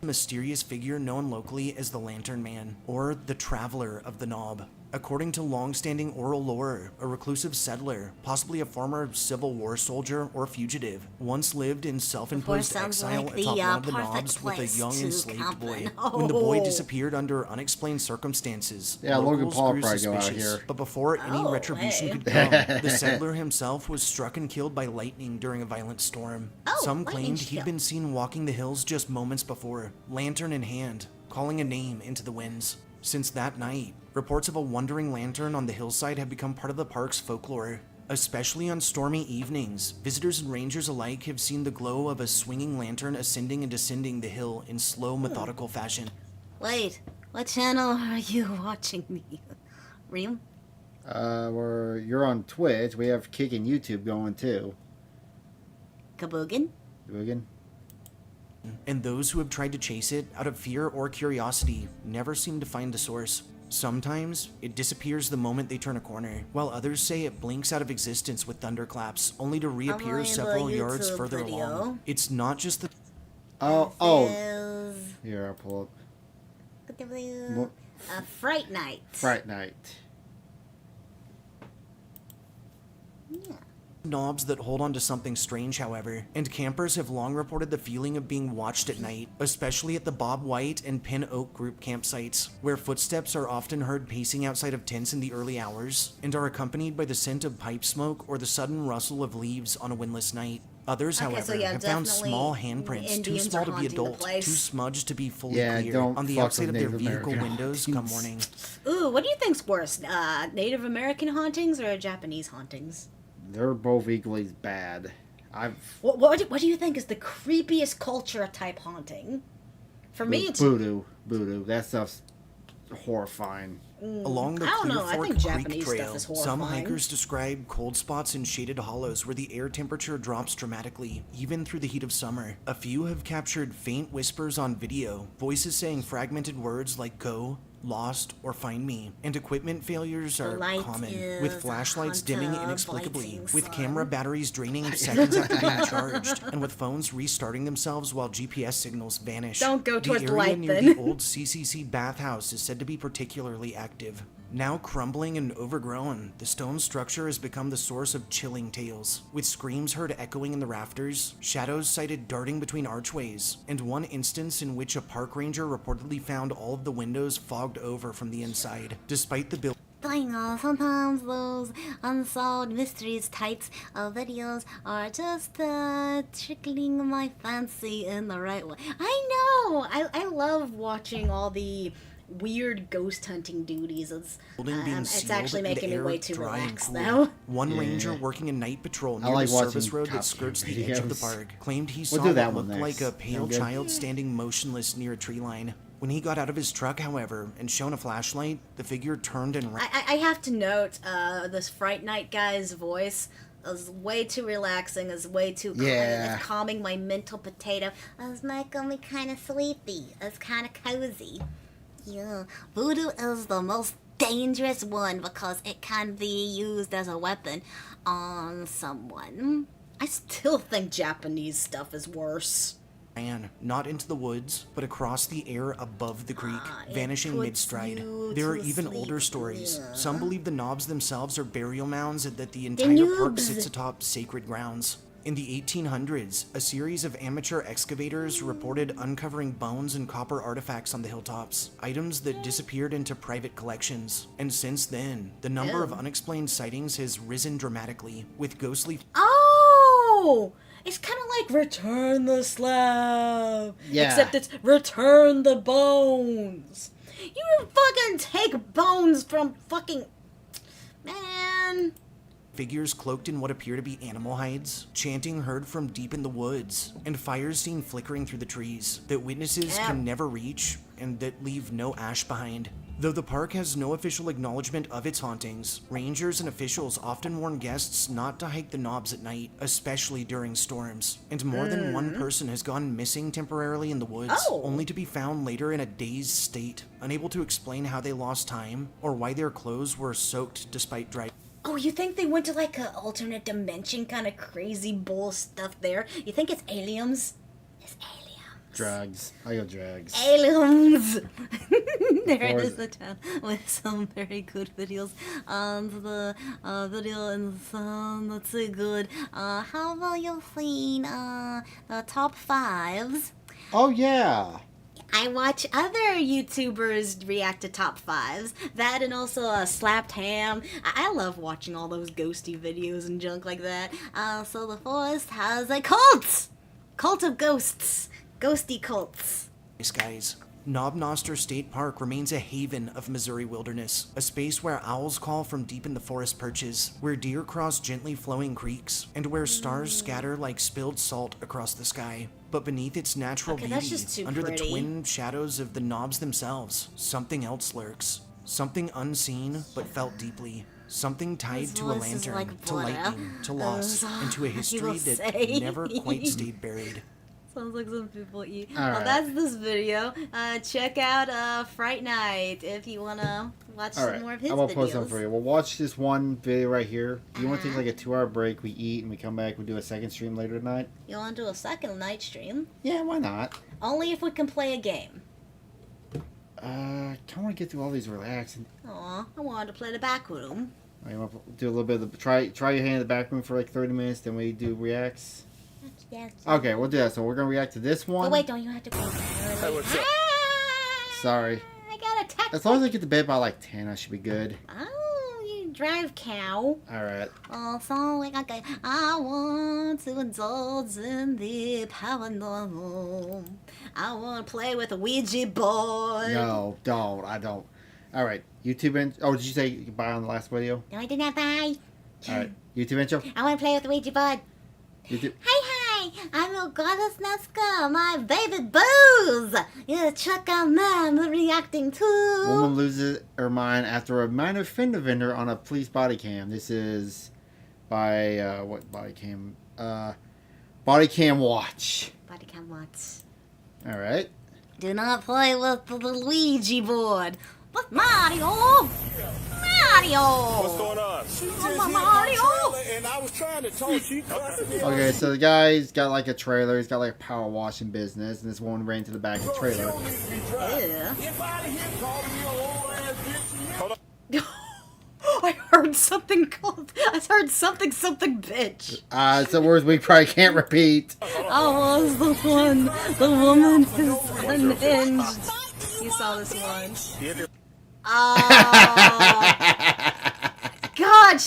Speaker 9: mysterious figure known locally as the Lantern Man, or the Traveler of the Knob. According to long-standing oral lore, a reclusive settler, possibly a former Civil War soldier or fugitive, once lived in self-imposed
Speaker 1: sounds
Speaker 9: exile
Speaker 1: like
Speaker 9: atop
Speaker 1: the,
Speaker 9: one of the
Speaker 1: perfect
Speaker 9: knobs with a
Speaker 1: place
Speaker 9: young
Speaker 1: to
Speaker 9: enslaved
Speaker 1: camp
Speaker 9: boy.
Speaker 1: in.
Speaker 9: When the boy
Speaker 1: Oh.
Speaker 9: disappeared under unexplained circumstances,
Speaker 2: Yeah, Logan
Speaker 9: locals
Speaker 2: Paul
Speaker 9: grew
Speaker 2: probably go out
Speaker 9: suspicious.
Speaker 2: here.
Speaker 9: But before any
Speaker 1: Oh,
Speaker 9: retribution
Speaker 1: hey.
Speaker 9: could come, the settler himself was struck and killed by lightning during a violent storm.
Speaker 1: Oh,
Speaker 9: Some
Speaker 1: lightning
Speaker 9: claimed he'd
Speaker 1: kill.
Speaker 9: been seen walking the hills just moments before, lantern in hand, calling a name into the winds. Since that night, reports of a wandering lantern on the hillside have become part of the park's folklore. Especially on stormy evenings, visitors and rangers alike have seen the glow of a swinging lantern ascending and descending the hill in slow, methodical fashion.
Speaker 1: Wait, what channel are you watching me? Reem?
Speaker 2: You're on Twitch. We have Kick and YouTube going too.
Speaker 1: Kaboogan?
Speaker 2: Boogan.
Speaker 9: And those who have tried to chase it out of fear or curiosity never seem to find the source. Sometimes it disappears the moment they turn a corner, while others say it blinks out of existence with thunderclaps, only to reappear
Speaker 1: in the
Speaker 9: several yards
Speaker 1: YouTube
Speaker 9: further
Speaker 1: video.
Speaker 9: along. It's not just the
Speaker 2: Oh.
Speaker 1: Is
Speaker 2: Here, I'll pull up. What?
Speaker 1: Fright Night.
Speaker 2: Fright Night.
Speaker 1: Yeah.
Speaker 9: knobs that hold on to something strange, however, and campers have long reported the feeling of being watched at night, especially at the Bob White and Pin Oak group campsites, where footsteps are often heard pacing outside of tents in the early hours, and are accompanied by the scent of pipe smoke or the sudden rustle of leaves on a windless night. Others,
Speaker 1: Okay,
Speaker 9: however,
Speaker 1: so yeah,
Speaker 9: have found
Speaker 1: definitely
Speaker 9: small handprints too
Speaker 1: Indians
Speaker 9: small
Speaker 1: are
Speaker 9: to be
Speaker 1: haunting the
Speaker 9: adult,
Speaker 1: place.
Speaker 9: too smudged to be fully
Speaker 2: Yeah,
Speaker 9: clear
Speaker 2: don't
Speaker 9: on the
Speaker 2: fuck
Speaker 9: outside
Speaker 2: with
Speaker 9: of their
Speaker 2: Native
Speaker 9: vehicle
Speaker 2: American
Speaker 9: windows come
Speaker 2: hauntings.
Speaker 9: morning.
Speaker 1: Ooh, what do you think's worse, Native American hauntings or Japanese hauntings?
Speaker 2: They're both equally bad.
Speaker 1: What do you think is the creepiest culture type haunting? For me, it's
Speaker 2: voodoo. Voodoo. That stuff's horrifying.
Speaker 9: Along the
Speaker 1: I don't
Speaker 9: Clear
Speaker 1: know, I
Speaker 9: Fork
Speaker 1: think
Speaker 9: Creek
Speaker 1: Japanese stuff
Speaker 9: Trail,
Speaker 1: is
Speaker 9: some
Speaker 1: horrifying.
Speaker 9: hikers describe cold spots in shaded hollows where the air temperature drops dramatically, even through the heat of summer. A few have captured faint whispers on video, voices saying fragmented words like go, lost, or find me, and equipment failures are
Speaker 1: light
Speaker 9: common,
Speaker 1: is
Speaker 9: with flashlights dimming
Speaker 1: hunter
Speaker 9: inexplicably,
Speaker 1: blazing
Speaker 9: with
Speaker 1: sun.
Speaker 9: camera batteries draining seconds after being charged, and with phones restarting themselves while GPS signals vanish.
Speaker 1: Don't go towards
Speaker 9: the
Speaker 1: the
Speaker 9: area
Speaker 1: light,
Speaker 9: near
Speaker 1: then.
Speaker 9: the old CCC bathhouse is said to be particularly active. Now crumbling and overgrown, the stone structure has become the source of chilling tales, with screams heard echoing in the rafters, shadows sighted darting between archways, and one instance in which a park ranger reportedly found all of the windows fogged over from the inside, despite the building.
Speaker 1: Sometimes those unsolved mysteries types of videos are just trickling my fancy in the right way. I know! I love watching all the weird ghost hunting duties. It's
Speaker 9: Being
Speaker 1: it's
Speaker 9: sealed
Speaker 1: actually
Speaker 9: and the
Speaker 1: making me
Speaker 9: air
Speaker 1: way too
Speaker 9: dry and
Speaker 1: relaxed
Speaker 9: cool.
Speaker 1: now.
Speaker 9: One
Speaker 2: Yeah.
Speaker 9: ranger working a night patrol
Speaker 2: I
Speaker 9: near
Speaker 2: like
Speaker 9: the service
Speaker 2: watching
Speaker 9: road that
Speaker 2: Top
Speaker 9: skirts
Speaker 2: Gear
Speaker 9: the edge of the
Speaker 2: videos.
Speaker 9: park claimed he
Speaker 2: We'll
Speaker 9: saw
Speaker 2: do that
Speaker 9: what
Speaker 2: one
Speaker 9: looked like
Speaker 2: next.
Speaker 9: a pale
Speaker 2: Sound good?
Speaker 9: child standing motionless near a tree line. When he got out of his truck, however, and shone a flashlight, the figure turned and ran.
Speaker 1: I have to note, this Fright Night guy's voice is way too relaxing, is way too
Speaker 2: Yeah.
Speaker 1: it's calming my mental potato. It's making me kind of sleepy. It's kind of cozy. Yeah, voodoo is the most dangerous one because it can be used as a weapon on someone. I still think Japanese stuff is worse.
Speaker 9: Not into the woods, but across the air above the creek,
Speaker 1: it
Speaker 9: vanishing
Speaker 1: puts
Speaker 9: mid-stride.
Speaker 1: you
Speaker 9: There are
Speaker 1: to
Speaker 9: even
Speaker 1: sleep,
Speaker 9: older stories.
Speaker 1: yeah.
Speaker 9: Some believe the knobs themselves are burial mounds and that the entire park
Speaker 1: noobs.
Speaker 9: sits atop sacred grounds. In the 1800s, a series of amateur excavators reported uncovering bones and copper artifacts on the hilltops, items that disappeared into private collections. And since then, the number of unexplained sightings has risen dramatically, with ghostly
Speaker 1: Oh! It's kind of like Return the Slab.
Speaker 2: Yeah.
Speaker 1: Except it's Return the Bones. You fucking take bones from fucking... Man.
Speaker 9: figures cloaked in what appear to be animal hides, chanting heard from deep in the woods, and fires seen flickering through the trees that witnesses
Speaker 1: Yeah.
Speaker 9: can never reach and that leave no ash behind. Though the park has no official acknowledgement of its hauntings, rangers and officials often warn guests not to hike the knobs at night, especially during storms. And more than one person has gone missing temporarily in the woods,
Speaker 1: Oh.
Speaker 9: only to be found later in a dazed state, unable to explain how they lost time or why their clothes were soaked despite dry.
Speaker 1: Oh, you think they went to like a alternate dimension kind of crazy bull stuff there? You think it's aliens? It's aliens.
Speaker 2: Drugs. I go drugs.
Speaker 1: Aliens! There it
Speaker 2: Or-
Speaker 1: is, the town with some very good videos. The video and some not so good. How about you seen the top fives?
Speaker 2: Oh yeah.
Speaker 1: I watch other YouTubers react to top fives. That and also Slapped Ham. I love watching all those ghosty videos and junk like that. So the forest has a cult! Cult of ghosts. Ghosty cults.
Speaker 9: Skies. Knob Noster State Park remains a haven of Missouri wilderness, a space where owls call from deep in the forest perches, where deer cross gently flowing creeks, and where stars scatter like spilled salt across the sky. But beneath its natural
Speaker 1: Okay,
Speaker 9: beauty,
Speaker 1: that's just too
Speaker 9: under
Speaker 1: pretty.
Speaker 9: the twin shadows of the knobs themselves, something else lurks. Something unseen, but felt deeply. Something tied
Speaker 1: His
Speaker 9: to a
Speaker 1: voice is
Speaker 9: lantern,
Speaker 1: like
Speaker 9: to
Speaker 1: butter.
Speaker 9: lightning, to loss, and to a
Speaker 1: he
Speaker 9: history
Speaker 1: will
Speaker 9: that
Speaker 1: say.
Speaker 9: never quite stayed buried.
Speaker 1: Sounds like some people eat.
Speaker 2: All
Speaker 1: Well,
Speaker 2: right.
Speaker 1: that's this video. Check out Fright Night if you wanna watch
Speaker 2: All
Speaker 1: some
Speaker 2: right,
Speaker 1: more of his
Speaker 2: I'm gonna
Speaker 1: videos.
Speaker 2: post something for you. We'll watch this one video right here. You want to take like a 2-hour break? We eat and we come back. We do a second stream later tonight.
Speaker 1: You wanna do a second night stream?
Speaker 2: Yeah, why not?
Speaker 1: Only if we can play a game.
Speaker 2: I kind of want to get through all these relaxing.
Speaker 1: Aw, I wanted to play the back room.
Speaker 2: I want to do a little bit of the try your hand in the back room for like 30 minutes. Then we do reacts.
Speaker 1: Yes.
Speaker 2: Okay, we'll do that. So we're gonna react to this one.
Speaker 1: But wait, don't you have to go early?
Speaker 2: Sorry.
Speaker 1: I got a text.
Speaker 2: As long as I get to bed by like 10, I should be good.
Speaker 1: Oh, you drive cow.
Speaker 2: All right.
Speaker 1: Also, like, okay, I want to indulge in the paranormal. I want to play with a Ouija board.
Speaker 2: No, don't. I don't. All right. YouTube intro. Oh, did you say goodbye on the last video?
Speaker 1: No, I didn't have bye.
Speaker 2: All right. YouTube intro.
Speaker 1: I want to play with the Ouija board.
Speaker 2: YouTube.
Speaker 1: Hi, I'm your goddess Nesca, my baby booze. Yeah, check out them reacting to.
Speaker 2: Woman loses her mind after a minor fender bender on a police body cam. This is by what body cam? Body Cam Watch.
Speaker 1: Body cam watch.
Speaker 2: All right.
Speaker 1: Do not play with the Luigi board. But Mario! Mario!
Speaker 6: What's going on?
Speaker 1: Mario!
Speaker 6: And I was trying to talk. She cussing me.
Speaker 2: Okay, so the guy's got like a trailer. He's got like a power washing business, and this woman ran to the back of the trailer.
Speaker 1: Yeah.
Speaker 6: Get out of here, calling me a old ass bitch. Hold on.
Speaker 1: I heard something called. I heard something bitch.
Speaker 2: Some words we probably can't repeat.
Speaker 1: I was the one. The woman who's unhinged. You saw this one. Oh. God,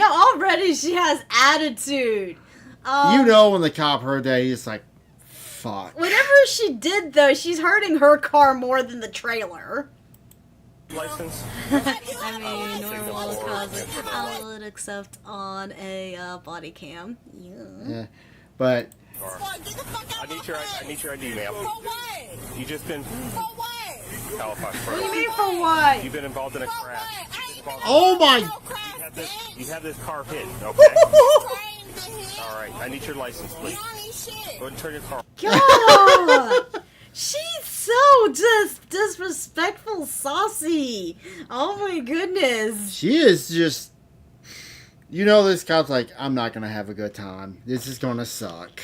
Speaker 1: already she has attitude.
Speaker 2: You know when the cop heard that, he's like, fuck.
Speaker 1: Whatever she did, though, she's hurting her car more than the trailer.
Speaker 6: License.
Speaker 1: I mean, normal causes I would accept on a body cam. Yeah.
Speaker 2: Yeah, but
Speaker 6: I need your ID, ma'am.
Speaker 10: For what?
Speaker 6: You just been
Speaker 10: For what?
Speaker 6: Halifax.
Speaker 1: What do you mean for what?
Speaker 6: You've been involved in a
Speaker 10: For
Speaker 6: crash.
Speaker 10: what? I ain't
Speaker 2: oh my!
Speaker 6: You have this car hit. Okay.
Speaker 10: trying to hit.
Speaker 6: All right. I need your license,
Speaker 10: You
Speaker 6: please.
Speaker 10: don't need shit.
Speaker 6: Go ahead and turn your car.
Speaker 1: God! She's so just disrespectful, saucy. Oh my goodness.
Speaker 2: She is just. You know, this cop's like, I'm not gonna have a good time. This is gonna suck.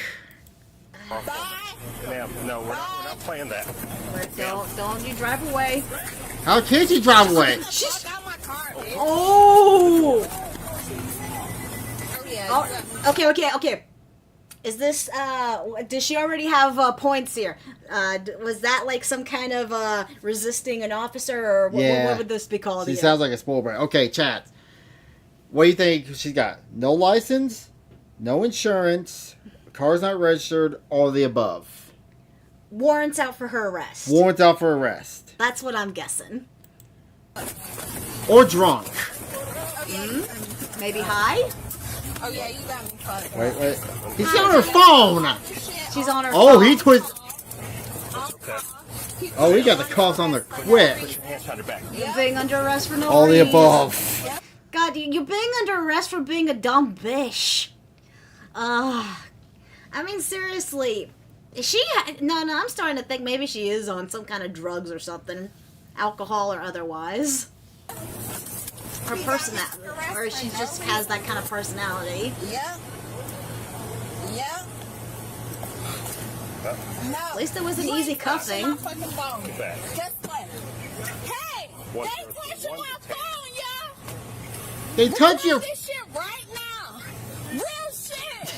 Speaker 6: Ma'am, no, we're not playing that.
Speaker 1: Don't you drive away.
Speaker 2: How can she drive away?
Speaker 10: Fuck out my car, bitch.
Speaker 1: Oh!
Speaker 10: Oh, yeah.
Speaker 1: Oh, okay. Is this, does she already have points here? Was that like some kind of resisting an officer, or what would this be called?
Speaker 2: She
Speaker 1: again?
Speaker 2: sounds like a spoil brat. Okay, chat. What do you think she's got? No license, no insurance, car's not registered, all the above.
Speaker 1: Warrants out for her arrest.
Speaker 2: Warrants out for arrest.
Speaker 1: That's what I'm guessing.
Speaker 2: Or drunk.
Speaker 1: Maybe high?
Speaker 10: Oh, yeah, you got me fucked.
Speaker 2: Wait. He's on her phone!
Speaker 1: She's on her
Speaker 2: Oh,
Speaker 1: phone.
Speaker 2: he twist. Oh, he got the cuffs on there quick.
Speaker 6: Put your hands behind your back.
Speaker 1: You're being under arrest for no
Speaker 2: All the
Speaker 1: reason.
Speaker 2: above.
Speaker 1: God, you're being under arrest for being a dumb bitch. I mean, seriously. Is she... No, I'm starting to think maybe she is on some kind of drugs or something. Alcohol or otherwise. Her personality. Or she just has that kind of personality.
Speaker 10: Yeah. Yeah. No.
Speaker 1: At least it was an
Speaker 10: You
Speaker 1: easy
Speaker 10: ain't touching my
Speaker 1: cuffing.
Speaker 10: fucking phone.
Speaker 6: Back.
Speaker 10: Guess what? Hey!
Speaker 6: What?
Speaker 10: They touching my phone, y'all!
Speaker 2: They touch
Speaker 10: Record
Speaker 2: your...
Speaker 10: this shit right now! Real shit!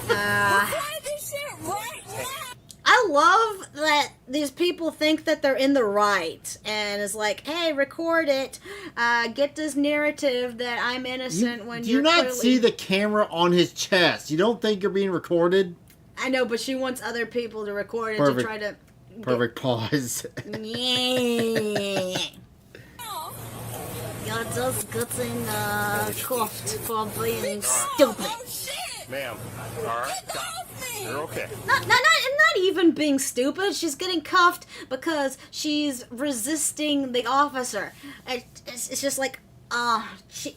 Speaker 10: Record this shit right now!
Speaker 1: I love that these people think that they're in the right and it's like, hey, record it, get this narrative that I'm innocent when
Speaker 2: Do
Speaker 1: you're
Speaker 2: you not
Speaker 1: clearly...
Speaker 2: see the camera on his chest? You don't think you're being recorded?
Speaker 1: I know, but she wants other people to record it
Speaker 2: Perfect.
Speaker 1: to try to...
Speaker 2: Perfect pause.
Speaker 1: Yeah. You're just getting cuffed for being stupid.
Speaker 10: Oh, shit!
Speaker 6: Ma'am. All right.
Speaker 10: Get off me!
Speaker 6: You're okay.
Speaker 1: Not even being stupid. She's getting cuffed because she's resisting the officer. It's just like, she,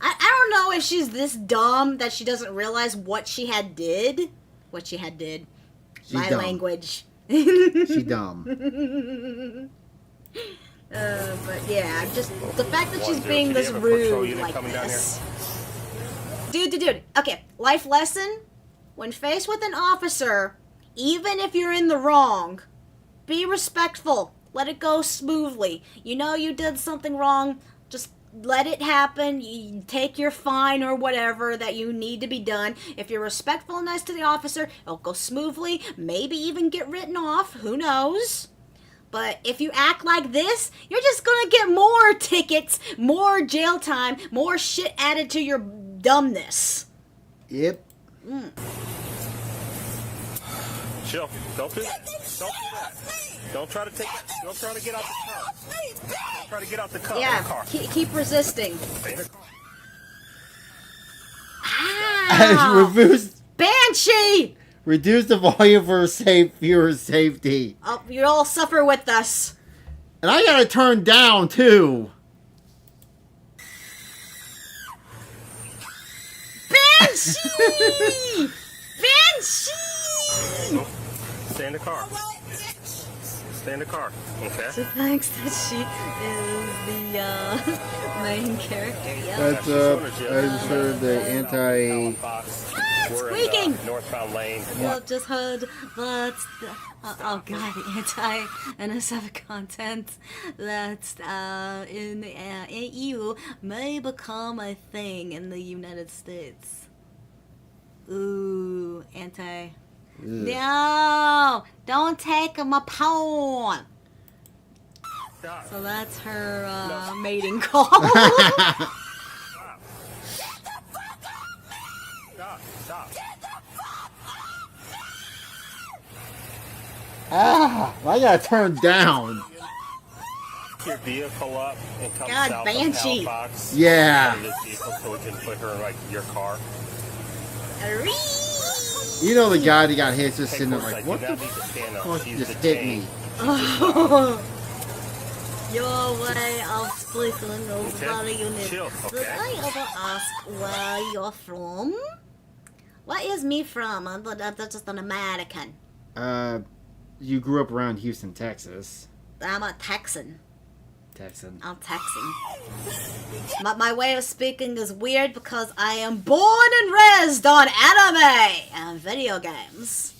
Speaker 1: I don't know if she's this dumb that she doesn't realize what she had did.
Speaker 2: She's
Speaker 1: My
Speaker 2: dumb.
Speaker 1: language.
Speaker 2: She dumb.
Speaker 1: But yeah, just the fact that she's
Speaker 6: 1-0,
Speaker 1: being
Speaker 6: do
Speaker 1: this
Speaker 6: you have a patrol
Speaker 1: rude
Speaker 6: unit
Speaker 1: like
Speaker 6: coming down
Speaker 1: this. Dude. Okay, life lesson. When faced with an officer, even if you're in the wrong, be respectful. Let it go smoothly. You know you did something wrong, just let it happen. You take your fine or whatever that you need to be done. If you're respectful and nice to the officer, it'll go smoothly, maybe even get written off, who knows? But if you act like this, you're just gonna get more tickets, more jail time, more shit added to your dumbness.
Speaker 2: Yep.
Speaker 6: Chill. Don't do that. Don't do that. Don't try to take. Don't try to get out the car. Don't try to get out the car.
Speaker 1: Yeah,
Speaker 6: The car.
Speaker 1: keep resisting.
Speaker 6: Stay in the car.
Speaker 1: Ow! Banshee!
Speaker 2: Reduce the volume for viewer safety.
Speaker 1: Oh, you all suffer with us.
Speaker 2: And I gotta turn down too.
Speaker 1: Banshee! Banshee!
Speaker 6: Stay in the car. Stay in the car. Okay.
Speaker 1: She thinks that she is the main character. Yeah.
Speaker 2: That's I heard the anti.
Speaker 6: We're
Speaker 1: Squeaking!
Speaker 6: in northbound lane.
Speaker 1: You just heard that. Oh god, anti-NSF content that in EU may become a thing in the United States. Ooh, anti. No, don't take my pawn. So that's her mating call.
Speaker 6: Stop.
Speaker 2: I gotta turn down.
Speaker 6: Your vehicle up and come
Speaker 1: God,
Speaker 6: south
Speaker 1: Banshee.
Speaker 6: of Halifax.
Speaker 2: Yeah.
Speaker 6: This vehicle so we can put her in like your car.
Speaker 2: You know the guy that got hit just sitting there
Speaker 6: Hey,
Speaker 2: like,
Speaker 6: you
Speaker 2: what
Speaker 6: now
Speaker 2: the
Speaker 6: need to stand up.
Speaker 2: fuck
Speaker 6: She's
Speaker 2: just hit
Speaker 6: detained.
Speaker 2: me?
Speaker 1: Oh, your way of speaking is
Speaker 6: Okay,
Speaker 1: very unique.
Speaker 6: chill,
Speaker 1: Did
Speaker 6: okay?
Speaker 1: I ever ask where you're from? Where is me from? I'm just an American.
Speaker 2: You grew up around Houston, Texas.
Speaker 1: I'm a Texan.
Speaker 2: Texan.
Speaker 1: I'm Texan. My way of speaking is weird because I am born and raised on anime and video games.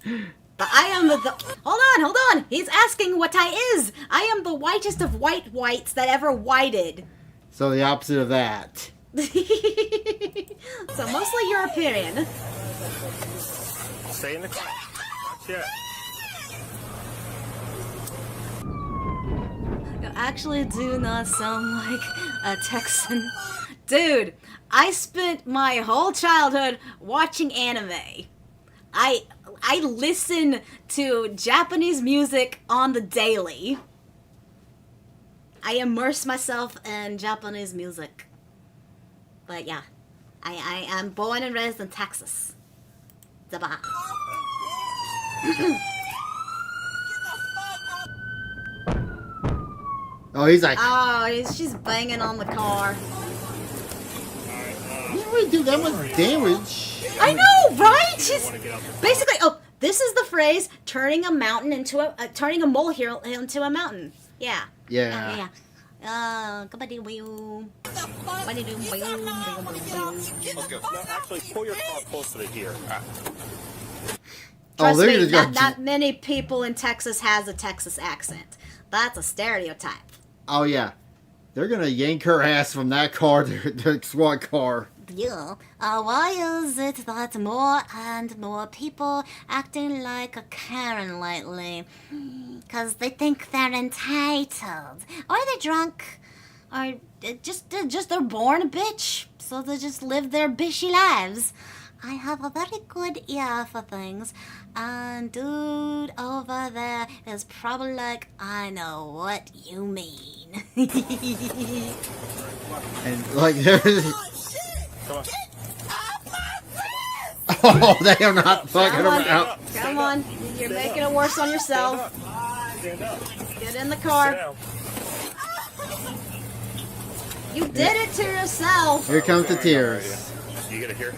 Speaker 1: But I am the hold on. He's asking what I is. I am the whitest of whites that ever whited.
Speaker 2: So the opposite of that.
Speaker 1: So mostly European.
Speaker 6: Stay in the car. Not yet.
Speaker 1: You actually do not sound like a Texan. Dude, I spent my whole childhood watching anime. I listen to Japanese music on the daily. I immerse myself in Japanese music. But yeah, I am born and raised in Texas. Zaba.
Speaker 2: Oh, he's like,
Speaker 1: Oh, she's banging on the car.
Speaker 2: you didn't really do that much damage.
Speaker 1: I know, right? She's basically. Oh, this is the phrase: turning a mountain into turning a molehill into a mountain. Yeah.
Speaker 2: Yeah.
Speaker 1: Goodbye, wheel.
Speaker 6: Okay. Now, actually, pull your car closer to here.
Speaker 1: Trust
Speaker 2: they're
Speaker 1: me,
Speaker 2: gonna go-
Speaker 1: not many people in Texas has a Texas accent. That's a stereotype.
Speaker 2: Oh yeah, they're gonna yank her ass from that car to the SWAT car.
Speaker 1: Yeah. Why is it that more and more people acting like a Karen lately? Because they think they're entitled. Or they're drunk. Or just they're born a bitch. So they just live their bitchy lives. I have a very good ear for things. And dude over there is probably like, I know what you mean.
Speaker 2: And like, there's.
Speaker 6: Come on.
Speaker 2: Oh, they are not fucking around.
Speaker 1: Come on. You're making it worse on yourself.
Speaker 6: Stand up.
Speaker 1: Get in the
Speaker 6: Sit
Speaker 1: car.
Speaker 6: down.
Speaker 1: You did it to yourself.
Speaker 2: Here comes the tears.
Speaker 6: You get it here?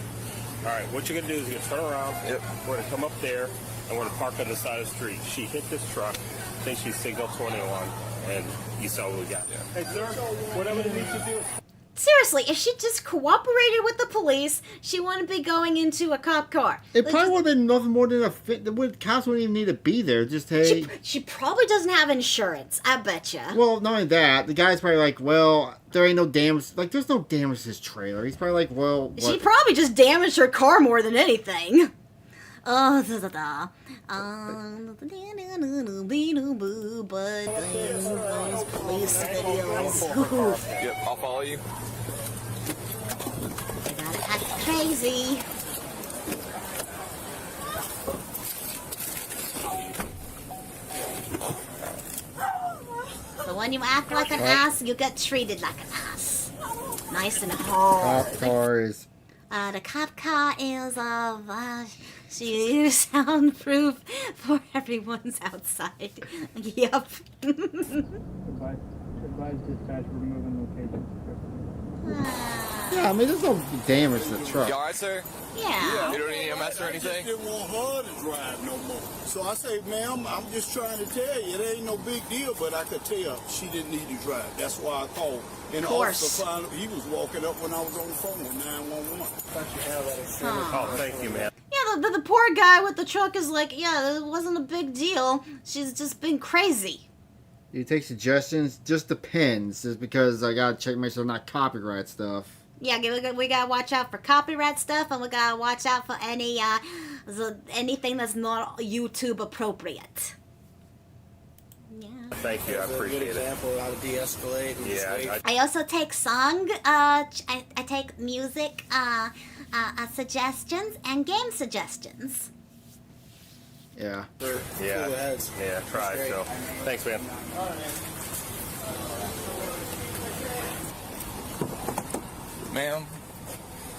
Speaker 6: Alright, what you're gonna do is you're gonna turn around. Yep. We're gonna come up there and we're gonna park on the side of the street. She hit this truck, I think she's signal 21, and you saw what we got. Hey sir, whatever it needs to do.
Speaker 1: Seriously, if she just cooperated with the police, she wouldn't be going into a cop car.
Speaker 2: It
Speaker 1: Like,
Speaker 2: probably would have been nothing more than a fit. The cops wouldn't even need to be there. Just hey.
Speaker 1: she probably doesn't have insurance, I betcha.
Speaker 2: Well, not only that, the guy's probably like, well, there ain't no damage. Like, there's no damage to his trailer. He's probably like, well, what?
Speaker 1: She probably just damaged her car more than anything. Oh, da da da. But those police videos.
Speaker 11: Yep, I'll follow you.
Speaker 1: You gotta act crazy. So when you act like an ass, you get treated like an ass. Nice and hard.
Speaker 2: Cop cars.
Speaker 1: The cop car is soundproof for everyone's outside. Yep.
Speaker 12: Advise dispatch removing location.
Speaker 2: Yeah, I mean, there's no damage to the truck.
Speaker 11: You alright, sir?
Speaker 1: Yeah.
Speaker 11: You don't need EMS or anything?
Speaker 13: I just didn't want her to drive no more. So I say, ma'am, I'm just trying to tell you, it ain't no big deal, but I could tell she didn't need to drive. That's why I called. And the officer finally, he was walking up when I was on the phone with 911.
Speaker 6: Thought you had that. Oh, thank you, man.
Speaker 1: Yeah, the poor guy with the truck is like, yeah, it wasn't a big deal. She's just been crazy.
Speaker 2: You take suggestions? Just depends. Just because I gotta check, make sure it's not copyright stuff.
Speaker 1: Yeah, we gotta watch out for copyright stuff, and we gotta watch out for anything that's not YouTube appropriate. Yeah.
Speaker 6: Thank you, I appreciate it.
Speaker 13: Example how to de-escalate.
Speaker 6: Yeah,
Speaker 1: I also take song, I take music, suggestions and game suggestions.
Speaker 2: Yeah.
Speaker 6: Yeah, try it, so. Thanks, man.
Speaker 11: Ma'am,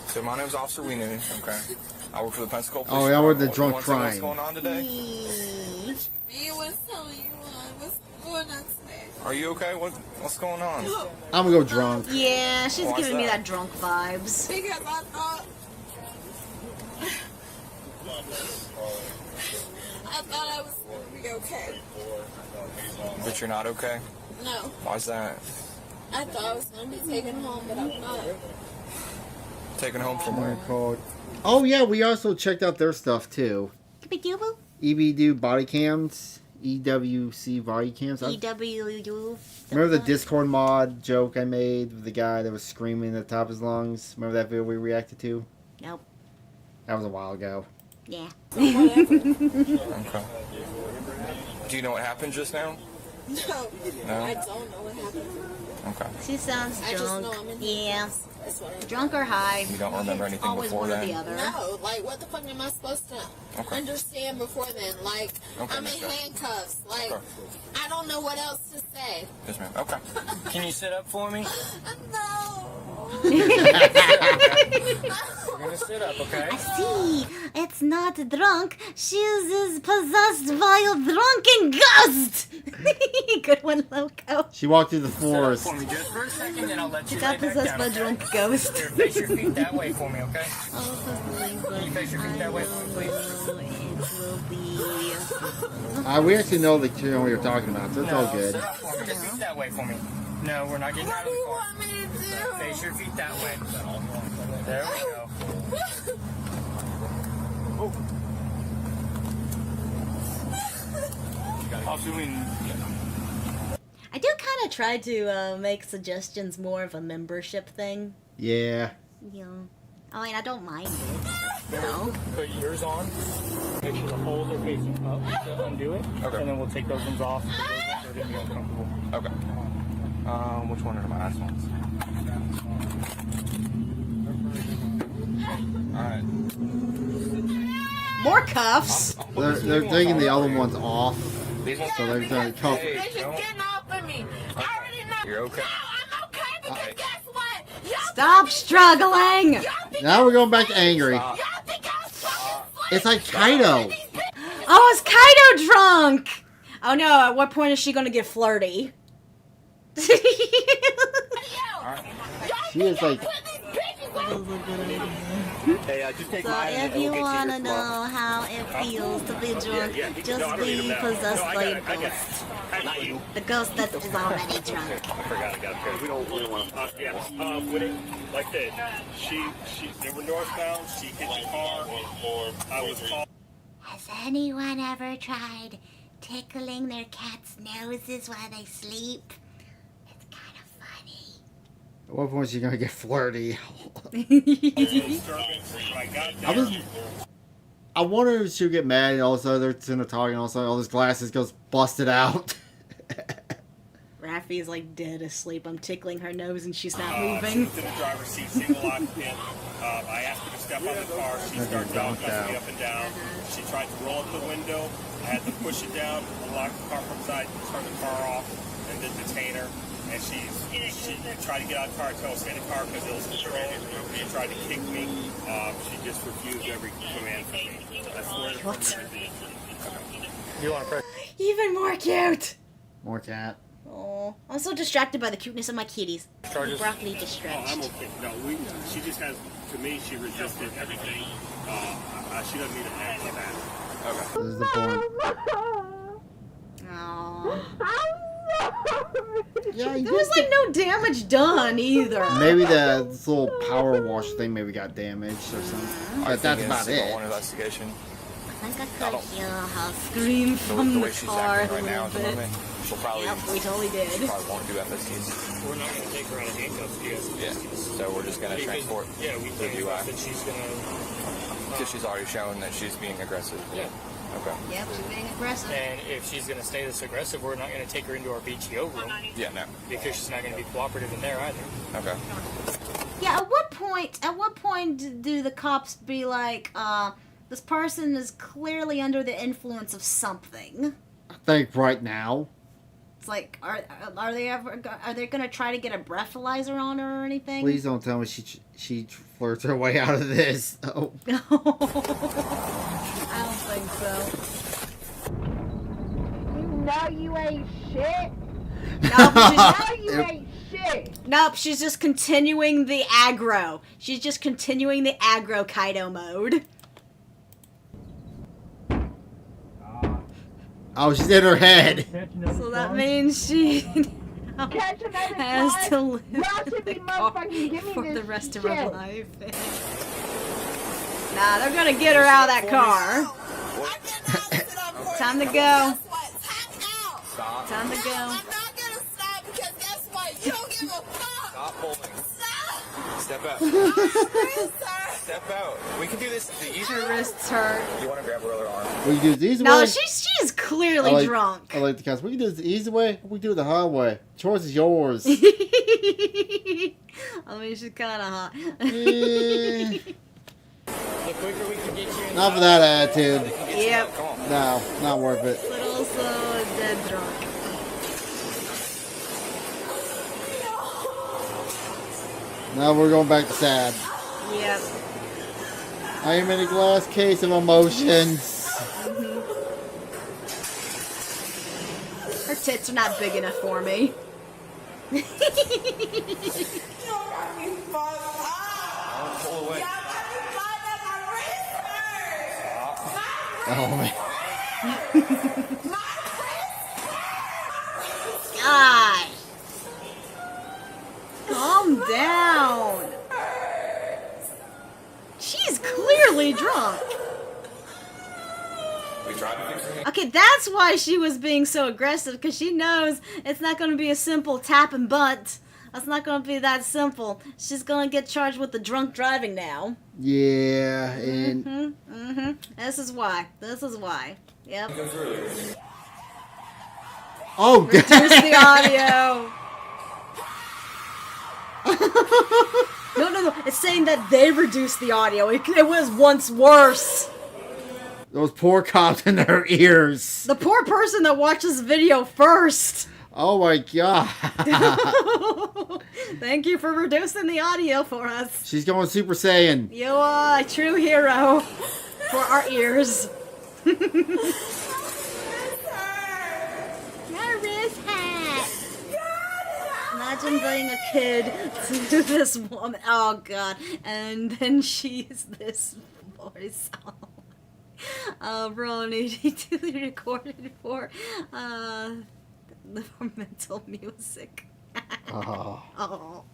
Speaker 11: so my name's Officer Weenu, okay? I work for the Pensacola Police.
Speaker 2: Oh, yeah, we're the
Speaker 11: Department.
Speaker 2: drunk
Speaker 11: You wanna see
Speaker 2: crying.
Speaker 11: What's going on today?
Speaker 10: Me was telling you what's going on today.
Speaker 11: Are you okay? What's going on?
Speaker 2: I'm gonna go drunk.
Speaker 1: Yeah, she's
Speaker 11: Why's
Speaker 1: giving me
Speaker 11: that?
Speaker 1: that drunk vibes.
Speaker 10: Because I thought I was going to be okay.
Speaker 11: But you're not okay?
Speaker 10: No,
Speaker 11: Why's that?
Speaker 10: I thought I was going to be taken home, but I'm not.
Speaker 11: Taken home from where?
Speaker 2: Called. Oh yeah, we also checked out their stuff too.
Speaker 1: Kibidubu?
Speaker 2: EBDU body cams, EWC body cams.
Speaker 1: EWU.
Speaker 2: Remember the Discord mod joke I made with the guy that was screaming at the top of his lungs? Remember that video we reacted to?
Speaker 1: Nope.
Speaker 2: That was a while ago.
Speaker 1: Yeah.
Speaker 11: Okay. Do you know what happened just now?
Speaker 10: No,
Speaker 11: No?
Speaker 10: I don't know what happened.
Speaker 11: Okay.
Speaker 1: She sounds
Speaker 10: I just
Speaker 1: drunk.
Speaker 10: know I'm in
Speaker 1: Yeah.
Speaker 10: That's what I
Speaker 1: Drunk or high.
Speaker 11: You don't remember anything
Speaker 1: Always
Speaker 11: before
Speaker 1: one or
Speaker 11: then?
Speaker 1: the other.
Speaker 10: No, like what the fuck am I supposed to understand before then? Like
Speaker 11: Okay,
Speaker 10: I'm in
Speaker 11: Miss Jo.
Speaker 10: handcuffs. Like
Speaker 11: Okay.
Speaker 10: I don't know what else to say.
Speaker 11: Yes, ma'am. Okay. Can you sit up for me?
Speaker 10: No.
Speaker 11: We're gonna sit up, okay?
Speaker 1: I see. It's not drunk. She is possessed by a drunken ghost. Good one, Loco.
Speaker 2: She walked through the forest.
Speaker 11: For me just for a second, then I'll let
Speaker 1: She
Speaker 11: you
Speaker 1: got
Speaker 11: lay back
Speaker 1: possessed
Speaker 11: down,
Speaker 1: by a
Speaker 11: okay?
Speaker 1: drunk ghost.
Speaker 11: Here, face your feet that way for me, okay?
Speaker 1: Oh,
Speaker 11: Can you face your feet that way, please?
Speaker 1: it will be.
Speaker 2: We actually know the you know what you're talking about, so it's all good.
Speaker 11: Sit up for me. Just feet that way for me. No, we're not getting out of the car.
Speaker 10: What do you want me to do?
Speaker 11: Face your feet that way. There we go.
Speaker 1: I do kind of try to make suggestions more of a membership thing.
Speaker 2: Yeah.
Speaker 1: You know, I mean, I don't mind it. You know.
Speaker 12: Put yours on. Make sure the holes are facing up to undo it.
Speaker 11: Okay.
Speaker 12: And then we'll take those ones off. Those ones are going to be uncomfortable.
Speaker 11: Okay. Which one are my last ones? Alright.
Speaker 1: More cuffs.
Speaker 2: They're taking the other ones off,
Speaker 11: These ones?
Speaker 2: so they're going to cuff.
Speaker 10: They're just getting off of me. I already know.
Speaker 11: You're okay?
Speaker 10: No, I'm okay because guess what? Y'all
Speaker 1: Stop struggling.
Speaker 2: Now we're going back to angry.
Speaker 10: y'all think I'm fucking
Speaker 2: It's like Kaido.
Speaker 1: Oh, is Kaido drunk? Oh no, at what point is she gonna get flirty?
Speaker 11: Alright.
Speaker 2: She is like,
Speaker 6: Hey, just take
Speaker 1: So
Speaker 6: mine and
Speaker 1: if
Speaker 6: we'll
Speaker 1: you
Speaker 6: get you
Speaker 1: wanna
Speaker 6: here
Speaker 1: know
Speaker 6: tomorrow.
Speaker 1: how it feels to be drunk,
Speaker 6: Yeah, no,
Speaker 1: just
Speaker 6: I don't need
Speaker 1: be
Speaker 6: them now.
Speaker 1: possessed
Speaker 6: No, I
Speaker 1: by
Speaker 6: got
Speaker 1: a
Speaker 6: it, I got it.
Speaker 1: ghost.
Speaker 6: Actually,
Speaker 1: The ghost that is already
Speaker 6: I
Speaker 1: drunk.
Speaker 6: forgot I got it. We don't want to. Yeah. When it like that, they were northbound. She hit the car. I was called.
Speaker 3: Has anyone ever tried tickling their cat's noses while they sleep? It's kind of funny.
Speaker 2: at what point is she gonna get flirty? I wonder if she'll get mad and all of a sudden they're sitting there talking and all of a sudden all his glasses goes busted out.
Speaker 1: Raffy is like dead asleep. I'm tickling her nose and she's not
Speaker 6: She
Speaker 1: moving.
Speaker 6: was in the driver's seat, single occupant. I asked her to step out of the car. She started bouncing me up and down. She tried to roll up the window. I had to push it down, unlock the car from inside, turn the car off, and then detain her. And she tried to get out of the car, tell us to stay in the car because it was controlled. She tried to kick me. She just refused every command from me. I swear to
Speaker 1: What?
Speaker 6: You want to press?
Speaker 1: Even more cute.
Speaker 2: More cat.
Speaker 1: Oh, I'm so distracted by the cuteness of my kitties.
Speaker 6: Charges?
Speaker 1: Broccoli
Speaker 6: Oh,
Speaker 1: distracted.
Speaker 6: I'm okay. No, she just has, to me, she resisted everything. She doesn't need a man for that.
Speaker 2: This is the point.
Speaker 1: Aww.
Speaker 2: Yeah,
Speaker 1: There was like no damage done either.
Speaker 2: Maybe this little power wash thing maybe got damaged or something. But that's about it.
Speaker 11: One investigation.
Speaker 1: I think I could hear her scream from
Speaker 11: The
Speaker 1: the
Speaker 11: way she's
Speaker 1: car a
Speaker 11: acting right now
Speaker 1: little
Speaker 11: at the
Speaker 1: bit.
Speaker 11: moment, she'll probably,
Speaker 1: Yep, we totally did.
Speaker 11: probably won't do FSTs.
Speaker 12: We're not going to take her out of handcuffs because
Speaker 11: Yeah. So we're just gonna transport
Speaker 12: yeah, we
Speaker 11: the
Speaker 12: can't
Speaker 11: DUI
Speaker 12: trust that she's going to.
Speaker 11: because she's already shown that she's being aggressive.
Speaker 12: Yeah.
Speaker 11: Okay.
Speaker 1: Yep, she's being aggressive.
Speaker 12: And if she's going to stay this aggressive, we're not going to take her into our BTO room
Speaker 11: Yeah. No.
Speaker 12: because she's not going to be cooperative in there either.
Speaker 11: Okay.
Speaker 1: Yeah, at what point do the cops be like, this person is clearly under the influence of something?
Speaker 2: I think right now.
Speaker 1: It's like, are they gonna try to get a breathalyzer on her or anything?
Speaker 2: Please don't tell me she flirts her way out of this. Oh.
Speaker 1: I don't think so.
Speaker 10: You know you ain't shit.
Speaker 1: Nope,
Speaker 10: You ain't shit.
Speaker 1: nope, she's just continuing the aggro. She's just continuing the aggro Kaido mode.
Speaker 2: Oh, she's in her head.
Speaker 1: So that means she now
Speaker 10: Catch another
Speaker 1: has
Speaker 10: car.
Speaker 1: to live
Speaker 10: Y'all
Speaker 1: in
Speaker 10: should
Speaker 1: the
Speaker 10: be
Speaker 1: car
Speaker 10: motherfucking give me
Speaker 1: for
Speaker 10: this
Speaker 1: the rest of
Speaker 10: shit.
Speaker 1: her life. Nah, they're gonna get her out of that car. Time to go.
Speaker 11: Stop.
Speaker 1: Time to go.
Speaker 10: I'm not gonna stop because guess what? You don't give a fuck.
Speaker 11: Stop pulling.
Speaker 10: Stop.
Speaker 11: Step out. Step out. We can do this the easy
Speaker 1: Her
Speaker 11: way.
Speaker 1: wrists hurt.
Speaker 11: You want to grab her other arm?
Speaker 2: We can do this easy
Speaker 1: No,
Speaker 2: way.
Speaker 1: she's clearly drunk.
Speaker 2: I like the cast. We can do this the easy way. We can do it the hard way. Choice is yours.
Speaker 1: I mean, she's kind of hot.
Speaker 2: Eh,
Speaker 12: The quicker we can get you in
Speaker 2: not for that attitude.
Speaker 1: Yep.
Speaker 2: No, not worth it.
Speaker 1: But also dead drunk.
Speaker 2: Now we're going back to sad.
Speaker 1: Yep.
Speaker 2: I am in a glass case of emotions.
Speaker 1: Her tits are not big enough for me.
Speaker 11: Pull away.
Speaker 2: Oh man.
Speaker 1: God. Calm down. She's clearly drunk.
Speaker 11: We tried to fix it.
Speaker 1: Okay, that's why she was being so aggressive, because she knows it's not going to be a simple tap and butt. That's not going to be that simple. She's going to get charged with the drunk driving now.
Speaker 2: Yeah, and
Speaker 1: This is why. This is why. Yep.
Speaker 2: oh
Speaker 1: Reduce the audio. No. It's saying that they reduced the audio. It was once worse.
Speaker 2: those poor cops in their ears.
Speaker 1: The poor person that watches the video first.
Speaker 2: Oh my god.
Speaker 1: Thank you for reducing the audio for us.
Speaker 2: She's going Super Saiyan.
Speaker 1: You are a true hero for our ears. Your wrist hat. Imagine bringing a kid to this woman. Oh god. And then she's this voice. Ronnie, he recorded for mental music.
Speaker 2: Oh.
Speaker 1: Oh.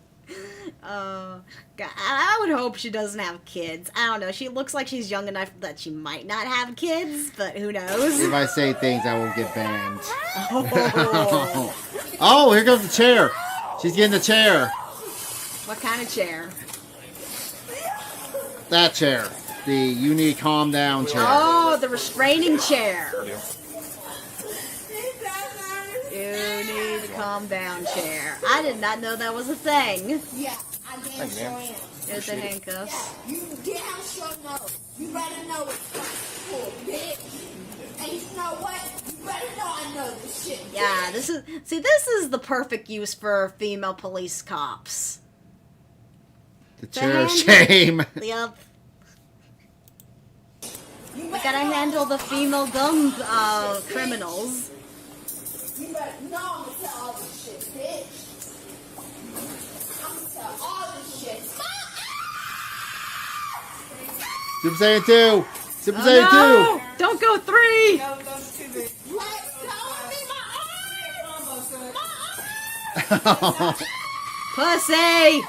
Speaker 1: God, I would hope she doesn't have kids. I don't know. She looks like she's young enough that she might not have kids, but who knows?
Speaker 2: If I say things, I won't get banned.
Speaker 1: Oh.
Speaker 2: Oh, here comes the chair. She's getting the chair.
Speaker 1: What kind of chair?
Speaker 2: That chair. The you need to calm down chair.
Speaker 1: Oh, the restraining chair. You need to calm down chair. I did not know that was a thing.
Speaker 10: Yeah, I damn sure am.
Speaker 1: There's the handcuffs.
Speaker 10: You damn sure know. You better know it's full, bitch. And you know what? You better know I know this shit.
Speaker 1: Yeah, this is the perfect use for female police cops.
Speaker 2: The chair of shame.
Speaker 1: Yep. We gotta handle the female dumb criminals.
Speaker 10: You better know I'm gonna tell all this shit, bitch. I'm gonna tell all this shit.
Speaker 2: Super Saiyan 2. Super
Speaker 1: Oh,
Speaker 2: Saiyan
Speaker 1: no! Don't go 3!
Speaker 10: No, those two big. Let go of me, my arms!
Speaker 1: Pussy!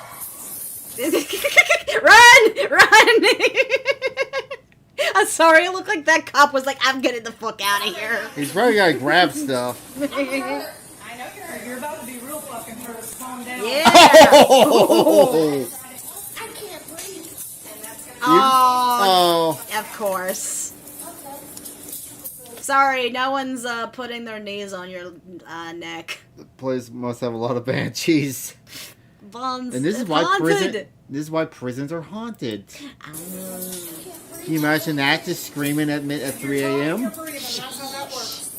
Speaker 1: Run! Run! I'm sorry, it looked like that cop was like, I'm getting the fuck out of here.
Speaker 2: He's probably got to grab stuff.
Speaker 10: I know you're hurt. You're about to be real fucking hurt. Calm down.
Speaker 1: Yeah!
Speaker 2: Oh.
Speaker 10: I can't breathe. And that's gonna
Speaker 1: Oh, of course. Sorry, no one's putting their knees on your neck.
Speaker 2: The place must have a lot of banshees.
Speaker 1: Bonds,
Speaker 2: And this is
Speaker 1: it's
Speaker 2: why
Speaker 1: haunted.
Speaker 2: this is why prisons are haunted. Can you imagine that just screaming at 3 a.m.?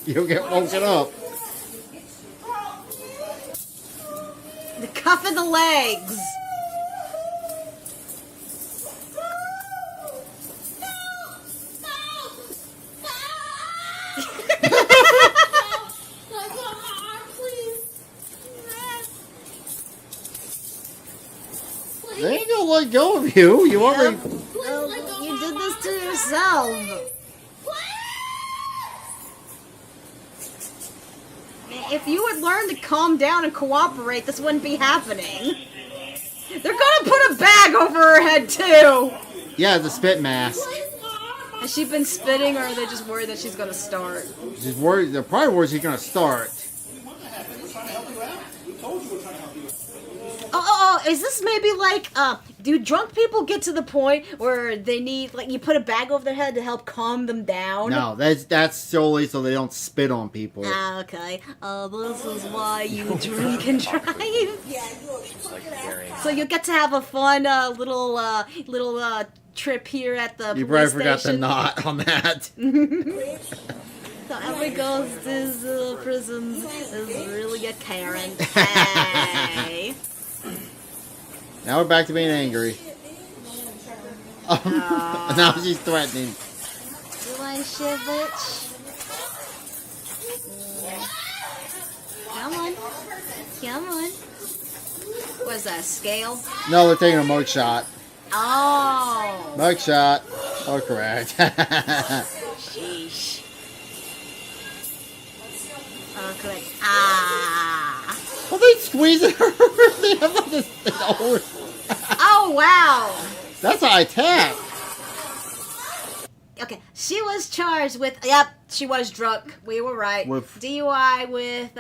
Speaker 2: You'll get woken up.
Speaker 1: The cuff of the legs.
Speaker 2: They ain't gonna let go of you. You already.
Speaker 1: You did this to yourself. If you would learn to calm down and cooperate, this wouldn't be happening. They're gonna put a bag over her head too.
Speaker 2: Yeah, the spit mask.
Speaker 1: Has she been spitting, or are they just worried that she's gonna start?
Speaker 2: She's worried. They're probably worried she's gonna start.
Speaker 1: Oh, is this maybe like, do drunk people get to the point where they need, like, you put a bag over their head to help calm them down?
Speaker 2: No, that's solely so they don't spit on people.
Speaker 1: Ah, okay. This is why you drink and drive. So you get to have a fun little trip here at the
Speaker 2: You
Speaker 1: police
Speaker 2: probably forgot the
Speaker 1: station.
Speaker 2: knot on that.
Speaker 1: So every goes to prisons is really a Karen. Hey.
Speaker 2: Now we're back to being angry. Now she's threatening.
Speaker 1: You like shit, bitch? Come on. Come on. What is that, a scale?
Speaker 2: No, they're taking a mug shot.
Speaker 1: Oh.
Speaker 2: Mug shot. Oh, correct.
Speaker 1: Sheesh. Oh, correct. Ah.
Speaker 2: Well, they squeezing her. They have like this thing over.
Speaker 1: Oh, wow.
Speaker 2: That's high tech.
Speaker 1: Okay, she was charged with, yep, she was drunk. We were right.
Speaker 2: With-
Speaker 1: DUI with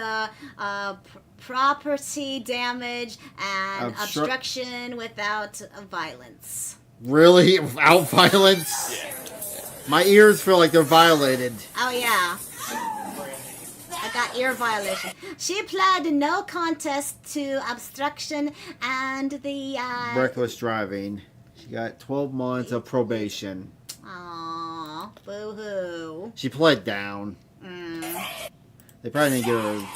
Speaker 1: property damage and obstruction without violence.
Speaker 2: Really? Without violence? My ears feel like they're violated.
Speaker 1: Oh, yeah. I got ear violation. She pled no contest to obstruction and the,
Speaker 2: Reckless driving. She got 12 months of probation.
Speaker 1: Aw, boo-hoo.
Speaker 2: She pled down. They probably didn't give her.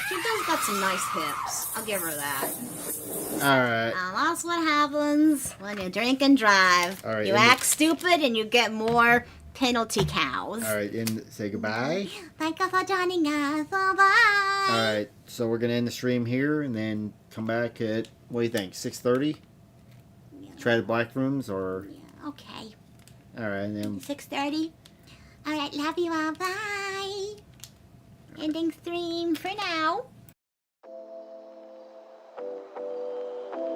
Speaker 1: She does got some nice hips. I'll give her that.
Speaker 2: Alright.
Speaker 1: That's what happens when you drink and drive.
Speaker 2: All right,
Speaker 1: You
Speaker 2: and
Speaker 1: act stupid and you get more penalty cows.
Speaker 2: All right, and say goodbye.
Speaker 1: Thank you for joining us. Bye.
Speaker 2: All right, so we're gonna end the stream here and then come back at what do you think? 6:30. Try the black rooms or?
Speaker 1: Okay.
Speaker 2: All right, and then
Speaker 1: 6:30. All right. Love you all. Bye. Ending stream for now.